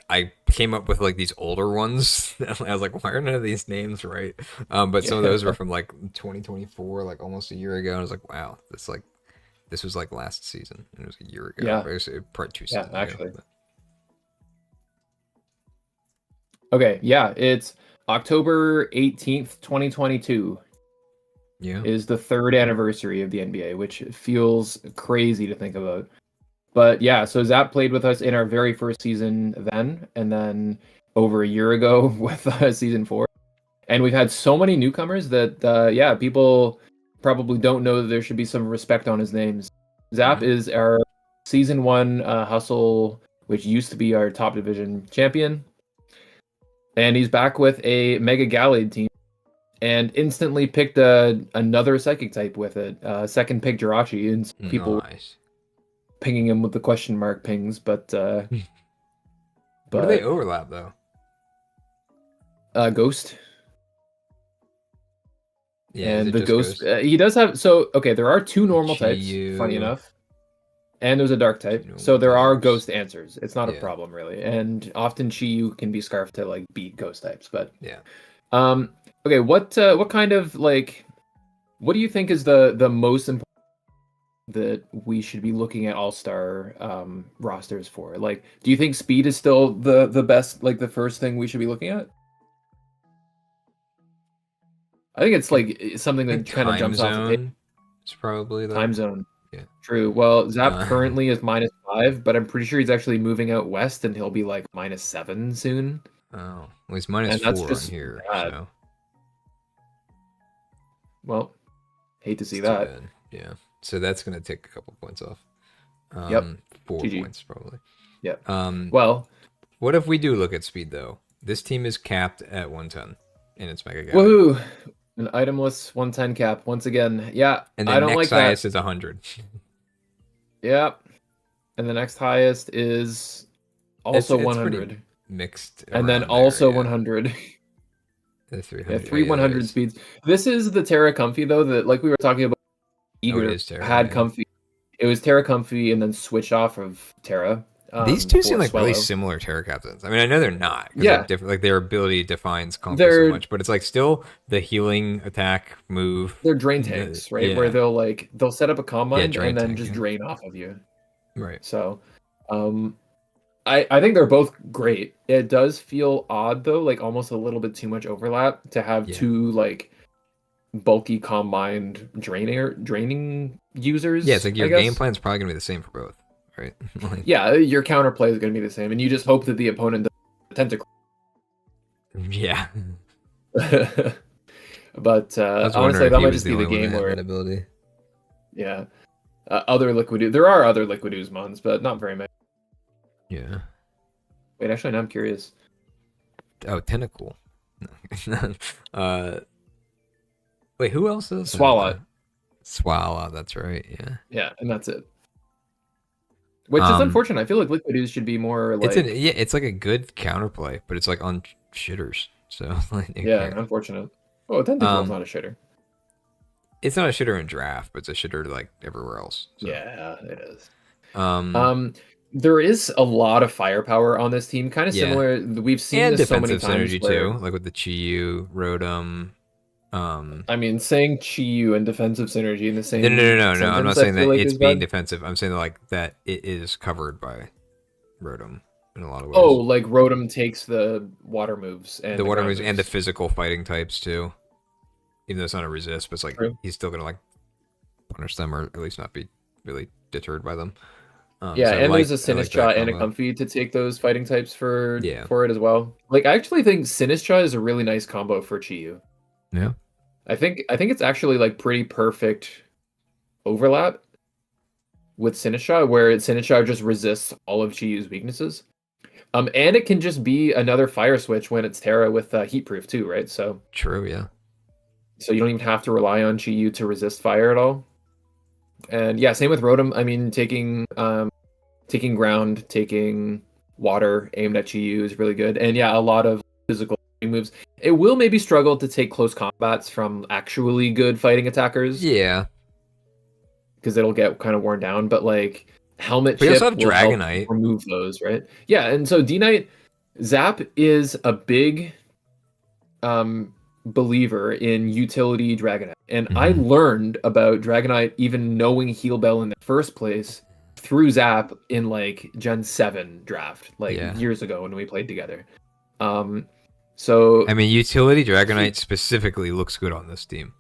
[SPEAKER 1] I came up with like these older ones. I was like, why are none of these names right? But some of those were from like 2024, like almost a year ago. And I was like, wow, this was like last season. It was a year ago.
[SPEAKER 2] Yeah.
[SPEAKER 1] It was part 2 seasons
[SPEAKER 2] actually.
[SPEAKER 1] ago,
[SPEAKER 2] Okay, yeah, it's October 18th, 2022.
[SPEAKER 1] Yeah.
[SPEAKER 2] Is the 3rd anniversary of the NBA, which feels crazy to think about. But yeah, so Zap played with us in our very first season then, and then over a year ago with season 4. And we've had so many newcomers that, people probably don't know that there should be some respect on his names. Zap is our season 1 Hustle, which used to be our top division champion. And he's back with a Mega Gallade team. And instantly picked another Psychic type with it. Second pick Jirachi, and people pinging him with the question mark pings, but
[SPEAKER 1] What do they overlap though?
[SPEAKER 2] Ghost.
[SPEAKER 1] Yeah,
[SPEAKER 2] and the Ghost. He does have there are 2 normal types, funny enough. And there's a dark type. So there are Ghost answers. It's not a problem really. And often Chi-Yu can be scarfed to like beat Ghost types, but okay, what kind of what do you think is the most important that we should be looking at all-star rosters for? Like, do you think speed is still the best, like the first thing we should be looking at? I think it's like something that kind of jumps off the page.
[SPEAKER 1] It's probably the
[SPEAKER 2] time zone.
[SPEAKER 1] Yeah.
[SPEAKER 2] True. Well, Zap currently is -5, but I'm pretty sure he's actually moving out west and he'll be like -7 soon.
[SPEAKER 1] Oh, well, he's -4 on here. So.
[SPEAKER 2] Well, hate to see that.
[SPEAKER 1] Bad. Yeah. So that's going to take a couple points off. 4
[SPEAKER 2] GG.
[SPEAKER 1] points probably.
[SPEAKER 2] Yep.
[SPEAKER 1] Well, what if we do look at speed though? This team is capped at 110 and it's Mega Gallade.
[SPEAKER 2] Woohoo! An itemless 110 cap once again. Yeah.
[SPEAKER 1] And then
[SPEAKER 2] I don't
[SPEAKER 1] next
[SPEAKER 2] like
[SPEAKER 1] highest
[SPEAKER 2] that.
[SPEAKER 1] is 100.
[SPEAKER 2] Yep. And the next highest is also 100.
[SPEAKER 1] Mixed.
[SPEAKER 2] And then also 100.
[SPEAKER 1] The 300.
[SPEAKER 2] 3 100 speeds. This is the Terra Comfy though, that like we were talking about. Eager had Comfy. It was Terra Comfy and then switched off of Terra.
[SPEAKER 1] These two seem like really similar Terra captains. I mean, I know they're not. Yeah. Different, like their ability defines Comfy so much, but it's like still the healing attack move.
[SPEAKER 2] They're drain tanks, right? Yeah. Where they'll set up a combine and then just drain off of you.
[SPEAKER 1] Right.
[SPEAKER 2] So, I think they're both great. It does feel odd though, like almost a little bit too much overlap to have 2 like bulky combined draining users.
[SPEAKER 1] Yeah, it's like your game plan's probably gonna be the same for both, right?
[SPEAKER 2] Like, yeah, your counterplay is gonna be the same, and you just hope that the opponent doesn't tentacle.
[SPEAKER 1] Yeah.
[SPEAKER 2] But honestly, that might just be the game where
[SPEAKER 1] that ability.
[SPEAKER 2] Yeah. Other Liquidoo. There are other Liquidoo's mons, but not very many.
[SPEAKER 1] Yeah.
[SPEAKER 2] Wait, actually, now I'm curious.
[SPEAKER 1] Oh, Tentacle. No, Wait, who else is
[SPEAKER 2] Swallow?
[SPEAKER 1] Swallow, that's right. Yeah.
[SPEAKER 2] Yeah, and that's it. Which is unfortunate. I feel like Liquid Ooze should be more like
[SPEAKER 1] it's like a good counterplay, but it's like on shitters. So like,
[SPEAKER 2] yeah, unfortunate. Oh, Tentacle's not a shitter.
[SPEAKER 1] It's not a shitter in draft, but it's a shitter like everywhere else. So.
[SPEAKER 2] Yeah, it is. There is a lot of firepower on this team, kind of similar. We've seen
[SPEAKER 1] and
[SPEAKER 2] this so many times.
[SPEAKER 1] Synergy too, like with the Chi-Yu, Rotom.
[SPEAKER 2] I mean, saying Chi-Yu and defensive synergy in the same.
[SPEAKER 1] No. I'm not saying that like it's being defensive. I'm saying like that it is covered by Rotom in a lot of ways.
[SPEAKER 2] Oh, like Rotom takes the water moves and
[SPEAKER 1] the water moves and the physical fighting types too. Even though it's not a resist, but it's like he's still gonna like punish them or at least not be really deterred by them.
[SPEAKER 2] Yeah, and there's a Sinistcha and a Comfey to take those fighting types for it as well. Like I actually think Sinistcha is a really nice combo for Chi-Yu.
[SPEAKER 1] Yeah.
[SPEAKER 2] I think it's actually like pretty perfect overlap with Sinistcha, where Sinistcha just resists all of Chi-Yu's weaknesses. And it can just be another fire switch when it's Terra with Heatproof too, right? So
[SPEAKER 1] true, yeah.
[SPEAKER 2] So you don't even have to rely on Chi-Yu to resist fire at all. And yeah, same with Rotom. I mean, taking ground, taking water aimed at Chi-Yu is really good. And yeah, a lot of physical moves. It will maybe struggle to take close combats from actually good fighting attackers.
[SPEAKER 1] Yeah.
[SPEAKER 2] Because it'll get kind of worn down. But like Helmet
[SPEAKER 1] Chip
[SPEAKER 2] will
[SPEAKER 1] have Dragonite.
[SPEAKER 2] Help remove those, right? Yeah, and so D-Knight, Zap is a big believer in utility Dragonite. And I learned about Dragonite even knowing Heal Bell in the first place through Zap in like Gen 7 draft, years ago when we played together. So
[SPEAKER 1] I mean, utility Dragonite specifically looks good on this team.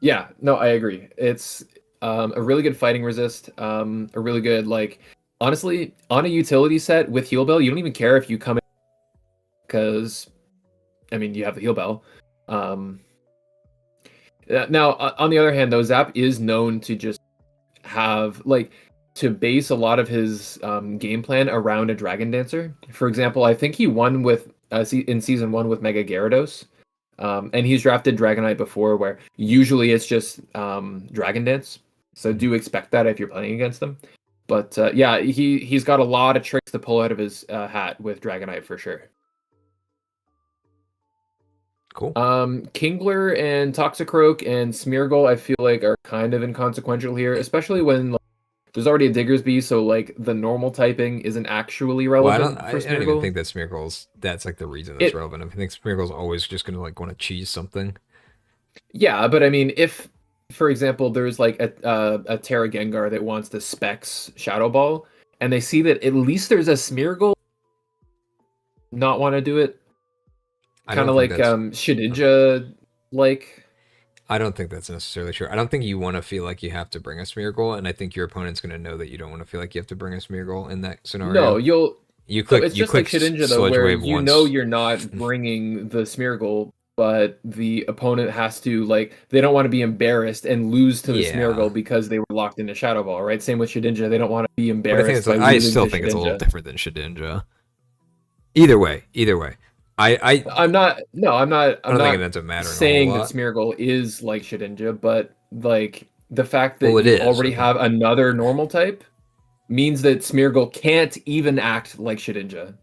[SPEAKER 2] Yeah, no, I agree. It's a really good fighting resist, a really good, like, honestly, on a utility set with Heal Bell, you don't even care if you come in because, I mean, you have the Heal Bell. Now, on the other hand, though, Zap is known to just have, like, to base a lot of his game plan around a Dragon Dancer. For example, I think he won with in Season 1 with Mega Gyarados. And he's drafted Dragonite before, where usually it's just Dragon Dance. So do expect that if you're playing against them. But yeah, he's got a lot of tricks to pull out of his hat with Dragonite for sure.
[SPEAKER 1] Cool.
[SPEAKER 2] Kingler and Toxicroak and Smeargle, I feel like are kind of inconsequential here, especially when there's already a Diggersby, so like the normal typing isn't actually relevant.
[SPEAKER 1] I don't even think that Smeargle's that's like the reason it's relevant. I think Smeargle's always just gonna like want to cheese something.
[SPEAKER 2] Yeah, but I mean, if for example there's like a Terra Gengar that wants to Specs Shadow Ball, and they see that at least there's a Smeargle, not want to do it, kind of like Shedinja like.
[SPEAKER 1] I don't think that's necessarily true. I don't think you want to feel like you have to bring a Smeargle, and I think your opponent's going to know that you don't want to feel like you have to bring a Smeargle in that scenario.
[SPEAKER 2] No, you click. It's just
[SPEAKER 1] click
[SPEAKER 2] like Shedinja though, where you know you're not bringing the Smeargle, but the opponent has to they don't want to be embarrassed and lose to the Smeargle because they were locked into Shadow Ball, right? Same with Shedinja, they don't want to be embarrassed.
[SPEAKER 1] I still think it's a little different than Shedinja. Either way. I'm not
[SPEAKER 2] saying that Smeargle is like Shedinja, but like the fact that you already have another normal type means that Smeargle can't even act like Shedinja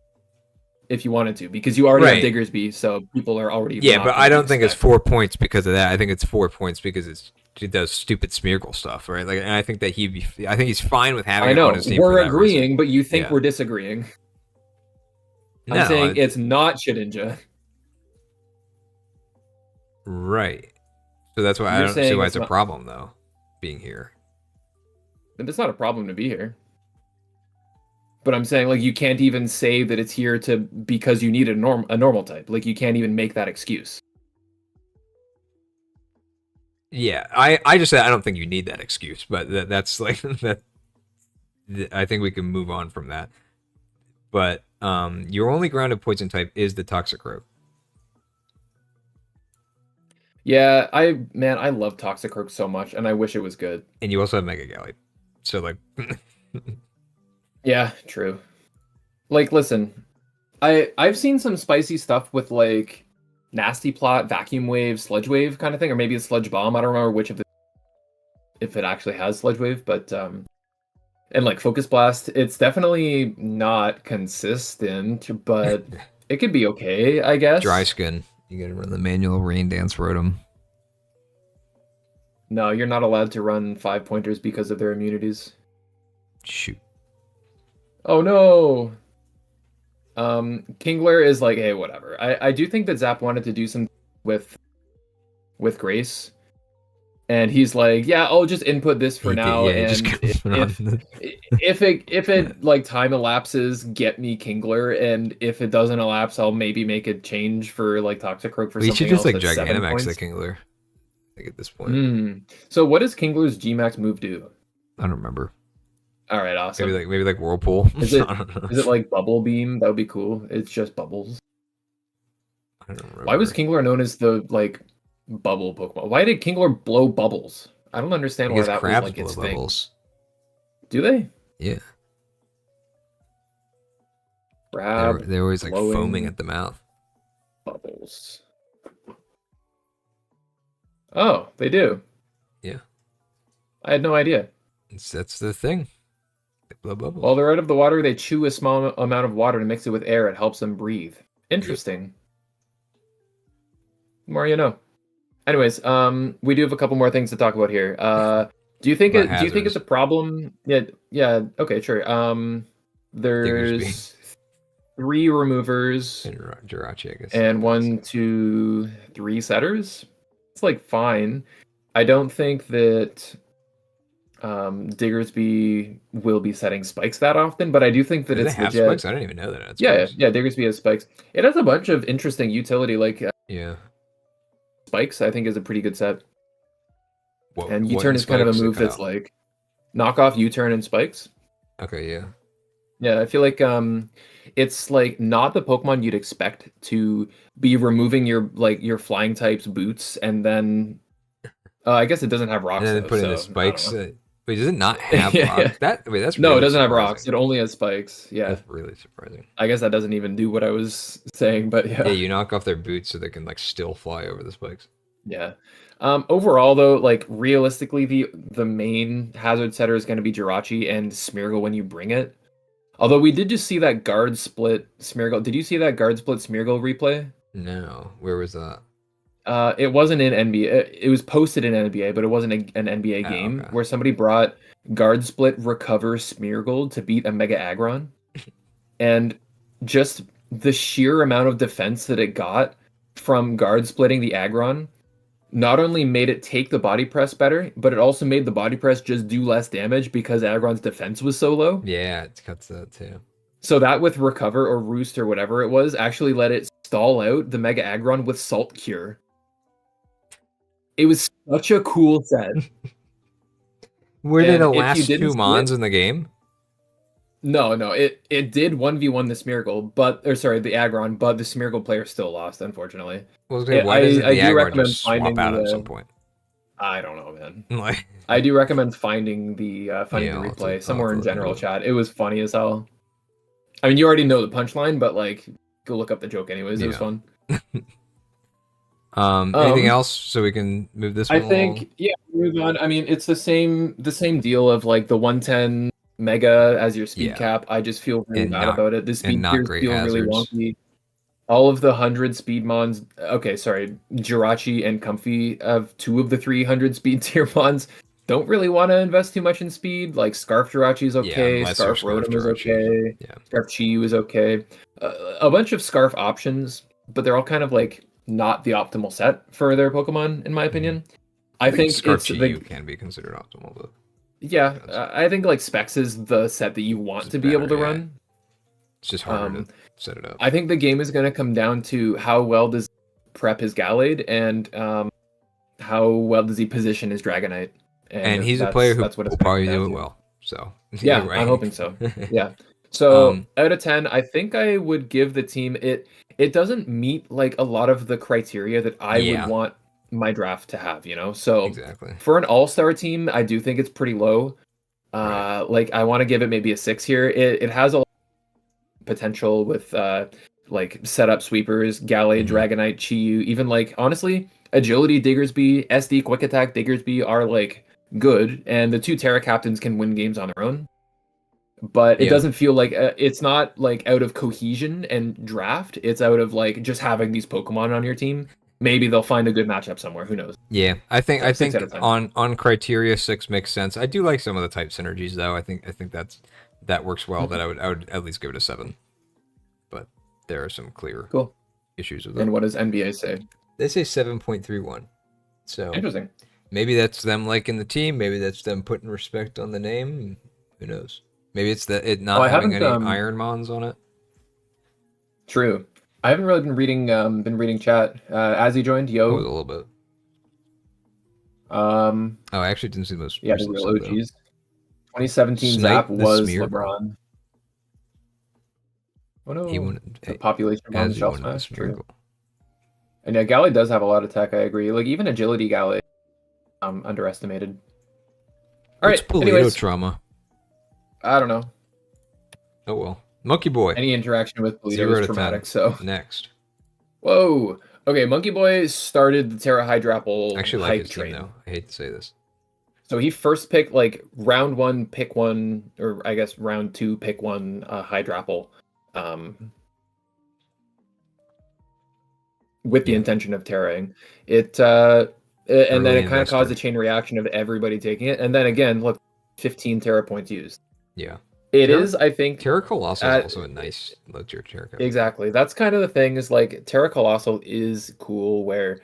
[SPEAKER 2] if you wanted to, because you already have Diggersby, so people are already
[SPEAKER 1] but I don't think it's 4 points because of that. I think it's 4 points because it does stupid Smeargle stuff, right? Like, and I think that I think he's fine with having.
[SPEAKER 2] I know we're agreeing, but you think we're disagreeing. I'm saying it's not Shedinja.
[SPEAKER 1] Right. So that's why I don't see why it's a problem, though, being here.
[SPEAKER 2] It's not a problem to be here. But I'm saying, you can't even say that it's here because you need a normal type. Like, you can't even make that excuse.
[SPEAKER 1] Yeah, I just said I don't think you need that excuse, but that's like that. I think we can move on from that. But your only grounded poison type is the Toxicroak.
[SPEAKER 2] Yeah, I love Toxicroak so much, and I wish it was good.
[SPEAKER 1] And you also have Mega Galley, so
[SPEAKER 2] yeah, true. Listen, I've seen some spicy stuff with Nasty Plot, Vacuum Wave, Sludge Wave kind of thing, or maybe a Sludge Bomb. I don't remember which of the if it actually has Sludge Wave, but and like Focus Blast, it's definitely not consistent, but it could be okay, I guess.
[SPEAKER 1] Dry Skin. You gotta run the manual Rain Dance Rotom.
[SPEAKER 2] No, you're not allowed to run 5-pointers because of their immunities.
[SPEAKER 1] Shoot.
[SPEAKER 2] Oh no! Kingler is like, hey, whatever. I do think that Zap wanted to do some with Grace. And he's like, yeah, I'll just input this for now, and if it like time elapses, get me Kingler, and if it doesn't elapse, I'll maybe make a change for like Toxicroak for something else.
[SPEAKER 1] We should just like Gigantamax the Kingler. I think at this point.
[SPEAKER 2] So what does Kingler's Gmax move do?
[SPEAKER 1] I don't remember.
[SPEAKER 2] All right, awesome.
[SPEAKER 1] Maybe like Whirlpool.
[SPEAKER 2] Is it like Bubble Beam? That would be cool. It's just bubbles.
[SPEAKER 1] I don't remember.
[SPEAKER 2] Why was Kingler known as the like bubble Pokemon? Why did Kingler blow bubbles? I don't understand why that was like its thing. Bubbles. Do they?
[SPEAKER 1] Yeah.
[SPEAKER 2] Crab.
[SPEAKER 1] They're always like foaming at the mouth.
[SPEAKER 2] Bubbles. Oh, they do.
[SPEAKER 1] Yeah.
[SPEAKER 2] I had no idea.
[SPEAKER 1] That's the thing. They blow bubbles.
[SPEAKER 2] While they're out of the water, they chew a small amount of water to mix it with air. It helps them breathe. Interesting. The more you know. Anyways, we do have a couple more things to talk about here. Do you think it's a problem? Yeah. Okay, sure. There's 3 removers
[SPEAKER 1] and Jirachi, I guess,
[SPEAKER 2] and 1, 2, 3 setters. It's like fine. I don't think that Diggersby will be setting spikes that often, but I do think that it's legit.
[SPEAKER 1] Spikes? I didn't even know that.
[SPEAKER 2] Yeah, Diggersby has spikes. It has a bunch of interesting utility, like spikes. I think is a pretty good set. And U-turn is kind of a move that's like knock off U-turn and spikes.
[SPEAKER 1] Okay, yeah.
[SPEAKER 2] Yeah, I feel like it's like not the Pokemon you'd expect to be removing your flying type's boots, and then I guess it doesn't have rocks.
[SPEAKER 1] And then putting the spikes. Wait, does it not have rocks? That's really
[SPEAKER 2] no, it doesn't have rocks. It only has spikes. Yeah,
[SPEAKER 1] that's really surprising.
[SPEAKER 2] I guess that doesn't even do what I was saying, but yeah.
[SPEAKER 1] Yeah, you knock off their boots so they can like still fly over the spikes.
[SPEAKER 2] Yeah. Overall, though, like realistically, the main hazard setter is going to be Jirachi and Smeargle when you bring it. Although we did just see that guard split Smeargle. Did you see that guard split Smeargle replay?
[SPEAKER 1] No. Where was that?
[SPEAKER 2] It wasn't in NBA. It was posted in NBA, but it wasn't an NBA game where somebody brought guard split recover Smeargle to beat a Mega Aggron, and just the sheer amount of defense that it got from guard splitting the Aggron not only made it take the body press better, but it also made the body press just do less damage because Aggron's defense was so low.
[SPEAKER 1] Yeah, it cuts that too.
[SPEAKER 2] So that with Recover or Roost or whatever it was actually let it stall out the Mega Aggron with Salt Cure. It was such a cool set.
[SPEAKER 1] Were they the last 2 Mons in the game?
[SPEAKER 2] No, it did 1v1 the Smeargle, the Aggron, but the Smeargle player still lost, unfortunately.
[SPEAKER 1] Well, why doesn't the Aggron just swap out at some point?
[SPEAKER 2] I don't know, man. I do recommend finding the replay somewhere in general chat. It was funny as hell. I mean, you already know the punchline, but like, go look up the joke anyways. It was fun.
[SPEAKER 1] Anything else so we can move this one along?
[SPEAKER 2] Move on. I mean, it's the same deal of like the 110 Mega as your speed cap. I just feel really bad about it. The speed tiers feel really wonky. All of the 100 speed mons. Okay, sorry. Jirachi and Comfy have 2 of the 300 speed tier mons. Don't really want to invest too much in speed. Like Scarf Jirachi is okay. Scarf Rotom is okay. Yeah. Scarf Chi-Yu is okay. A bunch of Scarf options, but they're all kind of like not the optimal set for their Pokemon, in my opinion. I think
[SPEAKER 1] Scarf Chi-Yu can be considered optimal, but
[SPEAKER 2] yeah, I think like Specs is the set that you want to be able to run.
[SPEAKER 1] It's just harder to set it up.
[SPEAKER 2] I think the game is going to come down to how well does prep his Gallade and how well does he position his Dragonite.
[SPEAKER 1] And he's a player who will probably do it well. So
[SPEAKER 2] yeah, right. I'm hoping so. Yeah. So out of 10, I think I would give the team it doesn't meet like a lot of the criteria that I would want my draft to have, you know? So
[SPEAKER 1] exactly.
[SPEAKER 2] For an all-star team, I do think it's pretty low. Like I want to give it maybe a 6 here. It has a lot of potential with like setup sweepers, Galley, Dragonite, Chi-Yu, even like honestly, Agility Diggersby, SD Quick Attack Diggersby are like good, and the 2 Terra Captains can win games on their own. But it doesn't feel like it's not like out of cohesion and draft. It's out of like just having these Pokemon on your team. Maybe they'll find a good matchup somewhere. Who knows?
[SPEAKER 1] Yeah, I think on criteria 6 makes sense. I do like some of the type synergies though. I think that works well. That I would at least give it a 7. But there are some clear issues with it.
[SPEAKER 2] And what does NBA say?
[SPEAKER 1] They say 7.31. So
[SPEAKER 2] interesting.
[SPEAKER 1] Maybe that's them liking the team. Maybe that's them putting respect on the name. Who knows? Maybe it's it not having any Iron Mons on it.
[SPEAKER 2] True. I haven't really been reading chat. As he joined, yo.
[SPEAKER 1] A little bit. Oh, I actually didn't see those.
[SPEAKER 2] Yeah, the real OGs. 2017 Zap was LeBron. Oh no.
[SPEAKER 1] He wanted
[SPEAKER 2] the population bomb shelf smash. True. And yeah, Galley does have a lot of tech, I agree. Like even Agility Galley, underestimated. All right, anyways.
[SPEAKER 1] Trauma?
[SPEAKER 2] I don't know.
[SPEAKER 1] Oh well. Monkeboi.
[SPEAKER 2] Any interaction with Polito is traumatic, so.
[SPEAKER 1] Next.
[SPEAKER 2] Whoa. Okay, Monkeboi started the Terra Hydrapple
[SPEAKER 1] actually like his train though. I hate to say this.
[SPEAKER 2] So he first picked like round 1, pick 1, or I guess round 2, pick 1 Hydrapple. With the intention of terraing. It and then it kind of caused a chain reaction of everybody taking it. And then again, look, 15 Terra points used.
[SPEAKER 1] Yeah.
[SPEAKER 2] It is, I think.
[SPEAKER 1] Terra Colossal is also a nice low tier Terra.
[SPEAKER 2] Exactly. That's kind of the thing is like Terra Colossal is cool where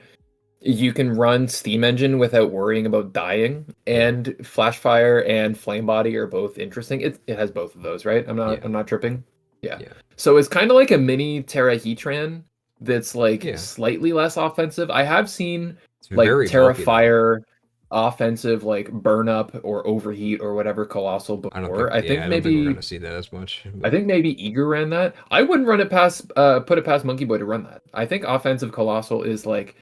[SPEAKER 2] you can run Steam Engine without worrying about dying, and Flash Fire and Flame Body are both interesting. It has both of those, right? I'm not tripping. Yeah. So it's kind of like a mini Terra Heatran that's like slightly less offensive. I have seen like Terra Fire offensive like burn up or overheat or whatever Colossal before. I think maybe
[SPEAKER 1] we're gonna see that as much.
[SPEAKER 2] But I think maybe Eager ran that. I wouldn't run it past put it past Monkeboi to run that. I think offensive Colossal is like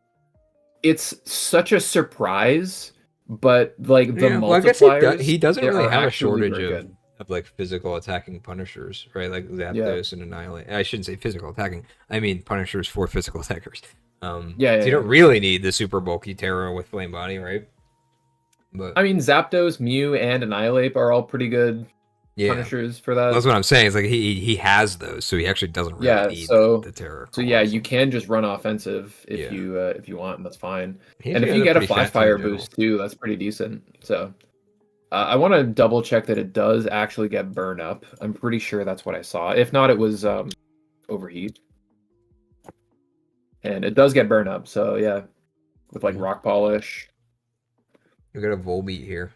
[SPEAKER 2] it's such a surprise, but like the multipliers.
[SPEAKER 1] He doesn't really have a shortage of like physical attacking Punishers, right? Like Zapdos and Annihilate. I shouldn't say physical attacking. I mean Punishers for physical attackers. So you don't really need the super bulky Terra with Flame Body, right? But
[SPEAKER 2] I mean, Zapdos, Mew, and Annihilate are all pretty good Punishers for that.
[SPEAKER 1] That's what I'm saying. It's like he has those, so he actually doesn't really need the Terra.
[SPEAKER 2] So yeah, you can just run offensive if you want, and that's fine. And if you get a Flash Fire boost too, that's pretty decent. So I want to double check that it does actually get burn up. I'm pretty sure that's what I saw. If not, it was overheat, and it does get burn up. So yeah, with like Rock Polish.
[SPEAKER 1] You got a Volbeat here.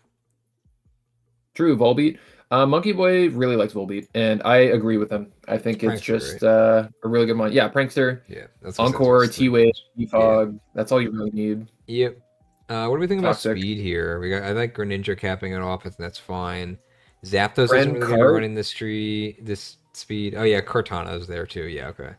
[SPEAKER 2] True, Volbeat. Monkeboi really likes Volbeat, and I agree with him. I think it's just a really good one. Yeah, Prankster.
[SPEAKER 1] Yeah,
[SPEAKER 2] that's Encore, T-Wave, T-Fog. That's all you really need.
[SPEAKER 1] Yep. What do we think about speed here? I like Greninja capping it off. That's fine. Zapdos isn't really running this speed. Oh yeah, Cortana's there too. Yeah, okay.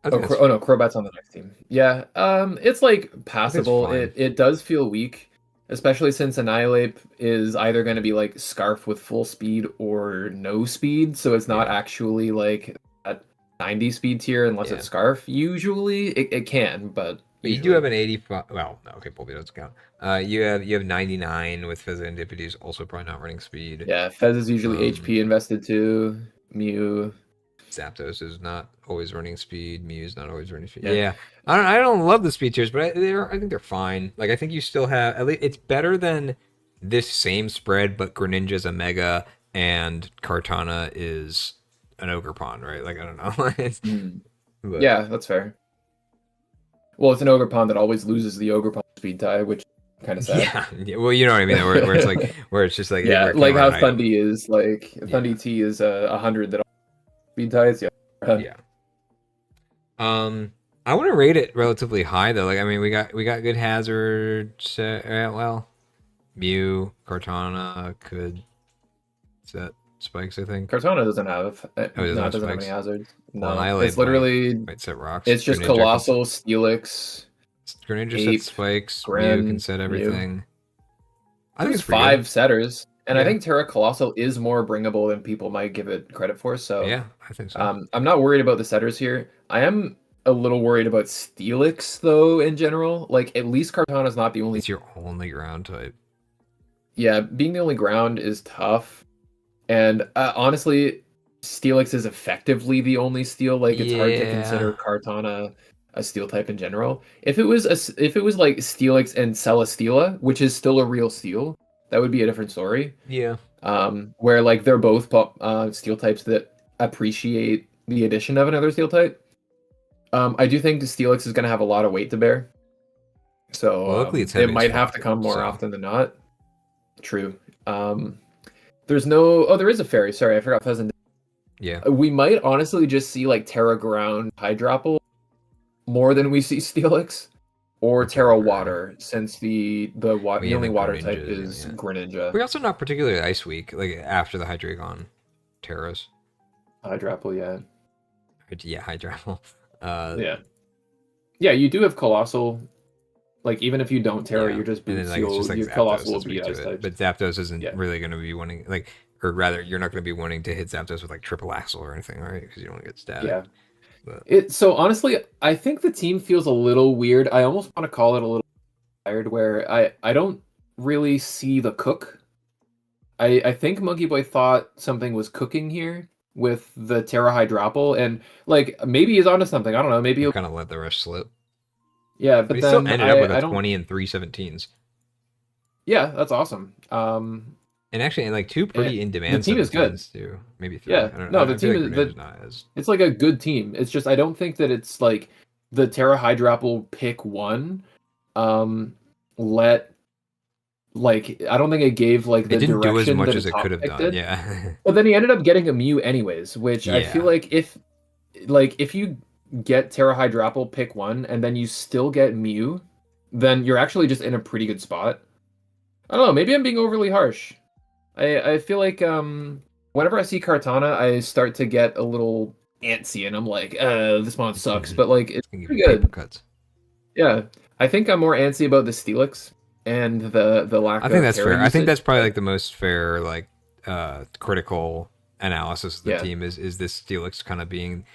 [SPEAKER 2] Oh no, Crobat's on the next team. Yeah, it's like passable. It does feel weak, especially since Annihilate is either going to be like Scarf with full speed or no speed, so it's not actually like at 90 speed tier unless it's Scarf. Usually it can, but
[SPEAKER 1] you do have an 85. Well, no, okay, Bulby doesn't count. You have 99 with Fez and Dipity's also probably not running speed.
[SPEAKER 2] Yeah, Fez is usually HP invested too. Mew.
[SPEAKER 1] Zapdos is not always running speed. Mew's not always running speed. Yeah. I don't love the speed tiers, but I think they're fine. Like I think you still have at least it's better than this same spread, but Greninja's a Mega and Kartana is an Ogerpon, right? Like I don't know.
[SPEAKER 2] But, yeah, that's fair. Well, it's an Ogerpon that always loses the Ogerpon speed tie, which kind of sad.
[SPEAKER 1] Yeah. Well, you know what I mean. Where it's like where it's just like
[SPEAKER 2] like how Thundy is like Thundy T is 100 that. Speed ties,
[SPEAKER 1] yeah. I want to rate it relatively high though. Like I mean, we got good hazards. Well, Mew, Kartana could set spikes. I think
[SPEAKER 2] Kartana doesn't have. Doesn't have any hazards. No,
[SPEAKER 1] well,
[SPEAKER 2] it's literally
[SPEAKER 1] might set rocks.
[SPEAKER 2] It's just Greninja Colossal, Steelix.
[SPEAKER 1] Greninja sets spikes. Mew can set everything.
[SPEAKER 2] I think it's 5 setters. And I think Terra Colossal is more bringable than people might give it credit for. So
[SPEAKER 1] yeah, I think so.
[SPEAKER 2] I'm not worried about the setters here. I am a little worried about Steelix though in general. Like at least Kartana is not the only.
[SPEAKER 1] It's your only ground type.
[SPEAKER 2] Yeah, being the only ground is tough. And honestly, Steelix is effectively the only steel. Like it's hard to consider Kartana a steel type in general. If it was like Steelix and Celesteela, which is still a real steel, that would be a different story.
[SPEAKER 1] Yeah.
[SPEAKER 2] Where like they're both steel types that appreciate the addition of another steel type. I do think the Steelix is going to have a lot of weight to bear. So
[SPEAKER 1] luckily
[SPEAKER 2] it might have to come more often than not. True. There's no... Oh, there is a fairy. Sorry, I forgot Pheasant.
[SPEAKER 1] Yeah.
[SPEAKER 2] We might honestly just see like Terra Ground Hydropple more than we see Steelix. Or Terra Water, since the only water type is Greninja.
[SPEAKER 1] We're also not particularly ice weak, like after the Hydreigon on Terras.
[SPEAKER 2] Hydropple, yeah.
[SPEAKER 1] Yeah, Hydropple.
[SPEAKER 2] Yeah, you do have Colossal. Like, even if you don't Terra, you're just Boot Seal,
[SPEAKER 1] like
[SPEAKER 2] your Colossal will be ice type.
[SPEAKER 1] But Zapdos isn't really going to be wanting, like, or rather, you're not going to be wanting to hit Zapdos with, like, triple axle or anything, right? Because you don't want to get static.
[SPEAKER 2] Yeah. So honestly, I think the team feels a little weird. I almost want to call it a little tired, where I don't really see the cook. I think Monkeboi thought something was cooking here with the Terra Hydropple, and like maybe he's onto something. I don't know. Maybe he'll
[SPEAKER 1] kind of let the rest slip.
[SPEAKER 2] Yeah, but
[SPEAKER 1] he
[SPEAKER 2] then
[SPEAKER 1] still ended up with a 20 and 3 17s.
[SPEAKER 2] Yeah, that's awesome.
[SPEAKER 1] And actually, like 2 pretty in demand.
[SPEAKER 2] The team is good
[SPEAKER 1] too. Maybe 3.
[SPEAKER 2] Yeah,
[SPEAKER 1] I don't know.
[SPEAKER 2] No, the team is
[SPEAKER 1] not as.
[SPEAKER 2] It's like a good team. It's just I don't think that it's like the Terra Hydropple pick one. I don't think it gave like the
[SPEAKER 1] direction. It didn't do as much
[SPEAKER 2] that
[SPEAKER 1] as it could have done. Yeah.
[SPEAKER 2] But then he ended up getting a Mew anyways, which I feel like if you get Terra Hydropple pick one and then you still get Mew, then you're actually just in a pretty good spot. I don't know. Maybe I'm being overly harsh. I feel like whenever I see Kartana, I start to get a little antsy, and I'm like, this one sucks. But like, it's pretty good.
[SPEAKER 1] Cuts.
[SPEAKER 2] Yeah, I think I'm more antsy about the Steelix and the lack.
[SPEAKER 1] I think that's fair. I think that's probably like the most fair, like critical analysis of the team is this Steelix kind of being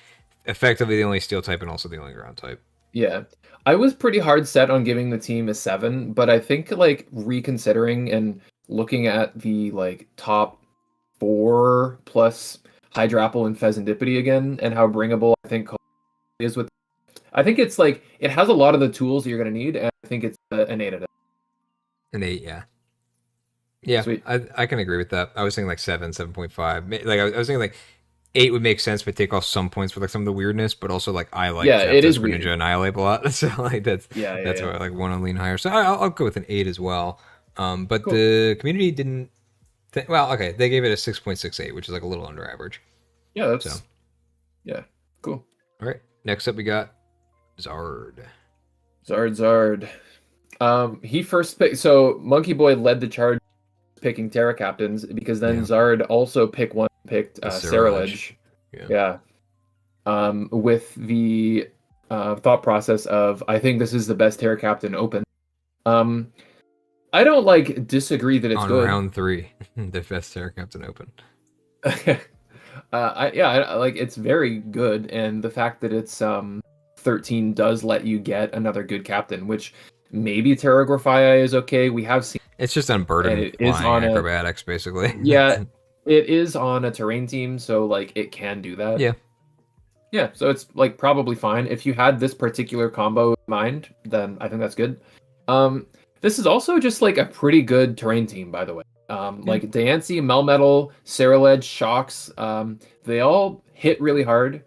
[SPEAKER 1] effectively the only steel type and also the only ground type.
[SPEAKER 2] Yeah. I was pretty hard set on giving the team a 7, but I think like reconsidering and looking at the like top 4 plus Hydropple and Pheasantipity again and how bringable I think is with. I think it's like it has a lot of the tools you're going to need, and I think it's an 8 out of 10.
[SPEAKER 1] An 8, yeah. Yeah, sweet. I can agree with that. I was thinking like 7, 7.5. Like I was thinking like 8 would make sense, but take off some points for like some of the weirdness, but also like I like
[SPEAKER 2] it is
[SPEAKER 1] Greninja Annihilate a lot, so like that's why I like want to lean higher. So I'll go with an 8 as well. But cool. The community didn't. They gave it a 6.68, which is like a little under average.
[SPEAKER 2] Yeah, that's cool.
[SPEAKER 1] All right, next up we got Zard.
[SPEAKER 2] Zard. He first picked. So Monkeboi led the charge picking Terra Captains because then Zard also picked Ceruledge. Yeah. With the thought process of I think this is the best Terra Captain open. I don't like disagree that it's good.
[SPEAKER 1] On round 3, the best Terra Captain open.
[SPEAKER 2] I like it's very good, and the fact that it's 13 does let you get another good captain, which maybe Terra Grafia is okay. We have seen
[SPEAKER 1] it's just unburdened. It is on acrobatics, basically.
[SPEAKER 2] Yeah, it is on a terrain team, so like it can do that. Yeah. So it's like probably fine. If you had this particular combo in mind, then I think that's good. This is also just like a pretty good terrain team, by the way. Like Diancie, Melmetal, Ceruledge, Shocks, they all hit really hard.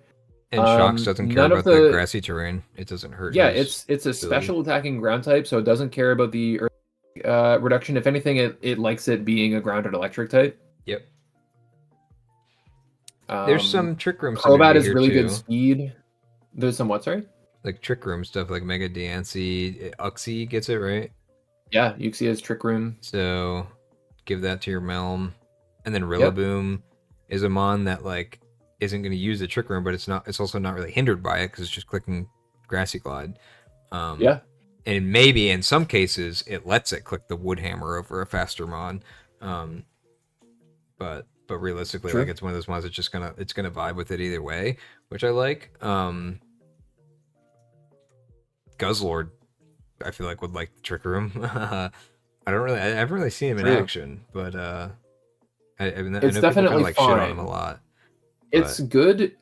[SPEAKER 1] And Shocks doesn't care about the grassy terrain. It doesn't hurt.
[SPEAKER 2] Yeah, it's a special attacking ground type, so it doesn't care about the reduction. If anything, it likes it being a grounded electric type.
[SPEAKER 1] Yep. There's some trick room stuff.
[SPEAKER 2] Crobat is really good speed. There's some what, sorry?
[SPEAKER 1] Like trick room stuff, like Mega Diancie. Uxie gets it, right?
[SPEAKER 2] Yeah, Uxie has trick room.
[SPEAKER 1] So give that to your Melm. And then Rillaboom is a mon that like isn't going to use the trick room, but it's also not really hindered by it because it's just clicking Grassy Glide. And maybe in some cases it lets it click the Wood Hammer over a faster mon. but realistically, like it's one of those ones that's just gonna vibe with it either way, which I like. Guzzlord, I feel like would like the Trick Room. I haven't really seen him in action, but I know
[SPEAKER 2] definitely
[SPEAKER 1] like
[SPEAKER 2] fine.
[SPEAKER 1] Shit on him a lot.
[SPEAKER 2] It's good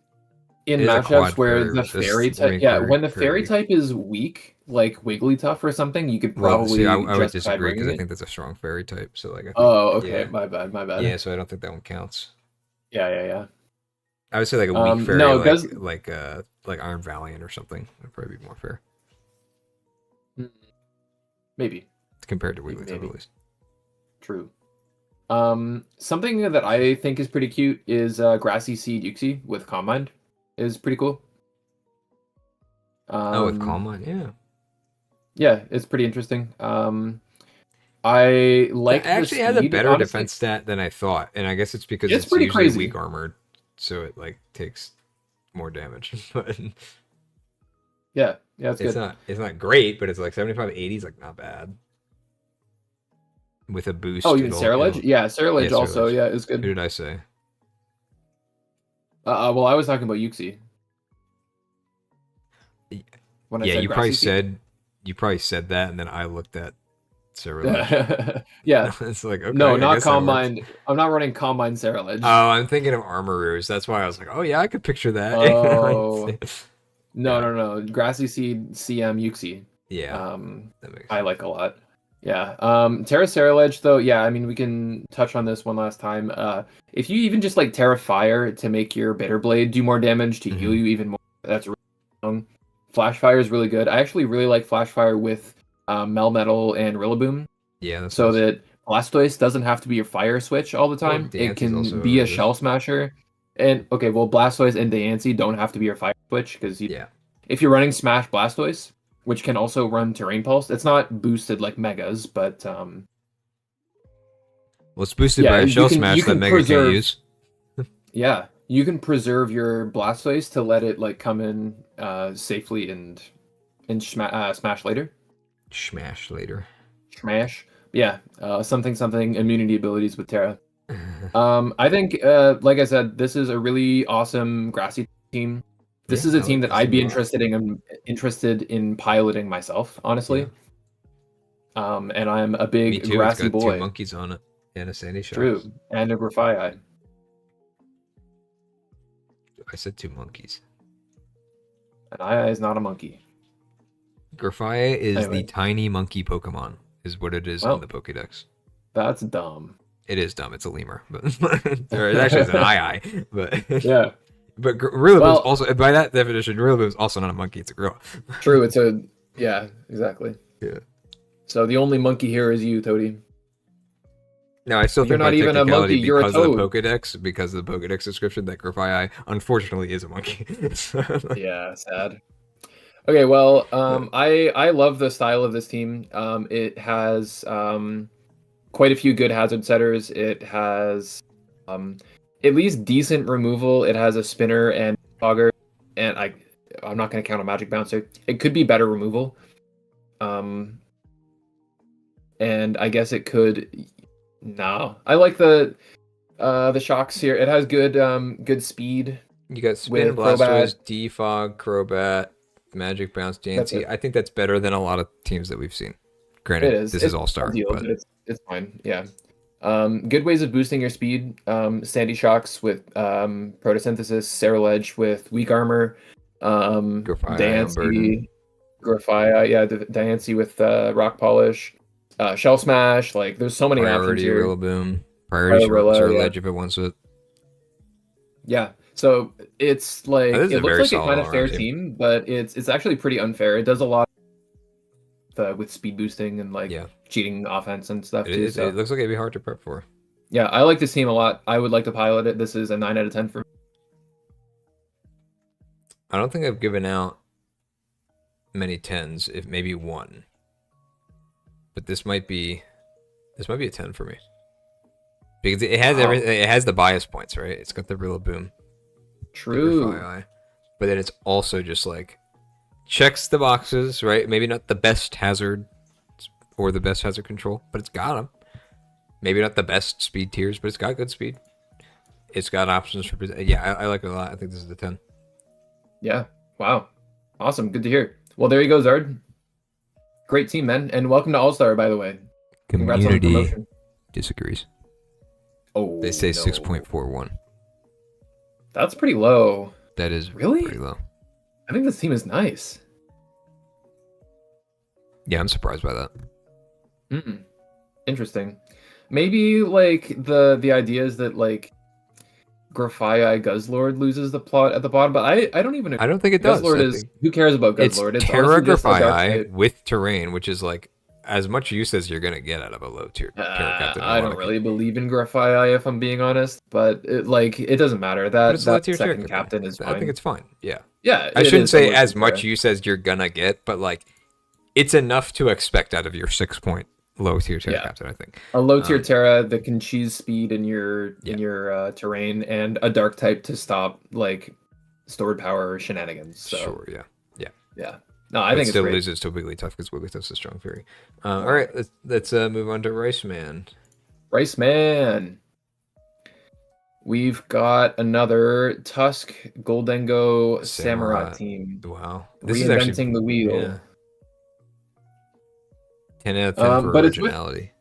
[SPEAKER 2] in matchups where the fairy type, when the fairy type is weak, like Wigglytuff or something, you could probably.
[SPEAKER 1] I would disagree because I think that's a strong fairy type. So like,
[SPEAKER 2] okay, my bad.
[SPEAKER 1] Yeah, so I don't think that one counts.
[SPEAKER 2] Yeah.
[SPEAKER 1] I would say like a weak fairy, like Iron Valiant or something would probably be more fair.
[SPEAKER 2] Maybe
[SPEAKER 1] compared to Wigglytuff, at least.
[SPEAKER 2] True. Something that I think is pretty cute is Grassy Seed Uxie with Calm Mind is pretty cool.
[SPEAKER 1] With Calm Mind, yeah.
[SPEAKER 2] Yeah, it's pretty interesting. I like. It
[SPEAKER 1] actually has a better defense stat than I thought, and I guess it's because it's
[SPEAKER 2] pretty
[SPEAKER 1] usually
[SPEAKER 2] crazy.
[SPEAKER 1] Weak armored, so it like takes more damage. But
[SPEAKER 2] yeah, it's good.
[SPEAKER 1] It's not great, but it's like 75-80 is like not bad. With a boost.
[SPEAKER 2] Oh, even Ceruledge? Yeah, Ceruledge also, is good.
[SPEAKER 1] Who did I say?
[SPEAKER 2] Well, I was talking about Uxie.
[SPEAKER 1] You probably said that, and then I looked at Ceruledge.
[SPEAKER 2] Yeah.
[SPEAKER 1] It's like, okay,
[SPEAKER 2] no, not Calm Mind. I'm not running Calm Mind Ceruledge.
[SPEAKER 1] Oh, I'm thinking of Armoroo's. That's why I was like, oh yeah, I could picture that.
[SPEAKER 2] Oh. No. Grassy Seed CM Uxie.
[SPEAKER 1] Yeah.
[SPEAKER 2] That makes sense. I like a lot. Yeah. Terra Ceruledge, though, yeah, I mean, we can touch on this one last time. If you even just like Terra Fire to make your Bitter Blade do more damage to heal you even more, that's really strong. Flash Fire is really good. I actually really like Flash Fire with Melmetal and Rillaboom.
[SPEAKER 1] Yeah.
[SPEAKER 2] So that Blastoise doesn't have to be your fire switch all the time. It can be a Shell Smasher. And okay, well, Blastoise and Diancie don't have to be your fire switch because if you're running Smash Blastoise, which can also run Terrain Pulse, it's not boosted like Megas, but
[SPEAKER 1] well, it's boosted by a Shell Smash that Mega can't use.
[SPEAKER 2] Yeah, you can preserve your Blastoise to let it like come in safely and smash later. Smash. Yeah, something immunity abilities with Terra. I think, like I said, this is a really awesome Grassy team. This is a team that I'd be interested in piloting myself, honestly. Yeah. And I'm a big Grassy boy.
[SPEAKER 1] It's got 2 monkeys on it and a Sandy Shock.
[SPEAKER 2] True, and a Grafaiai.
[SPEAKER 1] I said 2 monkeys.
[SPEAKER 2] An Eye is not a monkey.
[SPEAKER 1] Grafaiai is the tiny monkey Pokemon, is what it is in the Pokédex.
[SPEAKER 2] That's dumb.
[SPEAKER 1] It is dumb. It's a lemur, but or actually it's an eye. But
[SPEAKER 2] yeah.
[SPEAKER 1] But Rillaboom's also, by that definition, Rillaboom's also not a monkey. It's a gorilla.
[SPEAKER 2] True. It's exactly.
[SPEAKER 1] Yeah.
[SPEAKER 2] So the only monkey here is you, Toady.
[SPEAKER 1] No, I still think
[SPEAKER 2] you're not even a monkey. You're a toad.
[SPEAKER 1] Because of the Pokédex description, that Grafaiai unfortunately is a monkey.
[SPEAKER 2] Yeah, sad. Okay, well, I love the style of this team. It has quite a few good hazard setters. It has at least decent removal. It has a spinner and fogger, and I'm not going to count a magic bouncer. It could be better removal. And I guess it could. No, I like the shocks here. It has good speed.
[SPEAKER 1] You got spin, Blastoise, defog, Crobat, magic bounce, Diancie. I think that's better than a lot of teams that we've seen. Granted, this is all-star, but
[SPEAKER 2] it's fine. Yeah. Good ways of boosting your speed. Sandy Shocks with Photosynthesis, Ceruledge with weak armor, Diancie, Diancie with Rock Polish, Shell Smash. Like, there's so many options here.
[SPEAKER 1] Priority Ceruledge if it wants it.
[SPEAKER 2] Yeah. So it's like it looks like a kind of fair team, but it's actually pretty unfair. It does a lot with speed boosting and cheating offense and stuff too. So
[SPEAKER 1] it looks like it'd be hard to prep for.
[SPEAKER 2] Yeah, I like this team a lot. I would like to pilot it. This is a 9 out of 10 for me.
[SPEAKER 1] I don't think I've given out many 10s, if maybe 1. But this might be a 10 for me. Because it has everything. It has the bias points, right? It's got the Rillaboom.
[SPEAKER 2] True.
[SPEAKER 1] But then it's also just like checks the boxes, right? Maybe not the best hazard or the best hazard control, but it's got them. Maybe not the best speed tiers, but it's got good speed. It's got options for... Yeah, I like it a lot. I think this is the 10.
[SPEAKER 2] Yeah. Wow. Awesome. Good to hear. Well, there you go, Zard. Great team, man. And welcome to All-Star, by the way. Congrats on the promotion.
[SPEAKER 1] Disagrees.
[SPEAKER 2] Oh,
[SPEAKER 1] they say 6.41.
[SPEAKER 2] That's pretty low.
[SPEAKER 1] That is
[SPEAKER 2] really
[SPEAKER 1] pretty low.
[SPEAKER 2] I think this team is nice.
[SPEAKER 1] Yeah, I'm surprised by that.
[SPEAKER 2] Interesting. Maybe like the idea is that like Grafii Guzzlord loses the plot at the bottom, but I don't even.
[SPEAKER 1] I don't think it does.
[SPEAKER 2] Guzzlord is who cares about Guzzlord?
[SPEAKER 1] It's Terra Grafii with terrain, which is like as much use as you're gonna get out of a low tier Terra Captain.
[SPEAKER 2] I don't really believe in Grafii if I'm being honest, but it doesn't matter. That second captain is fine.
[SPEAKER 1] I think it's fine. Yeah.
[SPEAKER 2] Yeah.
[SPEAKER 1] I shouldn't say as much use as you're gonna get, but like it's enough to expect out of your 6-point low tier Terra Captain, I think.
[SPEAKER 2] A low tier Terra that can cheese speed in your terrain and a dark type to stop like stored power shenanigans. So.
[SPEAKER 1] Sure, yeah.
[SPEAKER 2] No, I think
[SPEAKER 1] it still
[SPEAKER 2] it's
[SPEAKER 1] loses to Wigglytuff because Wigglytuff's a strong fairy. All right, let's move on to RoyceMan.
[SPEAKER 2] RoyceMan. We've got another Tusk Goldengo Samurai team.
[SPEAKER 1] Wow,
[SPEAKER 2] this reinventing the wheel.
[SPEAKER 1] Yeah. 10 out of 10 for originality.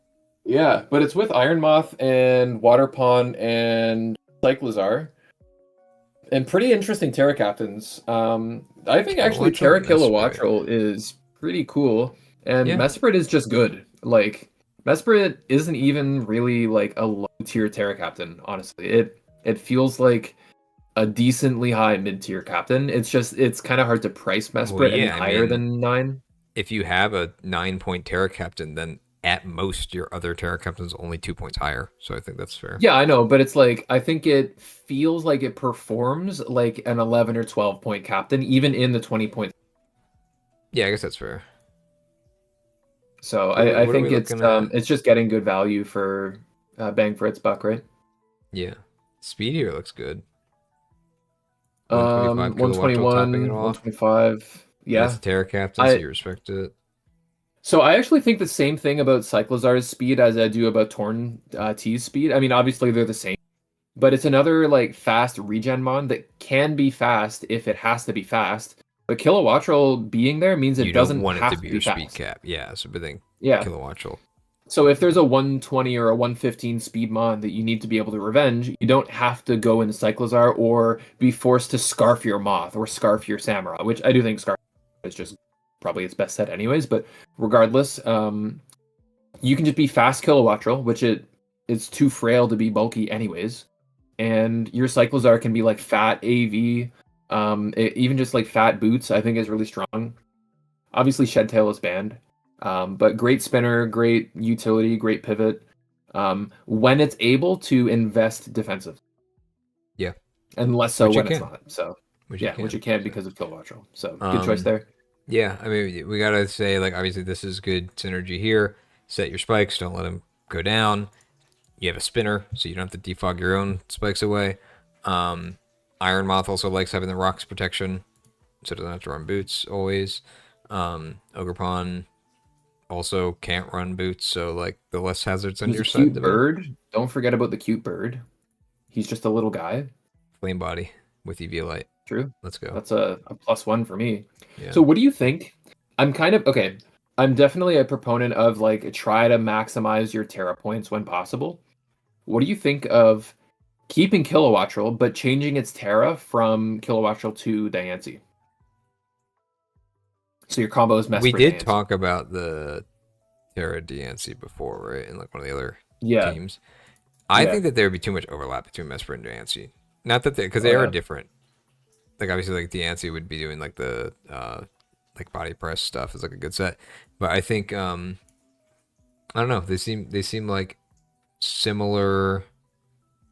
[SPEAKER 2] But it's with Iron Moth and Waterpawn and Cyclizar. And pretty interesting Terra Captains. I think actually Terra Kilowattrel is pretty cool. And Mesprit is just good. Like, Mesprit isn't even really like a low tier Terra Captain, honestly. It feels like a decently high mid-tier captain. It's kind of hard to price Mesprit higher than 9.
[SPEAKER 1] If you have a 9-point Terra Captain, then at most your other Terra Captain's only 2 points higher. So I think that's fair.
[SPEAKER 2] Yeah, I know, but it's like I think it feels like it performs like an 11 or 12 point captain, even in the 20 point.
[SPEAKER 1] Yeah, I guess that's fair.
[SPEAKER 2] So I think it's just getting good value for bang for its buck, right?
[SPEAKER 1] Yeah, speed here looks good.
[SPEAKER 2] 121, 125. Yeah,
[SPEAKER 1] that's a Terra Captain, so you respect it.
[SPEAKER 2] So I actually think the same thing about Cyclizar's speed as I do about Torn T's speed. I mean, obviously they're the same, but it's another like fast regen mon that can be fast if it has to be fast. But Kilowattrel being there means it doesn't
[SPEAKER 1] want
[SPEAKER 2] have
[SPEAKER 1] it to be your speed cap. Yeah, so but then Kilowattrel.
[SPEAKER 2] So if there's a 120 or a 115 speed mon that you need to be able to revenge, you don't have to go into Cyclizar or be forced to scarf your Moth or scarf your Samurai, which I do think scarf is just probably its best set anyways, but regardless, you can just be fast Kilowattrel, which it's too frail to be bulky anyways, and your Cyclizar can be like fat AV, even just like fat boots I think is really strong. Obviously Shedtail is banned, but great spinner, great utility, great pivot, when it's able to invest defensive.
[SPEAKER 1] Yeah.
[SPEAKER 2] And less so when it's not. So which it can because of Kilowattrel. So good choice there.
[SPEAKER 1] Yeah, I mean, we gotta say, like, obviously this is good synergy here. Set your spikes, don't let them go down. You have a spinner, so you don't have to defog your own spikes away. Iron Moth also likes having the rocks protection, so it doesn't have to run boots always. Ogerpon also can't run boots, so, like, the less hazards on your side.
[SPEAKER 2] Cute bird. Don't forget about the cute bird. He's just a little guy.
[SPEAKER 1] Flame body with EV light.
[SPEAKER 2] True.
[SPEAKER 1] Let's go.
[SPEAKER 2] That's a +1 for me.
[SPEAKER 1] Yeah.
[SPEAKER 2] So what do you think? I'm definitely a proponent of like try to maximize your Terra points when possible. What do you think of keeping Kilowattrel but changing its Terra from Kilowattrel to Diancie? So your combo is Mesprit.
[SPEAKER 1] We did talk about the Terra Diancie before, right? In like one of the other teams. I think that there would be too much overlap between Mesprit and Diancie. Not that because they are different. Like obviously, like Diancie would be doing like the like body press stuff is like a good set, but I think I don't know. They seem like similar.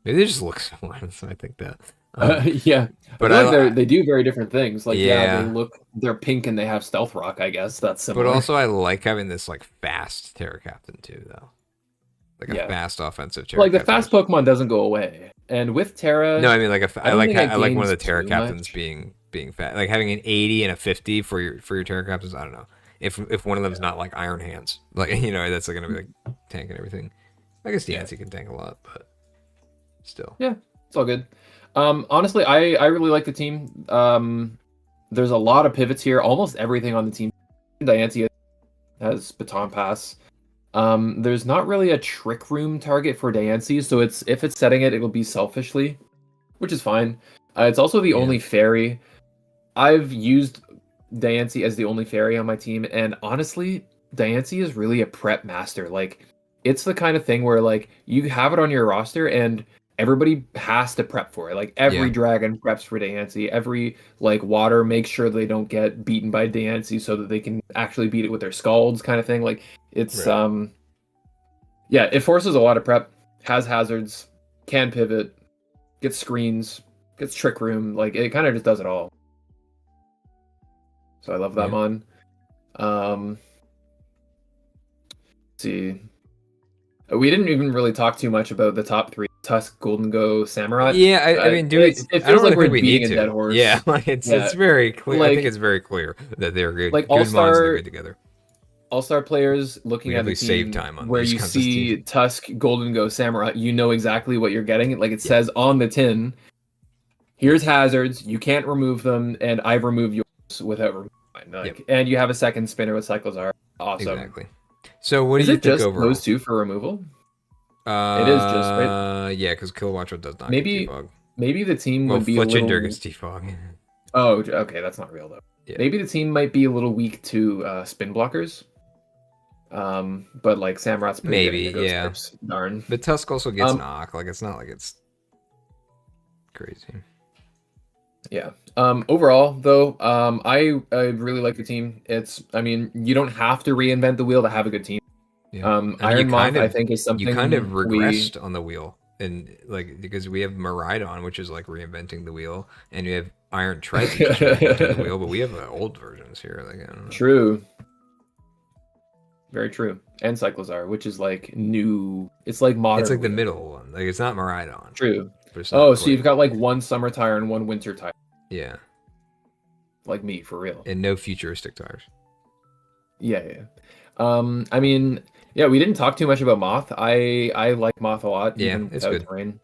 [SPEAKER 1] Maybe they just look similar. So I think that.
[SPEAKER 2] But they do very different things. Like they're pink and they have Stealth Rock. I guess that's similar.
[SPEAKER 1] But also, I like having this like fast Terra Captain too, though. Like a fast offensive Terra.
[SPEAKER 2] Like the fast Pokemon doesn't go away, and with Terra.
[SPEAKER 1] No, I mean I like one of the Terra Captains being fast, like having an 80 and a 50 for your Terra Captains. I don't know if one of them's not like Iron Hands, like that's like gonna be like tank and everything. I guess Diancie can tank a lot, but still.
[SPEAKER 2] Yeah, it's all good. Honestly, I really like the team. There's a lot of pivots here. Almost everything on the team. Diancie has baton pass. There's not really a trick room target for Diancie, so if it's setting it, it'll be selfishly, which is fine. It's also the only fairy. I've used Diancie as the only fairy on my team, and honestly, Diancie is really a prep master. Like, it's the kind of thing where like you have it on your roster and everybody has to prep for it. Like every dragon preps for Diancie. Every like water makes sure they don't get beaten by Diancie so that they can actually beat it with their scalds, kind of thing. Like it's it forces a lot of prep, has hazards, can pivot, gets screens, gets trick room. Like it kind of just does it all. So I love that mon. Let's see. We didn't even really talk too much about the top 3: Tusk, Golden Go, Samurai.
[SPEAKER 1] Yeah, I mean, it
[SPEAKER 2] feels like we're beating a dead horse.
[SPEAKER 1] Yeah, like it's very clear. Like, I think it's very clear that they're good.
[SPEAKER 2] Like
[SPEAKER 1] good mons, they're good together.
[SPEAKER 2] All-star players looking at the team
[SPEAKER 1] save time on
[SPEAKER 2] where you see Tusk, Golden Go, Samurai, you know exactly what you're getting. Like it says on the tin, here's hazards, you can't remove them, and I've removed yours without removing mine. Like, and you have a second spinner with Cyclozar. Awesome.
[SPEAKER 1] Exactly. So what do you think overall?
[SPEAKER 2] Those two for removal?
[SPEAKER 1] It is just right. Yeah, because Kilowattra does not.
[SPEAKER 2] Maybe the team would be
[SPEAKER 1] Fletchinder gets defog.
[SPEAKER 2] Oh, okay, that's not real though. Yeah. Maybe the team might be a little weak to spin blockers. But like Samurai's pretty good at Ghost Grips. Darn.
[SPEAKER 1] But Tusk also gets knock. Like it's not like it's crazy.
[SPEAKER 2] Yeah. Overall, though, I really like the team. You don't have to reinvent the wheel to have a good team.
[SPEAKER 1] Yeah.
[SPEAKER 2] Iron Moth, I think, is something
[SPEAKER 1] you kind of regressed on the wheel, and like because we have Miraidon, which is like reinventing the wheel, and you have Iron Trike, which is reinventing the wheel, but we have old versions here. Like I don't know.
[SPEAKER 2] True. Very true. And Cyclozar, which is like new. It's like modern.
[SPEAKER 1] It's like the middle one. Like it's not Miraidon.
[SPEAKER 2] True. So you've got like one summer tire and one winter tire.
[SPEAKER 1] Yeah.
[SPEAKER 2] Like me, for real.
[SPEAKER 1] And no futuristic tires.
[SPEAKER 2] Yeah. I mean, we didn't talk too much about Moth. I like Moth a lot.
[SPEAKER 1] Yeah, it's good.
[SPEAKER 2] Terrain.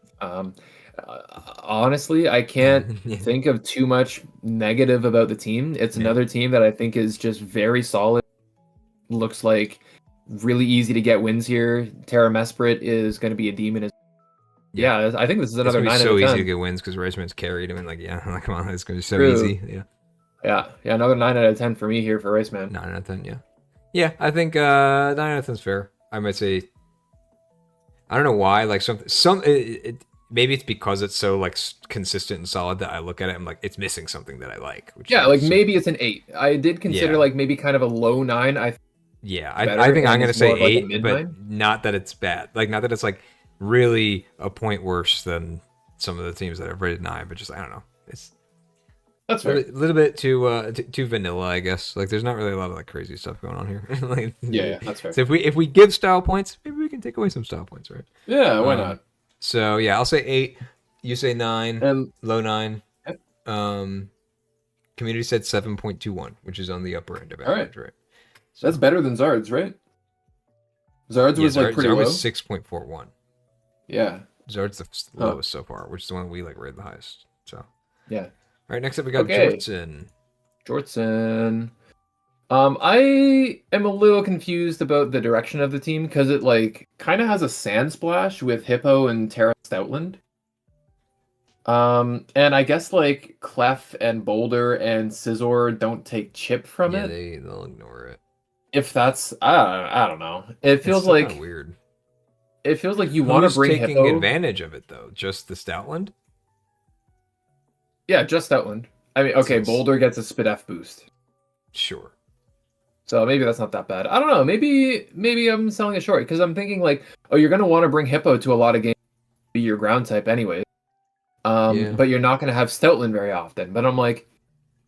[SPEAKER 2] Honestly, I can't think of too much negative about the team. It's another team that I think is just very solid. Looks like really easy to get wins here. Terra Mesprit is going to be a demon. Yeah, I think this is another 9 out of 10.
[SPEAKER 1] It's so easy to get wins because Reisman's carried. I mean, like, come on, it's going to be so easy.
[SPEAKER 2] Yeah, another 9 out of 10 for me here for Reisman.
[SPEAKER 1] 9 out of 10, yeah. Yeah, I think 9 out of 10 is fair. I might say, I don't know why, like maybe it's because it's so like consistent and solid that I look at it, I'm like, it's missing something that I like.
[SPEAKER 2] Maybe it's an 8. I did consider like maybe kind of a low 9. I
[SPEAKER 1] think I'm going to say 8, but not that it's bad. Like, not that it's like really a point worse than some of the teams that I've rated 9, but just, I don't know.
[SPEAKER 2] That's fair.
[SPEAKER 1] A little bit too vanilla, I guess. Like, there's not really a lot of like crazy stuff going on here. Like,
[SPEAKER 2] yeah, that's fair.
[SPEAKER 1] So if we give style points, maybe we can take away some style points, right?
[SPEAKER 2] Yeah, why not?
[SPEAKER 1] So yeah, I'll say 8. You say 9. Low 9.
[SPEAKER 2] Yep.
[SPEAKER 1] Community said 7.21, which is on the upper end of average, right?
[SPEAKER 2] So that's better than Zard's, right? Zard's was like pretty low.
[SPEAKER 1] Was 6.41.
[SPEAKER 2] Yeah.
[SPEAKER 1] Zard's the lowest so far, which is the one we like rated the highest. So
[SPEAKER 2] yeah.
[SPEAKER 1] All right, next up we got Jortsin.
[SPEAKER 2] I am a little confused about the direction of the team because it like kind of has a sand splash with Hippo and Terra Stoutland. And I guess like Clef and Boulder and Scizor don't take chip from it.
[SPEAKER 1] Yeah, they'll ignore it.
[SPEAKER 2] If that's I don't know. It feels like
[SPEAKER 1] weird.
[SPEAKER 2] It feels like you want to bring
[SPEAKER 1] taking
[SPEAKER 2] Hippo.
[SPEAKER 1] Advantage of it though. Just the Stoutland.
[SPEAKER 2] Yeah, just Stoutland. I mean, okay, Boulder gets a Spit F boost.
[SPEAKER 1] Sure.
[SPEAKER 2] So maybe that's not that bad. I don't know. Maybe I'm selling it short because I'm thinking like, oh, you're gonna want to bring Hippo to a lot of games, be your ground type anyway. But you're not gonna have Stoutland very often. But I'm like,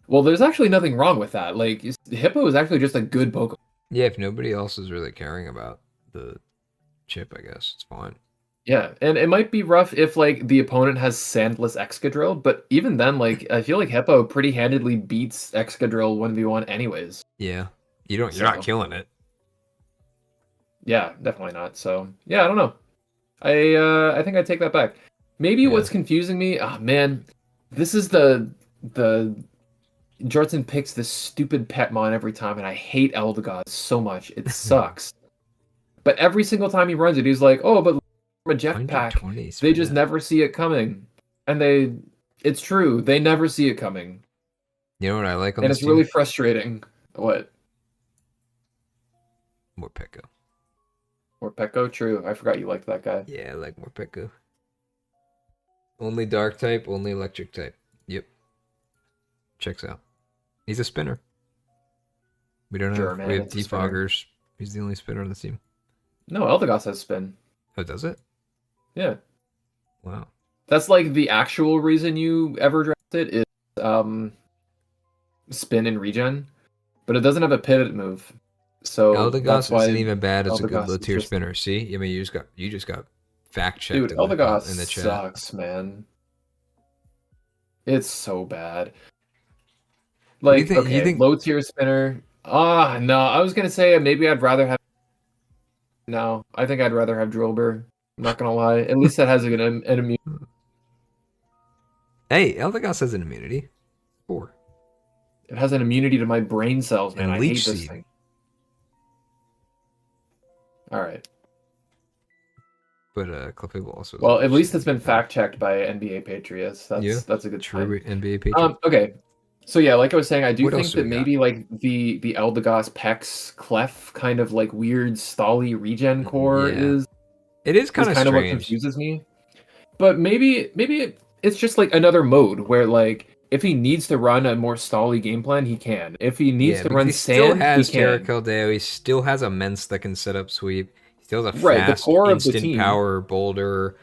[SPEAKER 2] well, there's actually nothing wrong with that. Like, Hippo is actually just a good Pokemon.
[SPEAKER 1] Yeah, if nobody else is really caring about the chip, I guess it's fine.
[SPEAKER 2] Yeah, and it might be rough if like the opponent has Sandless Excadrill, but even then, like I feel like Hippo pretty handedly beats Excadrill 1v1 anyways.
[SPEAKER 1] Yeah, you're not killing it.
[SPEAKER 2] Yeah, definitely not. So yeah, I don't know. I think I take that back. Maybe what's confusing me, man, this is the Jortsin picks this stupid Petmon every time, and I hate Eldegoss so much. It sucks. But every single time he runs it, he's like, "Oh, but from a jetpack." They just never see it coming, and it's true. They never see it coming.
[SPEAKER 1] You know what I like on
[SPEAKER 2] and
[SPEAKER 1] this
[SPEAKER 2] it's really frustrating. What?
[SPEAKER 1] Morpeko.
[SPEAKER 2] Morpeko, true. I forgot you liked that guy.
[SPEAKER 1] Yeah, I like Morpeko. Only dark type, only electric type. Yep. Checks out. He's a spinner. We don't have, we have defoggers. He's the only spinner on the team.
[SPEAKER 2] No, Eldegoss has spin.
[SPEAKER 1] Oh, does it?
[SPEAKER 2] Yeah.
[SPEAKER 1] Wow.
[SPEAKER 2] That's like the actual reason you ever drafted is spin and regen, but it doesn't have a pivot move. So
[SPEAKER 1] Eldegoss isn't even bad as a good low tier spinner. See, I mean, you just got fact checked.
[SPEAKER 2] Dude, Eldegoss in the chat. Sucks, man. It's so bad. Like, you think low tier spinner? No, I was gonna say maybe I'd rather have. No, I think I'd rather have Drillbur. I'm not gonna lie. At least that has an immunity.
[SPEAKER 1] Hey, Eldegoss has an immunity. 4.
[SPEAKER 2] It has an immunity to my brain cells, man. I hate this thing. All right.
[SPEAKER 1] But Clefable also.
[SPEAKER 2] Well, at least it's been fact checked by NBA Patriots. That's a good
[SPEAKER 1] true NBA Patriots.
[SPEAKER 2] Okay. So yeah, like I was saying, I do think that maybe like the Eldegoss Pex Clef kind of like weird stally regen core is.
[SPEAKER 1] It is kind of strange.
[SPEAKER 2] What confuses me. But maybe it's just like another mode where like if he needs to run a more stally game plan, he can. If he needs to run sand, he can.
[SPEAKER 1] Deo. He still has a Mence that can set up sweep. He still has a fast instant power boulder.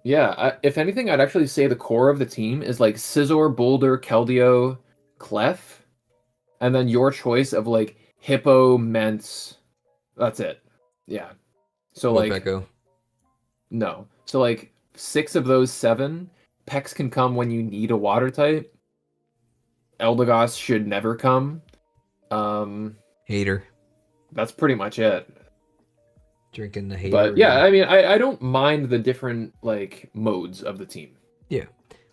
[SPEAKER 2] Yeah, if anything, I'd actually say the core of the team is like Scizor, Boulder, Keldeo, Clef, and then your choice of like Hippo, Mence. That's it. Yeah. So
[SPEAKER 1] Morpeko.
[SPEAKER 2] No. So like 6 of those 7, Pex can come when you need a water type. Eldegoss should never come.
[SPEAKER 1] Hater.
[SPEAKER 2] That's pretty much it.
[SPEAKER 1] Drinking the hater.
[SPEAKER 2] But yeah, I mean, I don't mind the different like modes of the team.
[SPEAKER 1] Yeah.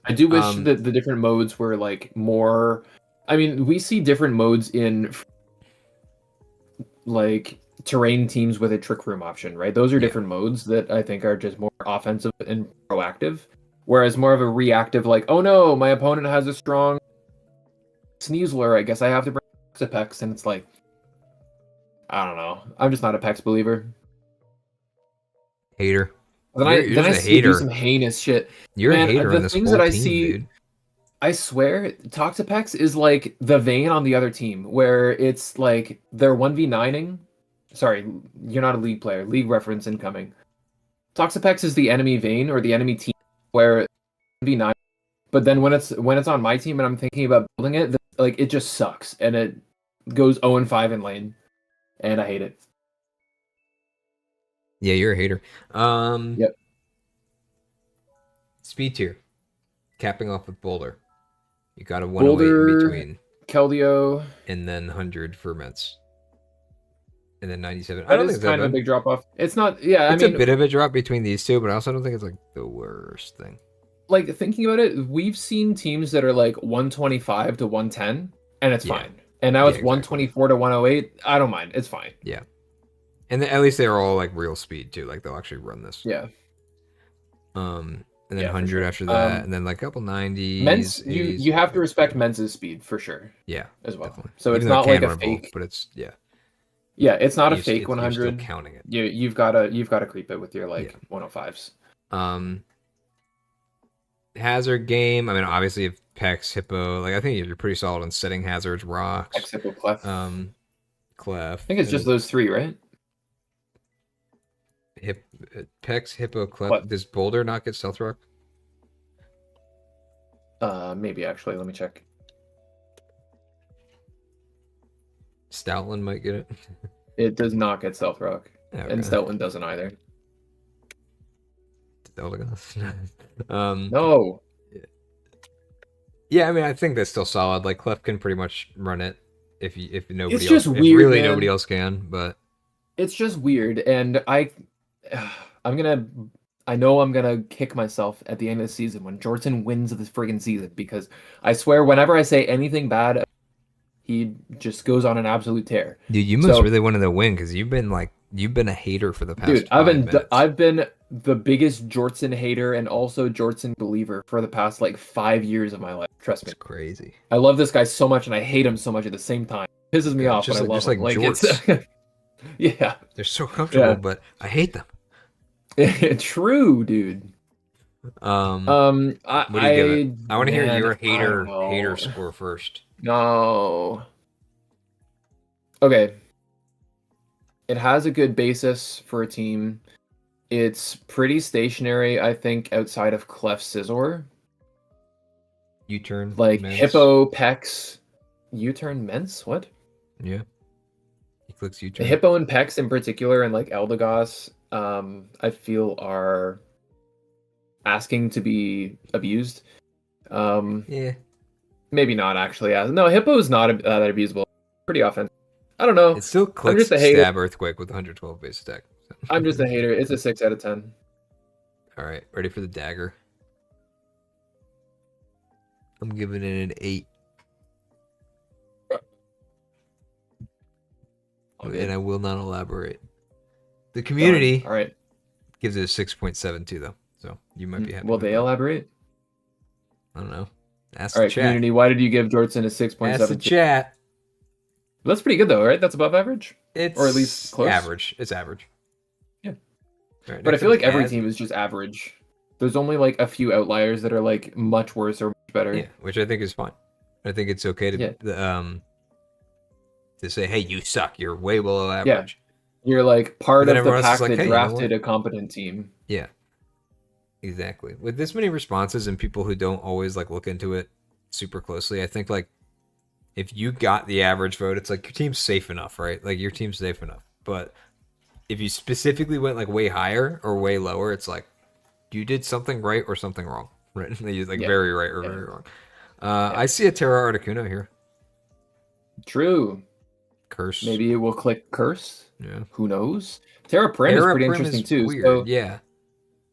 [SPEAKER 2] I do wish that the different modes were like more. I mean, we see different modes in like terrain teams with a trick room option, right? Those are different modes that I think are just more offensive and proactive. Whereas more of a reactive, like, oh no, my opponent has a strong Sneasler, I guess I have to bring a Pex, and it's like, I don't know. I'm just not a Pex believer.
[SPEAKER 1] Hater.
[SPEAKER 2] Then I see do some heinous shit.
[SPEAKER 1] You're a hater on this whole team, dude.
[SPEAKER 2] I swear, Toxapex is like the Vayne on the other team, where it's like they're 1v9ing. Sorry, you're not a League player. League reference incoming. Toxapex is the enemy Vayne or the enemy team where 1v9. But then when it's on my team and I'm thinking about building it, like it just sucks and it goes 0-5 in lane, and I hate it.
[SPEAKER 1] Yeah, you're a hater.
[SPEAKER 2] Yep.
[SPEAKER 1] Speed tier. Capping off with Boulder. You got a 108 in between.
[SPEAKER 2] Keldeo.
[SPEAKER 1] And then 100 for Mence. And then 97.
[SPEAKER 2] I don't think it's kind of a big drop off. It's not, yeah,
[SPEAKER 1] it's a bit of a drop between these two, but I also don't think it's like the worst thing.
[SPEAKER 2] Like, thinking about it, we've seen teams that are like 125 to 110, and it's fine. And now it's 124 to 108. I don't mind. It's fine.
[SPEAKER 1] Yeah. And at least they're all like real speed too. Like they'll actually run this.
[SPEAKER 2] Yeah.
[SPEAKER 1] And then 100 after that, and then like a couple 90s.
[SPEAKER 2] Mence, you have to respect Mence's speed for sure.
[SPEAKER 1] Yeah,
[SPEAKER 2] as well.
[SPEAKER 1] Definitely.
[SPEAKER 2] So it's not like a fake,
[SPEAKER 1] but it's
[SPEAKER 2] Yeah, it's not a fake 100.
[SPEAKER 1] You're still counting it.
[SPEAKER 2] You've got to creep it with your 105s.
[SPEAKER 1] Hazard game. I mean, obviously, if Pex, Hippo, like I think you're pretty solid on setting hazards, rocks.
[SPEAKER 2] Pex, Hippo, Clef.
[SPEAKER 1] Clef.
[SPEAKER 2] I think it's just those 3, right?
[SPEAKER 1] Pex, Hippo, Clef. What? Does Boulder not get Stealth Rock?
[SPEAKER 2] Maybe actually. Let me check.
[SPEAKER 1] Stoutland might get it.
[SPEAKER 2] It does not get Stealth Rock, and Stoutland doesn't either. No.
[SPEAKER 1] Yeah, I mean, I think that's still solid. Like Clef can pretty much run it if nobody
[SPEAKER 2] it's just
[SPEAKER 1] else,
[SPEAKER 2] weird,
[SPEAKER 1] really
[SPEAKER 2] man.
[SPEAKER 1] Nobody else can. But
[SPEAKER 2] it's just weird, and I know I'm gonna kick myself at the end of the season when Jortsin wins this friggin' season, because I swear whenever I say anything bad, he just goes on an absolute tear.
[SPEAKER 1] Dude, you must really wanted to win because you've been a hater for the past. Dude,
[SPEAKER 2] I've been the biggest Jortsin hater and also Jortsin believer for the past like 5 years of my life. Trust me.
[SPEAKER 1] It's crazy.
[SPEAKER 2] I love this guy so much and I hate him so much at the same time. It pisses me off, but I love him.
[SPEAKER 1] Like Jorts.
[SPEAKER 2] Yeah.
[SPEAKER 1] They're so comfortable, but I hate them.
[SPEAKER 2] True, dude.
[SPEAKER 1] What do you give it? I want to hear your hater score first.
[SPEAKER 2] No. Okay. It has a good basis for a team. It's pretty stationary, I think, outside of Clef Scizor.
[SPEAKER 1] U-turn.
[SPEAKER 2] Like
[SPEAKER 1] Mence.
[SPEAKER 2] Hippo, Pex, U-turn, Mence? What?
[SPEAKER 1] Yeah. He clicks U-turn.
[SPEAKER 2] Hippo and Pex in particular, and like Eldegoss, I feel are asking to be abused.
[SPEAKER 1] Yeah.
[SPEAKER 2] Maybe not actually. No, Hippo is not that abusable. Pretty offensive. I don't know.
[SPEAKER 1] It still clicks Stab Earthquake with 112 base attack. So.
[SPEAKER 2] I'm just a hater. It's a 6 out of 10.
[SPEAKER 1] All right, ready for the dagger. I'm giving it an 8. Okay. And I will not elaborate. The community
[SPEAKER 2] all right.
[SPEAKER 1] gives it a 6.72 though. So you might be happy.
[SPEAKER 2] Will they elaborate?
[SPEAKER 1] I don't know. Ask
[SPEAKER 2] all right,
[SPEAKER 1] the chat.
[SPEAKER 2] Community, why did you give Jortsin a 6.72?
[SPEAKER 1] Ask the chat.
[SPEAKER 2] That's pretty good though, right? That's above average?
[SPEAKER 1] It's
[SPEAKER 2] or at least close?
[SPEAKER 1] Average. It's average.
[SPEAKER 2] Yeah.
[SPEAKER 1] Right,
[SPEAKER 2] but I feel like every team is just average. There's only like a few outliers that are like much worse or much better.
[SPEAKER 1] Yeah, which I think is fine. I think it's okay to say, hey, you suck. You're way below average.
[SPEAKER 2] Yeah. You're like part of the pack that drafted a competent team.
[SPEAKER 1] Yeah. Exactly. With this many responses and people who don't always like look into it super closely, I think like if you got the average vote, it's like your team's safe enough, right? Like your team's safe enough. But if you specifically went like way higher or way lower, it's like you did something right or something wrong, right? Like very right or very wrong. I see a Terra Articuno here.
[SPEAKER 2] True.
[SPEAKER 1] Curse.
[SPEAKER 2] Maybe it will click Curse.
[SPEAKER 1] Yeah.
[SPEAKER 2] Who knows? Terra Prim is pretty interesting too.
[SPEAKER 1] Weird.
[SPEAKER 2] So,
[SPEAKER 1] yeah.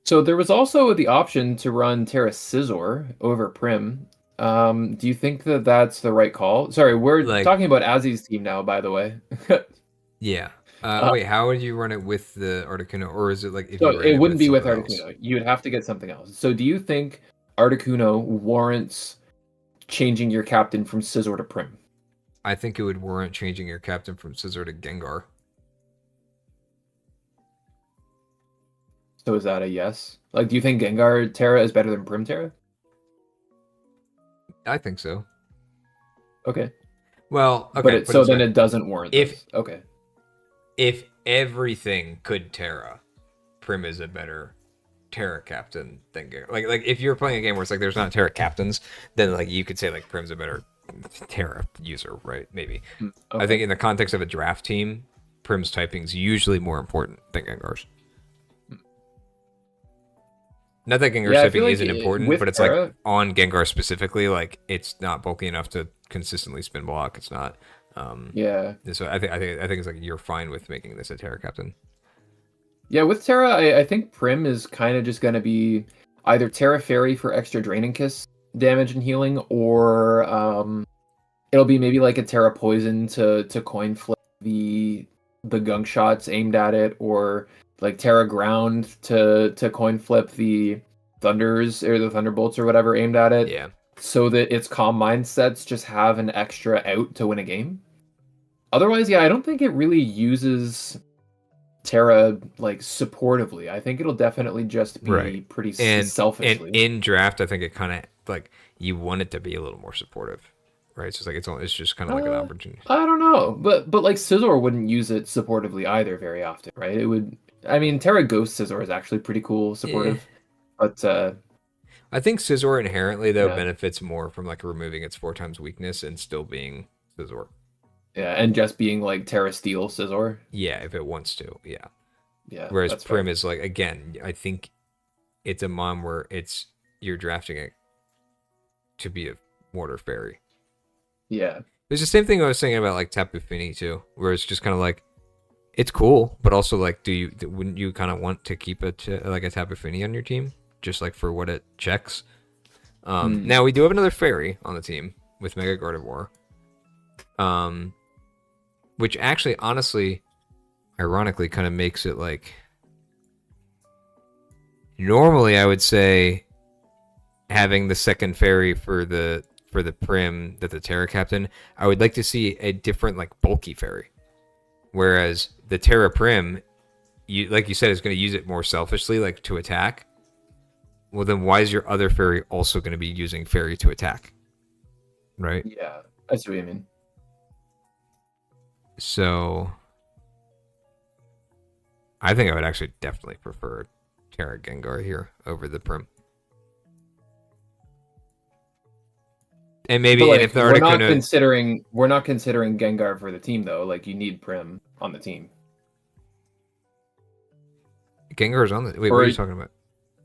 [SPEAKER 2] So there was also the option to run Terra Scizor over Prim. Do you think that that's the right call? Sorry, we're talking about Azzy's team now, by the way.
[SPEAKER 1] Yeah. Wait, how would you run it with the Articuno, or is it like if
[SPEAKER 2] so
[SPEAKER 1] you
[SPEAKER 2] it wouldn't be with Articuno? You would have to get something else. So do you think Articuno warrants changing your captain from Scizor to Prim?
[SPEAKER 1] I think it would warrant changing your captain from Scizor to Gengar.
[SPEAKER 2] So is that a yes? Like, do you think Gengar Terra is better than Prim Terra?
[SPEAKER 1] I think so.
[SPEAKER 2] Okay.
[SPEAKER 1] Well, okay.
[SPEAKER 2] But then it doesn't warrant this. Okay.
[SPEAKER 1] If everything could Terra, Prim is a better Terra captain than Gengar. Like if you're playing a game where it's like there's not Terra captains, then like you could say like Prim's a better Terra user, right? Maybe. Okay. I think in the context of a draft team, Prim's typing is usually more important than Gengar's. Not that Gengar's typing isn't important, but it's Terra, like on Gengar specifically, like it's not bulky enough to consistently spin block. It's not. So I think it's like you're fine with making this a Terra captain.
[SPEAKER 2] Yeah, with Terra, I think Prim is kind of just going to be either Terra Fairy for extra Draining Kiss damage and healing, or it'll be maybe like a Terra Poison to coin flip the gunk shots aimed at it, or like Terra Ground to coin flip the Thunders or the Thunderbolts or whatever aimed at it.
[SPEAKER 1] Yeah.
[SPEAKER 2] So that its calm mindsets just have an extra out to win a game. Otherwise, I don't think it really uses Terra like supportively. I think it'll definitely just be pretty selfishly.
[SPEAKER 1] And in draft, I think it kind of like you want it to be a little more supportive, right? It's just like it's just kind of like an opportunity.
[SPEAKER 2] I don't know, but like Scizor wouldn't use it supportively either very often, right? It would. I mean, Terra Ghost Scizor is actually pretty cool, supportive, but
[SPEAKER 1] I think Scizor inherently though benefits more from like removing its 4x weakness and still being Scizor.
[SPEAKER 2] Yeah, and just being like Terra Steel Scizor.
[SPEAKER 1] Yeah, if it wants to, yeah.
[SPEAKER 2] Whereas
[SPEAKER 1] Prim is like, again, I think it's a mon where you're drafting it to be a Mortar Fairy.
[SPEAKER 2] Yeah.
[SPEAKER 1] It's the same thing I was saying about like Tapu Fini too, where it's just kind of like It's cool, but also like, wouldn't you kind of want to keep like a Tapu Fini on your team, just like for what it checks? Now we do have another fairy on the team with Mega Gardevoir, which actually, honestly, ironically, kind of makes it like. Normally, I would say having the second fairy for the Prim that the Terra Captain, I would like to see a different like bulky fairy. Whereas the Terra Prim, like you said, is going to use it more selfishly, like to attack. Well, then why is your other fairy also going to be using fairy to attack? Right?
[SPEAKER 2] Yeah, I see what you mean.
[SPEAKER 1] So, I think I would actually definitely prefer Terra Gengar here over the Prim. And maybe
[SPEAKER 2] like,
[SPEAKER 1] if the
[SPEAKER 2] we're not
[SPEAKER 1] Articuno...
[SPEAKER 2] we're not considering Gengar for the team though. Like you need Prim on the team.
[SPEAKER 1] Gengar's on the... Wait, what are you talking about?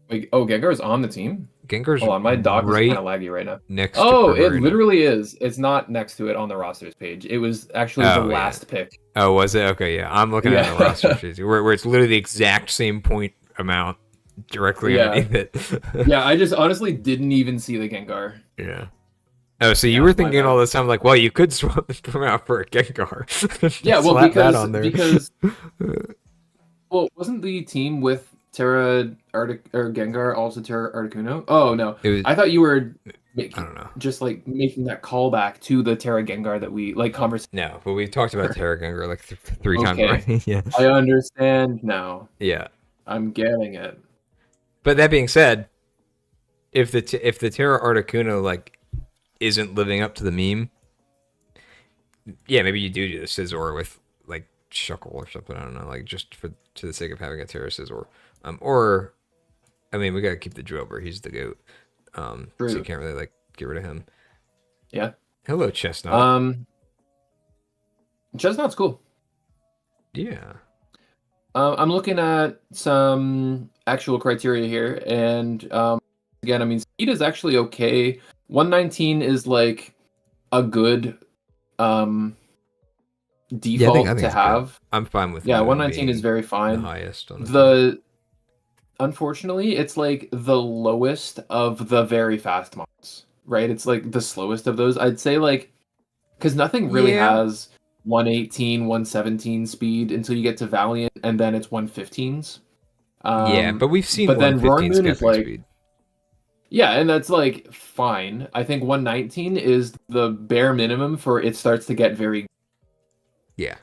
[SPEAKER 2] Wait, Gengar's on the team?
[SPEAKER 1] Gengar's
[SPEAKER 2] Hold on, my dock
[SPEAKER 1] right
[SPEAKER 2] is kind of laggy right now.
[SPEAKER 1] Next
[SPEAKER 2] to
[SPEAKER 1] it
[SPEAKER 2] literally is. It's not next to it on the rosters page. It was actually the last pick.
[SPEAKER 1] Oh, was it? Okay, yeah. I'm looking at the roster page where it's literally the exact same point amount directly underneath it.
[SPEAKER 2] Yeah, I just honestly didn't even see the Gengar.
[SPEAKER 1] Yeah. Oh, so you were thinking all this time, like, well, you could swap them out for a Gengar.
[SPEAKER 2] Yeah, well, because well, wasn't the team with Terra Gengar also Terra Articuno? Oh no, I thought you were. I don't know. Just like making that callback to the Terra Gengar that we like conversation.
[SPEAKER 1] No, but we talked about Terra Gengar like three times already. Yeah,
[SPEAKER 2] I understand now.
[SPEAKER 1] Yeah,
[SPEAKER 2] I'm getting it.
[SPEAKER 1] But that being said, if the Terra Articuno like isn't living up to the meme, yeah, maybe you do the Scizor with like Shuckle or something. I don't know, like just to the sake of having a Terra Scizor. Or, I mean, we gotta keep the Drover. He's the goat. So you can't really like get rid of him.
[SPEAKER 2] Yeah.
[SPEAKER 1] Hello, Chestnut.
[SPEAKER 2] Chestnut's cool.
[SPEAKER 1] Yeah.
[SPEAKER 2] I'm looking at some actual criteria here, and again, I mean, speed is actually okay. 119 is like a good default to have.
[SPEAKER 1] Good. I'm fine with.
[SPEAKER 2] Yeah, 119 is very fine.
[SPEAKER 1] The highest.
[SPEAKER 2] Unfortunately, it's like the lowest of the very fast mons, right? It's like the slowest of those. I'd say like, because nothing really has 118, 117 speed until you get to Valiant, and then it's 115s.
[SPEAKER 1] Yeah, but we've seen.
[SPEAKER 2] But then Roaring Moon is like,
[SPEAKER 1] speed.
[SPEAKER 2] Yeah, and that's like fine. I think 119 is the bare minimum for it starts to get very.
[SPEAKER 1] Yeah.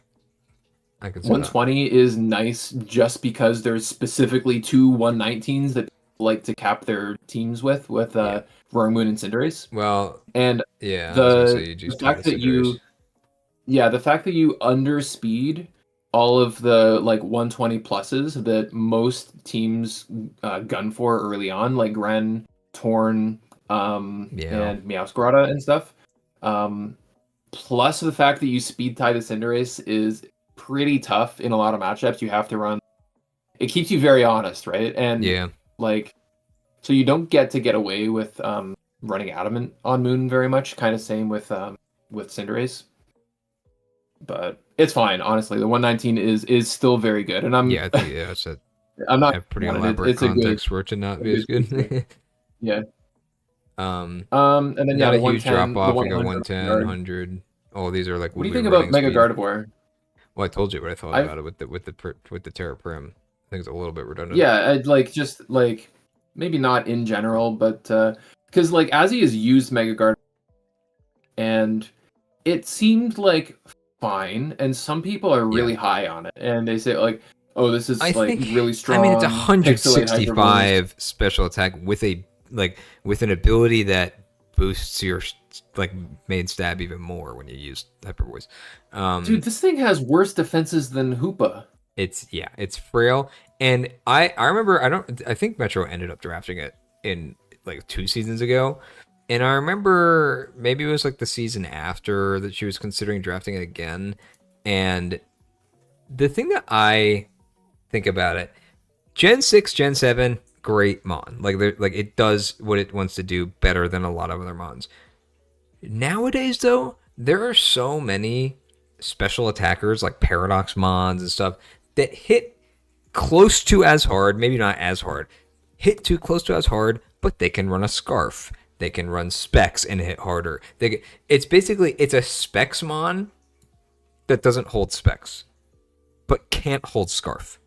[SPEAKER 2] 120 is nice just because there's specifically two 119s that like to cap their teams with Roaring Moon and Cinderace.
[SPEAKER 1] Well,
[SPEAKER 2] and
[SPEAKER 1] yeah,
[SPEAKER 2] the fact that you underspeed all of the like 120 pluses that most teams gun for early on, like Gren, Torn, and Meowscarada and stuff. Plus the fact that you speed tie the Cinderace is pretty tough in a lot of matchups. You have to run. It keeps you very honest, right? And like, so you don't get away with running Adamant on Moon very much. Kind of same with Cinderace. But it's fine, honestly. The 119 is still very good, and I'm
[SPEAKER 1] it's a
[SPEAKER 2] I'm not
[SPEAKER 1] have pretty elaborate context for it to not be as good.
[SPEAKER 2] Yeah.
[SPEAKER 1] And
[SPEAKER 2] then
[SPEAKER 1] not a huge drop off. We got 110, 100. All these are like.
[SPEAKER 2] What do you think about Mega Gardevoir?
[SPEAKER 1] Well, I told you what I thought about it with the Terra Prim. I think it's a little bit redundant.
[SPEAKER 2] Yeah, I'd like just like maybe not in general, but because like Azzy has used Mega Gardevoir, and it seemed like fine, and some people are really high on it, and they say like, "Oh, this is really strong."
[SPEAKER 1] I mean, it's 165 special attack with an ability that boosts your like main stab even more when you use Hyper Voice.
[SPEAKER 2] Dude, this thing has worse defenses than Hoopa.
[SPEAKER 1] It's frail, and I remember I think Metro ended up drafting it in like 2 seasons ago, and I remember maybe it was like the season after that she was considering drafting it again. And the thing that I think about it, Gen 6, Gen 7, great mon. Like it does what it wants to do better than a lot of other mons. Nowadays, though, there are so many special attackers like Paradox Mons and stuff that hit close to as hard, maybe not as hard, hit too close to as hard, but they can run a Scarf. They can run Specs and hit harder. It's a Specs Mon that doesn't hold Specs, but can't hold Scarf.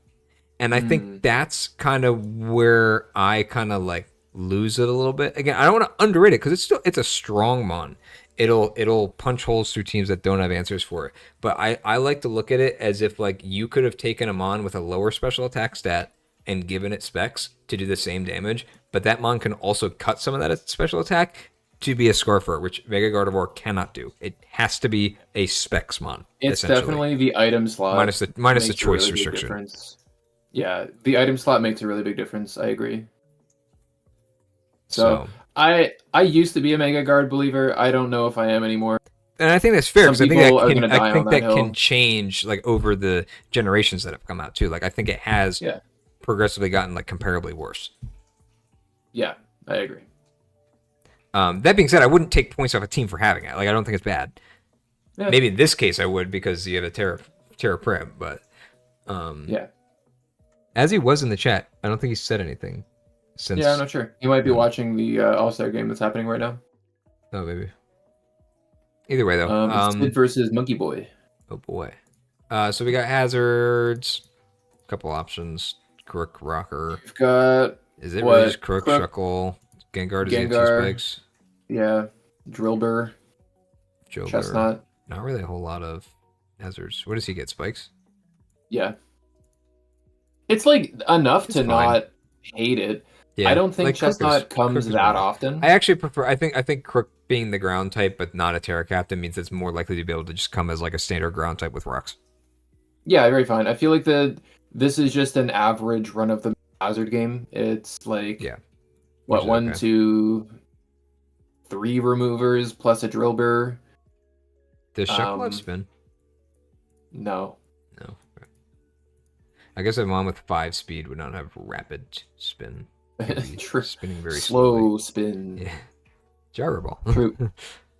[SPEAKER 1] And I think that's kind of where I kind of like lose it a little bit. Again, I don't want to underrate it because it's a strong Mon. It'll punch holes through teams that don't have answers for it. But I like to look at it as if like you could have taken a Mon with a lower special attack stat and given it Specs to do the same damage, but that Mon can also cut some of that special attack to be a Scarfer, which Mega Gardevoir cannot do. It has to be a Specs Mon.
[SPEAKER 2] It's definitely the item slot.
[SPEAKER 1] Minus the choice restriction.
[SPEAKER 2] Yeah, the item slot makes a really big difference. I agree. So I used to be a Mega Guard believer. I don't know if I am anymore.
[SPEAKER 1] And I think that's fair because I think that can change like over the generations that have come out too. Like I think it has progressively gotten like comparably worse.
[SPEAKER 2] Yeah, I agree.
[SPEAKER 1] That being said, I wouldn't take points off a team for having it. Like I don't think it's bad. Yeah. Maybe in this case I would because you have a Terra Prim, but
[SPEAKER 2] yeah.
[SPEAKER 1] As he was in the chat, I don't think he said anything.
[SPEAKER 2] Yeah, I'm not sure. He might be watching the All-Star game that's happening right now.
[SPEAKER 1] Oh, maybe. Either way, though.
[SPEAKER 2] Sid versus Monkeboi.
[SPEAKER 1] Oh, boy. So we got hazards. A couple options. Crook, Rocker.
[SPEAKER 2] We've got...
[SPEAKER 1] Is it really just Crook, Shuckle? Gengar, does he have 2 spikes?
[SPEAKER 2] Yeah. Drillbur. Chestnut.
[SPEAKER 1] Not really a whole lot of hazards. What does he get, spikes?
[SPEAKER 2] Yeah. It's like enough to not hate it. Yeah. I don't think like Chestnut comes that often.
[SPEAKER 1] I actually prefer. I think Crook being the ground type, but not a Terra Captain, means it's more likely to be able to just come as like a standard ground type with rocks.
[SPEAKER 2] Yeah, very fine. I feel like this is just an average run of the hazard game. It's like 1, 2, 3 removers plus a Drillbur.
[SPEAKER 1] Does Shuckle have spin?
[SPEAKER 2] No.
[SPEAKER 1] I guess a Mon with 5 speed would not have rapid spin. Spinning very
[SPEAKER 2] slow spin.
[SPEAKER 1] Yeah. Gyro Ball.
[SPEAKER 2] True.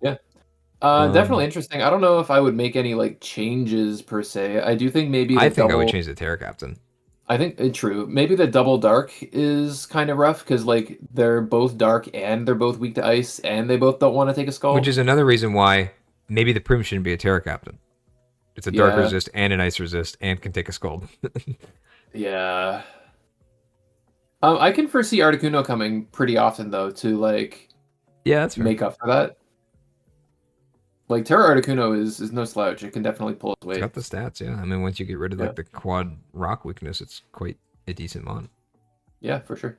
[SPEAKER 2] Yeah. Definitely interesting. I don't know if I would make any like changes per se. I do think maybe
[SPEAKER 1] I would change the Terra Captain.
[SPEAKER 2] I think true. Maybe the double dark is kind of rough because like they're both dark and they're both weak to ice and they both don't want to take a skull.
[SPEAKER 1] Which is another reason why maybe the Prim shouldn't be a Terra Captain. It's a dark resist and an ice resist and can take a Scald.
[SPEAKER 2] Yeah. I can foresee Articuno coming pretty often though to like
[SPEAKER 1] that's
[SPEAKER 2] make up for that. Like Terra Articuno is no slouch. It can definitely pull its weight.
[SPEAKER 1] It's got the stats, yeah. I mean, once you get rid of like the quad rock weakness, it's quite a decent Mon.
[SPEAKER 2] Yeah, for sure.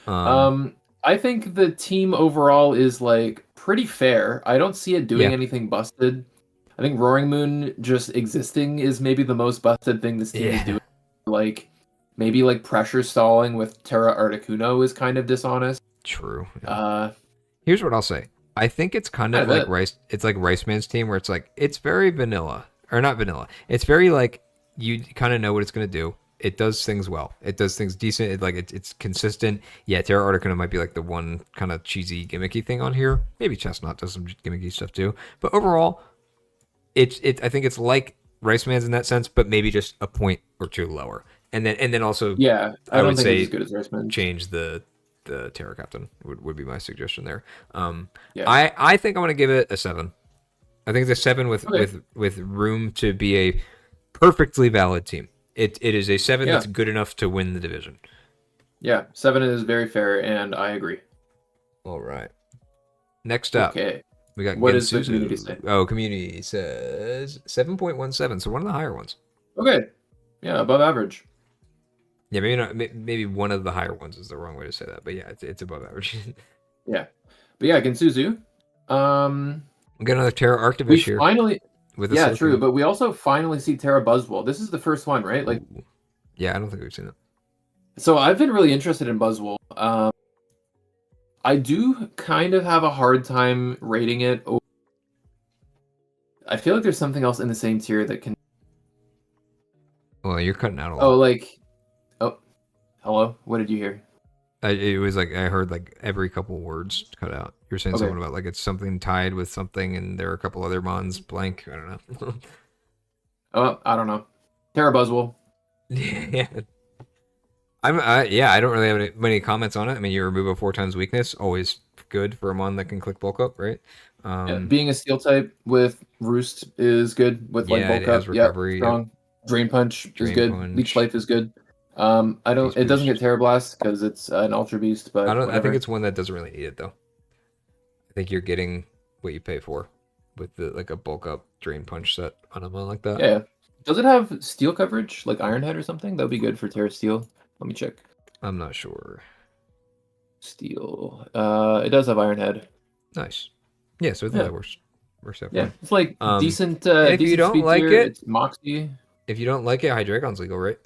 [SPEAKER 2] I think the team overall is like pretty fair. I don't see it doing anything busted. I think Roaring Moon just existing is maybe the most busted thing this team is doing. Like, maybe like pressure stalling with Terra Articuno is kind of dishonest.
[SPEAKER 1] True. Yeah. Here's what I'll say. I think it's kind of like Rice. It's like Rice Man's team where it's like it's very vanilla or not vanilla. It's very like you kind of know what it's gonna do. It does things well. It does things decent. It's consistent. Yeah, Terra Articuno might be like the one kind of cheesy gimmicky thing on here. Maybe Chestnut does some gimmicky stuff too. But overall, I think it's like Rice Man's in that sense, but maybe just a point or 2 lower. And then also
[SPEAKER 2] I would say it's as good as Rice Man's.
[SPEAKER 1] Change the Terra Captain would be my suggestion there. I think I'm gonna give it a 7. I think it's a 7 with room to be a perfectly valid team. It is a 7 that's good enough to win the division.
[SPEAKER 2] Yeah, 7 is very fair, and I agree.
[SPEAKER 1] All right. Next up, we got
[SPEAKER 2] what does the community say?
[SPEAKER 1] Oh, community says 7.17, so one of the higher ones.
[SPEAKER 2] Okay. Yeah, above average.
[SPEAKER 1] Yeah, maybe not. Maybe one of the higher ones is the wrong way to say that, but yeah, it's above average.
[SPEAKER 2] Yeah, but yeah, Gensuzu.
[SPEAKER 1] We got another Terra Arctivish here.
[SPEAKER 2] Finally, true. But we also finally see Terra Buzzwole. This is the first one, right? Like,
[SPEAKER 1] yeah, I don't think we've seen it.
[SPEAKER 2] So I've been really interested in Buzzwole. I do kind of have a hard time rating it. I feel like there's something else in the same tier that can.
[SPEAKER 1] Well, you're cutting out a lot.
[SPEAKER 2] Hello. What did you hear?
[SPEAKER 1] It was like I heard like every couple words cut out. You're saying something about like it's something tied with something, and there are a couple other Mons blank. I don't know.
[SPEAKER 2] I don't know. Terra Buzzwole.
[SPEAKER 1] Yeah. I don't really have many comments on it. I mean, you remove a 4 times weakness, always good for a mon that can click bulk up, right?
[SPEAKER 2] Being a steel type with Roost is good with like bulk
[SPEAKER 1] it has
[SPEAKER 2] up.
[SPEAKER 1] recovery.
[SPEAKER 2] Strong. Yep. Drain Punch is good. Leech Life is good. It doesn't get Terra Blast because it's an Ultra Beast, but
[SPEAKER 1] I think it's one that doesn't really need it though. I think you're getting what you pay for with like a bulk up Drain Punch set on a mon like that.
[SPEAKER 2] Yeah. Does it have steel coverage like Iron Head or something? That would be good for Terra Steel. Let me check.
[SPEAKER 1] I'm not sure.
[SPEAKER 2] Steel. It does have Iron Head.
[SPEAKER 1] Nice. Yeah, so I think that works out
[SPEAKER 2] fine. It's like decent.
[SPEAKER 1] If
[SPEAKER 2] decent
[SPEAKER 1] you don't like
[SPEAKER 2] tier. It's Moxie.
[SPEAKER 1] If you don't like it, Hydreigon's legal, right?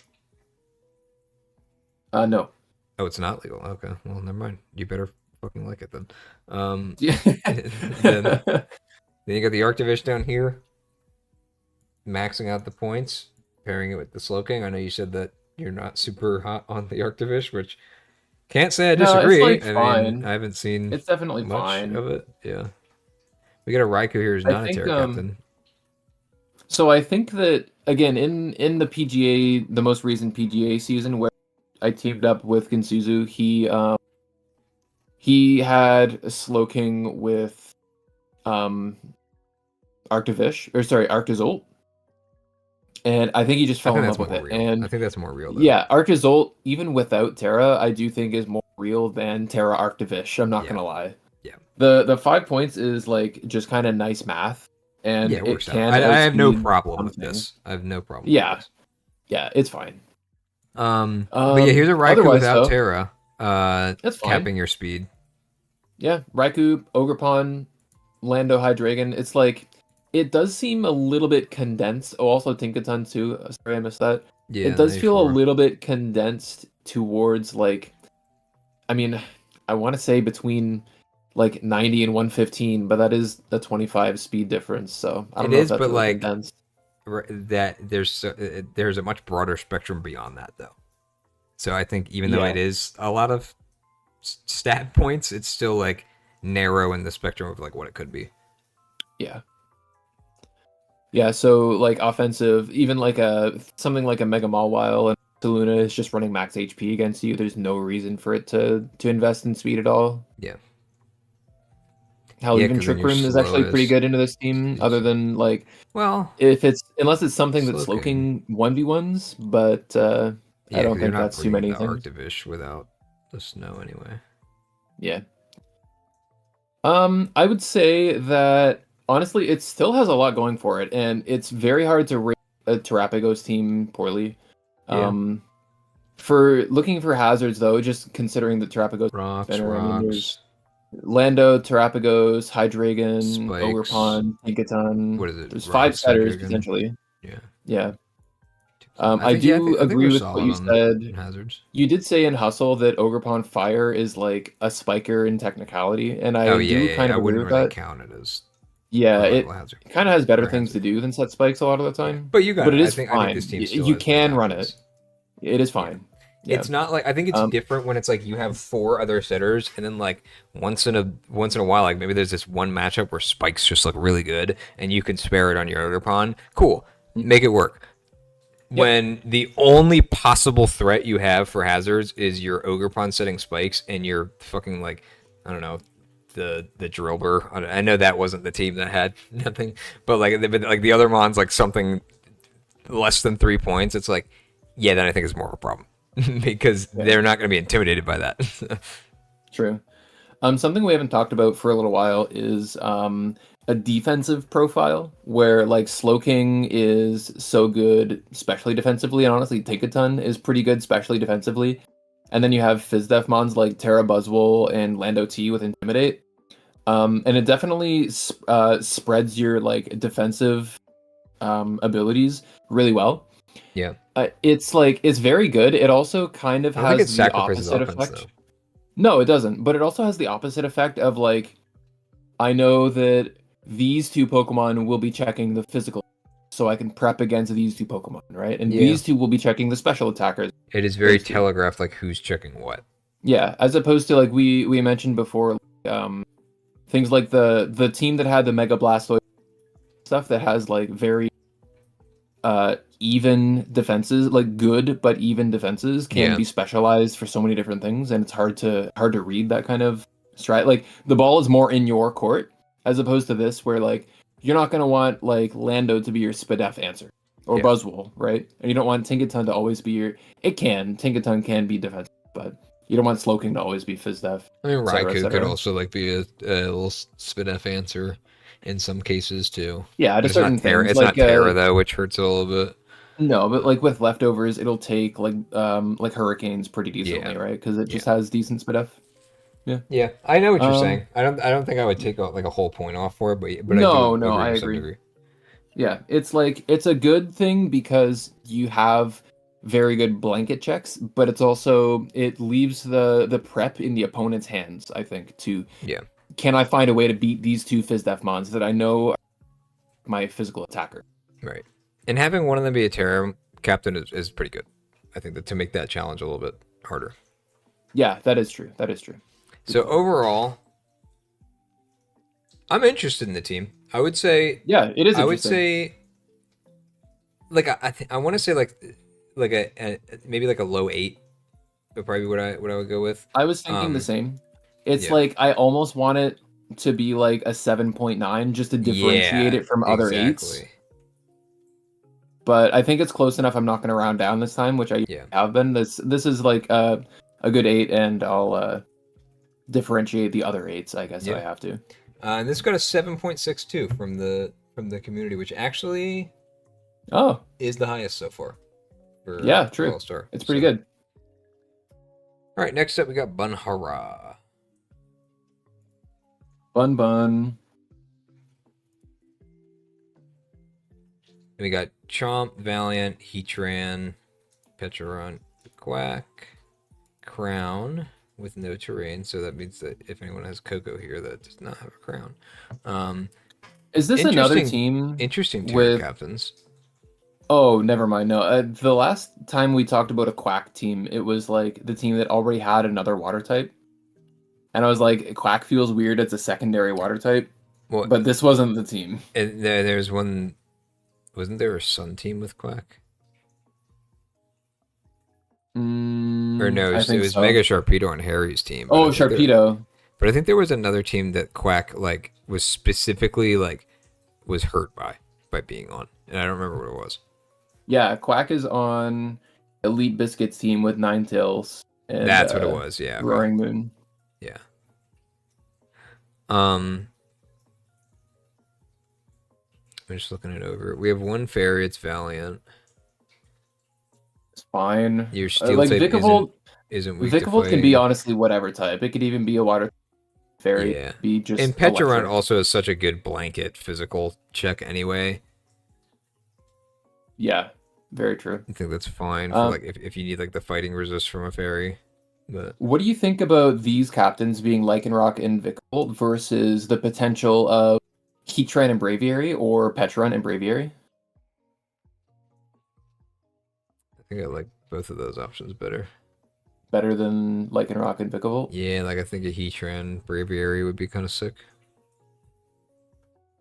[SPEAKER 2] No.
[SPEAKER 1] Oh, it's not legal. Okay, well, never mind. You better fucking like it then. Then you got the Arctivish down here, maxing out the points, pairing it with the Slowking. I know you said that you're not super hot on the Arctivish, which can't say I disagree.
[SPEAKER 2] No, it's like
[SPEAKER 1] I
[SPEAKER 2] mean,
[SPEAKER 1] I haven't seen
[SPEAKER 2] it's definitely
[SPEAKER 1] much
[SPEAKER 2] fine
[SPEAKER 1] of it. Yeah, we got a Raikou here who's not a Terra Captain.
[SPEAKER 2] So I think that again in the PGA, the most recent PGA season where I teamed up with Gensuzu, he had a Slowking with Arctizolt. And I think he just fell in love with it.
[SPEAKER 1] Real. And I think that's more real. Though.
[SPEAKER 2] Yeah, Arctizolt, even without Terra, I do think is more real than Terra Arctivish. I'm not gonna lie.
[SPEAKER 1] Yeah.
[SPEAKER 2] The 5 points is like just kind of nice math, and
[SPEAKER 1] it works out. I have no problem with this. I have no problem.
[SPEAKER 2] Yeah, it's fine.
[SPEAKER 1] But yeah, here's a Raikou without Terra. That's fine. Capping your speed.
[SPEAKER 2] Yeah, Raikou, Ogerpon, Lando, Hydreigon. It's like. It does seem a little bit condensed. Oh, also Tinkaton too. Sorry, I missed that. Yeah, it does feel a little bit condensed towards like, I mean, I want to say between like 90 and 115, but that is the 25 speed difference. So I don't know if that's really like condensed.
[SPEAKER 1] That there's a much broader spectrum beyond that though. So I think even though it is a lot of stat points, it's still like narrow in the spectrum of like what it could be.
[SPEAKER 2] Yeah. Yeah, so like offensive, even like something like a Mega Mawile and Saluna is just running max HP against you. There's no reason for it to invest in speed at all.
[SPEAKER 1] Yeah.
[SPEAKER 2] Even Trick Room is actually pretty good into this team, other than like unless it's something that's Slowking 1v1s, but I don't think that's too many things.
[SPEAKER 1] Arctivish without the snow anyway.
[SPEAKER 2] Yeah. I would say that honestly, it still has a lot going for it, and it's very hard to rate a Terrapagos team poorly. Yeah. For looking for hazards, though, just considering the Terrapagos...
[SPEAKER 1] Rocks.
[SPEAKER 2] There's Lando, Terrapagos, Hydreigon, Ogerpon, Tinkaton.
[SPEAKER 1] What is it?
[SPEAKER 2] There's 5 setters, potentially.
[SPEAKER 1] Yeah.
[SPEAKER 2] I do agree with what you said.
[SPEAKER 1] Hazards.
[SPEAKER 2] You did say in Hustle that Ogerpon Fire is like a spiker in technicality, and I do kind of agree with that.
[SPEAKER 1] Count it as...
[SPEAKER 2] Yeah, it kind of has better things to do than set spikes a lot of the time.
[SPEAKER 1] But you got
[SPEAKER 2] it.
[SPEAKER 1] But
[SPEAKER 2] it is fine. You can run it. It is fine. Yeah.
[SPEAKER 1] It's not like I think it's different when it's like you have 4 other setters, and then like once in a while, like maybe there's this one matchup where spikes just look really good, and you can spare it on your Ogerpon. Cool, make it work. Yep. When the only possible threat you have for hazards is your Ogerpon setting spikes, and you're fucking like I don't know. The Drillbur. I know that wasn't the team that had nothing, but like the other mon's like something less than 3 points. It's like, then I think it's more of a problem because they're not going to be intimidated by that.
[SPEAKER 2] True. Something we haven't talked about for a little while is a defensive profile where like Slowking is so good, especially defensively, and honestly Tinkaton is pretty good, especially defensively. And then you have Fizzdef mons like Terra Buzzwole and Lando T with Intimidate. And it definitely spreads your like defensive abilities really well.
[SPEAKER 1] Yeah.
[SPEAKER 2] It's very good. It also kind of has the opposite effect. Though. No, it doesn't. But it also has the opposite effect of like, I know that these 2 Pokemon will be checking the physical, so I can prep against these 2 Pokemon, right? And these 2 will be checking the special attackers.
[SPEAKER 1] It is very telegraphed, like who's checking what.
[SPEAKER 2] Yeah, as opposed to like we mentioned before, things like the team that had the Mega Blastoise stuff that has like very even defenses, like good but even defenses, can be specialized for so many different things, and it's hard to read that kind of strat. Like the ball is more in your court as opposed to this, where like you're not gonna want like Lando to be your Spadef answer or Buzzwole, right? And you don't want Tinkaton to always be your. Tinkaton can be defensive, but you don't want Slowking to always be Fizdef.
[SPEAKER 1] I mean, Raikou could also like be a little Spadef answer in some cases too.
[SPEAKER 2] Yeah, at a certain thing.
[SPEAKER 1] It's not Terra though, which hurts a little bit.
[SPEAKER 2] No, but like with leftovers, it'll take like Hurricanes pretty decently, right? Because it just has decent Spadef.
[SPEAKER 1] Yeah, I know what you're saying. I don't think I would take like a whole point off for it, but
[SPEAKER 2] I agree. Yeah, it's like it's a good thing because you have very good blanket checks, but it's also it leaves the prep in the opponent's hands. I think to can I find a way to beat these two Fizdef mons that I know are my physical attacker?
[SPEAKER 1] Right, and having one of them be a Terra captain is pretty good. I think that to make that challenge a little bit harder.
[SPEAKER 2] Yeah, that is true. That is true.
[SPEAKER 1] So overall, I'm interested in the team. I would say,
[SPEAKER 2] yeah, it is.
[SPEAKER 1] I would say, like I want to say like a maybe like a low 8 would probably be what I would go with.
[SPEAKER 2] I was thinking the same. It's like I almost want it to be like a 7.9 just to differentiate it from other 8s. But I think it's close enough. I'm not going to round down this time, which I have been. This is like a good 8, and I'll differentiate the other 8s. I guess I have to.
[SPEAKER 1] And this got a 7.62 from the community, which actually is the highest so far. For,
[SPEAKER 2] true.
[SPEAKER 1] All-Star.
[SPEAKER 2] It's pretty good.
[SPEAKER 1] All right, next up we got Bunhara.
[SPEAKER 2] Bun.
[SPEAKER 1] And we got Chomp, Valiant, Heatran, Pecharunt, Quack, Crown with no terrain, so that means that if anyone has Coco here that does not have a crown.
[SPEAKER 2] Is this another team?
[SPEAKER 1] Interesting team with captains.
[SPEAKER 2] Oh, never mind. No, the last time we talked about a Quack team, it was like the team that already had another water type. And I was like, Quack feels weird as a secondary water type. Well, but this wasn't the team.
[SPEAKER 1] There's one... Wasn't there a Sun team with Quack? Or no, it was Mega Sharpedo on Harry's team.
[SPEAKER 2] Oh, Sharpedo.
[SPEAKER 1] But I think there was another team that Quack like was specifically like was hurt by being on, and I don't remember what it was.
[SPEAKER 2] Yeah, Quack is on Elite Biscuits team with Ninetales. And,
[SPEAKER 1] that's what it was. Yeah,
[SPEAKER 2] Roaring Moon.
[SPEAKER 1] Yeah. I'm just looking it over. We have one fairy. It's Valiant.
[SPEAKER 2] It's fine.
[SPEAKER 1] Your steel like type isn't weak
[SPEAKER 2] Vikavolt can be honestly whatever type. It could even be a water fairy.
[SPEAKER 1] Yeah.
[SPEAKER 2] Be just
[SPEAKER 1] and Pecharunt also has such a good blanket physical check anyway.
[SPEAKER 2] Yeah, very true.
[SPEAKER 1] I think that's fine for like if you need like the fighting resist from a fairy. But
[SPEAKER 2] what do you think about these captains being Lycanroc and Vikavolt versus the potential of Heatran and Braviary or Pecharunt and Braviary?
[SPEAKER 1] I think I like both of those options better.
[SPEAKER 2] Better than Lycanroc and Vikavolt?
[SPEAKER 1] Yeah, like I think a Heatran Braviary would be kind of sick.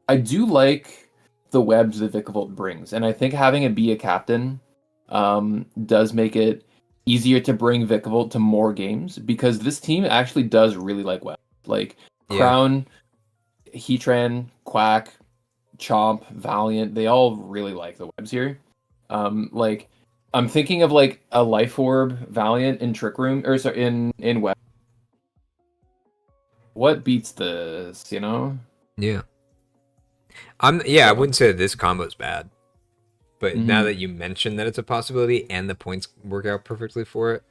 [SPEAKER 2] I do like the webs that Vikavolt brings, and I think having it be a captain does make it easier to bring Vikavolt to more games, because this team actually does really like webs. Like Crown, Heatran, Quack, Chomp, Valiant, they all really like the webs here. Like I'm thinking of like a Life Orb Valiant in Trick Room, or sorry, in web. What beats this, you know?
[SPEAKER 1] Yeah. I wouldn't say that this combo is bad. But now that you mentioned that it's a possibility and the points work out perfectly for it,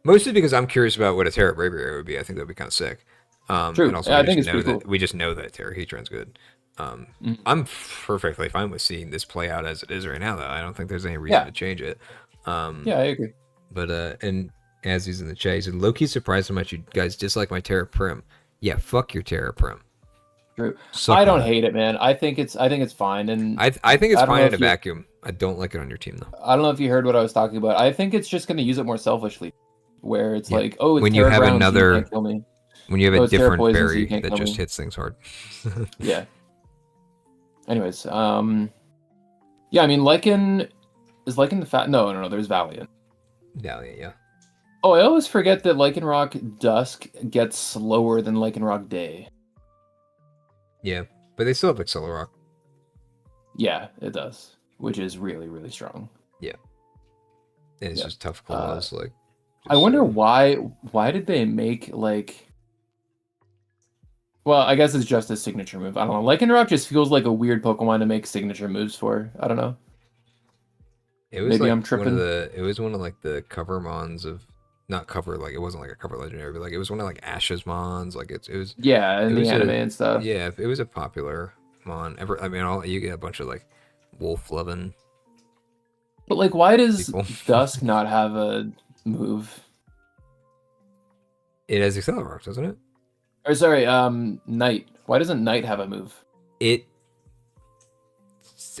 [SPEAKER 1] mostly because I'm curious about what a Terra Braviary would be. I think that'd be kind of sick.
[SPEAKER 2] True.
[SPEAKER 1] And also
[SPEAKER 2] I think it's pretty cool.
[SPEAKER 1] We just know that Terra Heatran's good. I'm perfectly fine with seeing this play out as it is right now, though. I don't think there's any reason to change it.
[SPEAKER 2] Yeah, I agree.
[SPEAKER 1] But and as he's in the chat, he said, low-key surprised how much you guys dislike my Terra Prim. Yeah, fuck your Terra Prim.
[SPEAKER 2] True. I don't hate it, man. I think it's fine, and
[SPEAKER 1] I think it's fine in a vacuum. I don't like it on your team though.
[SPEAKER 2] I don't know if you heard what I was talking about. I think it's just going to use it more selfishly, where it's like, oh, it's
[SPEAKER 1] when
[SPEAKER 2] Terra
[SPEAKER 1] you have
[SPEAKER 2] Ground,
[SPEAKER 1] another,
[SPEAKER 2] so you can't kill me.
[SPEAKER 1] When you have a different
[SPEAKER 2] Poison,
[SPEAKER 1] fairy
[SPEAKER 2] so
[SPEAKER 1] that just hits things hard.
[SPEAKER 2] Yeah. Anyways, Yeah, I mean, Lycan is Lycan the fat? No. There's Valiant.
[SPEAKER 1] Valiant, yeah.
[SPEAKER 2] Oh, I always forget that Lycanroc Dusk gets slower than Lycanroc Day.
[SPEAKER 1] Yeah, but they still have Accelerock.
[SPEAKER 2] Yeah, it does, which is really, really strong.
[SPEAKER 1] Yeah, and it's just tough calls. Like,
[SPEAKER 2] I wonder why did they make like? Well, I guess it's just a signature move. I don't know. Lycanroc just feels like a weird Pokemon to make signature moves for. I don't know.
[SPEAKER 1] It was
[SPEAKER 2] Maybe
[SPEAKER 1] like
[SPEAKER 2] I'm tripping.
[SPEAKER 1] It was one of like the cover mons of. Not cover, like it wasn't like a cover legendary, but like it was one of like Ash's mons. Like it was.
[SPEAKER 2] Yeah, in the anime and stuff.
[SPEAKER 1] Yeah, it was a popular mon. I mean, you get a bunch of like wolf loving.
[SPEAKER 2] But like, why does Dusk not have a move?
[SPEAKER 1] It has Accelerock, doesn't it?
[SPEAKER 2] Or sorry, Night. Why doesn't Night have a move?
[SPEAKER 1] I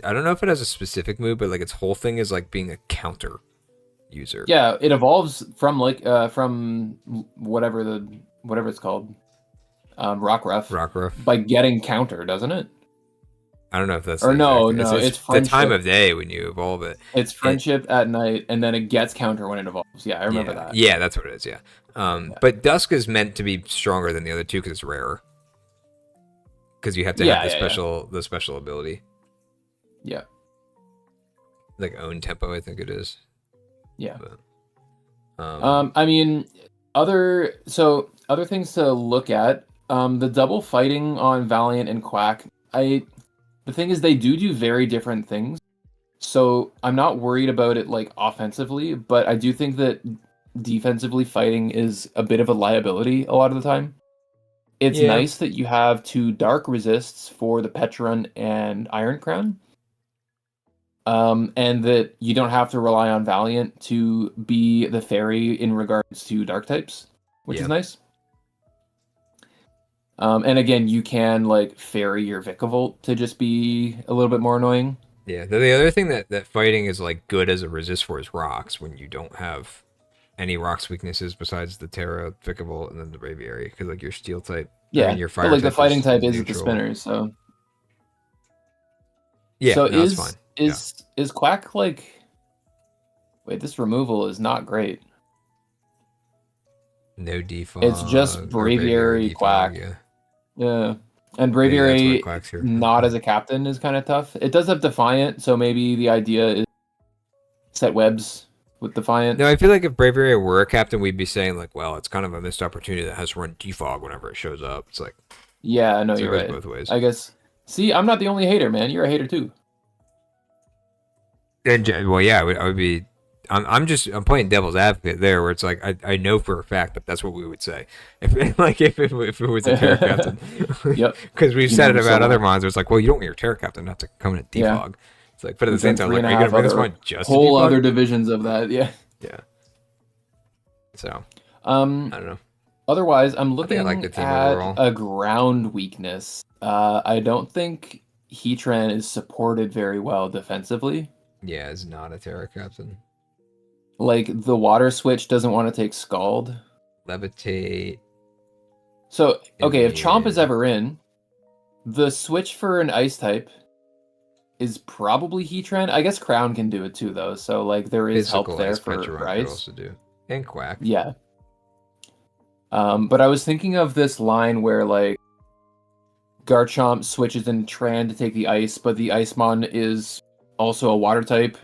[SPEAKER 1] don't know if it has a specific move, but like its whole thing is like being a counter user.
[SPEAKER 2] Yeah, it evolves from like from whatever it's called, Rockruff by getting counter, doesn't it?
[SPEAKER 1] I don't know if that's
[SPEAKER 2] it's
[SPEAKER 1] the time of day when you evolve it.
[SPEAKER 2] It's friendship at night, and then it gets counter when it evolves. Yeah, I remember that.
[SPEAKER 1] Yeah, that's what it is. Yeah. But Dusk is meant to be stronger than the other two because it's rarer. Because you have to have the special ability.
[SPEAKER 2] Yeah.
[SPEAKER 1] Like own tempo, I think it is.
[SPEAKER 2] Yeah. But, I mean, other things to look at. The double fighting on Valiant and Quack. The thing is, they do very different things. So I'm not worried about it like offensively, but I do think that defensively fighting is a bit of a liability a lot of the time. It's nice that you have 2 dark resists for the Petron and Iron Crown. And that you don't have to rely on Valiant to be the fairy in regards to dark types, which is nice. And again, you can like fairy your Vikavolt to just be a little bit more annoying.
[SPEAKER 1] Yeah, the other thing that fighting is like good as a resist for is rocks when you don't have any rocks weaknesses besides the Terra, Vikavolt, and then the Braviary, because like your steel type, your fire
[SPEAKER 2] but like
[SPEAKER 1] type
[SPEAKER 2] the fighting type is
[SPEAKER 1] neutral.
[SPEAKER 2] the spinners, so
[SPEAKER 1] yeah.
[SPEAKER 2] So
[SPEAKER 1] that's fine.
[SPEAKER 2] Is Quack like? Wait, this removal is not great.
[SPEAKER 1] No defog.
[SPEAKER 2] It's just Braviary Quack. Yeah. And Braviary not as a captain is kind of tough. It does have Defiant, so maybe the idea is set webs with Defiant.
[SPEAKER 1] No, I feel like if Braviary were a captain, we'd be saying like, well, it's kind of a missed opportunity that has to run defog whenever it shows up. It's like,
[SPEAKER 2] yeah, no, you're right.
[SPEAKER 1] Both ways.
[SPEAKER 2] I guess. See, I'm not the only hater, man. You're a hater too.
[SPEAKER 1] And well, yeah, I would be. I'm playing devil's advocate there, where it's like I know for a fact that that's what we would say if it was a Terra captain.
[SPEAKER 2] Yep.
[SPEAKER 1] Because we've said it about other mons. It's like, well, you don't want your Terra captain not to come in at defog. Yeah. It's like, but at the same time, like, are you gonna bring this one just
[SPEAKER 2] whole other divisions of that? Yeah.
[SPEAKER 1] Yeah. So. I don't know.
[SPEAKER 2] Otherwise, I'm looking at a ground weakness. I don't think Heatran is supported very well defensively.
[SPEAKER 1] Yeah, it's not a Terra captain.
[SPEAKER 2] Like, the water switch doesn't want to take Scald.
[SPEAKER 1] Levitate.
[SPEAKER 2] So, okay, if Chomp is ever in, the switch for an ice type is probably Heatran. I guess Crown can do it too, though. So, like, there is help there for ice.
[SPEAKER 1] Also do. And Quack.
[SPEAKER 2] Yeah. But I was thinking of this line where, like, Garchomp switches in Tran to take the ice, but the Icemon is also a water type,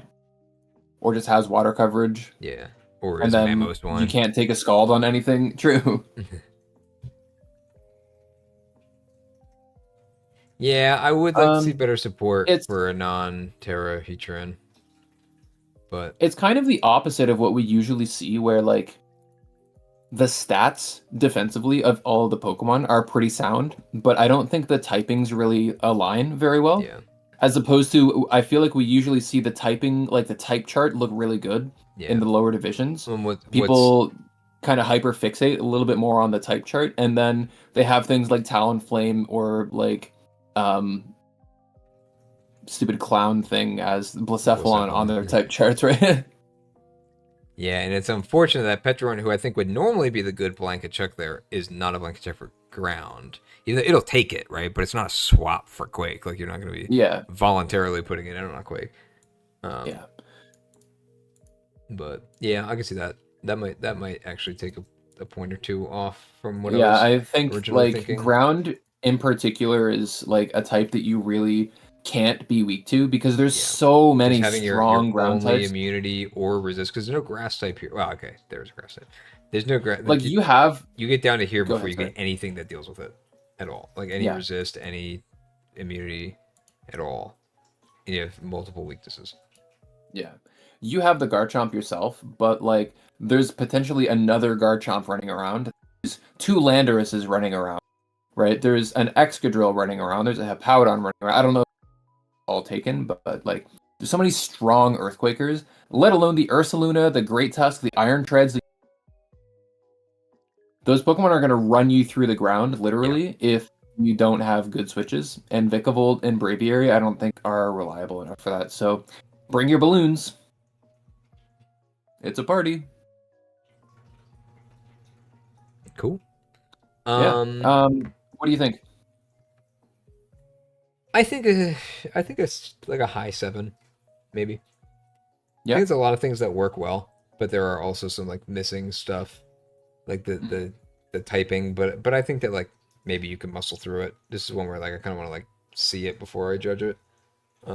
[SPEAKER 2] or just has water coverage.
[SPEAKER 1] Yeah, or is then most one.
[SPEAKER 2] You can't take a Scald on anything. True.
[SPEAKER 1] Yeah, I would like to see better support for a non-Terra Heatran. But
[SPEAKER 2] it's kind of the opposite of what we usually see, where like the stats defensively of all of the Pokemon are pretty sound, but I don't think the typings really align very well.
[SPEAKER 1] Yeah.
[SPEAKER 2] As opposed to, I feel like we usually see the typing, like the type chart, look really good in the lower divisions. People kind of hyper fixate a little bit more on the type chart, and then they have things like Talonflame or like stupid clown thing as Blacephalon on their type charts, right?
[SPEAKER 1] Yeah, and it's unfortunate that Petron, who I think would normally be the good blanket check there, is not a blanket check for ground. It'll take it, right? But it's not a swap for Quake. Like, you're not going to be voluntarily putting it in on a Quake.
[SPEAKER 2] Yeah.
[SPEAKER 1] But yeah, I can see that. That might actually take a point or two off from what I was
[SPEAKER 2] I think
[SPEAKER 1] originally
[SPEAKER 2] like
[SPEAKER 1] thinking.
[SPEAKER 2] ground in particular is like a type that you really can't be weak to because there's so many
[SPEAKER 1] just having
[SPEAKER 2] strong
[SPEAKER 1] your
[SPEAKER 2] ground
[SPEAKER 1] only
[SPEAKER 2] types.
[SPEAKER 1] immunity or resist, because there's no grass type here. Well, okay, there's a grass type. There's no grass.
[SPEAKER 2] Like you
[SPEAKER 1] get down to here
[SPEAKER 2] Go
[SPEAKER 1] before
[SPEAKER 2] ahead,
[SPEAKER 1] you get anything that deals with it at all. Like any resist, any immunity at all. And you have multiple weaknesses.
[SPEAKER 2] Yeah. You have the Garchomp yourself, but like there's potentially another Garchomp running around. There's 2 Landorus's running around, right? There's an Excadrill running around. There's a Hippowdon running around. I don't know if they're all taken, but like there's so many strong Earthquakers, let alone the Ursaluna, the Great Tusk, the Iron Treads. Those Pokemon are going to run you through the ground, literally, if you don't have good switches. And Vikavolt and Braviary, I don't think are reliable enough for that. So bring your balloons. It's a party.
[SPEAKER 1] Cool.
[SPEAKER 2] What do you think?
[SPEAKER 1] I think it's like a high 7, maybe.
[SPEAKER 2] Yeah.
[SPEAKER 1] I think it's a lot of things that work well, but there are also some like missing stuff, like the typing. But I think that like maybe you can muscle through it. This is one where like I kind of want to like see it before I judge it.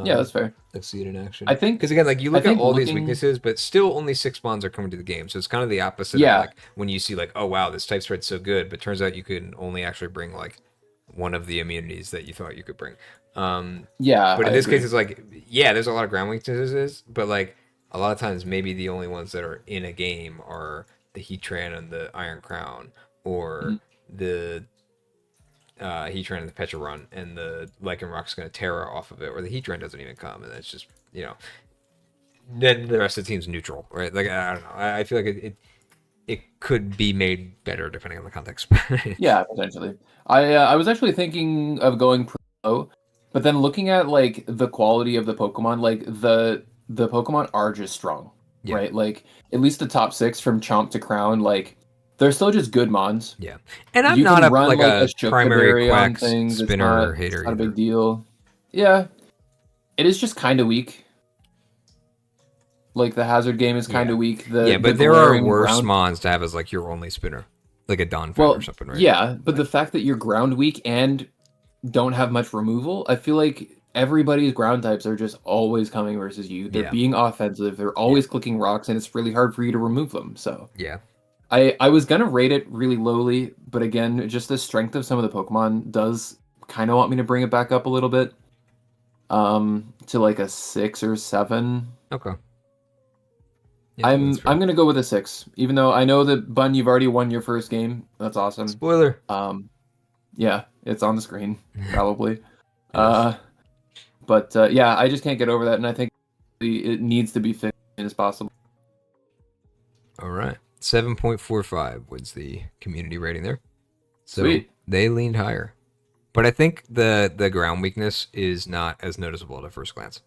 [SPEAKER 2] Yeah, that's fair.
[SPEAKER 1] Like see it in action.
[SPEAKER 2] I think
[SPEAKER 1] because again, like you look at all these weaknesses, but still only 6 spawns are coming to the game. So it's kind of the opposite of like when you see like, oh wow, this type spread's so good, but turns out you can only actually bring like one of the immunities that you thought you could bring. But in this case, it's like there's a lot of ground weaknesses, but like a lot of times maybe the only ones that are in a game are the Heatran and the Iron Crown, or the Heatran and the Pecharunt, and the Lycanroc's going to Terra off of it, or the Heatran doesn't even come, and it's just, then the rest of the team's neutral, right? Like, I don't know. I feel like it could be made better depending on the context.
[SPEAKER 2] Yeah, potentially. I was actually thinking of going pretty low, but then looking at like the quality of the Pokemon, like the Pokemon are just strong, right? Like at least the top 6 from Chomp to Crown, like they're still just good mons.
[SPEAKER 1] Yeah, and I'm not a primary quack spinner hater.
[SPEAKER 2] It's not a big deal. Yeah, it is just kind of weak. Like the hazard game is kind of weak.
[SPEAKER 1] But there are worse mons to have as like your only spinner, like a Donphan or something, right?
[SPEAKER 2] Yeah, but the fact that you're ground weak and don't have much removal, I feel like everybody's ground types are just always coming versus you. They're being offensive. They're always clicking rocks, and it's really hard for you to remove them. So I was gonna rate it really lowly, but again, just the strength of some of the Pokemon does kind of want me to bring it back up a little bit, to like a 6 or 7.
[SPEAKER 1] Okay.
[SPEAKER 2] Yeah, I'm gonna go with a 6, even though I know that Bun, you've already won your first game. That's awesome.
[SPEAKER 1] Spoiler.
[SPEAKER 2] Yeah, it's on the screen probably. I just can't get over that, and I think it needs to be fixed as soon as possible.
[SPEAKER 1] All right, 7.45 was the community rating there. So
[SPEAKER 2] Sweet.
[SPEAKER 1] They leaned higher, but I think the ground weakness is not as noticeable at a first glance.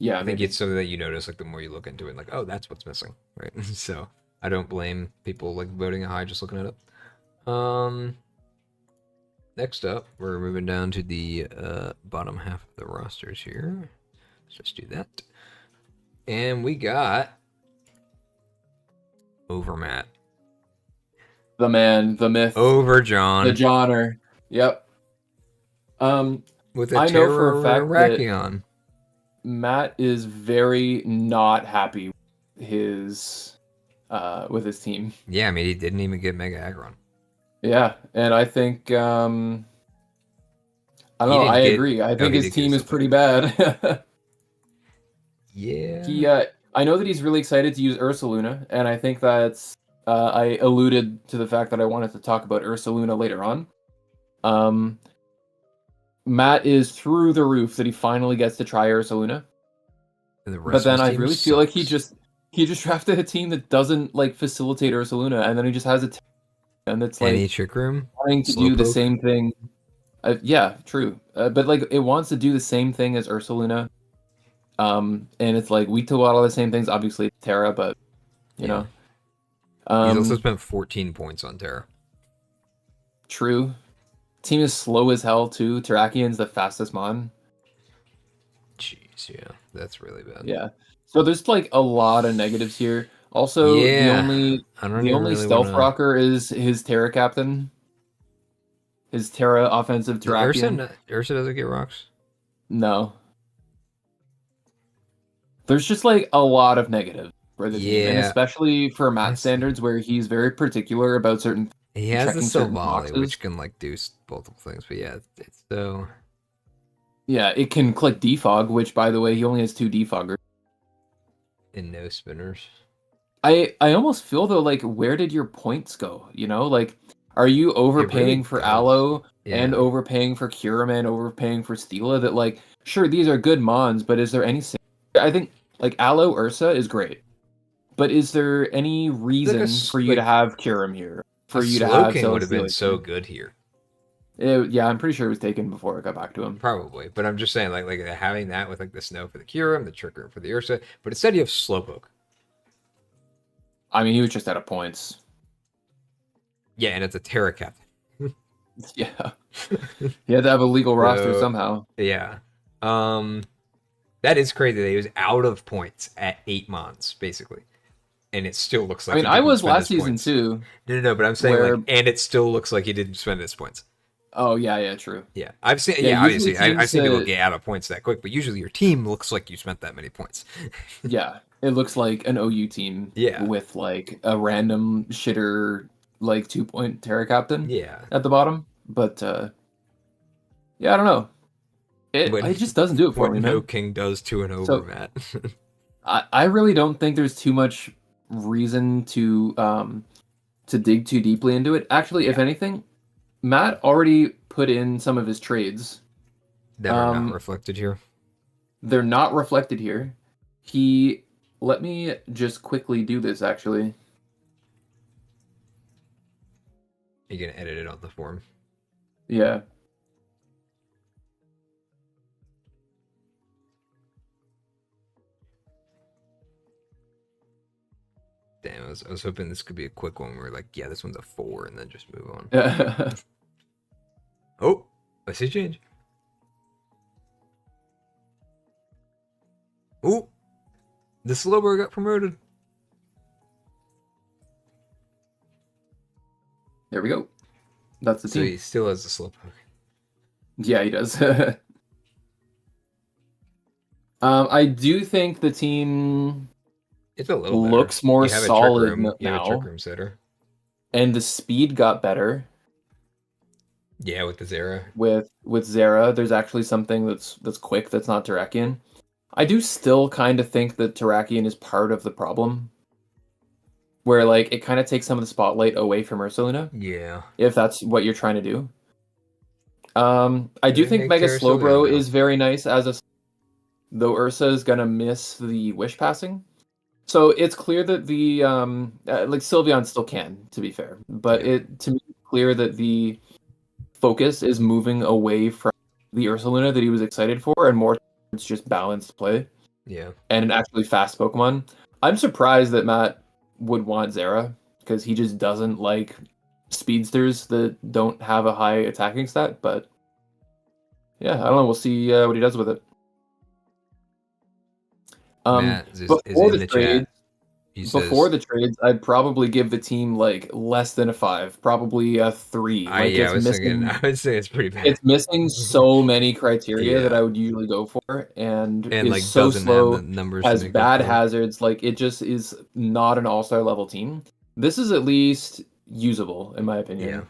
[SPEAKER 2] Yeah,
[SPEAKER 1] I think it's something that you notice like the more you look into it, like, oh, that's what's missing, right? So I don't blame people like voting a high just looking at it. Next up, we're moving down to the bottom half of the rosters here. Let's just do that. And we got Overmatt.
[SPEAKER 2] The man, the myth.
[SPEAKER 1] Overjohn.
[SPEAKER 2] The Johnner. Yep.
[SPEAKER 1] With a know for a fact that
[SPEAKER 2] Matt is very not happy with his team.
[SPEAKER 1] Yeah, I mean, he didn't even get Mega Aggron.
[SPEAKER 2] Yeah, and I think I don't know. I agree. I think his team is pretty bad.
[SPEAKER 1] Yeah.
[SPEAKER 2] I know that he's really excited to use Ursaluna, and I think that's I alluded to the fact that I wanted to talk about Ursaluna later on. Matt is through the roof that he finally gets to try Ursaluna. But then I really feel like he just drafted a team that doesn't like facilitate Ursaluna, and then he just has a team, and it's like
[SPEAKER 1] any trick room
[SPEAKER 2] trying to do the same thing. Yeah, true. But like it wants to do the same thing as Ursaluna. And it's like we took a lot of the same things, obviously Terra, but you know.
[SPEAKER 1] He's also spent 14 points on Terra.
[SPEAKER 2] True. Team is slow as hell too. Terrakian's the fastest mon.
[SPEAKER 1] Jeez. Jeez, yeah, that's really bad.
[SPEAKER 2] Yeah. So there's like a lot of negatives here. Also, the only stealth rocker is his Terra captain. His Terra offensive Terrakion.
[SPEAKER 1] Ursa doesn't get rocks?
[SPEAKER 2] No. There's just like a lot of negatives for the team, and especially for Matt standards, where he's very particular about certain.
[SPEAKER 1] He has the Silvally, which can like do multiple things, but yeah, it's so.
[SPEAKER 2] Yeah, it can click defog, which by the way, he only has 2 defoggers.
[SPEAKER 1] And no spinners.
[SPEAKER 2] I almost feel though, like, where did your points go? You know, like, are you overpaying for Aloe and overpaying for Kyurem and overpaying for Stila? That like, sure, these are good mons, but is there any? I think like Aloe Ursa is great, but is there any reason for you to have Kyurem here? For you to have
[SPEAKER 1] Slowking would have been so good here.
[SPEAKER 2] Yeah, I'm pretty sure it was taken before it got back to him.
[SPEAKER 1] Probably, but I'm just saying, like having that with like the snow for the Kyurem, the trigger for the Ursa, but instead you have Slowpoke.
[SPEAKER 2] I mean, he was just out of points.
[SPEAKER 1] Yeah, and it's a Terra captain.
[SPEAKER 2] Yeah, he had to have a legal roster somehow.
[SPEAKER 1] Yeah, that is crazy that he was out of points at 8 mons basically. And it still looks like.
[SPEAKER 2] I mean, I was last season too.
[SPEAKER 1] No, but I'm saying like, and it still looks like he didn't spend his points.
[SPEAKER 2] Oh yeah, true.
[SPEAKER 1] Yeah, I've seen. Yeah, obviously, I've seen people get out of points that quick, but usually your team looks like you spent that many points.
[SPEAKER 2] Yeah, it looks like an OU team. Yeah, with like a random shitter like 2-point Terra captain.
[SPEAKER 1] Yeah,
[SPEAKER 2] at the bottom, but yeah, I don't know. It just doesn't do it for me.
[SPEAKER 1] No King does to an Overmatt.
[SPEAKER 2] So, I really don't think there's too much reason to dig too deeply into it. Actually, if anything, Matt already put in some of his trades
[SPEAKER 1] that are not reflected here.
[SPEAKER 2] They're not reflected here. Let me just quickly do this. Actually,
[SPEAKER 1] you can edit it on the form.
[SPEAKER 2] Yeah.
[SPEAKER 1] Damn, I was hoping this could be a quick one where we're like, yeah, this one's a 4, and then just move on. Oh, I see change. Oh, the Slowbro got promoted.
[SPEAKER 2] There we go. That's the team.
[SPEAKER 1] So he still has the Slowpoke.
[SPEAKER 2] Yeah, he does. I do think the team...
[SPEAKER 1] It's a little
[SPEAKER 2] looks
[SPEAKER 1] better.
[SPEAKER 2] more solid now.
[SPEAKER 1] You have a Trick Room setter.
[SPEAKER 2] And the speed got better.
[SPEAKER 1] Yeah, with the Zera.
[SPEAKER 2] With Zera, there's actually something that's quick that's not Terrakion. I do still kind of think that Terrakion is part of the problem. Where like it kind of takes some of the spotlight away from Ursaluna.
[SPEAKER 1] Yeah.
[SPEAKER 2] If that's what you're trying to do. I do think Mega Slowbro is very nice as a... Though Ursa is gonna miss the wish passing. So it's clear that the like Sylveon still can, to be fair, but to me it's clear that the focus is moving away from the Ursaluna that he was excited for and more towards just balanced play.
[SPEAKER 1] Yeah.
[SPEAKER 2] And actually fast Pokemon. I'm surprised that Matt would want Zera because he just doesn't like speedsters that don't have a high attacking stat. But yeah, I don't know. We'll see what he does with it. Before the trades, I'd probably give the team like less than a 5, probably a 3. Like
[SPEAKER 1] I would say it's pretty bad.
[SPEAKER 2] It's missing so many criteria that I would usually go for, and is
[SPEAKER 1] like
[SPEAKER 2] so slow.
[SPEAKER 1] Numbers
[SPEAKER 2] has bad hazards. Like it just is not an all-star level team. This is at least usable, in my opinion.
[SPEAKER 1] Yeah,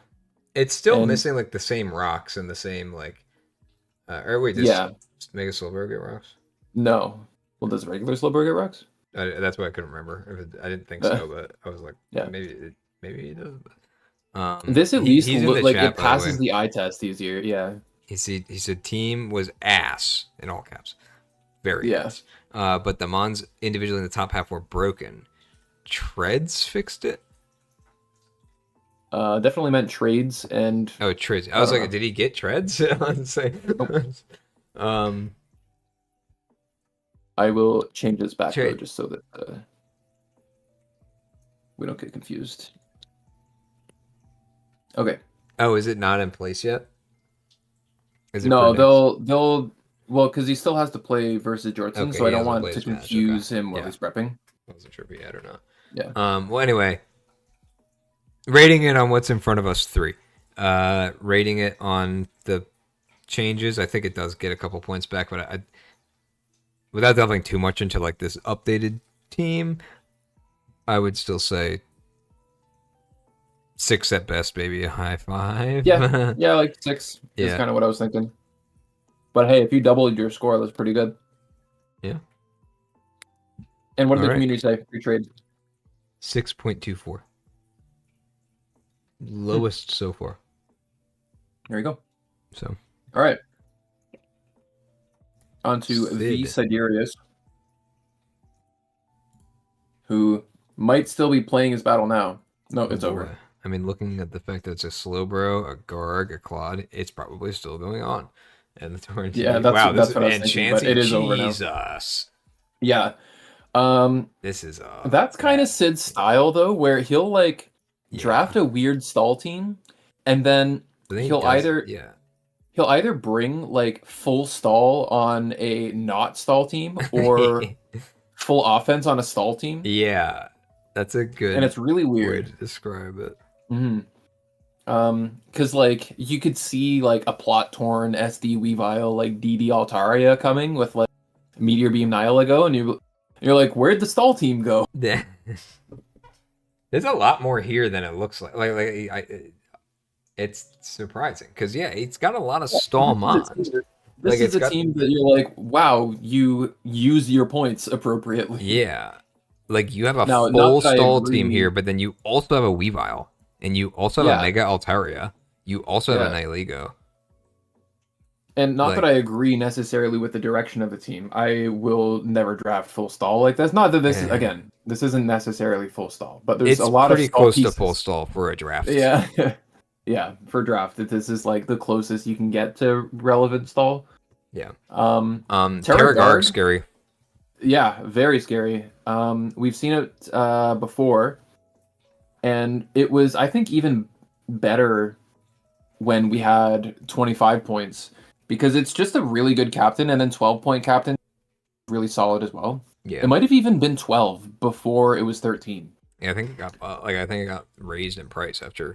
[SPEAKER 1] it's still missing like the same rocks and the same like. Or wait, does Mega Slowbro get rocks?
[SPEAKER 2] No. Well, does regular Slowbro get rocks?
[SPEAKER 1] That's why I couldn't remember. I didn't think so, but I was like, maybe he does. But,
[SPEAKER 2] this at least looks like it passes the eye test easier. Yeah.
[SPEAKER 1] He said team was ass in all caps, very ass. But the mons individually in the top half were broken. Treads fixed it.
[SPEAKER 2] Definitely meant trades and.
[SPEAKER 1] Oh, trades. I was like, did he get treads?
[SPEAKER 2] I will change this back though, just so that we don't get confused. Okay.
[SPEAKER 1] Oh, is it not in place yet?
[SPEAKER 2] No, they'll Well, because he still has to play versus Jortsin,
[SPEAKER 1] Okay,
[SPEAKER 2] so I
[SPEAKER 1] he
[SPEAKER 2] don't
[SPEAKER 1] hasn't
[SPEAKER 2] want
[SPEAKER 1] played
[SPEAKER 2] to
[SPEAKER 1] his match,
[SPEAKER 2] confuse
[SPEAKER 1] okay.
[SPEAKER 2] him while
[SPEAKER 1] Yeah.
[SPEAKER 2] he's prepping.
[SPEAKER 1] I wasn't sure if he had or not.
[SPEAKER 2] Yeah.
[SPEAKER 1] Well, anyway, rating it on what's in front of us 3. Rating it on the changes, I think it does get a couple points back, but I without delving too much into like this updated team, I would still say 6 at best, maybe a high 5.
[SPEAKER 2] Yeah, yeah, like 6 is kind of what I was thinking. But hey, if you doubled your score, that's pretty good.
[SPEAKER 1] Yeah.
[SPEAKER 2] And what did the community say? Free trade.
[SPEAKER 1] 6.24. Lowest so far.
[SPEAKER 2] There you go.
[SPEAKER 1] So.
[SPEAKER 2] All right. On to the Sidereus, who might still be playing his battle now. No, it's over.
[SPEAKER 1] I mean, looking at the fact that it's a Slowbro, a Garg, a Claude, it's probably still going on. And
[SPEAKER 2] yeah, that's what I was thinking, but it is over now.
[SPEAKER 1] Jesus.
[SPEAKER 2] Yeah.
[SPEAKER 1] This is
[SPEAKER 2] that's kind of Sid's style though, where he'll like draft a weird stall team, and then he'll either bring like full stall on a not stall team or full offense on a stall team.
[SPEAKER 1] Yeah, that's a good.
[SPEAKER 2] And it's really weird
[SPEAKER 1] way to describe it.
[SPEAKER 2] Because like you could see like a plot torn SD Weavile like DD Altaria coming with like Meteor Beam Nihilego, and you're like, where'd the stall team go?
[SPEAKER 1] There's a lot more here than it looks like. It's surprising because it's got a lot of stall mods.
[SPEAKER 2] This is a team that you're like, wow, you use your points appropriately.
[SPEAKER 1] Yeah, like you have a full stall team here, but then you also have a Weavile, and you also have a Mega Altaria. You also have a Nihilego.
[SPEAKER 2] And not that I agree necessarily with the direction of the team. I will never draft full stall. Like that's not that this is again. This isn't necessarily full stall, but there's a lot of
[SPEAKER 1] pretty close to full stall for a draft.
[SPEAKER 2] Yeah, yeah, for draft. This is like the closest you can get to relevant stall.
[SPEAKER 1] Yeah.
[SPEAKER 2] Terra
[SPEAKER 1] Garg, scary.
[SPEAKER 2] Yeah, very scary. We've seen it before, and it was I think even better when we had 25 points. Because it's just a really good captain, and then 12-point captain, really solid as well.
[SPEAKER 1] Yeah,
[SPEAKER 2] it might have even been 12 before it was 13.
[SPEAKER 1] Yeah, I think it got raised in price after.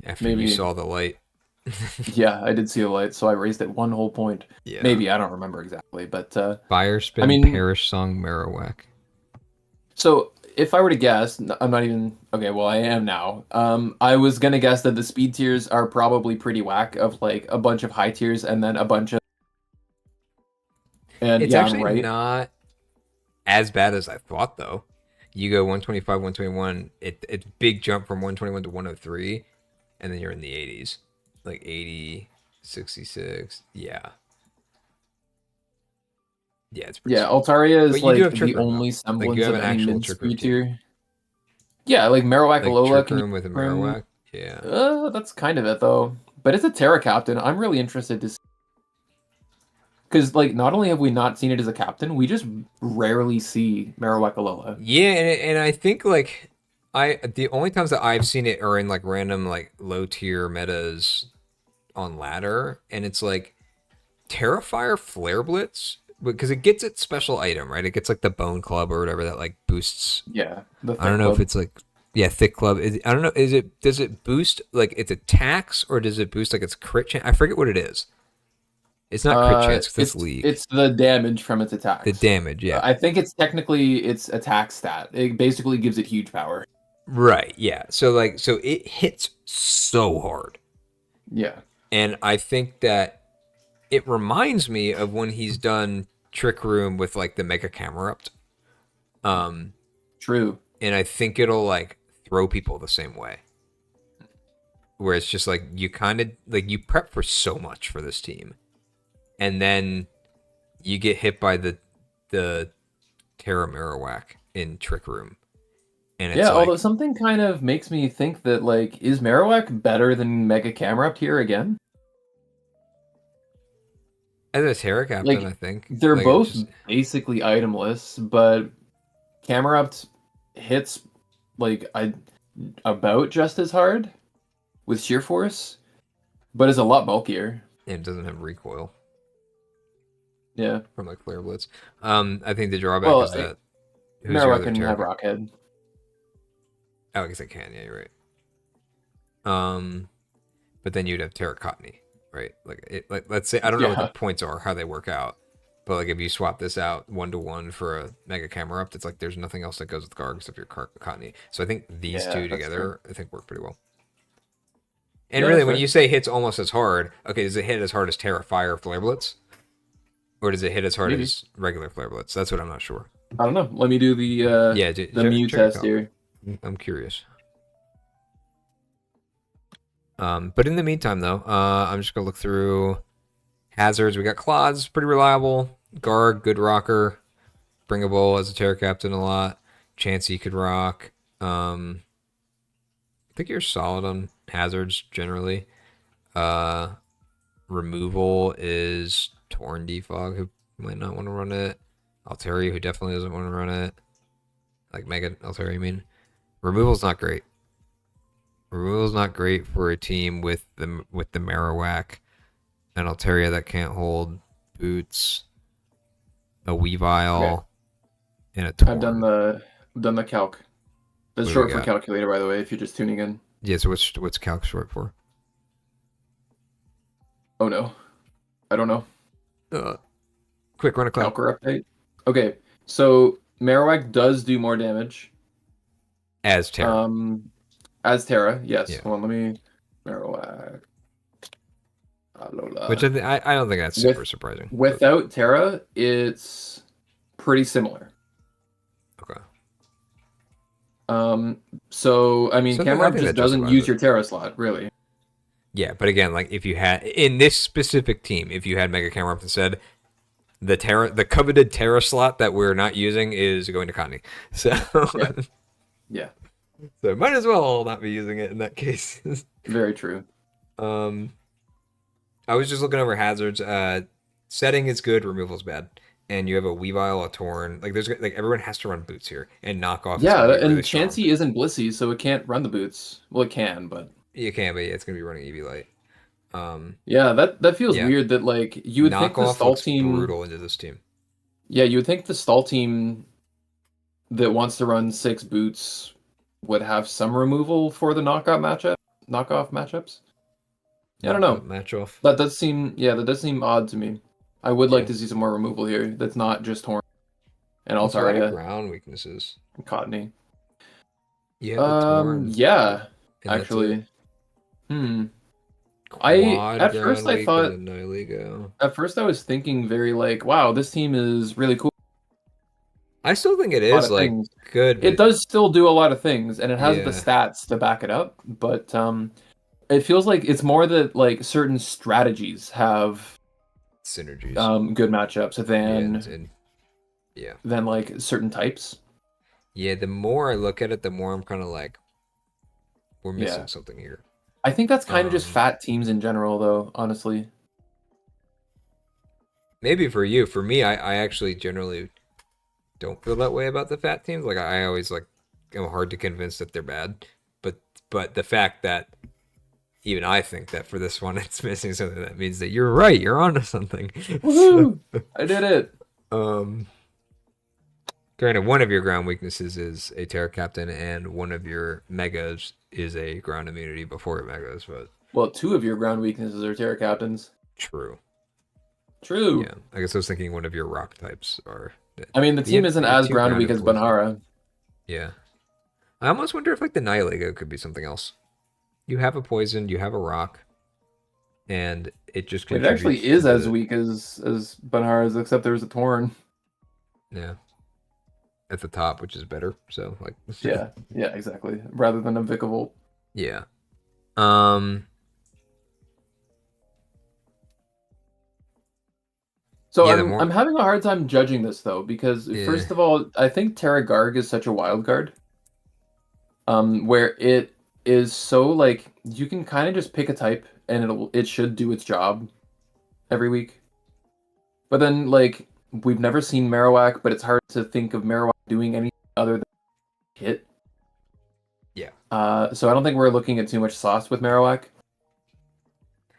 [SPEAKER 1] After
[SPEAKER 2] maybe
[SPEAKER 1] you saw the light.
[SPEAKER 2] Yeah, I did see the light, so I raised it 1 whole point.
[SPEAKER 1] Yeah,
[SPEAKER 2] maybe I don't remember exactly, but
[SPEAKER 1] Fire Spin, Parish Song, Marowak.
[SPEAKER 2] So if I were to guess, I'm not even okay. Well, I am now. I was gonna guess that the speed tiers are probably pretty whack, of like a bunch of high tiers and then a bunch of. And
[SPEAKER 1] it's actually
[SPEAKER 2] I'm right.
[SPEAKER 1] Not as bad as I thought, though. You go 125, 121. It's big jump from 121 to 103, and then you're in the 80s, like 80, 66. Yeah. Yeah, it's pretty
[SPEAKER 2] Altaria is like the only semblance of any mid-speed tier. Yeah, like Marowak, Alola.
[SPEAKER 1] Trick Room with a Marowak. Yeah.
[SPEAKER 2] That's kind of it, though. But it's a Terra Captain. I'm really interested to see. Because, like, not only have we not seen it as a captain, we just rarely see Marowak, Alola.
[SPEAKER 1] Yeah, and I think, like, the only times that I've seen it are in, like, random, like, low-tier metas on ladder, and it's, like, Terrifier Flare Blitz, because it gets its special item, right? It gets like the Bone Club or whatever that like boosts.
[SPEAKER 2] Yeah,
[SPEAKER 1] I don't know if it's like Thick Club. I don't know. Does it boost like its attacks or does it boost like its crit chance? I forget what it is. It's not crit chance. It's league.
[SPEAKER 2] It's the damage from its attacks.
[SPEAKER 1] The damage, yeah.
[SPEAKER 2] I think it's technically its attack stat. It basically gives it huge power.
[SPEAKER 1] Right. Yeah. So it hits so hard.
[SPEAKER 2] Yeah.
[SPEAKER 1] And I think that it reminds me of when he's done Trick Room with like the Mega Camerupt.
[SPEAKER 2] True.
[SPEAKER 1] And I think it'll like throw people the same way. Where it's just like you kind of like you prep for so much for this team. And then you get hit by the Terra Marowak in Trick Room. And it's
[SPEAKER 2] although something kind of makes me think that like is Marowak better than Mega Camerupt here again?
[SPEAKER 1] As a Terra Captain, I think.
[SPEAKER 2] They're both basically itemless, but Camerupt hits like about just as hard with sheer force, but is a lot bulkier.
[SPEAKER 1] And it doesn't have recoil.
[SPEAKER 2] Yeah.
[SPEAKER 1] From like Flare Blitz. I think the drawback is that
[SPEAKER 2] Marowak can have Rockhead.
[SPEAKER 1] Oh, I guess I can. Yeah, you're right. But then you'd have Terracotta, right? Like let's say I don't know what the points are, how they work out, but like if you swap this out 1-to-1 for a Mega Camerupt, it's like there's nothing else that goes with Garg except your Cottony. So I think these two together, I think work pretty well. And really, when you say hits almost as hard, okay, does it hit as hard as Terra Fire Flare Blitz? Or does it hit as hard as regular Flare Blitz? That's what I'm not sure.
[SPEAKER 2] I don't know. Let me do the Mew test here.
[SPEAKER 1] I'm curious. But in the meantime, though, I'm just going to look through hazards. We got Claws, pretty reliable. Garg, good rocker. Bringable as a Terra Captain a lot. Chansey could rock. I think you're solid on hazards generally. Removal is Torn Defog, who might not want to run it. Altaria, who definitely doesn't want to run it. Like Mega Altaria, I mean. Removal's not great. Removal's not great for a team with the Marowak, an Altaria that can't hold boots, a Weavile, and a Torn.
[SPEAKER 2] I've done the calc. That's short for calculator, by the way, if you're just tuning in.
[SPEAKER 1] Yeah, so what's calc short for?
[SPEAKER 2] Oh no. I don't know.
[SPEAKER 1] Quick, run a calc.
[SPEAKER 2] Calcer update. Okay, so Marowak does do more damage.
[SPEAKER 1] As Terra.
[SPEAKER 2] As Terra, yes. Yeah. Hold on, let me... Marowak. Alola.
[SPEAKER 1] Which I don't think that's super surprising.
[SPEAKER 2] Without Terra, it's pretty similar.
[SPEAKER 1] Okay.
[SPEAKER 2] So, I mean, Cameron just doesn't use your Terra slot, really.
[SPEAKER 1] Yeah, but again, like, if you had... In this specific team, if you had Mega Cameron and said, the coveted Terra slot that we're not using is going to Connie. So...
[SPEAKER 2] Yeah.
[SPEAKER 1] So might as well not be using it in that case.
[SPEAKER 2] Very true.
[SPEAKER 1] I was just looking over hazards. Setting is good, removal's bad. And you have a Weavile, a Torn. Like everyone has to run boots here and knock off.
[SPEAKER 2] Yeah, and really Chansey isn't Blissey, so it can't run the boots. Well, it can, but
[SPEAKER 1] you can, but yeah, it's gonna be running EV Light.
[SPEAKER 2] Yeah, that feels weird. That like you would think the stall team
[SPEAKER 1] brutal into this team.
[SPEAKER 2] Yeah, you would think the stall team that wants to run 6 boots would have some removal for the knockoff matchups. Yeah, I don't know.
[SPEAKER 1] Match off.
[SPEAKER 2] That does seem odd to me. I would like to see some more removal here. That's not just Horn and Altaria.
[SPEAKER 1] Ground weaknesses.
[SPEAKER 2] Cottony.
[SPEAKER 1] Yeah.
[SPEAKER 2] Yeah. Actually. At first I was thinking very like, wow, this team is really cool.
[SPEAKER 1] I still think it is like good.
[SPEAKER 2] It does still do a lot of things, and it has the stats to back it up. But it feels like it's more that like certain strategies have
[SPEAKER 1] synergies,
[SPEAKER 2] good matchups than like certain types.
[SPEAKER 1] Yeah, the more I look at it, the more I'm kind of like, we're missing something here.
[SPEAKER 2] I think that's kind of just fat teams in general, though. Honestly,
[SPEAKER 1] maybe for you, for me, I actually generally don't feel that way about the fat teams. Like I always like am hard to convince that they're bad, but the fact that even I think that for this one it's missing something, that means that you're right. You're onto something.
[SPEAKER 2] Woohoo! I did it.
[SPEAKER 1] Granted, one of your ground weaknesses is a Terra Captain, and one of your megas is a ground immunity before your megas. But
[SPEAKER 2] 2 of your ground weaknesses are Terra Captains.
[SPEAKER 1] True.
[SPEAKER 2] Yeah,
[SPEAKER 1] I guess I was thinking one of your rock types are.
[SPEAKER 2] I mean, the team isn't as ground weak as Bunhara.
[SPEAKER 1] Yeah. I almost wonder if like the Nihilego could be something else. You have a poison, you have a rock, and it just
[SPEAKER 2] contributes. It actually is as weak as Bunhara's, except there's a Torn.
[SPEAKER 1] Yeah. At the top, which is better. So like.
[SPEAKER 2] yeah, exactly. Rather than a Vikavolt.
[SPEAKER 1] Yeah.
[SPEAKER 2] So I'm having a hard time judging this though, because first of all, I think Terra Garg is such a wild card. Where it is so like you can kind of just pick a type and it should do its job every week. But then like we've never seen Marowak, but it's hard to think of Marowak doing anything other than hit.
[SPEAKER 1] Yeah.
[SPEAKER 2] So I don't think we're looking at too much sauce with Marowak.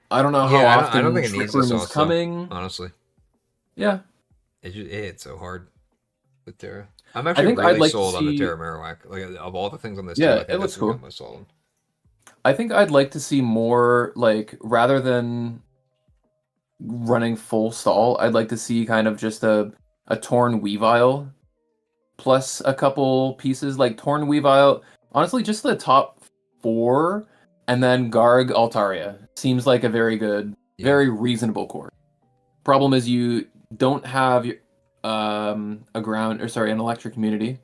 [SPEAKER 2] I don't know how often
[SPEAKER 1] I don't think it needs
[SPEAKER 2] Trick Room is coming.
[SPEAKER 1] honestly.
[SPEAKER 2] Yeah.
[SPEAKER 1] It's so hard with Terra. I'm
[SPEAKER 2] I
[SPEAKER 1] actually
[SPEAKER 2] think I'd
[SPEAKER 1] really
[SPEAKER 2] like to
[SPEAKER 1] sold on the
[SPEAKER 2] see.
[SPEAKER 1] Terra Marowak. Like of all the things on this team, I
[SPEAKER 2] Yeah,
[SPEAKER 1] think
[SPEAKER 2] it
[SPEAKER 1] that's
[SPEAKER 2] looks
[SPEAKER 1] what got
[SPEAKER 2] cool.
[SPEAKER 1] most sold.
[SPEAKER 2] I think I'd like to see more, like, rather than running full stall, I'd like to see kind of just a Torn Weavile plus a couple pieces, like Torn Weavile. Honestly, just the top 4, and then Garg Altaria seems like a very good, very reasonable core. Problem is you don't have an electric community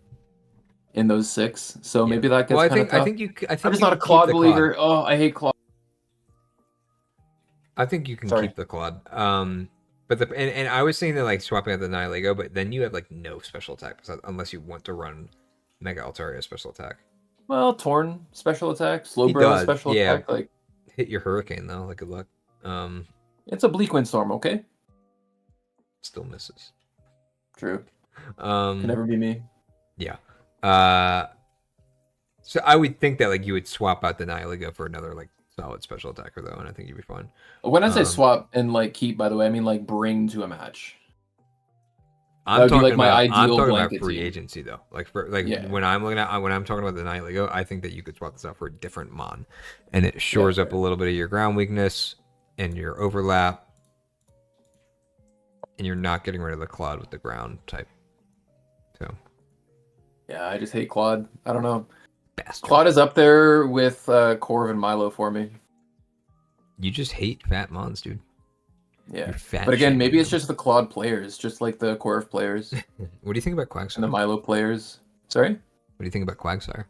[SPEAKER 2] in those 6, so maybe that gets kind of tough. I'm just not a Claude believer. Oh, I hate Claude.
[SPEAKER 1] I think you can keep the Claude. But and I was saying that like swapping out the Nihilego, but then you have like no special attack unless you want to run Mega Altaria special attack.
[SPEAKER 2] Well, Torn special attack, Slowbro special attack, like
[SPEAKER 1] hit your Hurricane though. Like good luck.
[SPEAKER 2] It's a Bleak Windstorm, okay?
[SPEAKER 1] Still misses.
[SPEAKER 2] True. Can never be me.
[SPEAKER 1] Yeah. So I would think that like you would swap out the Nihilego for another like solid special attacker though, and I think you'd be fine.
[SPEAKER 2] When I say swap and like keep, by the way, I mean like bring to a match.
[SPEAKER 1] I'm talking about free agency though. Like when I'm talking about the Nihilego, I think that you could swap this out for a different mon, and it shores up a little bit of your ground weakness and your overlap, and you're not getting rid of the Claude with the ground type. So.
[SPEAKER 2] Yeah, I just hate Claude. I don't know.
[SPEAKER 1] Bastard.
[SPEAKER 2] Claude is up there with Corv and Milo for me.
[SPEAKER 1] You just hate fat mons, dude.
[SPEAKER 2] Yeah, but again, maybe it's just the Claude players, just like the Corv players.
[SPEAKER 1] What do you think about Quagsire?
[SPEAKER 2] And the Milo players. Sorry?
[SPEAKER 1] What do you think about Quagsire?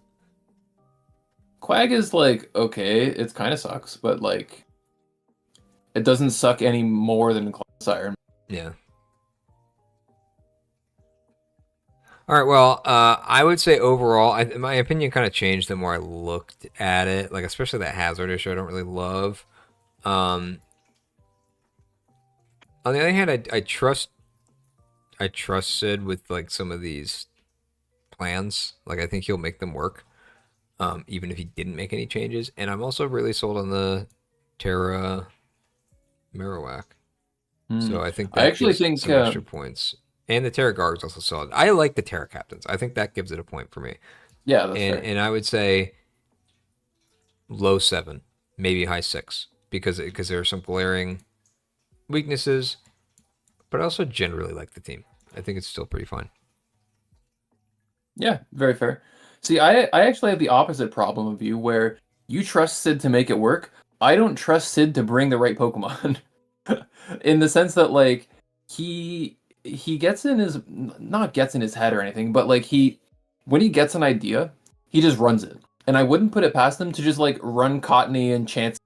[SPEAKER 2] Quag is like, okay, it kind of sucks, but like, it doesn't suck any more than Quagsire.
[SPEAKER 1] Yeah. All right, well, I would say overall, my opinion kind of changed the more I looked at it, like especially that hazard issue I don't really love. On the other hand, I trust Sid with like some of these plans. Like I think he'll make them work, even if he didn't make any changes. And I'm also really sold on the Terra Marowak. So I think that
[SPEAKER 2] I actually think
[SPEAKER 1] some extra points. And the Terra Guard is also solid. I like the Terra Captains. I think that gives it a point for me.
[SPEAKER 2] Yeah, that's fair.
[SPEAKER 1] And I would say low 7, maybe high 6, because there are some glaring weaknesses, but I also generally like the team. I think it's still pretty fun.
[SPEAKER 2] Yeah, very fair. See, I actually have the opposite problem of you, where you trust Sid to make it work. I don't trust Sid to bring the right Pokemon. In the sense that, like, he gets in his, not gets in his head or anything, but like when he gets an idea, he just runs it. And I wouldn't put it past him to just like run Cottony and Chance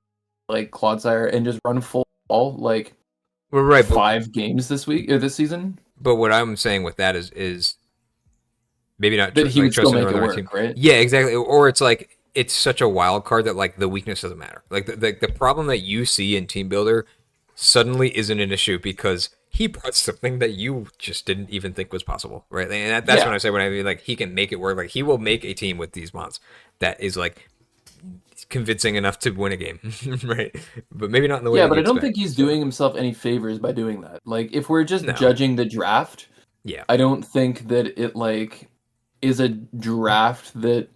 [SPEAKER 2] like Clodsire and just run full ball like 5 games this week or this season.
[SPEAKER 1] But what I'm saying with that is maybe not
[SPEAKER 2] that he would still make it work, team. Right?
[SPEAKER 1] Yeah, exactly. Or it's like it's such a wild card that like the weakness doesn't matter. Like the problem that you see in Team Builder suddenly isn't an issue because he brought something that you just didn't even think was possible, right? And that's when I mean like he can make it work. Like he will make a team with these mons that is like convincing enough to win a game, right? But maybe not in the way.
[SPEAKER 2] Yeah, but I don't think he's doing himself any favors by doing that. Like if we're just judging the draft, I don't think that it like is a draft that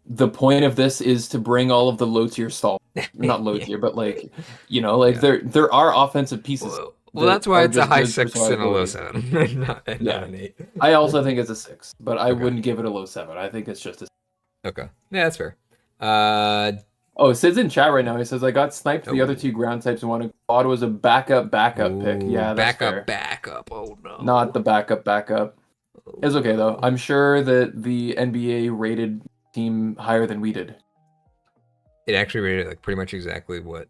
[SPEAKER 2] the point of this is to bring all of the low tier stall, not low tier, but like there are offensive pieces.
[SPEAKER 1] Well, that's why it's a high 6 and a low 7, not an 8.
[SPEAKER 2] I also think it's a 6, but I wouldn't give it a low 7. I think it's just a 6.
[SPEAKER 1] Okay. Yeah, that's fair.
[SPEAKER 2] Sid's in chat right now. He says, I got sniped the other 2 ground types and wanted Claude was a backup pick. Yeah, that's
[SPEAKER 1] backup. Oh, no.
[SPEAKER 2] Not the backup. It's okay, though. I'm sure that the NBA rated team higher than we did.
[SPEAKER 1] It actually rated like pretty much exactly what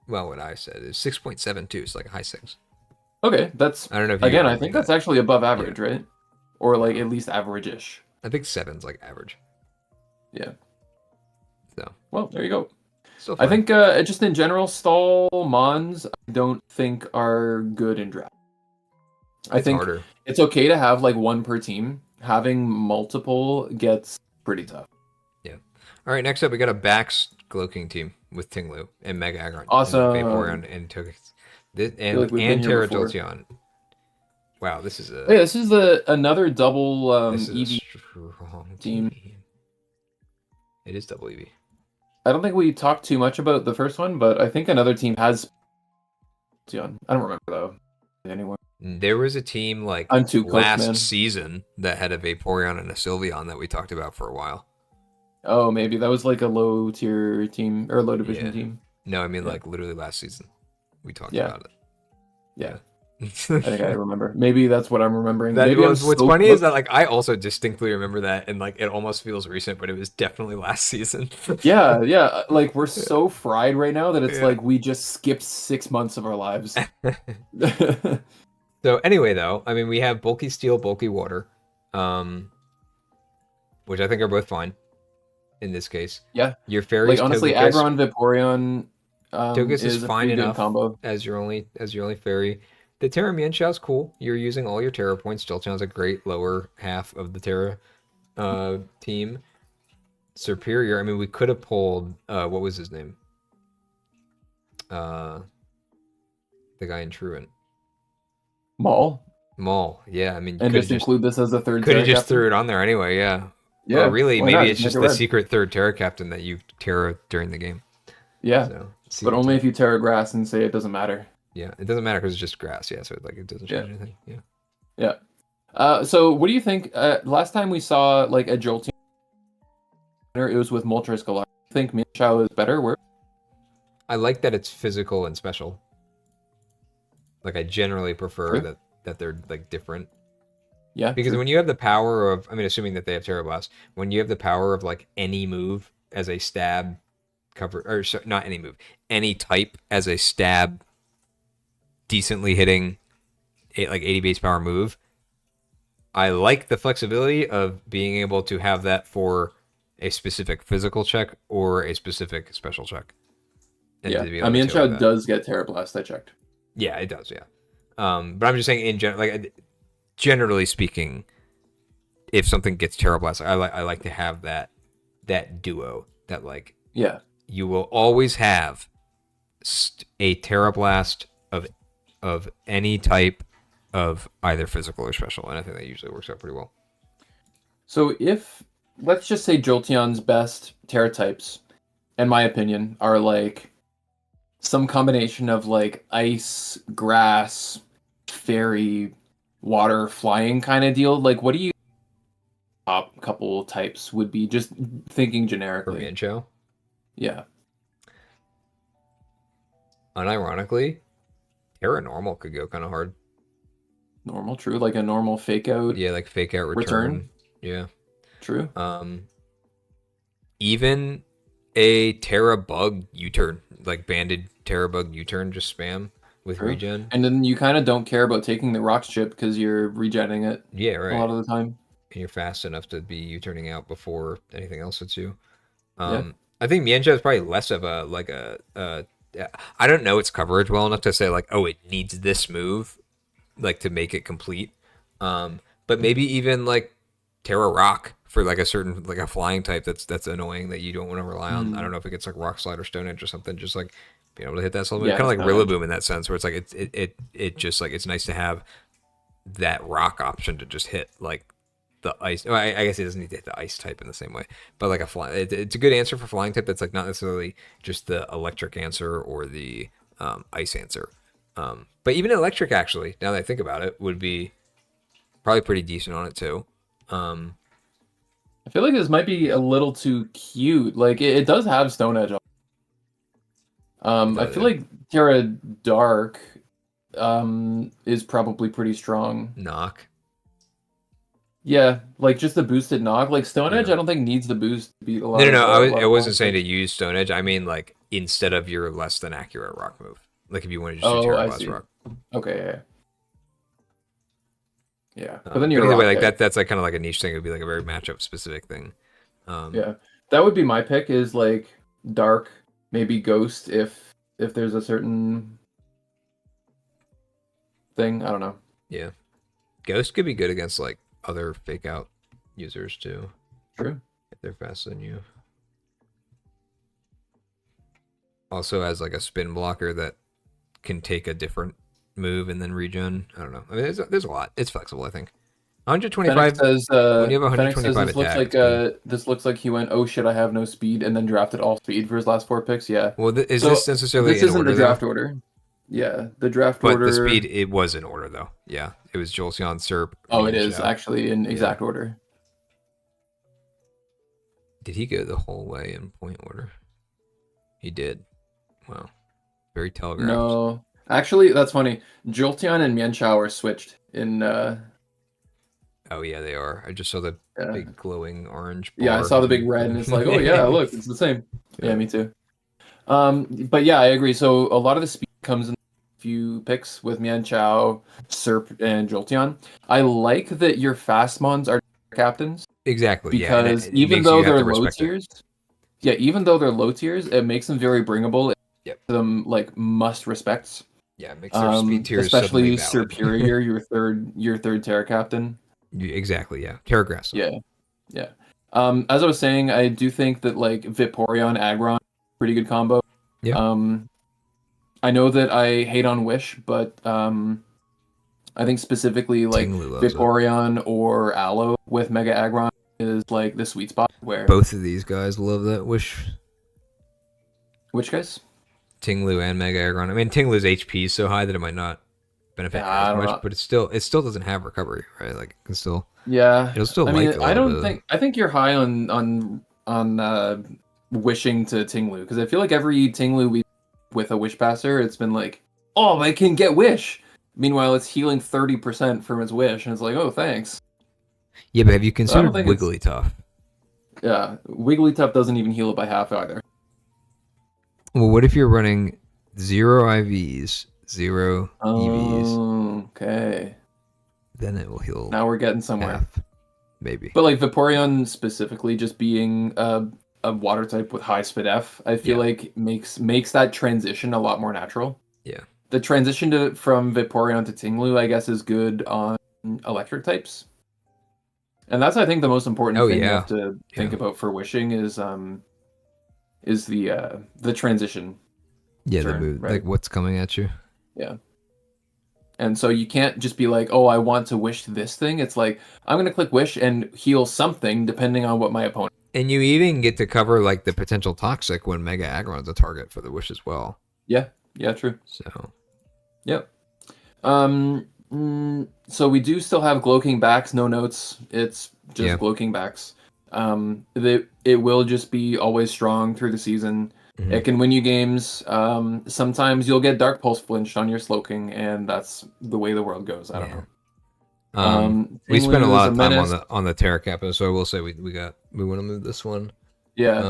[SPEAKER 1] I said is 6.72. It's like a high 6.
[SPEAKER 2] Okay, that's. I don't know. If again, I think that's actually above average, right? Or like at least average-ish.
[SPEAKER 1] I think 7's like average.
[SPEAKER 2] Yeah.
[SPEAKER 1] So.
[SPEAKER 2] Well, there you go. I think just in general, stall mons I don't think are good in draft. I think it's okay to have like 1 per team. Having multiple gets pretty tough.
[SPEAKER 1] Yeah. All right. Next up, we got a Bax Gloking team with Tinglu and Mega Aggron.
[SPEAKER 2] Awesome.
[SPEAKER 1] And Vaporeon and Togekiss. And Terra Jolteon. Wow, this is
[SPEAKER 2] another double
[SPEAKER 1] this is
[SPEAKER 2] EV
[SPEAKER 1] a strong
[SPEAKER 2] team.
[SPEAKER 1] It is double EV.
[SPEAKER 2] I don't think we talked too much about the first one, but I think another team has. I don't remember though. Anyway,
[SPEAKER 1] there was a team like
[SPEAKER 2] I'm too
[SPEAKER 1] last season that had a Vaporeon and a Sylveon that we talked about for a while.
[SPEAKER 2] Oh, maybe that was like a low tier team or low division team.
[SPEAKER 1] No, I mean like literally last season we talked about it.
[SPEAKER 2] Yeah. I think I remember. Maybe that's what I'm remembering.
[SPEAKER 1] What's funny is that like I also distinctly remember that, and like it almost feels recent, but it was definitely last season.
[SPEAKER 2] yeah. Like we're so fried right now that it's like we just skipped 6 months of our lives.
[SPEAKER 1] So anyway, though, I mean we have bulky steel, bulky water, which I think are both fine in this case.
[SPEAKER 2] Yeah.
[SPEAKER 1] Your fairies,
[SPEAKER 2] like honestly, Aggron, Vaporeon,
[SPEAKER 1] Togekiss is fine enough
[SPEAKER 2] combo.
[SPEAKER 1] as your only fairy. The Terra Mienshao cool. You're using all your Terra points. Jolteon's a great lower half of the Terra team. Superior. I mean, we could have pulled what was his name? The guy in Truant.
[SPEAKER 2] Maul.
[SPEAKER 1] Yeah. I mean,
[SPEAKER 2] and just include this as a third.
[SPEAKER 1] Could have just threw it on there anyway. Yeah.
[SPEAKER 2] Yeah.
[SPEAKER 1] Or really, maybe it's just the secret third Terra captain that you Terra during the game.
[SPEAKER 2] Yeah. So, but only if you Terra grass and say it doesn't matter.
[SPEAKER 1] Yeah, it doesn't matter because it's just grass. Yeah, so like it doesn't change anything.
[SPEAKER 2] Yeah. So what do you think? Last time we saw like a Jolteon, it was with Moltres Galar. I think Mienshao is better. Where?
[SPEAKER 1] I like that it's physical and special. Like I generally prefer that they're like different.
[SPEAKER 2] Yeah.
[SPEAKER 1] Because when you have the power of, I mean, assuming that they have Terra Blast, when you have the power of like any move as a stab cover, or not any move, any type as a stab. Decently hitting like 80 base power move. I like the flexibility of being able to have that for a specific physical check or a specific special check.
[SPEAKER 2] And Mienshao does get Terra Blast. I checked.
[SPEAKER 1] Yeah, it does. Yeah, but I'm just saying in general, like generally speaking, if something gets Terra Blast, I like to have that duo that like you will always have a Terra Blast of any type of either physical or special, and I think that usually works out pretty well.
[SPEAKER 2] So if, let's just say Jolteon's best Terra types, in my opinion, are like some combination of like ice, grass, fairy, water, flying kind of deal, like what do you top couple types would be, just thinking generically?
[SPEAKER 1] For Mienshao?
[SPEAKER 2] Yeah.
[SPEAKER 1] Unironically, Terra normal could go kind of hard.
[SPEAKER 2] Normal, true. Like a normal fake out.
[SPEAKER 1] Yeah, like fake out return. Yeah.
[SPEAKER 2] True.
[SPEAKER 1] Even a Terra bug U-turn, like banded Terra bug U-turn, just spam with regen.
[SPEAKER 2] And then you kind of don't care about taking the rocks chip because you're regenning it.
[SPEAKER 1] Yeah, right.
[SPEAKER 2] A lot of the time.
[SPEAKER 1] And you're fast enough to be U-turning out before anything else hits you. I think Mienshao is probably less of a like a I don't know its coverage well enough to say like, oh, it needs this move like to make it complete. But maybe even like Terra Rock for like a certain like a flying type that's annoying that you don't want to rely on. I don't know if it gets like Rock Slide or Stone Edge or something, just like being able to hit that solo. Kind of like Rillaboom in that sense, where it's like it just like it's nice to have that rock option to just hit like the ice. Well, I guess it doesn't need to hit the ice type in the same way, but like a fly, it's a good answer for flying type. That's like not necessarily just the electric answer or the ice answer. But even electric, actually, now that I think about it, would be probably pretty decent on it too.
[SPEAKER 2] I feel like this might be a little too cute. Like it does have Stone Edge. I feel like Terra Dark is probably pretty strong.
[SPEAKER 1] Knock.
[SPEAKER 2] Yeah, like just the boosted knock. Like Stone Edge, I don't think needs the boost to beat a lot.
[SPEAKER 1] No. I wasn't saying to use Stone Edge. I mean like instead of your less than accurate rock move. Like if you want to just do Terra Blast Rock.
[SPEAKER 2] Okay, yeah. But then you're
[SPEAKER 1] either way, like that's like kind of like a niche thing. It would be like a very matchup specific thing.
[SPEAKER 2] Yeah, that would be my pick. Is like Dark, maybe Ghost if there's a certain thing. I don't know.
[SPEAKER 1] Yeah, Ghost could be good against like other fake out users too.
[SPEAKER 2] True.
[SPEAKER 1] If they're faster than you. Also has like a spin blocker that can take a different move and then regen. I don't know. I mean, there's a lot. It's flexible, I think. 125.
[SPEAKER 2] Fennec says,
[SPEAKER 1] when you have
[SPEAKER 2] Fennec says
[SPEAKER 1] 125 attack,
[SPEAKER 2] this looks like he went, oh shit, I have no speed, and then drafted all speed for his last 4 picks. Yeah.
[SPEAKER 1] Well, is this necessarily
[SPEAKER 2] this
[SPEAKER 1] in
[SPEAKER 2] isn't
[SPEAKER 1] order,
[SPEAKER 2] the draft
[SPEAKER 1] though?
[SPEAKER 2] order? Yeah, the draft order.
[SPEAKER 1] But the speed, it was in order, though. Yeah, it was Jortsin, Serp.
[SPEAKER 2] Oh, it is actually in exact order.
[SPEAKER 1] Did he go the whole way in point order? He did. Wow. Very telegraphed.
[SPEAKER 2] No. Actually, that's funny. Jolteon and Mienshao are switched in...
[SPEAKER 1] Oh, yeah, they are. I just saw the big glowing orange bar.
[SPEAKER 2] Yeah, I saw the big red, and it's like, oh, yeah, look, it's the same. Yeah, me too. But yeah, I agree. So a lot of the speed comes in a few picks with Mienshao, Serp, and Jolteon. I like that your fast mons are captains.
[SPEAKER 1] Exactly,
[SPEAKER 2] because even though they're low tiers... Yeah, even though they're low tiers, it makes them very bringable. It makes them, like, must respects.
[SPEAKER 1] Yeah, it makes their speed tiers
[SPEAKER 2] especially Superior, your third Terra captain.
[SPEAKER 1] Exactly, yeah. Terragrass.
[SPEAKER 2] Yeah. As I was saying, I do think that like Vaporeon, Aggron, pretty good combo.
[SPEAKER 1] Yeah.
[SPEAKER 2] I know that I hate on Wish, but I think specifically like Vaporeon or Aloe with Mega Aggron is like the sweet spot where
[SPEAKER 1] both of these guys love that Wish.
[SPEAKER 2] Which guys?
[SPEAKER 1] Tinglu and Mega Aggron. I mean, Tinglu's HP is so high that it might not benefit as much, but it still doesn't have recovery, right? Like, it can still it'll still. I mean,
[SPEAKER 2] I think you're high on wishing to Tinglu because I feel like every Tinglu we with a Wish Passer, it's been like, oh, I can get Wish. Meanwhile, it's healing 30% from its Wish, and it's like, oh, thanks.
[SPEAKER 1] Yeah, but have you considered Wigglytuff?
[SPEAKER 2] Yeah, Wigglytuff doesn't even heal it by half either.
[SPEAKER 1] Well, what if you're running 0 IVs, 0 EVs?
[SPEAKER 2] Okay.
[SPEAKER 1] Then it will heal.
[SPEAKER 2] Now we're getting somewhere.
[SPEAKER 1] Half, maybe.
[SPEAKER 2] But like Vaporeon specifically, just being a water type with high Spit F, I feel like makes that transition a lot more natural.
[SPEAKER 1] Yeah.
[SPEAKER 2] The transition from Vaporeon to Tinglu, I guess, is good on electric types. And that's, I think, the most important thing you have to think about for wishing is the transition.
[SPEAKER 1] Yeah, the move, right? Like what's coming at you.
[SPEAKER 2] Yeah. And so you can't just be like, oh, I want to wish this thing. It's like, I'm going to click wish and heal something depending on what my opponent.
[SPEAKER 1] And you even get to cover like the potential toxic when Mega Aggron's a target for the wish as well.
[SPEAKER 2] Yeah, true.
[SPEAKER 1] So.
[SPEAKER 2] Yep. So we do still have Glowking backs, no notes. It's just Glowking backs. It will just be always strong through the season. Mm-hmm. It can win you games. Sometimes you'll get Dark Pulse flinched on your Slowking, and that's the way the world goes. I don't know.
[SPEAKER 1] We spent a lot of time on the Terra Kappa, so I will say we want to move this one.
[SPEAKER 2] Yeah.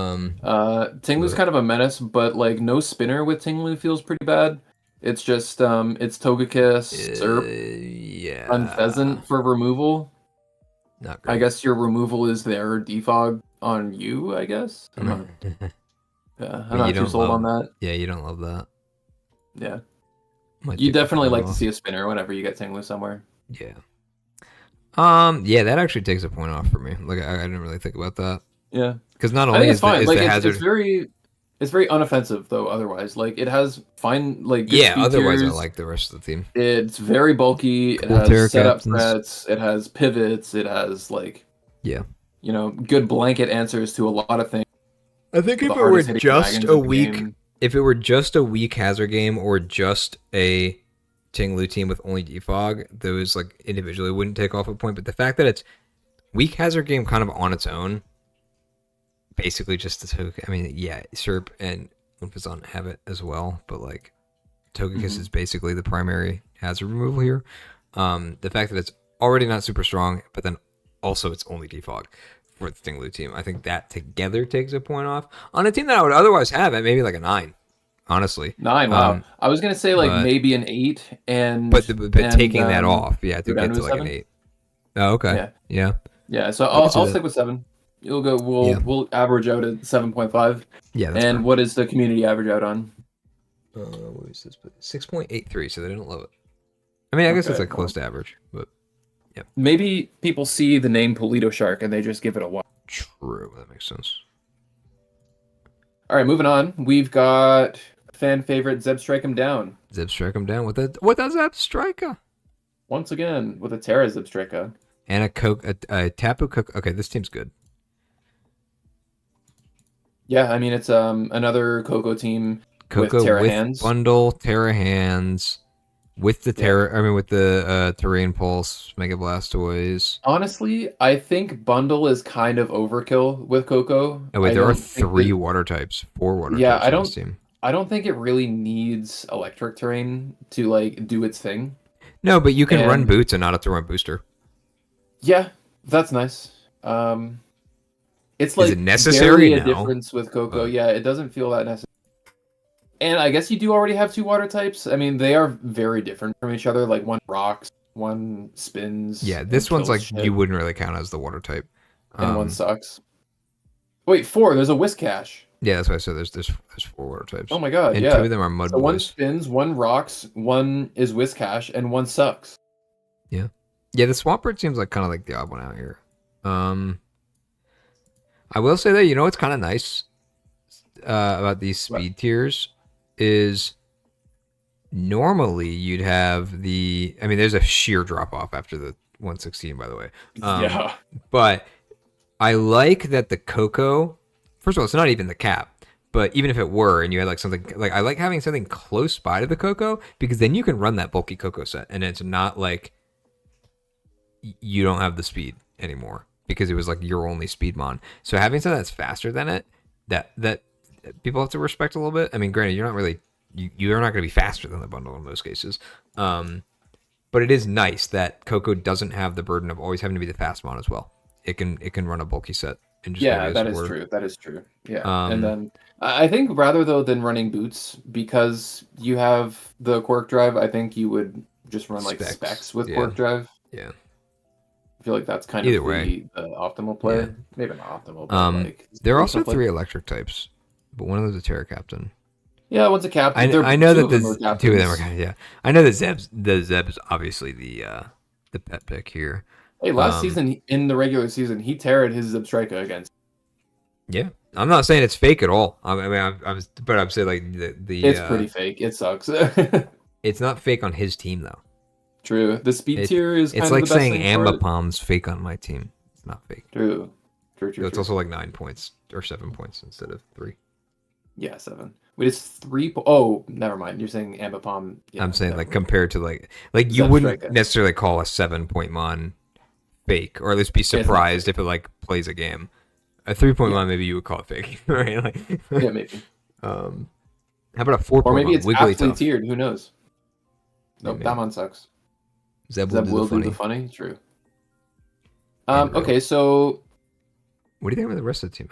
[SPEAKER 2] Tinglu's kind of a menace, but like no spinner with Tinglu feels pretty bad. It's just it's Togekiss, Serp, Unpheasant for removal.
[SPEAKER 1] Not great.
[SPEAKER 2] I guess your removal is their defog on you, I guess. I'm not too sold on that.
[SPEAKER 1] Yeah, you don't love that.
[SPEAKER 2] Yeah. You definitely like to see a spinner whenever you get Tinglu somewhere.
[SPEAKER 1] Yeah. Yeah, that actually takes a point off for me. Like I didn't really think about that.
[SPEAKER 2] Yeah.
[SPEAKER 1] Because not only is the hazard,
[SPEAKER 2] it's very unoffensive though. Otherwise, like it has fine like
[SPEAKER 1] good otherwise tiers. I like the rest of the team.
[SPEAKER 2] It's very bulky. It has setup threats. It has pivots. It has like good blanket answers to a lot of things.
[SPEAKER 1] I think if it were just a weak hazard game or just a Tinglu team with only defog, those like individually wouldn't take off a point. But the fact that it's weak hazard game kind of on its own. Basically just the Togekiss. I mean, Serp and Unpheasant have it as well, but like Togekiss is basically the primary hazard removal here. The fact that it's already not super strong, but then also it's only defog for the Tinglu team. I think that together takes a point off. On a team that I would otherwise have at maybe like a 9, honestly.
[SPEAKER 2] 9, wow. I was going to say like maybe an 8. But
[SPEAKER 1] taking that off, to get to like 7? An 8. Oh, okay. Yeah.
[SPEAKER 2] Yeah, so I'll stick with 7. You'll go. We'll average out at 7.5.
[SPEAKER 1] Yeah.
[SPEAKER 2] That's and what is the community average out on?
[SPEAKER 1] What is this? 6.83. So they didn't love it. I mean, I guess it's like close to average, but yeah.
[SPEAKER 2] Maybe people see the name Pollitoshark and they just give it a watch.
[SPEAKER 1] True. That makes sense.
[SPEAKER 2] All right, moving on. We've got fan favorite ZebstrikemDown.
[SPEAKER 1] ZebstrikemDown with a Zebstriker.
[SPEAKER 2] Once again with a Terra Zebstrika.
[SPEAKER 1] And a Tapu Coco. Okay, this team's good.
[SPEAKER 2] Yeah, I mean it's another Coco team
[SPEAKER 1] Coco
[SPEAKER 2] with Terra hands.
[SPEAKER 1] Bundle, Terra hands, with the with the Terrain Pulse, Mega Blastoise.
[SPEAKER 2] Honestly, I think Bundle is kind of overkill with Coco.
[SPEAKER 1] Oh wait, there are 4 water types on this team.
[SPEAKER 2] I don't think it really needs electric terrain to like do its thing.
[SPEAKER 1] No, but you can run boots and not have to run booster.
[SPEAKER 2] Yeah, that's nice. It's like
[SPEAKER 1] is it necessary
[SPEAKER 2] a difference with Coco. Yeah, it doesn't feel that necessary. And I guess you do already have 2 water types. I mean, they are very different from each other. Like one rocks, one spins.
[SPEAKER 1] Yeah, this one's like you wouldn't really count as the water type.
[SPEAKER 2] And one sucks. Wait, 4. There's a Whiscash.
[SPEAKER 1] Yeah, that's why I said there's 4 water types.
[SPEAKER 2] Oh my god,
[SPEAKER 1] and
[SPEAKER 2] yeah.
[SPEAKER 1] 2 of them are Mud
[SPEAKER 2] So
[SPEAKER 1] Boys.
[SPEAKER 2] one spins, one rocks, one is Whiscash, and one sucks.
[SPEAKER 1] Yeah. Yeah, the Swampert seems like kind of like the odd one out here. I will say that, you know what's kind of nice about these speed tiers is normally you'd have there's a sheer drop off after the 116, by the way.
[SPEAKER 2] Yeah.
[SPEAKER 1] But I like that the Coco, first of all, it's not even the cap, but even if it were and you had like something, like I like having something close by to the Coco because then you can run that bulky Coco set and it's not like you don't have the speed anymore because it was like your only speed mon. So having something that's faster than it, that people have to respect a little bit. I mean, granted, you're not really you're not going to be faster than the bundle in most cases, but it is nice that Coco doesn't have the burden of always having to be the fast mon as well. It can run a bulky set. And just
[SPEAKER 2] that is true. That is true. Yeah, and then I think rather though than running boots because you have the Quark Drive, I think you would just run like specs with Quark Drive.
[SPEAKER 1] Yeah.
[SPEAKER 2] I feel like that's kind of the optimal player. Yeah. Maybe not optimal, but like
[SPEAKER 1] there are also 3 electric types, but one of those is a Terra Captain.
[SPEAKER 2] Yeah, one's a captain.
[SPEAKER 1] I know that the 2 of them are yeah. I know that Zeb is obviously the pet pick here.
[SPEAKER 2] Hey, last season in the regular season, he terrored his Zebstrika against.
[SPEAKER 1] Yeah, I'm not saying it's fake at all. I mean, I'm saying like the
[SPEAKER 2] it's pretty fake. It sucks.
[SPEAKER 1] It's not fake on his team though.
[SPEAKER 2] True. The speed tier is.
[SPEAKER 1] It's
[SPEAKER 2] kind
[SPEAKER 1] like
[SPEAKER 2] of the best
[SPEAKER 1] saying
[SPEAKER 2] thing
[SPEAKER 1] Ambipom's fake on my team. It's not fake.
[SPEAKER 2] True.
[SPEAKER 1] It's also like 9 points or 7 points instead of 3.
[SPEAKER 2] Yeah, 7. Wait, it's 3. Oh, never mind. You're saying Ambipom. Yeah,
[SPEAKER 1] I'm saying like compared to like you wouldn't necessarily call a 7-point mon fake, or at least be surprised if it like plays a game. A 3-point mon, maybe you would call it fake, right? Like,
[SPEAKER 2] yeah, maybe.
[SPEAKER 1] How about a 4-point mon?
[SPEAKER 2] Or maybe it's
[SPEAKER 1] Wigglytuff.
[SPEAKER 2] aptly tiered. Who knows? Nope, that mon sucks.
[SPEAKER 1] Zeb will do
[SPEAKER 2] the funny. True. Okay, so
[SPEAKER 1] what do you think about the rest of the team?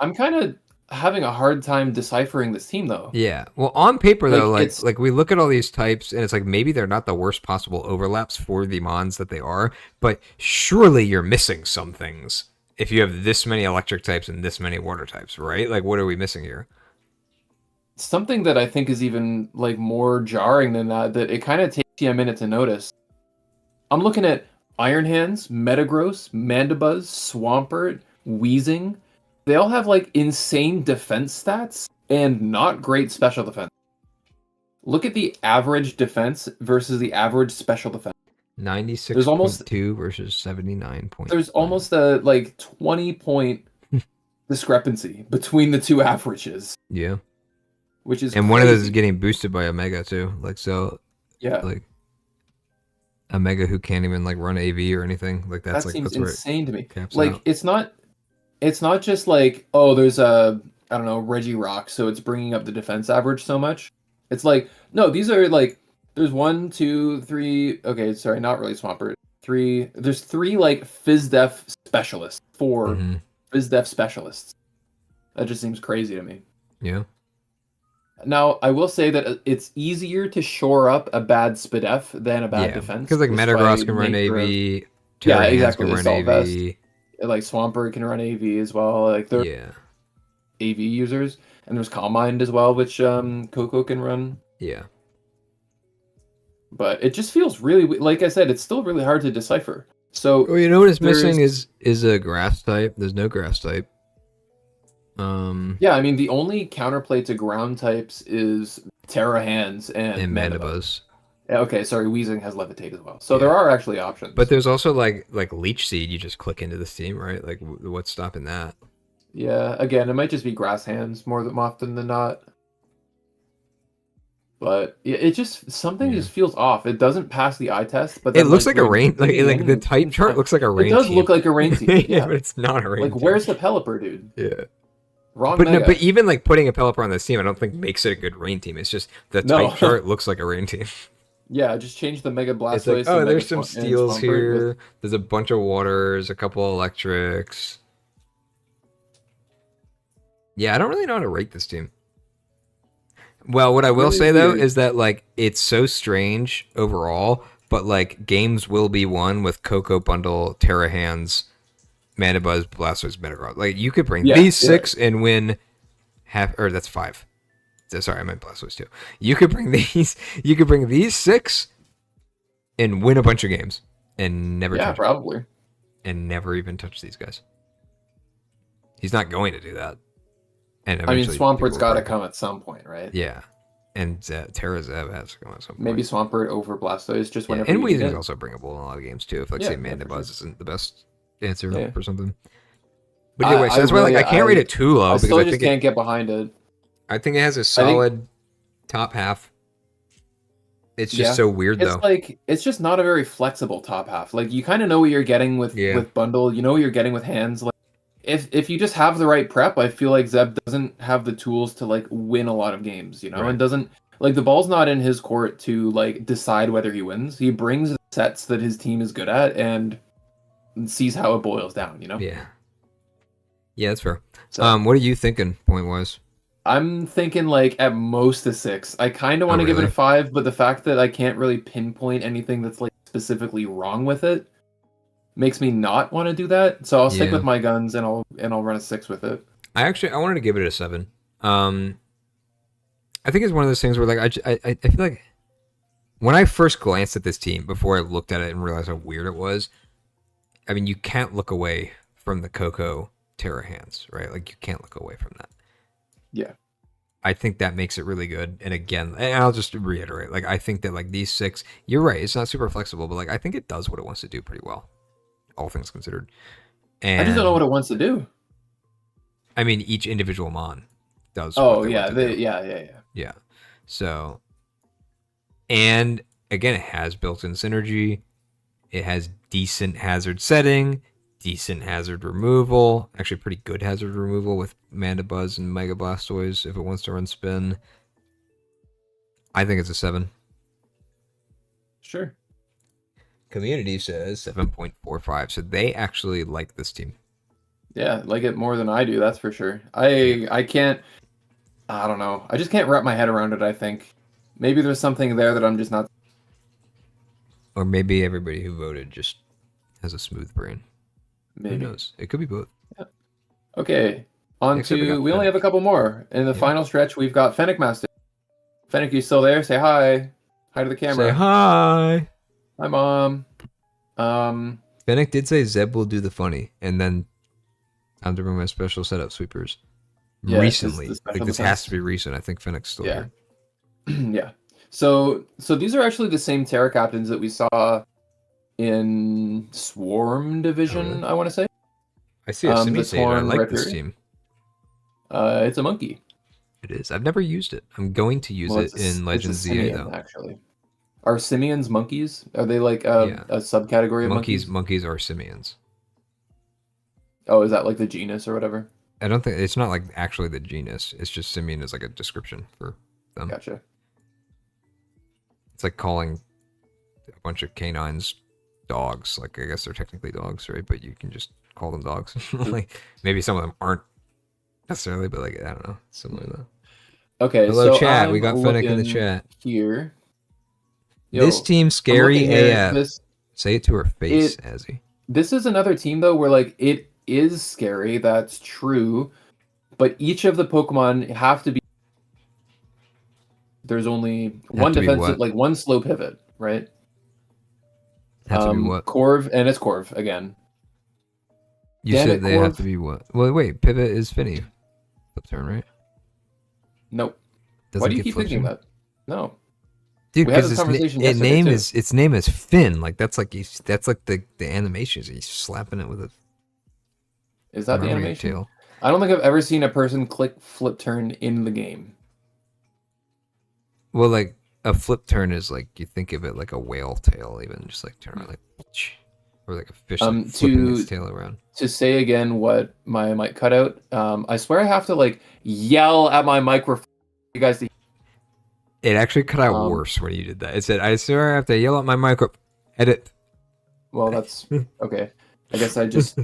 [SPEAKER 2] I'm kind of having a hard time deciphering this team though.
[SPEAKER 1] Yeah. Well, on paper though, like we look at all these types and it's like maybe they're not the worst possible overlaps for the mons that they are, but surely you're missing some things if you have this many electric types and this many water types, right? Like what are we missing here?
[SPEAKER 2] Something that I think is even like more jarring than that it kind of takes you a minute to notice. I'm looking at Iron Hands, Metagross, Mandibuzz, Swampert, Weezing. They all have like insane defense stats and not great special defense. Look at the average defense versus the average special defense.
[SPEAKER 1] 96.2 versus 79.
[SPEAKER 2] There's almost a like 20-point discrepancy between the 2 averages.
[SPEAKER 1] Yeah.
[SPEAKER 2] Which is
[SPEAKER 1] and crazy. One of those is getting boosted by Omega too. Like so.
[SPEAKER 2] Yeah.
[SPEAKER 1] Like Omega who can't even like run AV or anything. Like that's
[SPEAKER 2] that
[SPEAKER 1] like
[SPEAKER 2] seems
[SPEAKER 1] that's
[SPEAKER 2] insane to me.
[SPEAKER 1] Like
[SPEAKER 2] out. It's not just like, oh, there's a I don't know, Reggie Rock, so it's bringing up the defense average so much. It's like, no, these are like there's 1, 2, 3. Okay, sorry, not really Swampert. 3. There's 3 like FizzDef specialists. 4 FizzDef specialists. That just seems crazy to me.
[SPEAKER 1] Yeah.
[SPEAKER 2] Now, I will say that it's easier to shore up a bad SPDF than a bad defense.
[SPEAKER 1] Because like Metagross can run AV,
[SPEAKER 2] yeah, exactly.
[SPEAKER 1] Can run AV.
[SPEAKER 2] Like Swampert can run AV as well. Like they're AV users, and there's Calm Mind as well, which Coco can run.
[SPEAKER 1] Yeah.
[SPEAKER 2] But it just feels really, like I said, it's still really hard to decipher. So,
[SPEAKER 1] well, you know what is missing is a grass type. There's no grass type.
[SPEAKER 2] Yeah, I mean the only counterplay to ground types is Terra Hands and
[SPEAKER 1] Mandibuzz.
[SPEAKER 2] Okay, sorry, Weezing has Levitate as well. So there are actually options.
[SPEAKER 1] But there's also like Leech Seed. You just click into this team, right? Like, what's stopping that?
[SPEAKER 2] Yeah, again, it might just be Grass Hands more often than not. But it just something just feels off. It doesn't pass the eye test, but then,
[SPEAKER 1] it looks like a rain. Like the type chart looks like a rain.
[SPEAKER 2] It does look like a rain team. Yeah,
[SPEAKER 1] but it's not a rain.
[SPEAKER 2] Like, where's the Pelipper, dude?
[SPEAKER 1] Yeah.
[SPEAKER 2] Wrong.
[SPEAKER 1] But no, but even like putting a Pelipper on this team, I don't think makes it a good rain team. It's just the type chart looks like a rain team.
[SPEAKER 2] Yeah, just change the Mega Blastoise.
[SPEAKER 1] It's like, oh, there's some Steels here. There's a bunch of Waters, a couple Electrics. Yeah, I don't really know how to rate this team. Well, what I will say though is that like it's so strange overall, but like games will be won with Coco Bundle, Terra Hands, Mandibuzz, Blastoise, Metagross. Like you could bring these 6 and win half, or that's 5. Sorry, I meant Blastoise too. You could bring these. You could bring these 6 and win a bunch of games and never.
[SPEAKER 2] Yeah, probably.
[SPEAKER 1] Them, and never even touch these guys. He's not going to do that. And
[SPEAKER 2] I mean, Swampert's got to come at some point, right?
[SPEAKER 1] Yeah, and Terra Zeb has to come at some point.
[SPEAKER 2] Maybe Swampert over Blastoise, just whenever.
[SPEAKER 1] And Weezing is also bringable in a lot of games too. If like say Mandibuzz isn't the best answer for something. But anyway, so that's why like I can't rate it too low because I think
[SPEAKER 2] can't get behind it.
[SPEAKER 1] I think it has a solid top half. It's just so weird though.
[SPEAKER 2] It's like it's just not a very flexible top half. Like you kind of know what you're getting with Bundle. You know what you're getting with Hands. Like if you just have the right prep, I feel like Zeb doesn't have the tools to like win a lot of games. You know, and doesn't like the ball's not in his court to like decide whether he wins. He brings the sets that his team is good at and sees how it boils down. You know.
[SPEAKER 1] Yeah. Yeah, that's fair. So, what are you thinking point wise?
[SPEAKER 2] I'm thinking like at most a 6. I kind of want to give it a 5, but the fact that I can't really pinpoint anything that's like specifically wrong with it makes me not want to do that. So I'll stick with my guns and I'll run a 6 with it.
[SPEAKER 1] I wanted to give it a 7. I think it's one of those things where like I feel like when I first glanced at this team before I looked at it and realized how weird it was, I mean you can't look away from the Coco Terra Hands, right? Like you can't look away from that.
[SPEAKER 2] Yeah.
[SPEAKER 1] I think that makes it really good. And again, and I'll just reiterate, like I think that like these 6, you're right, it's not super flexible, but like I think it does what it wants to do pretty well, all things considered. And
[SPEAKER 2] I just don't know what it wants to do.
[SPEAKER 1] I mean, each individual mon does.
[SPEAKER 2] Oh yeah,
[SPEAKER 1] yeah. So, and again, it has built-in synergy. It has decent hazard setting. Decent hazard removal, actually pretty good hazard removal with Mandibuzz and Mega Blastoise if it wants to run spin. I think it's a 7.
[SPEAKER 2] Sure.
[SPEAKER 1] Community says 7.45, so they actually like this team.
[SPEAKER 2] Yeah, like it more than I do, that's for sure. I can't, I don't know. I just can't wrap my head around it, I think. Maybe there's something there that I'm just not.
[SPEAKER 1] Or maybe everybody who voted just has a smooth brain.
[SPEAKER 2] Maybe.
[SPEAKER 1] Who knows? It could be both.
[SPEAKER 2] Yeah. Okay. We only have a couple more. In the final stretch, we've got FennekMaster. Fennec, you still there? Say hi. Hi to the camera.
[SPEAKER 1] Say hi.
[SPEAKER 2] Hi, Mom.
[SPEAKER 1] Fennec did say Zeb will do the funny, and then I'm to bring my special setup sweepers. Yeah, recently. Like this has to be recent. I think Fennec's still here.
[SPEAKER 2] Yeah. So these are actually the same Terra Captains that we saw in Swarm Division, I want to say.
[SPEAKER 1] I see a Simisator. I like this team.
[SPEAKER 2] It's a monkey.
[SPEAKER 1] It is. I've never used it. I'm going to use it in Legends ZA, though.
[SPEAKER 2] Actually. Are simians monkeys? Are they like a subcategory of monkeys?
[SPEAKER 1] Monkeys are simians.
[SPEAKER 2] Oh, is that like the genus or whatever?
[SPEAKER 1] I don't think... It's not like actually the genus. It's just simian is like a description for them.
[SPEAKER 2] Gotcha.
[SPEAKER 1] It's like calling a bunch of canines dogs. Like I guess they're technically dogs, right? But you can just call them dogs. Like maybe some of them aren't necessarily, but like I don't know, similar to that.
[SPEAKER 2] Okay,
[SPEAKER 1] hello chat. We got Fennec in the chat
[SPEAKER 2] here.
[SPEAKER 1] This team's scary AF. Say it to her face, Azzy.
[SPEAKER 2] This is another team though where like it is scary. That's true, but each of the Pokemon have to be. There's only one defensive, like one slow pivot, right?
[SPEAKER 1] Have to be what?
[SPEAKER 2] Corv, and it's Corv again.
[SPEAKER 1] You said they have to be what? Well, wait, pivot is Finny. flip turn, right?
[SPEAKER 2] Nope.
[SPEAKER 1] Doesn't
[SPEAKER 2] Why do you
[SPEAKER 1] get
[SPEAKER 2] keep
[SPEAKER 1] flip
[SPEAKER 2] thinking
[SPEAKER 1] turn?
[SPEAKER 2] that? No.
[SPEAKER 1] Dude,
[SPEAKER 2] We had
[SPEAKER 1] because
[SPEAKER 2] this conversation
[SPEAKER 1] its
[SPEAKER 2] yesterday, too.
[SPEAKER 1] its name is Finn. Like that's like the animations. He's slapping it with a.
[SPEAKER 2] Is that the
[SPEAKER 1] mermaid
[SPEAKER 2] animation?
[SPEAKER 1] tail.
[SPEAKER 2] I don't think I've ever seen a person click flip turn in the game.
[SPEAKER 1] Well, like a flip turn is like you think of it like a whale tail, even just like turn around like, or like a fish like, flipping its tail around.
[SPEAKER 2] To say again what my mic cut out, I swear I have to like yell at my microphone for you guys to.
[SPEAKER 1] It actually cut out worse when you did that. It said, "I swear I have to yell at my micro." Edit.
[SPEAKER 2] Well, that's okay. I guess I just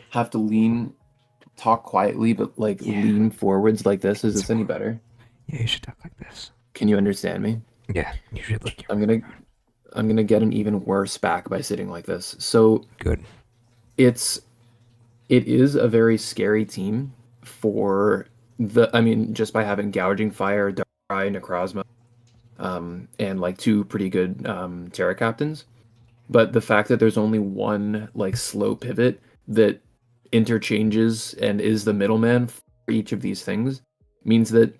[SPEAKER 2] have to talk quietly, but like lean forwards like this. Is this any better?
[SPEAKER 1] Yeah, you should talk like this.
[SPEAKER 2] Can you understand me?
[SPEAKER 1] Yeah, you should look.
[SPEAKER 2] I'm gonna get an even worse back by sitting like this. So
[SPEAKER 1] good.
[SPEAKER 2] It is a very scary team for just by having Gouging Fire, Darkrai, Necrozma, and like two pretty good Terra captains. But the fact that there's only one like slow pivot that interchanges and is the middleman for each of these things means that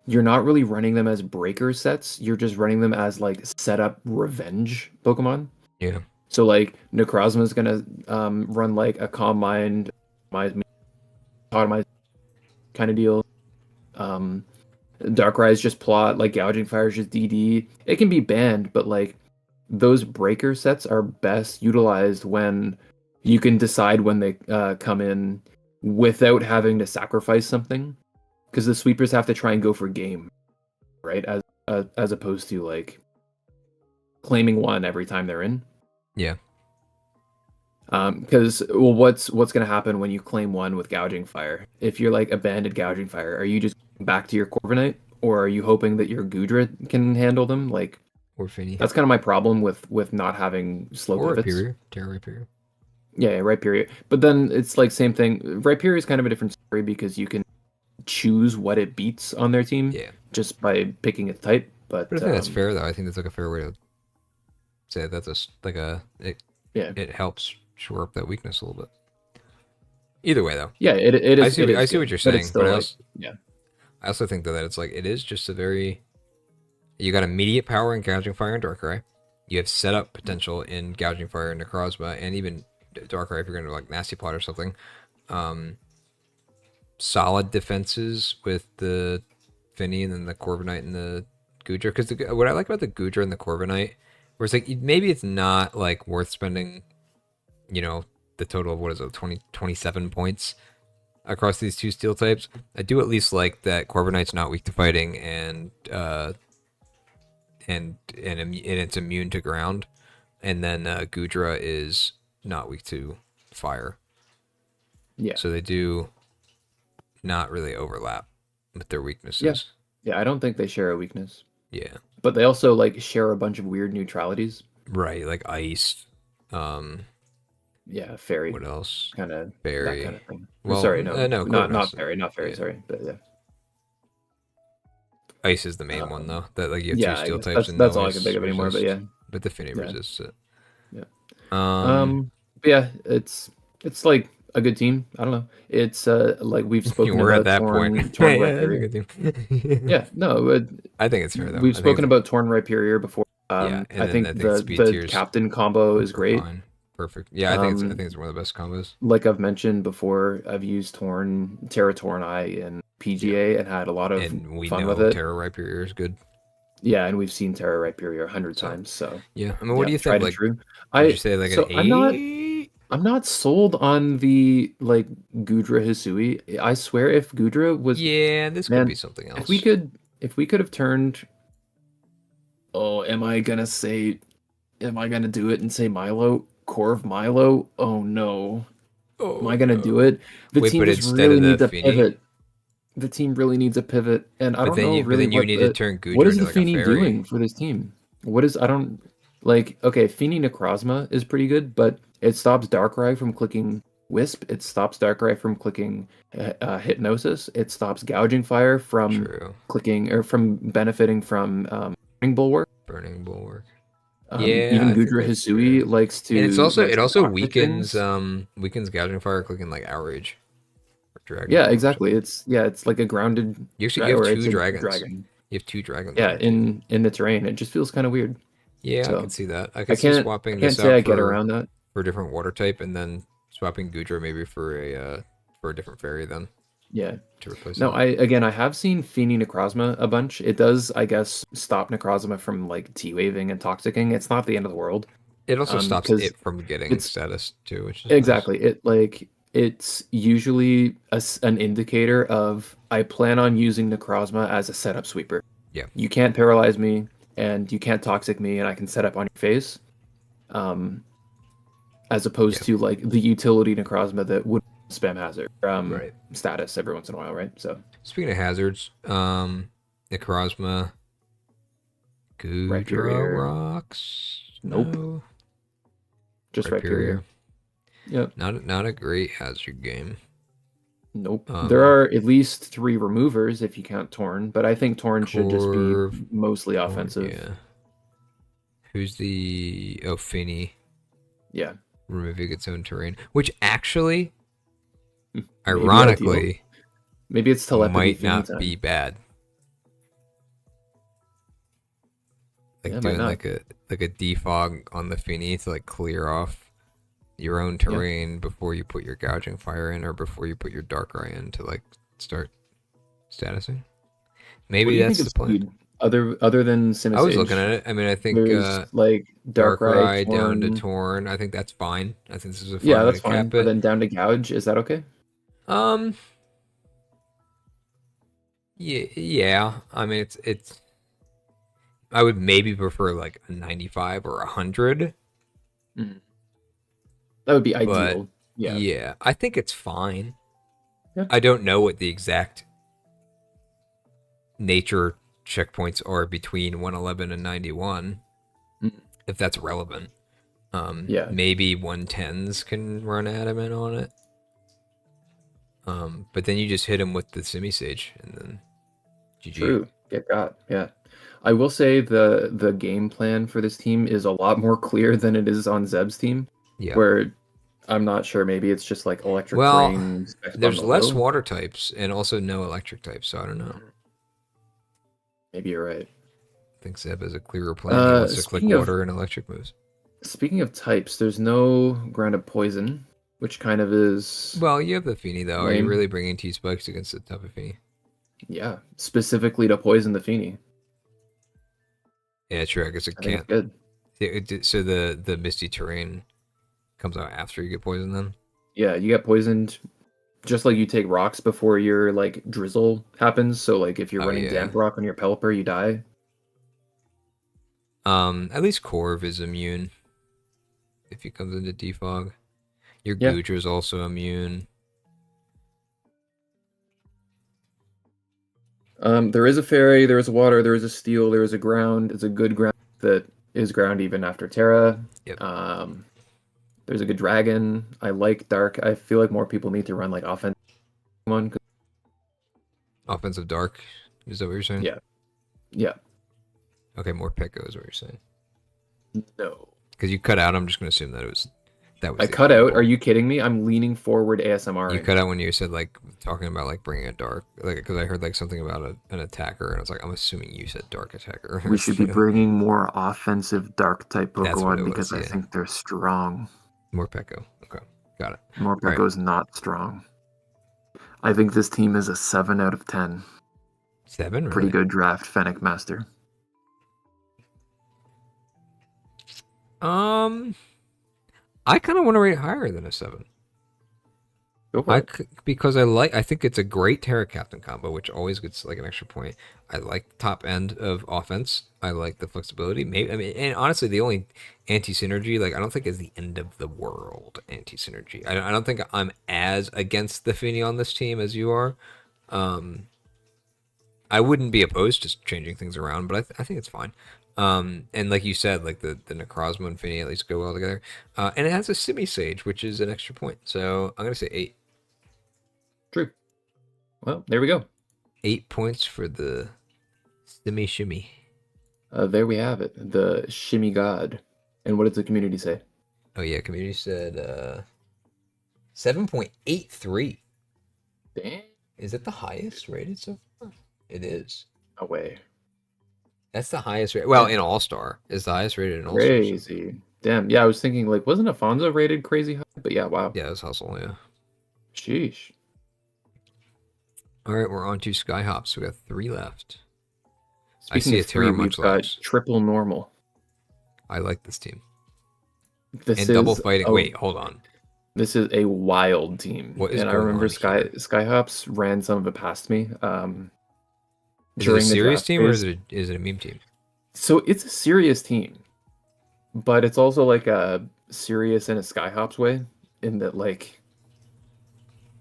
[SPEAKER 2] you're not really running them as breaker sets. You're just running them as like setup revenge Pokemon.
[SPEAKER 1] Yeah.
[SPEAKER 2] So like Necrozma is gonna run like a Calm Mind, Automized kind of deal. Darkrai is just plot, like Gouging Fire is just DD. It can be banned, but like those breaker sets are best utilized when you can decide when they come in without having to sacrifice something, because the sweepers have to try and go for game, right? As opposed to like claiming one every time they're in.
[SPEAKER 1] Yeah.
[SPEAKER 2] Because what's gonna happen when you claim one with Gouging Fire? If you're like abandoned Gouging Fire, are you just back to your Corviknight, or are you hoping that your Goodra can handle them? Like,
[SPEAKER 1] or Finny.
[SPEAKER 2] That's kind of my problem with not having slow pivots.
[SPEAKER 1] Terra Rhyperior.
[SPEAKER 2] Yeah, Rhyperior. But then it's like same thing. Rhyperior is kind of a different story because you can choose what it beats on their team just by picking its type. But
[SPEAKER 1] I think that's fair though. I think that's like a fair way to say that's it helps shore up that weakness a little bit. Either way though.
[SPEAKER 2] Yeah, it is.
[SPEAKER 1] I see what you're saying, but
[SPEAKER 2] I
[SPEAKER 1] also think that it's like it is just a very. You got immediate power in Gouging Fire and Darkrai. You have setup potential in Gouging Fire and Necrozma, and even Darkrai if you're going to like Nasty Plot or something. Solid defenses with the Finny and then the Corviknight and the Goodra. Because what I like about the Goodra and the Corviknight, where it's like maybe it's not like worth spending, the total of what is it, 27 points across these two steel types. I do at least like that Corviknight's not weak to fighting and it's immune to ground, and then Goodra is not weak to fire.
[SPEAKER 2] Yeah.
[SPEAKER 1] So they do not really overlap with their weaknesses.
[SPEAKER 2] Yeah, I don't think they share a weakness.
[SPEAKER 1] Yeah.
[SPEAKER 2] But they also like share a bunch of weird neutralities.
[SPEAKER 1] Right, like ice.
[SPEAKER 2] Yeah, fairy.
[SPEAKER 1] What else?
[SPEAKER 2] Kind of
[SPEAKER 1] fairy.
[SPEAKER 2] That kind of thing.
[SPEAKER 1] Well,
[SPEAKER 2] sorry, not fairy.
[SPEAKER 1] Yeah.
[SPEAKER 2] Sorry, but yeah.
[SPEAKER 1] Ice is the main one though. That like you have two steel types.
[SPEAKER 2] That's all I can think of anymore. But yeah.
[SPEAKER 1] But the Finny resists it.
[SPEAKER 2] Yeah.
[SPEAKER 1] But
[SPEAKER 2] yeah, it's like a good team. I don't know. It's like we've spoken.
[SPEAKER 1] We're
[SPEAKER 2] about
[SPEAKER 1] at that point.
[SPEAKER 2] Yeah, no.
[SPEAKER 1] I think it's fair though.
[SPEAKER 2] We've spoken about Torn Rhyperior before. I think the captain combo is great.
[SPEAKER 1] Fine. Perfect. Yeah, I think it's one of the best combos.
[SPEAKER 2] Like I've mentioned before, I've used Terra Tornai in PGA and had a lot of fun with it.
[SPEAKER 1] Terra Rhyperior is good.
[SPEAKER 2] Yeah, and we've seen Terra Rhyperior 100 times. So
[SPEAKER 1] yeah, I mean, what do you think? Like,
[SPEAKER 2] true.
[SPEAKER 1] Would you say like an 8?
[SPEAKER 2] I'm not sold on the like Goodra Hisui. I swear, if Goodra was
[SPEAKER 1] this could be something else.
[SPEAKER 2] If we could have turned. Oh, am I gonna do it and say Milo? Corv Milo? Oh no. Am I gonna do it? The team just really needs a pivot. The team really needs a pivot, and I don't know really what
[SPEAKER 1] need to turn Goodra
[SPEAKER 2] what is
[SPEAKER 1] the
[SPEAKER 2] like Fini doing for this team? Okay, Fini Necrozma is pretty good, but it stops Darkrai from clicking Wisp. It stops Darkrai from clicking Hypnosis. It stops Gouging Fire from clicking or from benefiting from Burning Bulwark. Even Goodra Hisui likes to.
[SPEAKER 1] And it also weakens Gouging Fire clicking like Outrage. dragon.
[SPEAKER 2] Yeah, exactly. It's like a grounded.
[SPEAKER 1] You have two dragons. You have two dragons.
[SPEAKER 2] Yeah, in the terrain, it just feels kind of weird.
[SPEAKER 1] Yeah,
[SPEAKER 2] so,
[SPEAKER 1] I can see that. I can see swapping this
[SPEAKER 2] say
[SPEAKER 1] out
[SPEAKER 2] I get around that.
[SPEAKER 1] for a different water type, and then swapping Goodra maybe for a different fairy then.
[SPEAKER 2] Yeah.
[SPEAKER 1] To replace.
[SPEAKER 2] No, I have seen Feeny Necrozma a bunch. It does, I guess, stop Necrozma from like T-waving and toxicking. It's not the end of the world.
[SPEAKER 1] It also stops it from getting status too, which is
[SPEAKER 2] exactly
[SPEAKER 1] nice.
[SPEAKER 2] It's usually an indicator of I plan on using Necrozma as a setup sweeper.
[SPEAKER 1] Yeah.
[SPEAKER 2] You can't paralyze me, and you can't toxic me, and I can set up on your face. As opposed to like the utility Necrozma that would spam hazard status every once in a while, right? So
[SPEAKER 1] speaking of hazards, Necrozma, Goodra rocks.
[SPEAKER 2] Nope.
[SPEAKER 1] No.
[SPEAKER 2] Just Rhyperior. Yep.
[SPEAKER 1] Not a great hazard game.
[SPEAKER 2] Nope. There are at least 3 removers if you count Torn, but I think Torn should just be mostly offensive.
[SPEAKER 1] Yeah. Who's the Finny?
[SPEAKER 2] Yeah.
[SPEAKER 1] Removing its own terrain, which actually, ironically,
[SPEAKER 2] maybe it's telepathy
[SPEAKER 1] might not be bad. Like doing like a defog on the Finny to like clear off your own terrain before you put your gouging fire in, or before you put your Darkrai in to like start statusing. Maybe that's the plan.
[SPEAKER 2] Other than Sinisage.
[SPEAKER 1] I was looking at it. I mean, I think
[SPEAKER 2] like Darkrai
[SPEAKER 1] down to Torn. I think that's fine. I think this is a fine
[SPEAKER 2] way that's fine. But then down to Gouge, is that okay?
[SPEAKER 1] Yeah. I mean, it's. I would maybe prefer like a 95 or 100.
[SPEAKER 2] That would be ideal.
[SPEAKER 1] Yeah, I think it's fine.
[SPEAKER 2] Yeah.
[SPEAKER 1] I don't know what the exact nature checkpoints are between 111 and 91, if that's relevant. Maybe 110s can run adamant on it. But then you just hit him with the Simisage and then GG.
[SPEAKER 2] True. Get got. Yeah. I will say the game plan for this team is a lot more clear than it is on Zeb's team.
[SPEAKER 1] Yeah.
[SPEAKER 2] Where I'm not sure, maybe it's just like electric terrain.
[SPEAKER 1] There's less water types and also no electric types, so I don't know.
[SPEAKER 2] Maybe you're right.
[SPEAKER 1] I think Zeb has a clearer plan. He wants to click water and electric moves.
[SPEAKER 2] Speaking of types, there's no grounded poison, which kind of is...
[SPEAKER 1] Well, you have the Feeny, though. Lame. Are you really bringing T-Spikes against the type of Feeny?
[SPEAKER 2] Yeah, specifically to poison the Feeny.
[SPEAKER 1] Yeah, true. I guess it can't.
[SPEAKER 2] Good.
[SPEAKER 1] So the Misty Terrain comes out after you get poisoned, then?
[SPEAKER 2] Yeah, you get poisoned just like you take rocks before your like drizzle happens. So like if you're running damp rock on your Pelipper, you die.
[SPEAKER 1] At least Corv is immune if he comes into defog. Your Goodra is also immune.
[SPEAKER 2] There is a fairy, there is a water, there is a steel, there is a ground. It's a good ground that is ground even after Terra.
[SPEAKER 1] Yep.
[SPEAKER 2] There's a good dragon. I like dark. I feel like more people need to run like offensive one.
[SPEAKER 1] Offensive dark? Is that what you're saying?
[SPEAKER 2] Yeah. Yeah.
[SPEAKER 1] Okay, more Peko is what you're saying.
[SPEAKER 2] No.
[SPEAKER 1] Because you cut out, I'm just going to assume that was...
[SPEAKER 2] I cut out? Are you kidding me? I'm leaning forward ASMR.
[SPEAKER 1] You cut out when you said, like, talking about, like, bringing a dark... Like, because I heard, like, something about an attacker, and I was like, I'm assuming you said dark attacker.
[SPEAKER 2] We should be bringing more offensive dark type Pokemon because I think they're strong.
[SPEAKER 1] More Peko. Okay. Got it.
[SPEAKER 2] More Peko's not strong. I think this team is a 7 out of 10.
[SPEAKER 1] 7? Really?
[SPEAKER 2] Pretty good draft, FennekMaster.
[SPEAKER 1] I kind of want to rate it higher than a 7. Because I think it's a great Terra Captain combo, which always gets like an extra point. I like the top end of offense. I like the flexibility. Maybe and honestly, the only anti-synergy, like I don't think is the end of the world anti-synergy. I don't think I'm as against the Feeny on this team as you are. I wouldn't be opposed to changing things around, but I think it's fine. And like you said, like the Necrozma and Feeny at least go well together. And it has a Simisage, which is an extra point. So I'm gonna say 8.
[SPEAKER 2] True. Well, there we go.
[SPEAKER 1] 8 points for the Shimmy.
[SPEAKER 2] There we have it. The Shimmy God. And what did the community say?
[SPEAKER 1] Oh yeah, community said 7.83.
[SPEAKER 2] Damn.
[SPEAKER 1] Is it the highest rated so far? It is.
[SPEAKER 2] No way.
[SPEAKER 1] That's the highest rated. Well, in All-Star. Is the highest rated in All-Star.
[SPEAKER 2] Crazy. So. Damn. Yeah, I was thinking, like, wasn't Afonso rated crazy high? But yeah, wow.
[SPEAKER 1] Yeah, it's Hustle, yeah.
[SPEAKER 2] Sheesh.
[SPEAKER 1] All right, we're on to Skyhops. We got 3 left.
[SPEAKER 2] Speaking I see of 3, we've got triple normal.
[SPEAKER 1] I like this team.
[SPEAKER 2] This
[SPEAKER 1] and double fighting. Wait, hold on.
[SPEAKER 2] This is a wild team.
[SPEAKER 1] What is
[SPEAKER 2] and I remember Skyhops ran some of it past me.
[SPEAKER 1] Is it a serious team or is it a meme team?
[SPEAKER 2] So it's a serious team, but it's also like a serious in a Skyhops way, in that like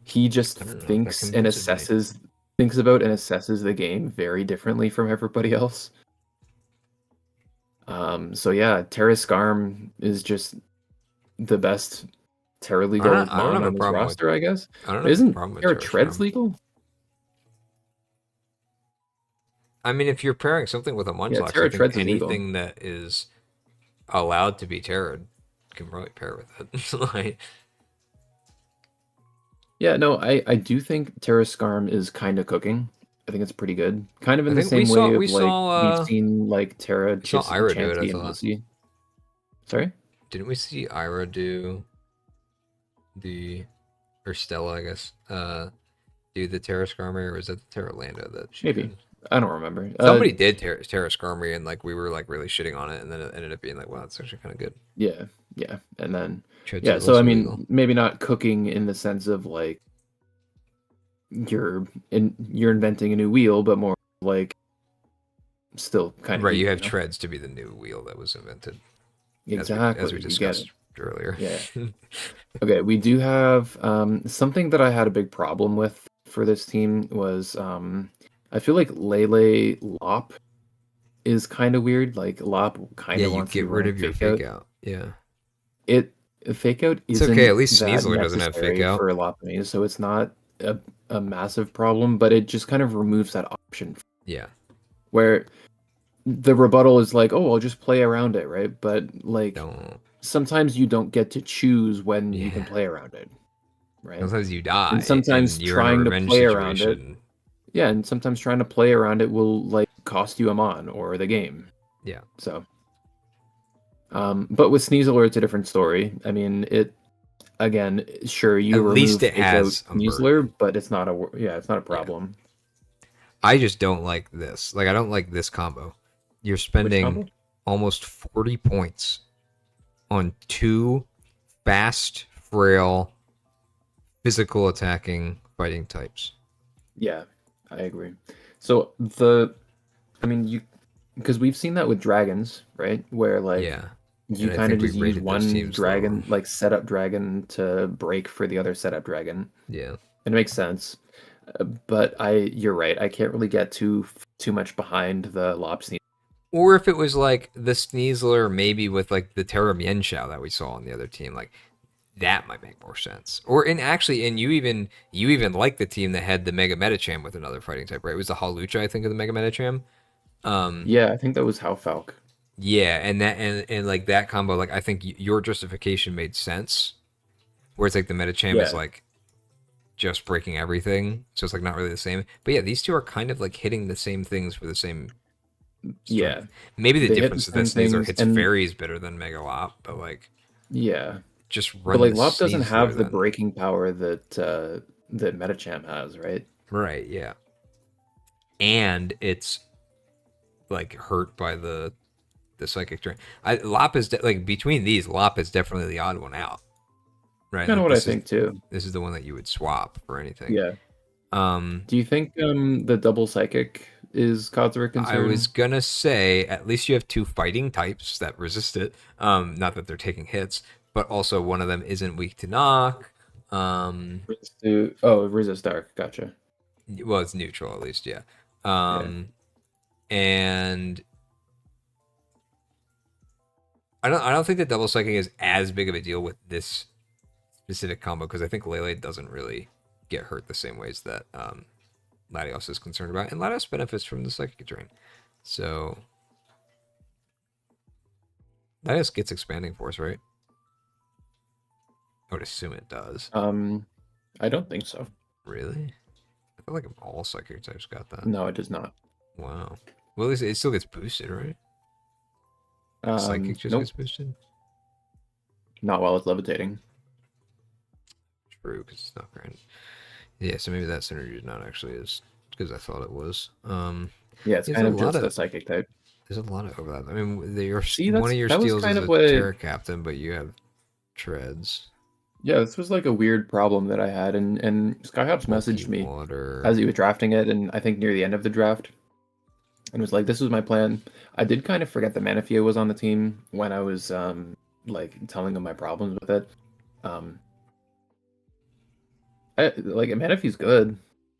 [SPEAKER 2] he just thinks about and assesses the game very differently from everybody else. So yeah, Terrascarm is just the best Terra legal on his roster, I guess. Isn't Terra Treads legal?
[SPEAKER 1] I mean, if you're pairing something with a Munchlax, I think anything that is allowed to be Terra can probably pair with it. Like,
[SPEAKER 2] yeah, no, I do think Terrascarm is kind of cooking. I think it's pretty good. Kind of in the same way of we've seen like Terra just Chanty and Lucy. Sorry?
[SPEAKER 1] Didn't we see Ira do or Stella, I guess, do the Terra Skarmory, or was that the Terra Lando that she
[SPEAKER 2] maybe
[SPEAKER 1] did?
[SPEAKER 2] I don't remember.
[SPEAKER 1] Somebody did Terra Skarmory, and like we were like really shitting on it, and then it ended up being like, wow, it's actually kind of good.
[SPEAKER 2] Yeah, and then so I mean, maybe not cooking in the sense of like you're inventing a new wheel, but more like still kind of
[SPEAKER 1] right. You have Treads to be the new wheel that was invented.
[SPEAKER 2] Exactly,
[SPEAKER 1] as we discussed earlier.
[SPEAKER 2] Yeah. Okay, we do have something that I had a big problem with for this team was I feel like Lele Lop is kind of weird. Like Lop kind of wants to get rid of your fake out.
[SPEAKER 1] Yeah.
[SPEAKER 2] Fake out isn't
[SPEAKER 1] okay. At least Sneasler doesn't have fake out
[SPEAKER 2] for Lopunny, so it's not a massive problem. But it just kind of removes that option.
[SPEAKER 1] Yeah.
[SPEAKER 2] Where the rebuttal is like, oh, I'll just play around it, right? But like, sometimes you don't get to choose when you can play around it, right?
[SPEAKER 1] Sometimes you die,
[SPEAKER 2] and sometimes trying to play around it. Yeah, and sometimes trying to play around it will like cost you a mon or the game.
[SPEAKER 1] Yeah.
[SPEAKER 2] So, but with Sneasler, it's a different story. I mean, again, sure, you
[SPEAKER 1] at least it has
[SPEAKER 2] Sneasler, but it's not a problem.
[SPEAKER 1] Yeah. I just don't like this. Like, I don't like this combo. You're spending almost 40 points on 2 fast, frail, physical attacking fighting types.
[SPEAKER 2] Yeah, I agree. So because we've seen that with dragons, right? Where like you kind of just use one dragon, like setup dragon to break for the other setup dragon.
[SPEAKER 1] Yeah,
[SPEAKER 2] it makes sense. But you're right. I can't really get too much behind the Lop Sneasler.
[SPEAKER 1] Or if it was like the Sneasler, maybe with like the Terra Mienshao that we saw on the other team, like that might make more sense. Or you even like the team that had the Mega Metacham with another fighting type, right? It was the Hawlucha, I think, of the Mega Metacham.
[SPEAKER 2] Yeah, I think that was Howfalk.
[SPEAKER 1] Yeah, and like that combo, like I think your justification made sense. Where it's like the Metacham is like just breaking everything, so it's like not really the same. But yeah, these two are kind of like hitting the same things for the same.
[SPEAKER 2] Yeah,
[SPEAKER 1] maybe the difference is that Sneasler hits fairies better than Mega Lop, but like just run.
[SPEAKER 2] But like Lop doesn't have the breaking power that Metacham has, right?
[SPEAKER 1] Right. Yeah. And it's like hurt by the psychic drain. Lop is like between these, Lop is definitely the odd one out. Right.
[SPEAKER 2] Kind of what I think too.
[SPEAKER 1] This is the one that you would swap for anything.
[SPEAKER 2] Yeah. Do you think the double psychic is cause of a concern?
[SPEAKER 1] I was gonna say at least you have 2 fighting types that resist it. Not that they're taking hits, but also one of them isn't weak to knock.
[SPEAKER 2] Resist dark. Gotcha.
[SPEAKER 1] Well, it's neutral at least, yeah. And I don't think that double psychic is as big of a deal with this specific combo because I think Lele doesn't really get hurt the same ways that Latios is concerned about, and Latios benefits from the psychic drain. So Latios gets expanding force, right? I would assume it does.
[SPEAKER 2] I don't think so.
[SPEAKER 1] Really? feel like all psychic types got that.
[SPEAKER 2] No, it does not.
[SPEAKER 1] Wow. Well, it still gets boosted, right? Psychic just gets boosted?
[SPEAKER 2] Not while it's levitating.
[SPEAKER 1] True, because it's not granted. Yeah, so maybe that synergy is not actually as good as I thought it was.
[SPEAKER 2] Yeah, it's kind of just a psychic type.
[SPEAKER 1] There's a lot of overlap. I mean, one of your
[SPEAKER 2] that
[SPEAKER 1] steals
[SPEAKER 2] is
[SPEAKER 1] a Terra Captain, but you have treads.
[SPEAKER 2] Yeah, this was like a weird problem that I had, and Skyhops messaged me as he was drafting it, and I think near the end of the draft, and was like, "This was my plan." I did kind of forget that Manaphy was on the team when I was like telling him my problems with it. Manaphy's good.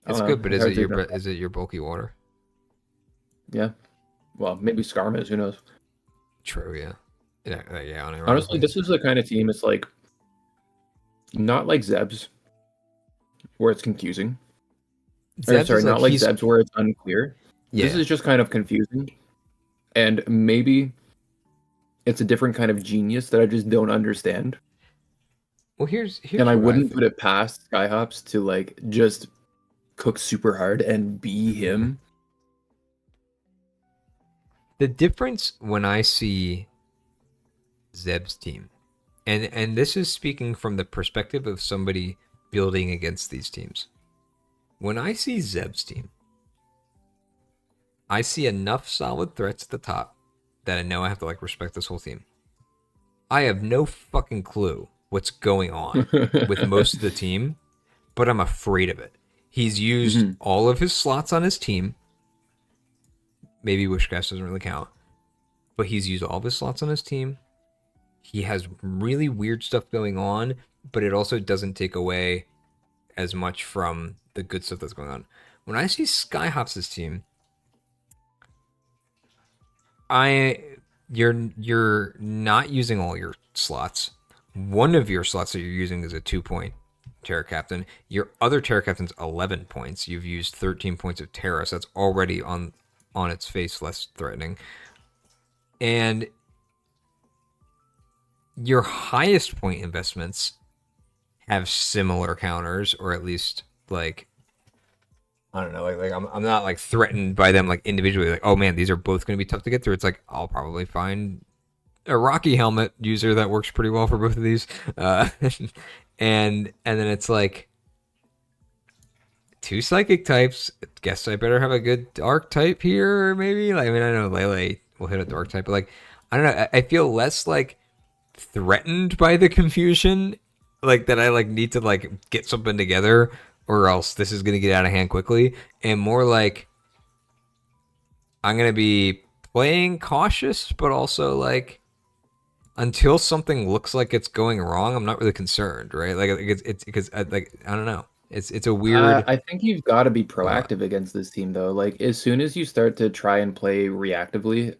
[SPEAKER 1] It's good, but is it your bulky water?
[SPEAKER 2] Yeah. Well, maybe Skarm is. Who knows?
[SPEAKER 1] True. Yeah. Yeah.
[SPEAKER 2] Honestly, this is the kind of team. It's like not like Zeb's, where it's confusing. Not like Zeb's, where it's unclear. Yeah. This is just kind of confusing, and maybe it's a different kind of genius that I just don't understand.
[SPEAKER 1] Well, here's
[SPEAKER 2] and I wouldn't put it past Skyhops to like just cook super hard and be him.
[SPEAKER 1] The difference when I see Zeb's team, and this is speaking from the perspective of somebody building against these teams. When I see Zeb's team, I see enough solid threats at the top that I know I have to like respect this whole team. I have no fucking clue what's going on with most of the team, but I'm afraid of it. He's used all of his slots on his team. Maybe Wishcast doesn't really count, but he's used all of his slots on his team. He has really weird stuff going on, but it also doesn't take away as much from the good stuff that's going on. When I see Skyhops' team, you're not using all your slots. One of your slots that you're using is a 2-point Terra Captain. Your other Terra Captain's 11 points. You've used 13 points of Terra, so that's already on its face less threatening. And your highest point investments have similar counters, or at least like I don't know, like I'm not like threatened by them like individually, like, oh man, these are both going to be tough to get through. It's like I'll probably find a Rocky helmet user that works pretty well for both of these, and then it's like 2 psychic types. Guess I better have a good dark type here, maybe. Like, I mean, I know Lele will hit a dark type, but like I don't know. I feel less like threatened by the confusion, like that I like need to like get something together, or else this is gonna get out of hand quickly, and more like I'm gonna be playing cautious, but also like until something looks like it's going wrong, I'm not really concerned, right? Like it's because like I don't know. It's a weird.
[SPEAKER 2] I think you've got to be proactive against this team, though. Like as soon as you start to try and play reactively,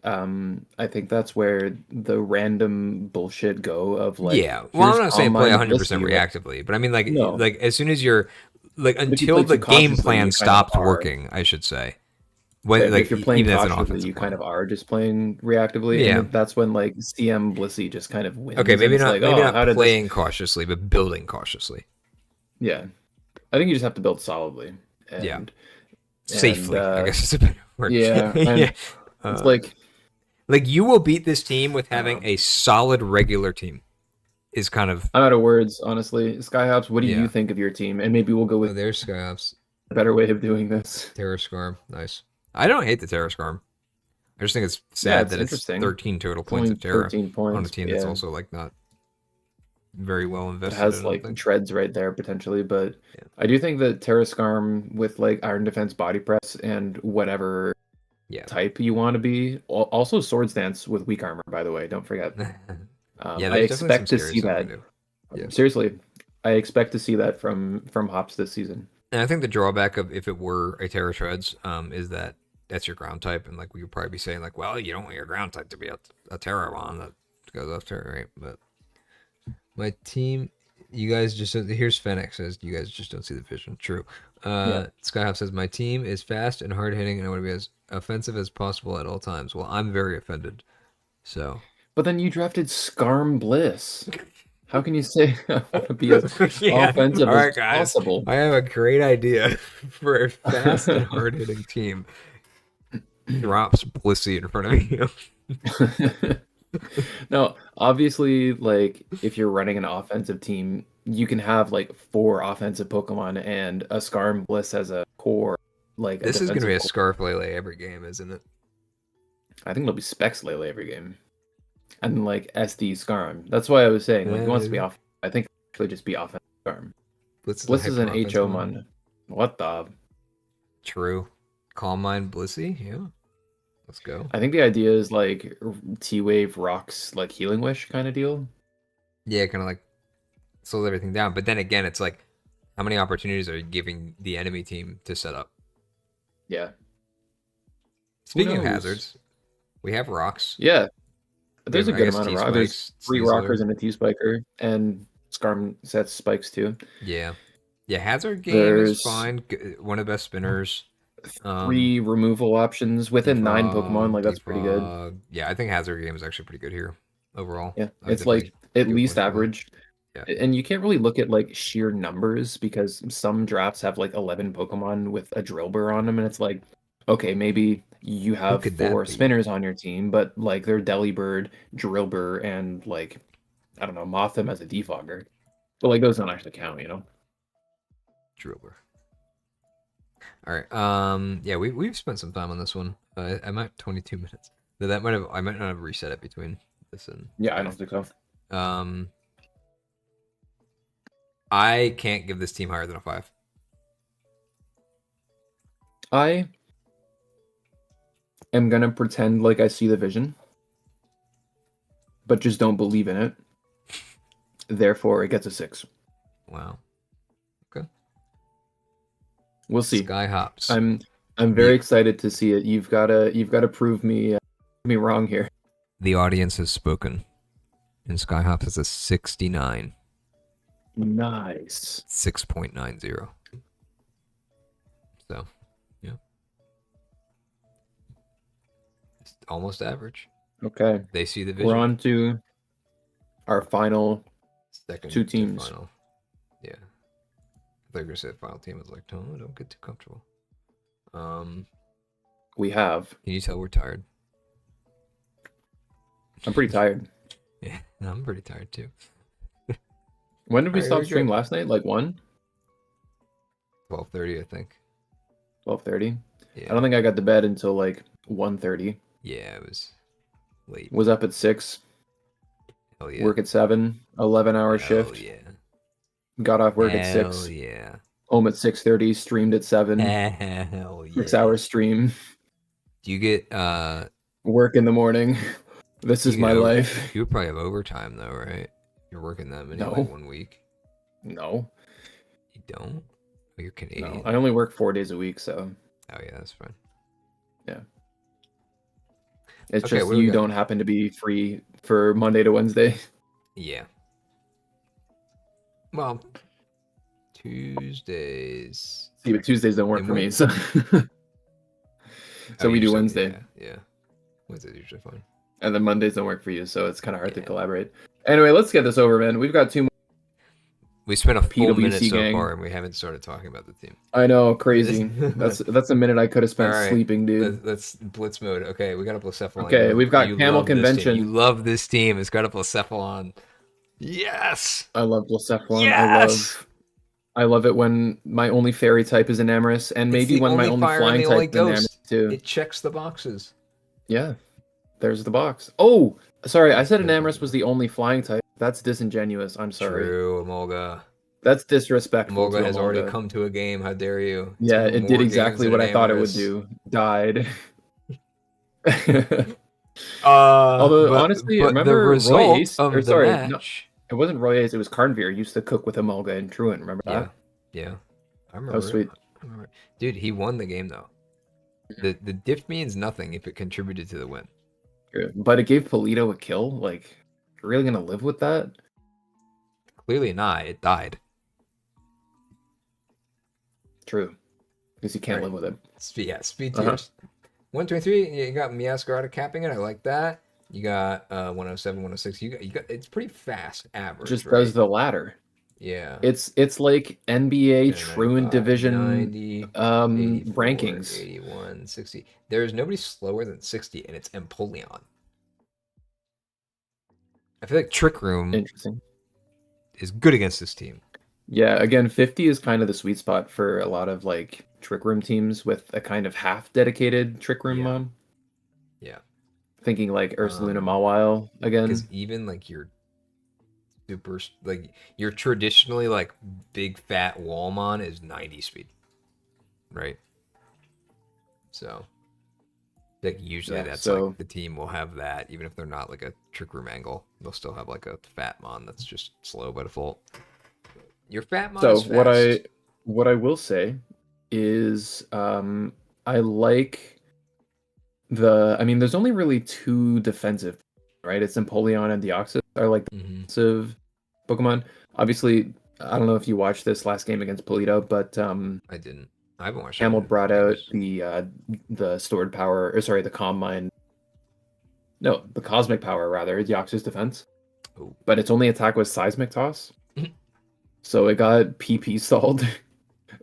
[SPEAKER 2] I think that's where the random bullshit go of like.
[SPEAKER 1] Yeah, well, I'm not saying play 100% reactively, but I mean like like as soon as you're like until the game plan stops working, I should say.
[SPEAKER 2] When like if you're playing cautiously, you kind of are just playing reactively. Yeah, and that's when like CM Blissey just kind of wins.
[SPEAKER 1] Okay, maybe not. Like, maybe not playing cautiously, but building cautiously.
[SPEAKER 2] Yeah. I think you just have to build solidly. And,
[SPEAKER 1] safely, I guess it's a better word.
[SPEAKER 2] Yeah. It's like
[SPEAKER 1] you will beat this team with having a solid regular team. Is kind of.
[SPEAKER 2] I'm out of words, honestly. Skyhops, what do you think of your team? And maybe we'll go with.
[SPEAKER 1] There's Skyhops.
[SPEAKER 2] A better way of doing this.
[SPEAKER 1] Terra Skarm, nice. I don't hate the Terra Skarm. I just think it's sad that it's 13 total points of Terra on a team that's also like not very well invested.
[SPEAKER 2] It has like treads right there potentially, but I do think that Terra Skarm with like Iron Defense body press and whatever type you want to be, also Swords Dance with weak armor, by the way, don't forget. I expect to see that. Seriously, I expect to see that from Hops this season.
[SPEAKER 1] And I think the drawback of if it were a Terra Treads is that that's your ground type, and like we could probably be saying like, well, you don't want your ground type to be a Terra one that goes off Terra, right? But my team, you guys just here's Fennec says you guys just don't see the vision. True. Skyhop says my team is fast and hard hitting, and I want to be as offensive as possible at all times. Well, I'm very offended. So.
[SPEAKER 2] But then you drafted Skarm Bliss. How can you say I want to be as offensive as
[SPEAKER 1] guys.
[SPEAKER 2] possible?
[SPEAKER 1] I have a great idea for a fast and hard-hitting team. Drops Blissey in front of you.
[SPEAKER 2] No, obviously, like if you're running an offensive team, you can have like 4 offensive Pokemon and a Scarm Bliss as a core. Like
[SPEAKER 1] this is gonna be a
[SPEAKER 2] core.
[SPEAKER 1] Scarflele every game, isn't it?
[SPEAKER 2] I think it'll be Specs Lele every game, and like SD Scarm. That's why I was saying like he wants to be off. I think actually just be offensive Scarm. Bliss is an HO mon. What the?
[SPEAKER 1] True. Calm Mind Blissey, yeah. Let's go.
[SPEAKER 2] I think the idea is like T-Wave rocks like Healing Wish kind of deal.
[SPEAKER 1] Yeah, kind of like slows everything down. But then again, it's like, how many opportunities are you giving the enemy team to set up?
[SPEAKER 2] Yeah.
[SPEAKER 1] Speaking of hazards, we have rocks.
[SPEAKER 2] Yeah. There's a good amount of rocks. There's 3 rockers and a T-Spiker, and Scarm sets spikes too.
[SPEAKER 1] Yeah. Yeah, hazard game is fine. One of the best spinners.
[SPEAKER 2] 3 removal options within 9 Pokemon. Like that's pretty good.
[SPEAKER 1] Yeah, I think hazard game is actually pretty good here overall.
[SPEAKER 2] Yeah, it's like at least average. Yeah. And you can't really look at like sheer numbers because some drafts have like 11 Pokemon with a Drillbur on them, and it's like, okay, maybe you have 4 spinners on your team, but like they're Delibird, Drillbur, and like I don't know, Mothim as a defogger. But like those don't actually count, you know.
[SPEAKER 1] Drillbur. All right. Yeah, we've spent some time on this one. I'm at 22 minutes. I might not have reset it between this and.
[SPEAKER 2] Yeah, I don't think so.
[SPEAKER 1] I can't give this team higher than a 5.
[SPEAKER 2] I am gonna pretend like I see the vision, but just don't believe in it. Therefore, it gets a 6.
[SPEAKER 1] Wow. Okay.
[SPEAKER 2] We'll see.
[SPEAKER 1] Skyhops.
[SPEAKER 2] I'm very excited to see it. You've gotta prove me wrong here.
[SPEAKER 1] The audience has spoken, and Skyhops is a 69.
[SPEAKER 2] Nice.
[SPEAKER 1] 6.90. So, yeah. It's almost average.
[SPEAKER 2] Okay.
[SPEAKER 1] They see the vision.
[SPEAKER 2] We're on to our final
[SPEAKER 1] second
[SPEAKER 2] 2 teams.
[SPEAKER 1] Final. Yeah. I thought you were gonna say the final team. I was like, don't get too comfortable.
[SPEAKER 2] We have.
[SPEAKER 1] Can you tell we're tired?
[SPEAKER 2] I'm pretty tired.
[SPEAKER 1] Yeah, I'm pretty tired too.
[SPEAKER 2] When did we stop stream last night? Like 1?
[SPEAKER 1] 12:30, I think.
[SPEAKER 2] 12:30?
[SPEAKER 1] Yeah.
[SPEAKER 2] I don't think I got to bed until like 1:30.
[SPEAKER 1] Yeah, it was late.
[SPEAKER 2] Was up at 6.
[SPEAKER 1] Hell yeah.
[SPEAKER 2] Work at 7. 11-hour shift.
[SPEAKER 1] Yeah.
[SPEAKER 2] Got off work at 6.
[SPEAKER 1] Hell yeah.
[SPEAKER 2] Home at 6:30. Streamed at 7.
[SPEAKER 1] Hell yeah.
[SPEAKER 2] 6-hour stream.
[SPEAKER 1] Do you get
[SPEAKER 2] work in the morning? This is my life.
[SPEAKER 1] You would probably have overtime though, right? You're working that many like 1 week.
[SPEAKER 2] No.
[SPEAKER 1] You don't? Oh, you're Canadian.
[SPEAKER 2] No, I only work 4 days a week, so.
[SPEAKER 1] Oh yeah, that's fine.
[SPEAKER 2] Yeah. It's just you don't happen to be free for Monday to Wednesday.
[SPEAKER 1] Yeah. Well, Tuesdays.
[SPEAKER 2] See, but Tuesdays don't work for me, so. So we do Wednesday.
[SPEAKER 1] Yeah. Wednesday's usually fine.
[SPEAKER 2] And then Mondays don't work for you, so it's kind of hard to collaborate. Anyway, let's get this over, man. We've got 2 more.
[SPEAKER 1] We spent a full minute so far, and we haven't started talking about the team.
[SPEAKER 2] I know, crazy. That's a minute I could have spent sleeping, dude.
[SPEAKER 1] That's blitz mode. Okay, we got a Blacephalon.
[SPEAKER 2] Okay, we've got camelConvention.
[SPEAKER 1] You love this team. It's got a Blacephalon. Yes!
[SPEAKER 2] I love Blacephalon.
[SPEAKER 1] Yes!
[SPEAKER 2] I love it when my only fairy type is an Enamorous, and maybe when my only flying type is an Enamorous too.
[SPEAKER 1] It checks the boxes.
[SPEAKER 2] Yeah. There's the box. Oh, sorry. I said Enamorous was the only flying type. That's disingenuous. I'm sorry.
[SPEAKER 1] True, Amolga.
[SPEAKER 2] That's disrespectful.
[SPEAKER 1] Amolga has already come to a game. How dare you?
[SPEAKER 2] Yeah, it did exactly what I thought it would do. Died. Although, honestly, remember Roy Ace? Or, sorry, no, it wasn't Roy Ace. It was Carnveer used to cook with Amolga and Truant. Remember that?
[SPEAKER 1] Yeah. I remember.
[SPEAKER 2] That was sweet.
[SPEAKER 1] Dude, he won the game, though. The diff means nothing if it contributed to the win.
[SPEAKER 2] But it gave Polito a kill. Like, you're really gonna live with that?
[SPEAKER 1] Clearly not. It died.
[SPEAKER 2] True, because you can't live with it.
[SPEAKER 1] Yeah, speed tiers. 123. You got Meowscarada capping it. I like that. You got 107, 106. You got it's pretty fast average.
[SPEAKER 2] Just
[SPEAKER 1] right?
[SPEAKER 2] does the ladder.
[SPEAKER 1] Yeah.
[SPEAKER 2] It's like NBA Truant Division
[SPEAKER 1] 90, 84,
[SPEAKER 2] rankings.
[SPEAKER 1] 81, 60. There's nobody slower than 60, and it's Empoleon. I feel like Trick Room is good against this team.
[SPEAKER 2] Yeah, again, 50 is kind of the sweet spot for a lot of like Trick Room teams with a kind of half dedicated Trick Room mon.
[SPEAKER 1] Yeah.
[SPEAKER 2] Thinking like Ursaluna Mawile again.
[SPEAKER 1] Because even like your super, like your traditionally like big fat Wallmon is 90 speed. Right? So like usually that's like the team will have that, even if they're not like a Trick Room angle. They'll still have like a fat mon that's just slow by default. Your fat mon is fast.
[SPEAKER 2] what I will say is I like I mean there's only really two defensive, right? It's Empoleon and Deoxys are like the defensive Pokemon. Obviously, I don't know if you watched this last game against Polito, but
[SPEAKER 1] I didn't. I haven't watched.
[SPEAKER 2] Camel brought out the stored power, or sorry, the Calm Mind. No, the Cosmic Power rather, Deoxys defense.
[SPEAKER 1] Ooh.
[SPEAKER 2] But its only attack was Seismic Toss. So it got PP stalled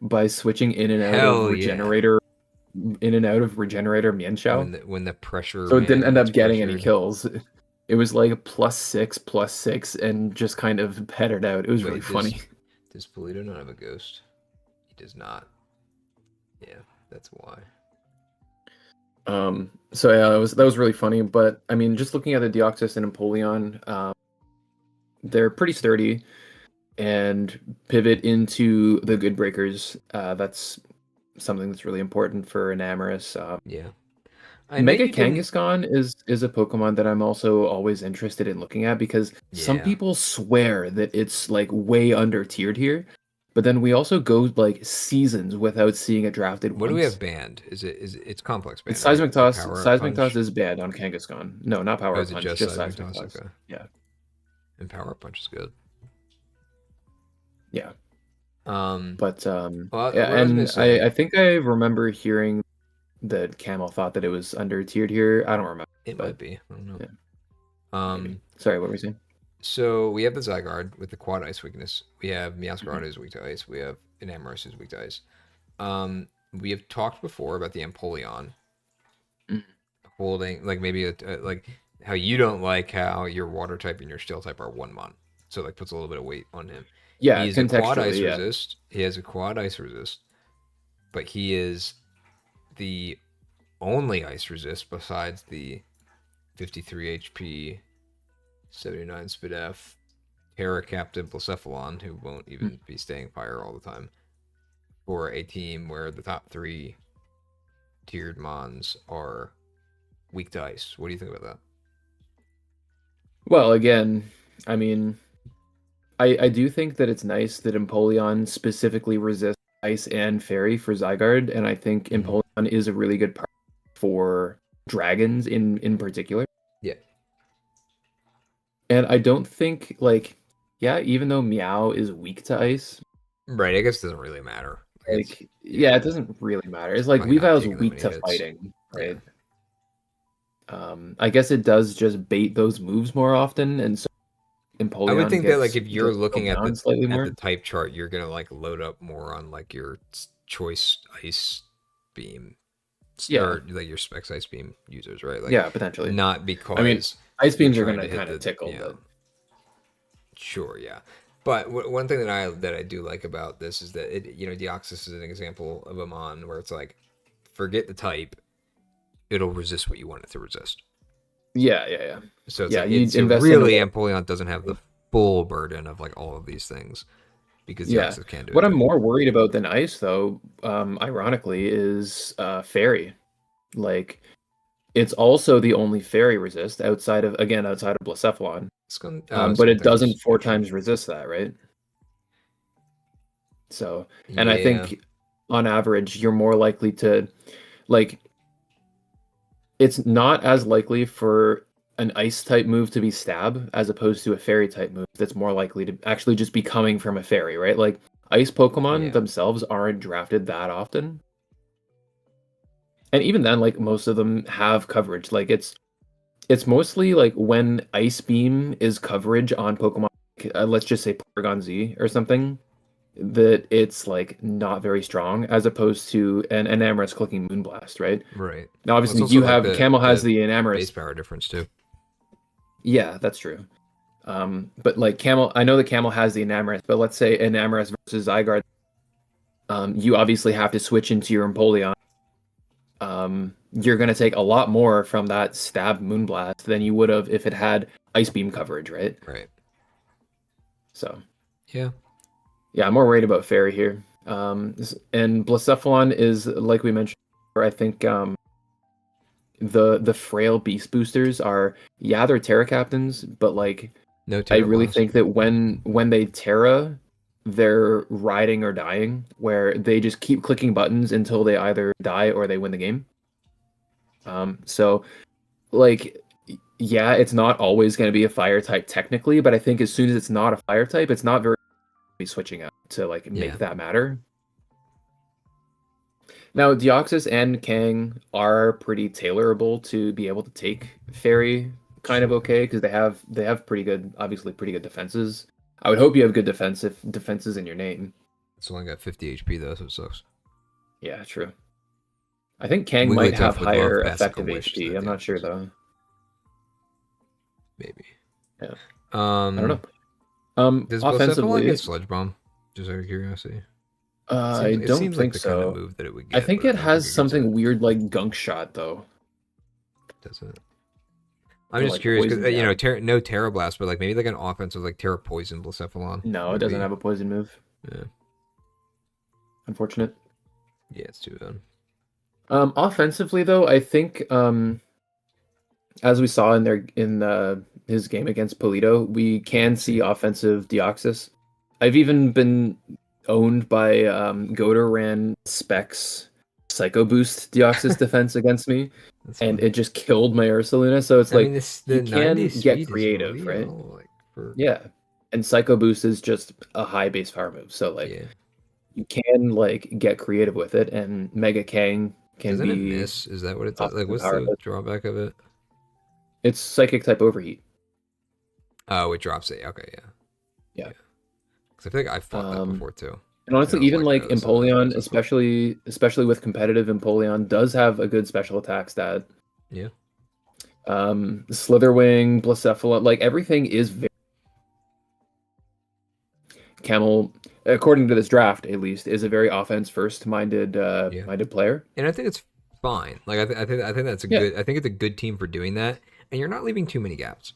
[SPEAKER 2] by switching in and out of Regenerator, in and out of Regenerator Mienshao.
[SPEAKER 1] When the pressure.
[SPEAKER 2] So it didn't end up getting any kills. It was like +6, and just kind of pettered out. It was really funny.
[SPEAKER 1] Does Polito not have a ghost? He does not. Yeah, that's why.
[SPEAKER 2] So yeah, that was really funny. But I mean, just looking at the Deoxys and Empoleon, they're pretty sturdy. And pivot into the good breakers. That's something that's really important for an Amorous.
[SPEAKER 1] Yeah.
[SPEAKER 2] Mega Kangaskhan is a Pokemon that I'm also always interested in looking at because some people swear that it's like way under tiered here, but then we also go like seasons without seeing it drafted.
[SPEAKER 1] What do we have banned? It's complex banned?
[SPEAKER 2] It's Seismic Toss. Seismic Toss is banned on Kangaskhan. No, not Power Up Punch. Just Seismic Toss. Okay. Yeah.
[SPEAKER 1] And Power Up Punch is good.
[SPEAKER 2] Yeah.
[SPEAKER 1] Well,
[SPEAKER 2] yeah, and I think I remember hearing that Camel thought that it was under tiered here. I don't remember.
[SPEAKER 1] It might be. I don't know.
[SPEAKER 2] Yeah. Sorry, what were we saying?
[SPEAKER 1] So we have the Zygarde with the Quad Ice weakness. We have Meowscarada is weak to ice. We have an Amoros is weak to ice. We have talked before about the Empoleon holding like maybe like how you don't like how your water type and your steel type are 1-mon. So like puts a little bit of weight on him.
[SPEAKER 2] Yeah,
[SPEAKER 1] he's a quad ice resist. He has a quad ice resist, but he is the only ice resist besides the 53 HP, 79 Spit F, Terra Captain Blacephalon, who won't even be staying fire all the time, for a team where the top 3 tiered mons are weak to ice. What do you think about that?
[SPEAKER 2] Well, again, I mean, I do think that it's nice that Empoleon specifically resists Ice and Fairy for Zygarde, and I think Empoleon is a really good part for dragons in particular.
[SPEAKER 1] Yeah.
[SPEAKER 2] And I don't think, like, even though Meow is weak to Ice...
[SPEAKER 1] Right, I guess it doesn't really matter.
[SPEAKER 2] Like, it doesn't really matter. It's like Weavile's weak to fighting, right? Yeah. I guess it does just bait those moves more often, and so Empoleon
[SPEAKER 1] I would think that like if you're looking at the type chart, you're gonna like load up more on like your choice ice beam, or like your specs ice beam users, right? Like
[SPEAKER 2] potentially.
[SPEAKER 1] Not because
[SPEAKER 2] I mean, ice beams are gonna kind of tickle. But...
[SPEAKER 1] Sure, yeah. But one thing that I do like about this is that Deoxys is an example of a mon where it's like, forget the type, it'll resist what you want it to resist.
[SPEAKER 2] Yeah.
[SPEAKER 1] So it's Empoleon doesn't have the full burden of like all of these things because Deoxys can't do it.
[SPEAKER 2] What I'm more worried about than Ice, though, ironically, is Fairy. Like, it's also the only Fairy resist outside of Blacephalon. But it doesn't 4 times resist that, right? So, and I think on average, you're more likely to, like, it's not as likely for an ice type move to be stab as opposed to a fairy type move that's more likely to actually just be coming from a fairy, right? Like, ice Pokemon themselves aren't drafted that often. And even then, like, most of them have coverage. Like, it's It's mostly like when Ice Beam is coverage on Pokemon, let's just say Porygon Z or something, that it's like not very strong as opposed to an Enamorous clicking Moonblast, right?
[SPEAKER 1] Right.
[SPEAKER 2] Now,
[SPEAKER 1] Well, it's
[SPEAKER 2] obviously,
[SPEAKER 1] also
[SPEAKER 2] you
[SPEAKER 1] like
[SPEAKER 2] have Camel has the Enamorous
[SPEAKER 1] base power difference too.
[SPEAKER 2] Yeah, that's true. But like Camel, I know the Camel has the Enamorous, but let's say Enamorous versus Zygarde, you obviously have to switch into your Empoleon. You're gonna take a lot more from that stab Moonblast than you would have if it had Ice Beam coverage, right?
[SPEAKER 1] Right.
[SPEAKER 2] So.
[SPEAKER 1] Yeah.
[SPEAKER 2] Yeah, I'm more worried about Fairy here. And Blacephalon is, like we mentioned, I think the frail Beast boosters are, yeah, they're Terra Captains, but like
[SPEAKER 1] no Terra
[SPEAKER 2] I really
[SPEAKER 1] Blast.
[SPEAKER 2] think that when they Terra, they're riding or dying, where they just keep clicking buttons until they either die or they win the game. So like yeah, it's not always going to be a fire type technically, but I think as soon as it's not a fire type, it's not very be switching out to like make that matter. Now, Deoxys and Kang are pretty tailorable to be able to take Fairy kind of okay because they have pretty good, obviously pretty good defenses. I would hope you have good defenses in your name.
[SPEAKER 1] It's only got 50 HP though, so it sucks.
[SPEAKER 2] Yeah, true. I think Kang might have higher effective HP. I'm not sure though.
[SPEAKER 1] Maybe.
[SPEAKER 2] Yeah. I don't know.
[SPEAKER 1] Does
[SPEAKER 2] offensively
[SPEAKER 1] get Sludge Bomb? Just out of curiosity.
[SPEAKER 2] I don't think so.
[SPEAKER 1] Kind of move that it would get,
[SPEAKER 2] I think it has something weird like Gunk Shot though.
[SPEAKER 1] Does it? I'm just curious because you know, no Terra Blast, but like maybe like an offensive like Terra Poison Blacephalon.
[SPEAKER 2] No, it doesn't have a poison move.
[SPEAKER 1] Yeah.
[SPEAKER 2] Unfortunate.
[SPEAKER 1] Yeah, it's too bad.
[SPEAKER 2] Offensively though, I think as we saw in his game against Polito, we can see offensive Deoxys. I've even been owned by Goder ran Specs Psycho Boost Deoxys defense against me, and it just killed my Ursaluna. So it's like you can get creative, right? Yeah, and Psycho Boost is just a high base power move, so like you can like get creative with it, and Mega Kang can
[SPEAKER 1] Doesn't
[SPEAKER 2] be.
[SPEAKER 1] It miss? Is that what it's like? What's the drawback of it?
[SPEAKER 2] It's Psychic type Overheat.
[SPEAKER 1] Oh, it drops it. Okay, yeah. Because I feel like I've fought that before too.
[SPEAKER 2] And honestly, even like Empoleon, especially with competitive Empoleon, does have a good special attack stat.
[SPEAKER 1] Yeah.
[SPEAKER 2] Slitherwing, Blacephalon, like everything is very Camel, according to this draft at least, is a very offense first minded player.
[SPEAKER 1] And I think it's fine. Like I think that's a good. I think it's a good team for doing that, and you're not leaving too many gaps.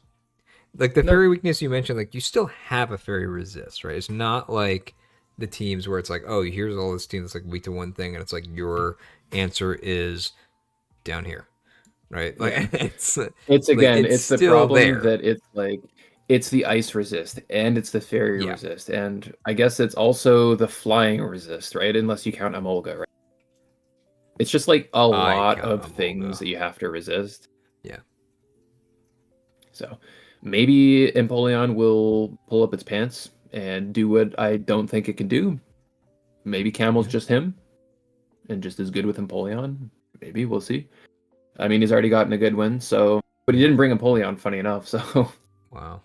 [SPEAKER 1] Like the fairy weakness you mentioned, like you still have a fairy resist, right? It's not like the teams where it's like, oh, here's all this team that's like weak to one thing, and it's like your answer is down here, right? Like it's again,
[SPEAKER 2] it's the problem that it's like it's the ice resist and it's the fairy resist, and I guess it's also the flying resist, right? Unless you count Emolga, right? It's just like a lot of things that you have to resist.
[SPEAKER 1] Yeah.
[SPEAKER 2] So maybe Empoleon will pull up its pants and do what I don't think it can do. Maybe Camel's just him and just as good with Empoleon. Maybe, we'll see. I mean, he's already gotten a good win, so... But he didn't bring Empoleon, funny enough, so...
[SPEAKER 1] Wow.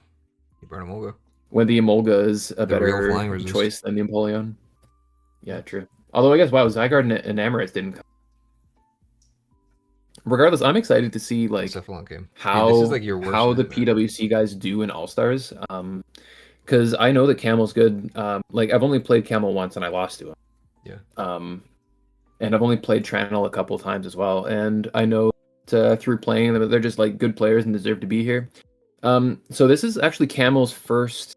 [SPEAKER 1] He brought Emolga.
[SPEAKER 2] When the Emolga is a better choice than the Empoleon. Yeah, true. Although I guess, wow, Zygarde and Enamorous didn't come. Regardless, I'm excited to see like how the PWC guys do in All Stars. Because I know that Camel's good. Like I've only played Camel once and I lost to him.
[SPEAKER 1] Yeah.
[SPEAKER 2] And I've only played Trannel a couple times as well. And I know through playing them, they're just like good players and deserve to be here. So this is actually Camel's first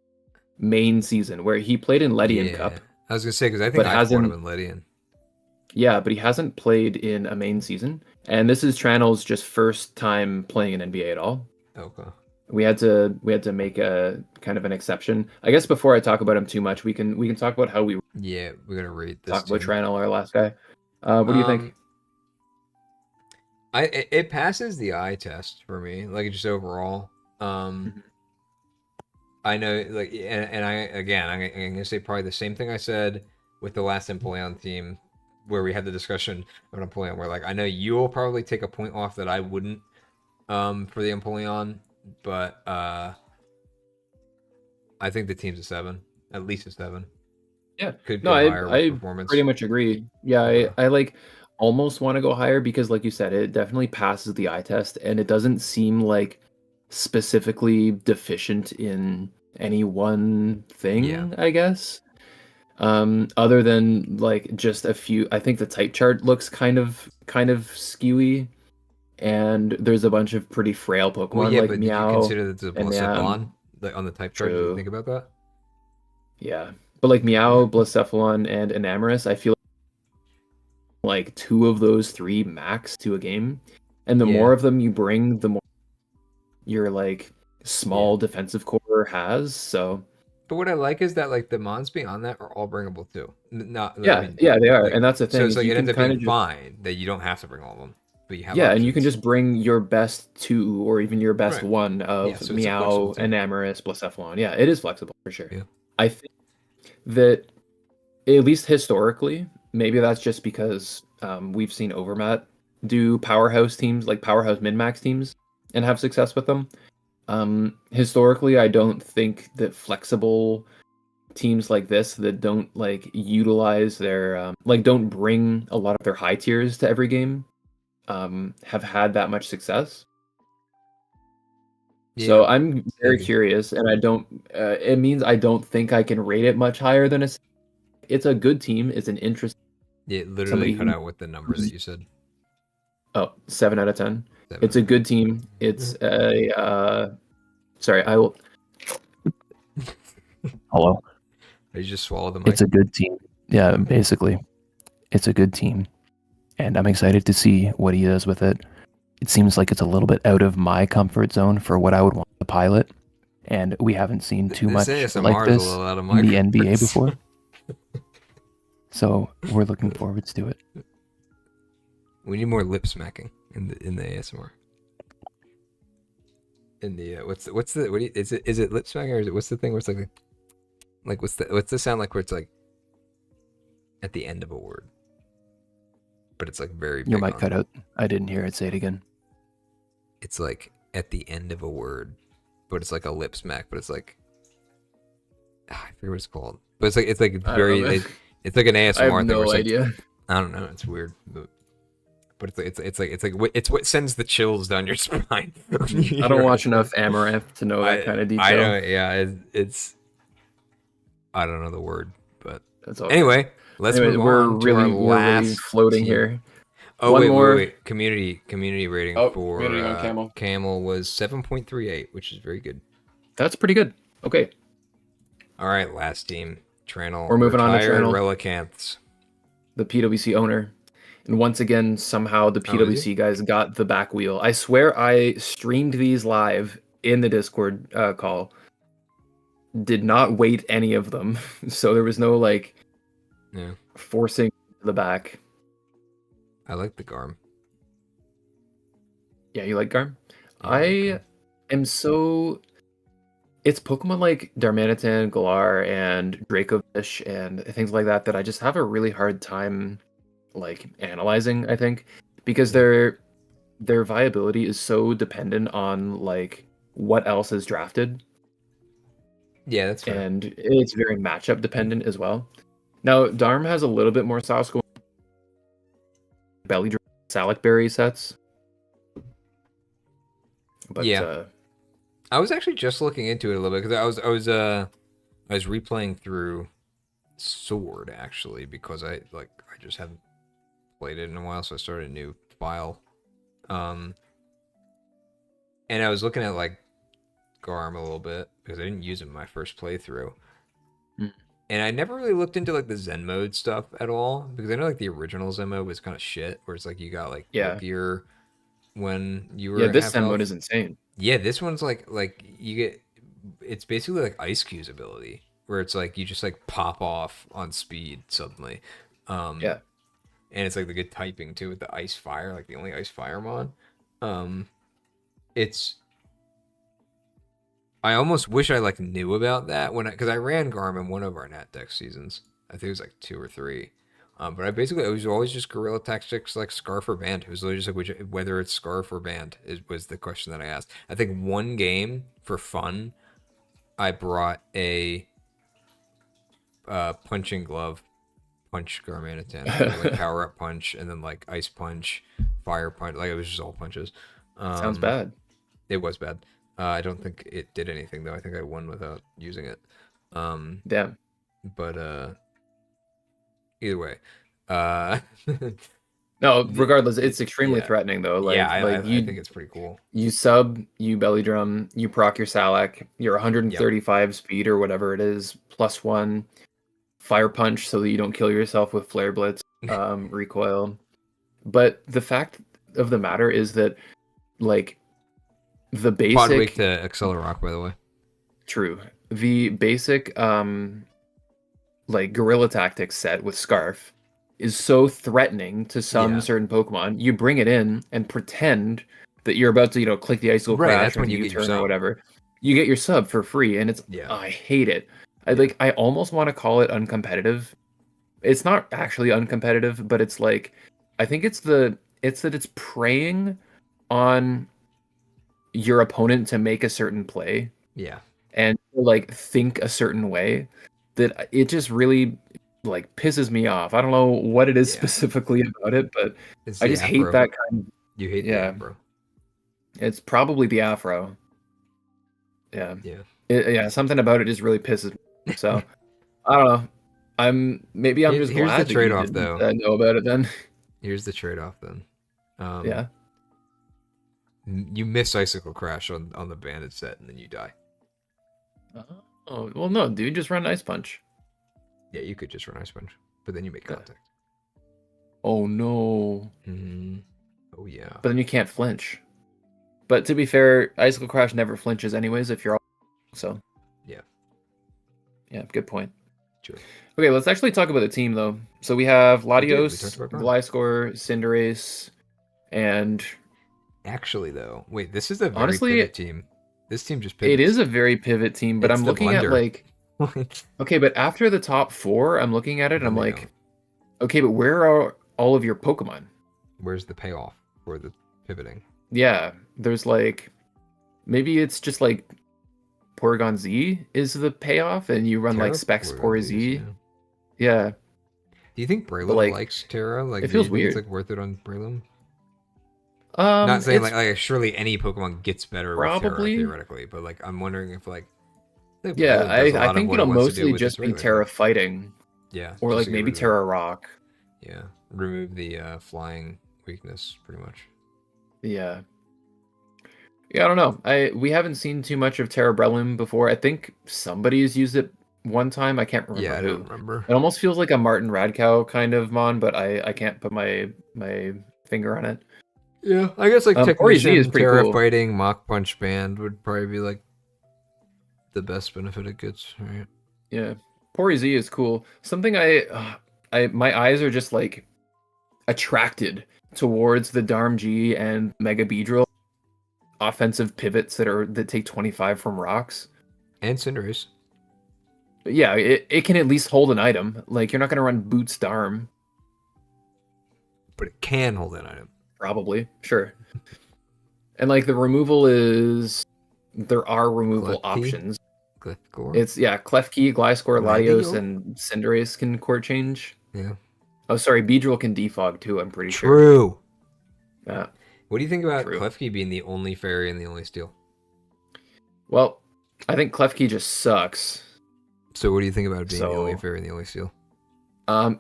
[SPEAKER 2] main season where he played in Ledian Cup.
[SPEAKER 1] I was gonna say because I think I fought him in Ledian.
[SPEAKER 2] Yeah, but he hasn't played in a main season. And this is Trannel's just first time playing in NBA at all.
[SPEAKER 1] Okay.
[SPEAKER 2] We had to make a kind of an exception. I guess before I talk about him too much, we can talk about how we
[SPEAKER 1] we're gonna rate this.
[SPEAKER 2] Talk about Trannel, our last guy. What do you think?
[SPEAKER 1] It passes the eye test for me, like just overall. I know, like, and I'm gonna say probably the same thing I said with the last Empoleon team, where we had the discussion of Empoleon, where like I know you'll probably take a point off that I wouldn't, for the Empoleon, but I think the team's a 7, at least a 7.
[SPEAKER 2] Yeah,
[SPEAKER 1] Could
[SPEAKER 2] no,
[SPEAKER 1] go higher with
[SPEAKER 2] I
[SPEAKER 1] performance.
[SPEAKER 2] pretty much agree. Yeah, I like almost want to go higher because, like you said, it definitely passes the eye test, and it doesn't seem like specifically deficient in any one thing, I guess. Other than like just a few, I think the type chart looks kind of skewy, and there's a bunch of pretty frail Pokemon
[SPEAKER 1] Well, yeah,
[SPEAKER 2] like
[SPEAKER 1] but
[SPEAKER 2] Meow.
[SPEAKER 1] did you consider that the
[SPEAKER 2] and
[SPEAKER 1] Blacephalon on the type chart? Did you think about that?
[SPEAKER 2] Yeah, but like Meow, Blacephalon, and Enamorus, I feel like 2 of those 3 max to a game, and the more of them you bring, the more your like small defensive core has. So,
[SPEAKER 1] but what I like is that like the mons beyond that are all bringable too. Not
[SPEAKER 2] yeah,
[SPEAKER 1] I mean,
[SPEAKER 2] yeah, they are,
[SPEAKER 1] like,
[SPEAKER 2] and that's the thing.
[SPEAKER 1] So it's
[SPEAKER 2] is
[SPEAKER 1] like
[SPEAKER 2] you
[SPEAKER 1] it ends
[SPEAKER 2] can
[SPEAKER 1] up
[SPEAKER 2] kind
[SPEAKER 1] being
[SPEAKER 2] of
[SPEAKER 1] fine that you don't have to bring all of them, but you have
[SPEAKER 2] yeah,
[SPEAKER 1] options.
[SPEAKER 2] and you can just bring your best 2 or even your best 1 of
[SPEAKER 1] so
[SPEAKER 2] Meow, Enamorus, Blacephalon. Yeah, it is flexible for sure.
[SPEAKER 1] Yeah.
[SPEAKER 2] I think that at least historically, maybe that's just because we've seen Overmatt do powerhouse teams, like powerhouse min-max teams, and have success with them. Historically, I don't think that flexible teams like this that don't like utilize their like don't bring a lot of their high tiers to every game have had that much success. Yeah, so I'm very curious, and I don't. It means I don't think I can rate it much higher than a. It's a good team. It's an interesting.
[SPEAKER 1] Yeah, literally cut out with the number that you said.
[SPEAKER 2] Oh, 7 out of 10. It's a good team. It's a. Sorry, I will.
[SPEAKER 3] Hello.
[SPEAKER 1] You just swallow the mic.
[SPEAKER 3] It's a good team. Yeah, basically, it's a good team, and I'm excited to see what he does with it. It seems like it's a little bit out of my comfort zone for what I would want to pilot, and we haven't seen too much
[SPEAKER 1] ASMR
[SPEAKER 3] like this in the NBA before. So we're looking forward to it.
[SPEAKER 1] We need more lip smacking in the ASMR. In the is it lip smacking, or is it what's the thing where it's like what's the sound like where it's like at the end of a word, but it's like very big.
[SPEAKER 3] Your mic cut out. I didn't hear it. Say it again.
[SPEAKER 1] It's like at the end of a word, but it's like a lip smack, but it's like I forget what it's called, but it's like very it's like an ASMR.
[SPEAKER 2] I have no idea.
[SPEAKER 1] Like, I don't know. It's weird, but it's what sends the chills down your spine.
[SPEAKER 2] I don't watch enough Amaranth to know that kind of detail.
[SPEAKER 1] I know. Yeah, it's I don't know the word, but
[SPEAKER 2] that's all.
[SPEAKER 1] Anyway, let's move on to our last
[SPEAKER 2] floating team here.
[SPEAKER 1] Oh, wait. Community rating for
[SPEAKER 2] Camel.
[SPEAKER 1] Camel was 7.38, which is very good.
[SPEAKER 2] That's pretty good. Okay.
[SPEAKER 1] All right, last team. Trannel.
[SPEAKER 2] We're moving on to Trannel.
[SPEAKER 1] Relicanths.
[SPEAKER 2] The PWC owner. And once again, somehow the PWC guys got the back wheel. I swear I streamed these live in the Discord call. Did not wait any of them. So there was no forcing the back.
[SPEAKER 1] I like the Garm.
[SPEAKER 2] Yeah, you like Garm? I am so... It's Pokemon like Darmanitan, Galar, and Dracovish, and things like that I just have a really hard time analyzing, I think. Because their viability is so dependent on what else is drafted.
[SPEAKER 1] Yeah, that's fair.
[SPEAKER 2] And it's very matchup dependent as well. Now, Darm has a little bit more sauce going belly Salic berry sets. But
[SPEAKER 1] yeah. I was actually just looking into it a little bit because I was replaying through Sword actually because I just haven't played it in a while, so I started a new file. And I was looking at Garm a little bit because I didn't use it in my first playthrough. And I never really looked into the Zen mode stuff at all because I know the original Zen mode was kind of shit, where it's you got gear when you were
[SPEAKER 2] this Zen mode is insane.
[SPEAKER 1] Yeah, this one's you get, it's basically ice Q's ability where it's you just pop off on speed suddenly.
[SPEAKER 2] Yeah,
[SPEAKER 1] and it's the good typing too with the ice fire, the only ice fire mon. It's, I almost wish I knew about that because I ran Garm in one of our Nat Dex seasons. I think it was 2 or 3. But it was always just guerrilla tactics like Scarf or Band. It was literally just like whether it's Scarf or Band was the question that I asked. I think one game for fun, I brought a punching glove, punch Garmanitan, like power up punch, and then like ice punch, fire punch. Like it was just all punches.
[SPEAKER 2] Sounds bad.
[SPEAKER 1] It was bad. I don't think it did anything though. I think I won without using it.
[SPEAKER 2] Damn.
[SPEAKER 1] But either way,
[SPEAKER 2] no. Regardless, it's extremely threatening though. Like,
[SPEAKER 1] yeah, I think it's pretty cool.
[SPEAKER 2] You sub, you belly drum, you proc your Salak, your 135 speed or whatever it is, +1 fire punch so that you don't kill yourself with flare blitz, recoil. But the fact of the matter is that, like, the basic
[SPEAKER 1] Pod weak to Accelerock, by the way.
[SPEAKER 2] True. The basic like guerrilla tactics set with Scarf is so threatening to some certain Pokemon. You bring it in and pretend that you're about to, click the Icicle Crash
[SPEAKER 1] that's when you get your
[SPEAKER 2] turn
[SPEAKER 1] sub.
[SPEAKER 2] or whatever. You get your sub for free, and it's I hate it. I almost want to call it uncompetitive. It's not actually uncompetitive, but it's like I think it's that it's preying on your opponent to make a certain play.
[SPEAKER 1] Yeah.
[SPEAKER 2] And like think a certain way that it just really like pisses me off. I don't know what it is specifically about it, but I just hate that kind of...
[SPEAKER 1] You hate the Afro.
[SPEAKER 2] It's probably the Afro. Yeah. Yeah. Something about it just really pisses me. So I don't know. I'm just
[SPEAKER 1] here's
[SPEAKER 2] glad
[SPEAKER 1] the trade-off though.
[SPEAKER 2] I know about it then.
[SPEAKER 1] Here's the trade-off then.
[SPEAKER 2] Yeah.
[SPEAKER 1] You miss Icicle Crash on the Bandit set and then you die.
[SPEAKER 2] Oh, well, no, dude, just run Ice Punch.
[SPEAKER 1] Yeah, you could just run Ice Punch, but then you make contact.
[SPEAKER 2] Oh, no.
[SPEAKER 1] Mm-hmm. Oh, yeah.
[SPEAKER 2] But then you can't flinch. But to be fair, Icicle Crash never flinches anyways if you're all... So.
[SPEAKER 1] Yeah.
[SPEAKER 2] Yeah, good point.
[SPEAKER 1] Sure.
[SPEAKER 2] Okay, let's actually talk about the team, though. So we have Latios,
[SPEAKER 1] we
[SPEAKER 2] Gliscor, Cinderace, and...
[SPEAKER 1] Actually, though, wait, this is a very pivot team. This team just pivots.
[SPEAKER 2] It is a very pivot team, but I'm looking at like... Okay, but after the top 4, I'm looking at it and I'm like, okay, but where are all of your Pokemon?
[SPEAKER 1] Where's the payoff for the pivoting?
[SPEAKER 2] Yeah, there's like... Maybe it's just like Porygon Z is the payoff and you run like Specs Pory Z. Yeah.
[SPEAKER 1] Do you think Breloom likes Terra? Like,
[SPEAKER 2] it feels weird.
[SPEAKER 1] It's like worth it on Breloom? Not saying like surely any Pokemon gets better with Terra theoretically, but like I'm wondering if like
[SPEAKER 2] I think it'll mostly just be Terra fighting.
[SPEAKER 1] Yeah.
[SPEAKER 2] Or like maybe Terra Rock.
[SPEAKER 1] Yeah. Remove the flying weakness pretty much.
[SPEAKER 2] Yeah. Yeah, I don't know. We haven't seen too much of Terra Breloom before. I think somebody's used it one time. I can't remember who.
[SPEAKER 1] I don't remember.
[SPEAKER 2] It almost feels like a MartinRadKau kind of mon, but I can't put my finger on it.
[SPEAKER 1] Yeah, I guess like
[SPEAKER 2] Technician, is pretty
[SPEAKER 1] Terra
[SPEAKER 2] cool.
[SPEAKER 1] Fighting, Mach Punch Band would probably be like the best benefit it gets, right?
[SPEAKER 2] Yeah, Pory Z is cool. Something my eyes are just like attracted towards the Darmg and Mega Beedrill offensive pivots that take 25 from rocks.
[SPEAKER 1] And Cinderace.
[SPEAKER 2] Yeah, it can at least hold an item. Like you're not gonna run Boots Darm.
[SPEAKER 1] But it can hold an item.
[SPEAKER 2] Probably, sure. And like the removal there are removal options.
[SPEAKER 1] Klefki?
[SPEAKER 2] It's Klefki, Gliscor, Latios, and Cinderace can court change.
[SPEAKER 1] Yeah.
[SPEAKER 2] Oh, sorry, Beedrill can defog too, I'm pretty sure.
[SPEAKER 1] True.
[SPEAKER 2] Yeah.
[SPEAKER 1] What do you think about Klefki being the only fairy and the only steel?
[SPEAKER 2] Well, I think Klefki just sucks.
[SPEAKER 1] So what do you think about it being the only fairy and the only steel?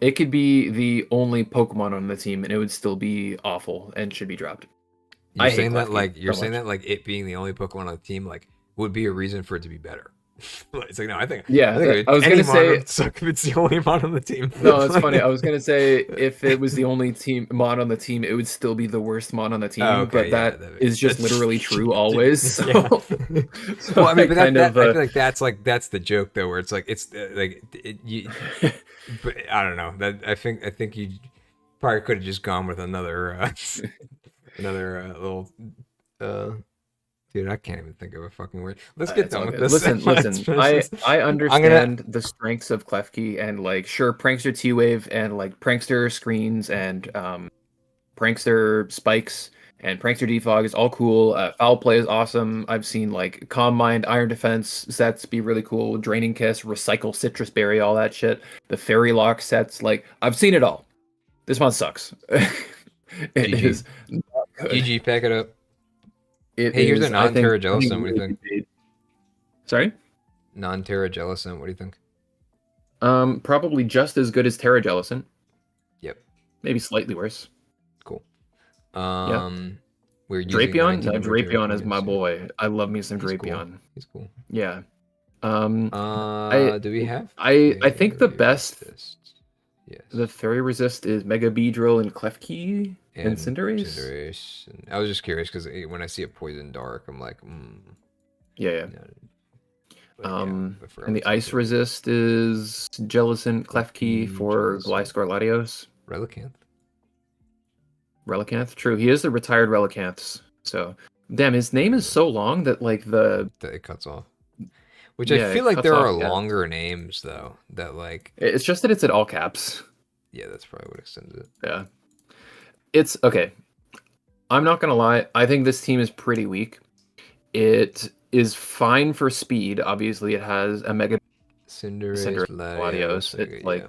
[SPEAKER 2] It could be the only Pokemon on the team, and it would still be awful and should be dropped.
[SPEAKER 1] You're saying that like it being the only Pokemon on the team like would be a reason for it to be better. It's like no, I think
[SPEAKER 2] I was gonna say
[SPEAKER 1] would suck if it's the only mon on the team.
[SPEAKER 2] No, it's funny. I was gonna say if it was the only mon on the team, it would still be the worst mon on the team. But that is just literally true always. So,
[SPEAKER 1] well, I mean, but I feel like that's the joke though, where it's like but I don't know. That I think you probably could have just gone with another little Dude, I can't even think of a fucking word. Let's get done with this.
[SPEAKER 2] Listen. I understand the strengths of Klefki and like sure Prankster T-Wave and like Prankster screens and Prankster spikes and Prankster defog is all cool. Foul play is awesome. I've seen like Calm Mind, Iron Defense sets be really cool. Draining Kiss, Recycle, Citrus Berry, all that shit. The Fairy Lock sets, like I've seen it all. This one sucks. It is not good.
[SPEAKER 1] GG, pack it up. Here's a non-Terra Jellicent. What do you think?
[SPEAKER 2] Sorry?
[SPEAKER 1] Non-Terra Jellicent. What do you think?
[SPEAKER 2] Probably just as good as Terra Jellicent.
[SPEAKER 1] Yep.
[SPEAKER 2] Maybe slightly worse.
[SPEAKER 1] Cool.
[SPEAKER 2] We're Drapion? No, Drapion is my boy. I love me some Drapion.
[SPEAKER 1] Cool. He's cool.
[SPEAKER 2] Yeah.
[SPEAKER 1] Do we have?
[SPEAKER 2] I think the best.
[SPEAKER 1] Yes.
[SPEAKER 2] The Fairy Resist is Mega Beedrill and Klefki and Cinderace.
[SPEAKER 1] I was just curious because when I see a Poison Dark, I'm like,
[SPEAKER 2] Yeah. And the Ice Resist is Jellicent, Klefki for Gliscor Latios. Relicanth, true. He is the retired Relicanths. So, damn, his name is so long that like that
[SPEAKER 1] it cuts off. Which I feel like there are longer names though. That like
[SPEAKER 2] it's just that it's in all caps.
[SPEAKER 1] Yeah, that's probably what extends it.
[SPEAKER 2] Yeah, it's okay. I'm not gonna lie. I think this team is pretty weak. It is fine for speed. Obviously, it has a Mega
[SPEAKER 1] Cinderace,
[SPEAKER 2] Latios. It's like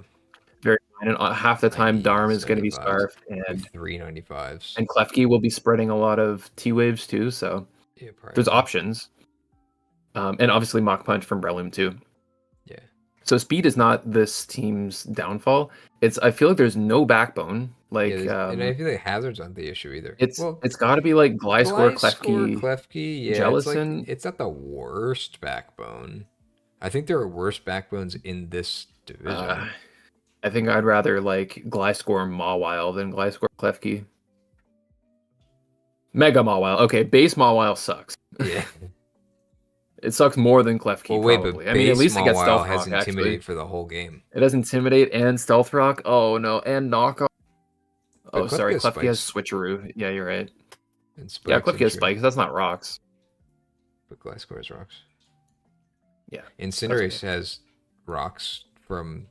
[SPEAKER 2] very fine. And half the time, Darm is going to be scarfed, and
[SPEAKER 1] 395s.
[SPEAKER 2] And Klefki will be spreading a lot of T-Waves too. So there's options. And obviously Mach Punch from Breloom too.
[SPEAKER 1] Yeah.
[SPEAKER 2] So speed is not this team's downfall. I feel like there's no backbone. Like
[SPEAKER 1] and I feel like hazards aren't the issue either.
[SPEAKER 2] It's got to be like Gliscor,
[SPEAKER 1] Klefki, yeah,
[SPEAKER 2] Jellicent.
[SPEAKER 1] It's not the worst backbone. I think there are worse backbones in this division.
[SPEAKER 2] I think I'd rather like Gliscor Mawile than Gliscor Klefki. Mega Mawile. Okay, base Mawile sucks.
[SPEAKER 1] Yeah.
[SPEAKER 2] It sucks more than Klefki.
[SPEAKER 1] Well, wait,
[SPEAKER 2] probably.
[SPEAKER 1] but at least
[SPEAKER 2] it gets Stealth
[SPEAKER 1] has
[SPEAKER 2] Rock,
[SPEAKER 1] Intimidate for the whole game.
[SPEAKER 2] It has Intimidate and Stealth Rock. Oh no, and Knockoff. Oh, sorry, Klefki has Switcheroo. Yeah, you're right. Yeah, Klefki has Spikes. That's not rocks.
[SPEAKER 1] But Gliscor has rocks.
[SPEAKER 2] Yeah.
[SPEAKER 1] And Cinderace has rocks from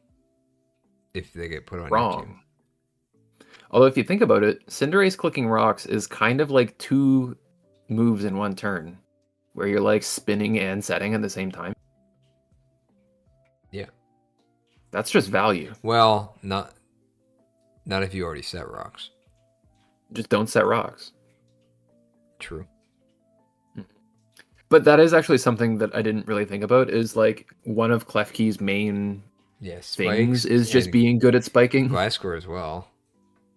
[SPEAKER 1] if they get put on
[SPEAKER 2] your
[SPEAKER 1] team.
[SPEAKER 2] Although if you think about it, Cinderace clicking rocks is kind of like 2 moves in one turn, where you're like spinning and setting at the same time.
[SPEAKER 1] Yeah.
[SPEAKER 2] That's just value.
[SPEAKER 1] Well, not if you already set rocks.
[SPEAKER 2] Just don't set rocks.
[SPEAKER 1] True.
[SPEAKER 2] But that is actually something that I didn't really think about, is like one of Klefki's main things is just being good at spiking.
[SPEAKER 1] Gliscor as well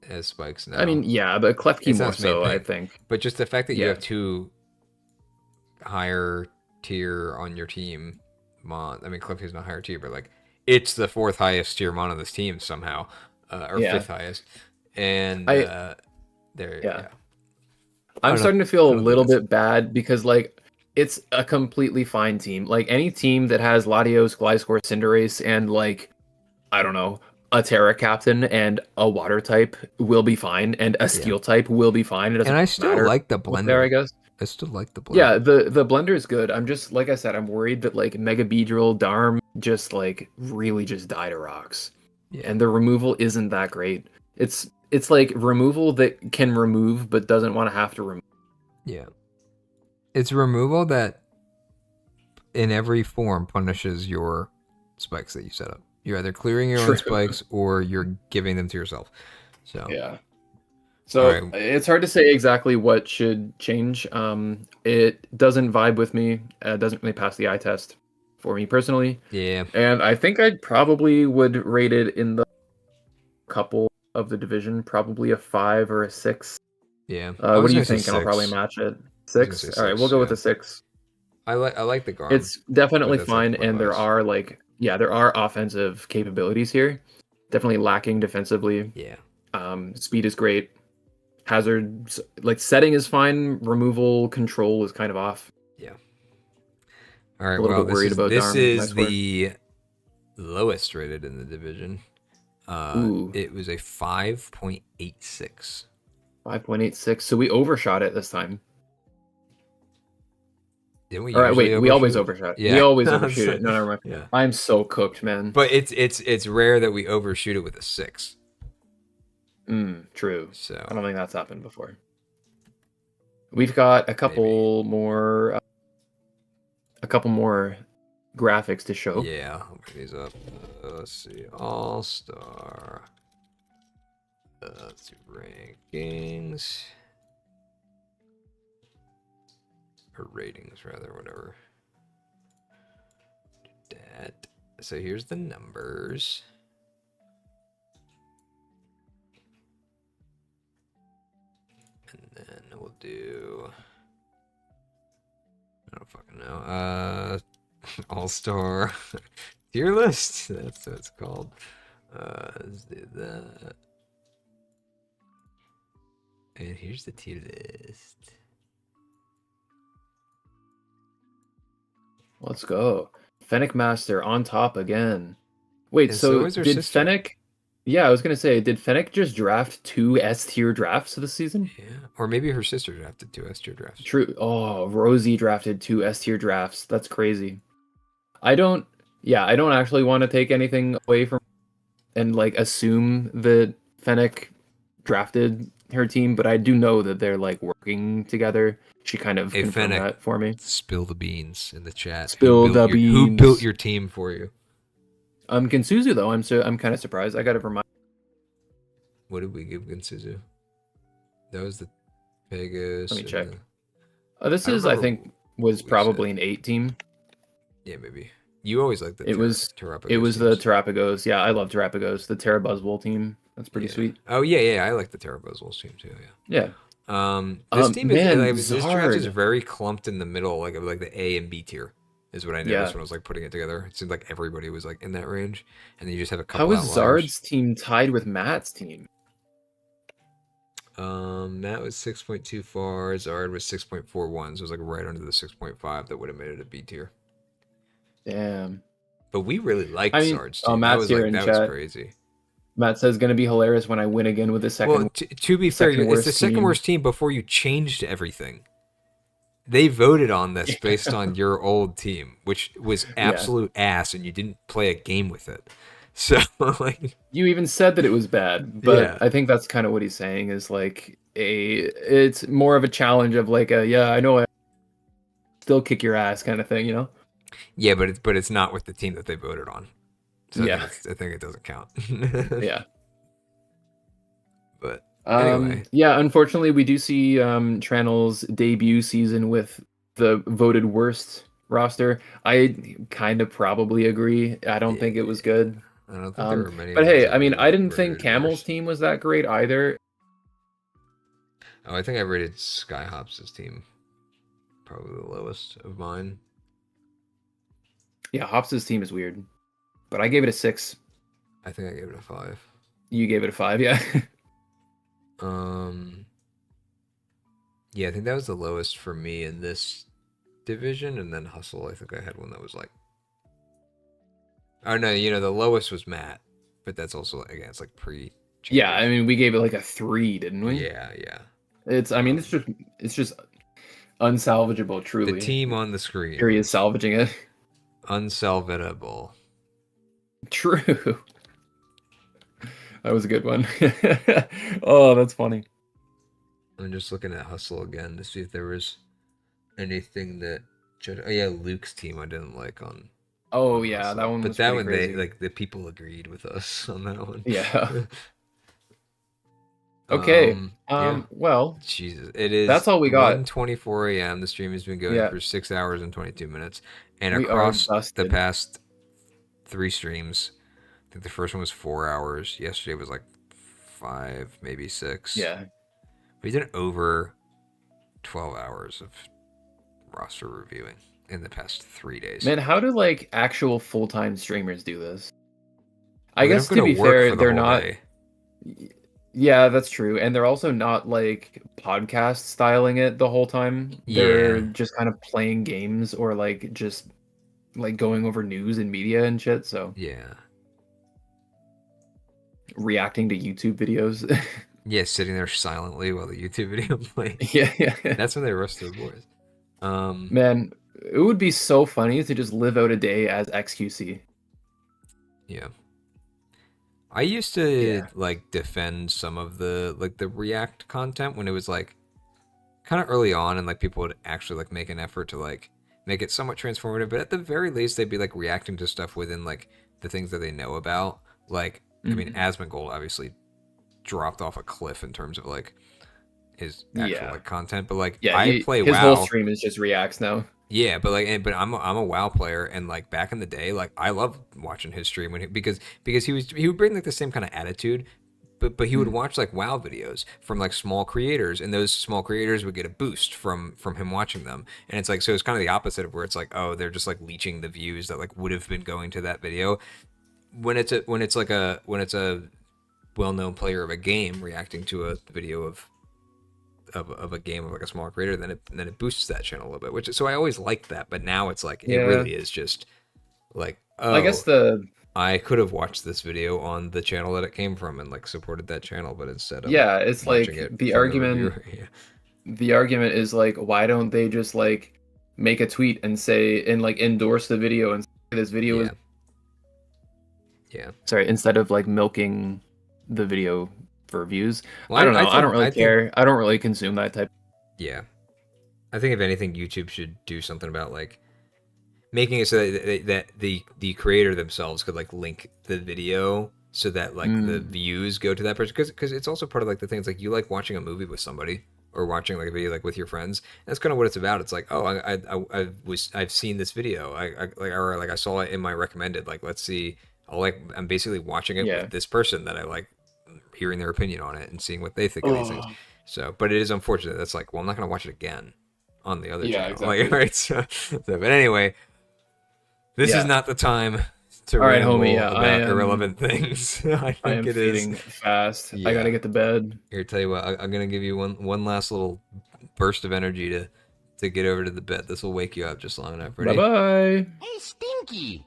[SPEAKER 1] as spikes now.
[SPEAKER 2] I mean, yeah, but Klefki more so, I think.
[SPEAKER 1] But just the fact that you have 2 higher tier on your team mon. I mean, Klefki's not higher tier, but like it's the 4th highest tier mon on this team somehow, or 5th highest. And
[SPEAKER 2] I'm starting to feel a little bit bad because like it's a completely fine team. Like any team that has Latios, Gliscor, Cinderace, and like I don't know, a Terra Captain and a Water type will be fine, and a Steel type will be fine. It doesn't
[SPEAKER 1] I still like the blender
[SPEAKER 2] there, I guess.
[SPEAKER 1] I still like the blender.
[SPEAKER 2] Yeah, the blender is good. I'm just like I said, I'm worried that like Mega Beedrill, Darm just like really just die to rocks. Yeah. And the removal isn't that great. It's like removal that can remove but doesn't want to have to remove.
[SPEAKER 1] Yeah. It's removal that in every form punishes your spikes that you set up. You're either clearing your own spikes or you're giving them to yourself. So
[SPEAKER 2] yeah. So it's hard to say exactly what should change. It doesn't vibe with me. It doesn't really pass the eye test for me personally.
[SPEAKER 1] Yeah.
[SPEAKER 2] And I think I probably would rate it in the couple of the division, probably a 5 or a 6.
[SPEAKER 1] Yeah.
[SPEAKER 2] What do you think? And I'll probably match it. 6? All right, we'll go with a 6.
[SPEAKER 1] I like the guard.
[SPEAKER 2] It's definitely fine, and there are there are offensive capabilities here. Definitely lacking defensively.
[SPEAKER 1] Yeah.
[SPEAKER 2] Speed is great. Hazards, like setting is fine. Removal control is kind of off.
[SPEAKER 1] Yeah. All right.
[SPEAKER 2] A little bit worried about
[SPEAKER 1] this is the lowest rated in the division. It was a 5.86.
[SPEAKER 2] 5.86. So we overshot it this time.
[SPEAKER 1] Didn't we?
[SPEAKER 2] All right, wait.
[SPEAKER 1] Usually
[SPEAKER 2] We always
[SPEAKER 1] overshoot?
[SPEAKER 2] overshot.
[SPEAKER 1] Yeah.
[SPEAKER 2] We always overshoot it. No, never mind.
[SPEAKER 1] Yeah.
[SPEAKER 2] I'm so cooked, man.
[SPEAKER 1] But it's rare that we overshoot it with a 6.
[SPEAKER 2] True.
[SPEAKER 1] So
[SPEAKER 2] I don't think that's happened before. We've got a couple more graphics to show.
[SPEAKER 1] Yeah, I'll bring these up. Let's see. All-Star. Let's do rankings. Or ratings, rather, whatever. That. So here's the numbers. And then we'll do... I don't fucking know. All-Star tier list. That's what it's called. Let's do that. And here's the tier list.
[SPEAKER 2] Let's go. FennekMaster on top again. Wait,
[SPEAKER 1] And
[SPEAKER 2] so
[SPEAKER 1] is her
[SPEAKER 2] did
[SPEAKER 1] sister.
[SPEAKER 2] Fennec? Yeah, I was gonna say, did Fennec just draft 2 S tier drafts this season?
[SPEAKER 1] Yeah, or maybe her sister drafted 2 S tier drafts.
[SPEAKER 2] True. Oh, Rosie drafted 2 S tier drafts. That's crazy. I don't actually want to take anything away from and like assume that Fennec drafted her team, but I do know that they're like working together. She kind of confirmed
[SPEAKER 1] Fennec,
[SPEAKER 2] that for me.
[SPEAKER 1] Spill the beans in the chat.
[SPEAKER 2] Spill the
[SPEAKER 1] beans. Who
[SPEAKER 2] beans.
[SPEAKER 1] built your team for you?
[SPEAKER 2] Gensuzu though, I'm kind of surprised. I got it for my.
[SPEAKER 1] What did we give Gensuzu? That was the Pegasus.
[SPEAKER 2] Let me check. This is, I think, was probably an 8 team.
[SPEAKER 1] Yeah, maybe. You always liked the
[SPEAKER 2] It was
[SPEAKER 1] Terrapagos
[SPEAKER 2] the
[SPEAKER 1] teams.
[SPEAKER 2] Terrapagos. Yeah, I love Terrapagos. The Terrabuzzwole team. That's pretty sweet.
[SPEAKER 1] Oh yeah, I like the Terrabuzzles team too.
[SPEAKER 2] Yeah.
[SPEAKER 1] This team is this draft is
[SPEAKER 2] Zard.
[SPEAKER 1] very clumped in the middle, like the A and B tier, is what I noticed
[SPEAKER 2] Yeah.
[SPEAKER 1] when I was like putting it together. It seemed like everybody was like in that range, and then you just have a couple.
[SPEAKER 2] How is
[SPEAKER 1] outliers.
[SPEAKER 2] Zard's team tied with Matt's team?
[SPEAKER 1] Matt was 6.24, Zard was 6.41, so it was like right under the 6.5 that would have made it a B tier.
[SPEAKER 2] Damn.
[SPEAKER 1] But we really liked Zard's
[SPEAKER 2] oh,
[SPEAKER 1] team.
[SPEAKER 2] Matt's here in
[SPEAKER 1] that
[SPEAKER 2] chat.
[SPEAKER 1] was crazy.
[SPEAKER 2] Matt says gonna be hilarious when I win again with the second.
[SPEAKER 1] Well, to be fair, it's the second worst team before you changed everything. They voted on this based on your old team, which was absolute ass, and you didn't play a game with it. So, like,
[SPEAKER 2] you even said that it was bad, but I think that's kind of what he's saying is like it's more of a challenge of like I know I still kick your ass kind of thing, you know?
[SPEAKER 1] Yeah, but it's not with the team that they voted on. So
[SPEAKER 2] yeah,
[SPEAKER 1] I think it doesn't count.
[SPEAKER 2] Yeah.
[SPEAKER 1] But anyway.
[SPEAKER 2] Yeah, unfortunately, we do see Trannel's debut season with the voted worst roster. I kind of probably agree. I don't think it was good.
[SPEAKER 1] I don't think there were many.
[SPEAKER 2] But hey, I mean, I didn't think Camel's team was that great either.
[SPEAKER 1] Oh, I think I rated Skyhops' team probably the lowest of mine.
[SPEAKER 2] Yeah, Hops' team is weird. But I gave it a 6.
[SPEAKER 1] I think I gave it a 5.
[SPEAKER 2] You gave it a 5, yeah.
[SPEAKER 1] Yeah, I think that was the lowest for me in this division, and then Hustle, I think I had one that was like... Oh, no, the lowest was Matt, but that's also, again, it's like pre...
[SPEAKER 2] Yeah, I mean, we gave it like a 3, didn't we?
[SPEAKER 1] Yeah.
[SPEAKER 2] It's just unsalvageable, truly.
[SPEAKER 1] The team on the screen.
[SPEAKER 2] Here he is salvaging it.
[SPEAKER 1] Unsalvageable.
[SPEAKER 2] True. That was a good one. Oh, that's funny.
[SPEAKER 1] I'm just looking at Hustle again to see if there was anything that... Oh, yeah, Luke's team I didn't like on...
[SPEAKER 2] Oh, yeah, Hustle. That one was
[SPEAKER 1] But that one,
[SPEAKER 2] crazy.
[SPEAKER 1] the people agreed with us on that one.
[SPEAKER 2] Yeah. Okay.
[SPEAKER 1] Yeah.
[SPEAKER 2] Well,
[SPEAKER 1] Jesus, it is.
[SPEAKER 2] That's all we got.
[SPEAKER 1] 1:24 a.m. The stream has been going for 6 hours and 22 minutes, and
[SPEAKER 2] we
[SPEAKER 1] across the past 3 streams, I think the first one was 4 hours. Yesterday was like 5, maybe 6.
[SPEAKER 2] Yeah.
[SPEAKER 1] We did over 12 hours of roster reviewing in the past 3 days.
[SPEAKER 2] Man, how do like actual full-time streamers do this? I guess to be fair, they're not. Day. Yeah, that's true. And they're also not like podcast styling it the whole time. They're just kind of playing games or like just like going over news and media and shit. So
[SPEAKER 1] yeah.
[SPEAKER 2] Reacting to YouTube videos.
[SPEAKER 1] Yeah, sitting there silently while the YouTube video plays.
[SPEAKER 2] Yeah.
[SPEAKER 1] That's when they roast their boys.
[SPEAKER 2] Man, It would be so funny to just live out a day as XQC.
[SPEAKER 1] Yeah. I used to like defend some of the like the React content when it was like kind of early on, and like people would actually like make an effort to like make it somewhat transformative, but at the very least they'd be like reacting to stuff within like the things that they know about. Like I mean, Asmongold obviously dropped off a cliff in terms of like his actual like content, but like I play
[SPEAKER 2] his
[SPEAKER 1] WoW.
[SPEAKER 2] Whole stream is just reacts now.
[SPEAKER 1] Yeah, but like, but I'm a WoW player, and like back in the day, like I loved watching his stream because he would bring like the same kind of attitude, but he would watch like WoW videos from like small creators, and those small creators would get a boost from him watching them, and it's like so it's kind of the opposite of where it's like, oh, they're just like leeching the views that like would have been going to that video. When it's a well-known player of a game reacting to a video of a game of like a smaller creator, then it boosts that channel a little bit, which so I always liked that, but now it's like it really is just like, oh,
[SPEAKER 2] I guess
[SPEAKER 1] I could have watched this video on the channel that it came from and like supported that channel, but instead of
[SPEAKER 2] it's like the argument the argument is like, why don't they just like make a tweet and say and like endorse the video and say this video is sorry, instead of like milking the video for views. Well, I don't know. I don't really care. I don't really consume that type.
[SPEAKER 1] Yeah, I think if anything, YouTube should do something about like making it so that the creator themselves could like link the video so that like the views go to that person, because it's also part of like the things like you like watching a movie with somebody or watching like a video like with your friends. That's kind of what it's about. It's like, oh, I've seen this video. I saw it in my recommended. Like, let's see. I'm basically watching it with this person that I like, hearing their opinion on it and seeing what they think of these things. So, but it is unfortunate. That's like, well, I'm not going to watch it again on the other channel.
[SPEAKER 2] Exactly.
[SPEAKER 1] Like, right? So, but anyway, this is not the time to
[SPEAKER 2] ramble
[SPEAKER 1] about irrelevant things. I think it is
[SPEAKER 2] fast. I got to get to bed.
[SPEAKER 1] Here, tell you what, I'm going to give you one last little burst of energy to get over to the bed. This will wake you up just long enough. Ready?
[SPEAKER 2] Bye-bye.
[SPEAKER 4] Hey, Stinky.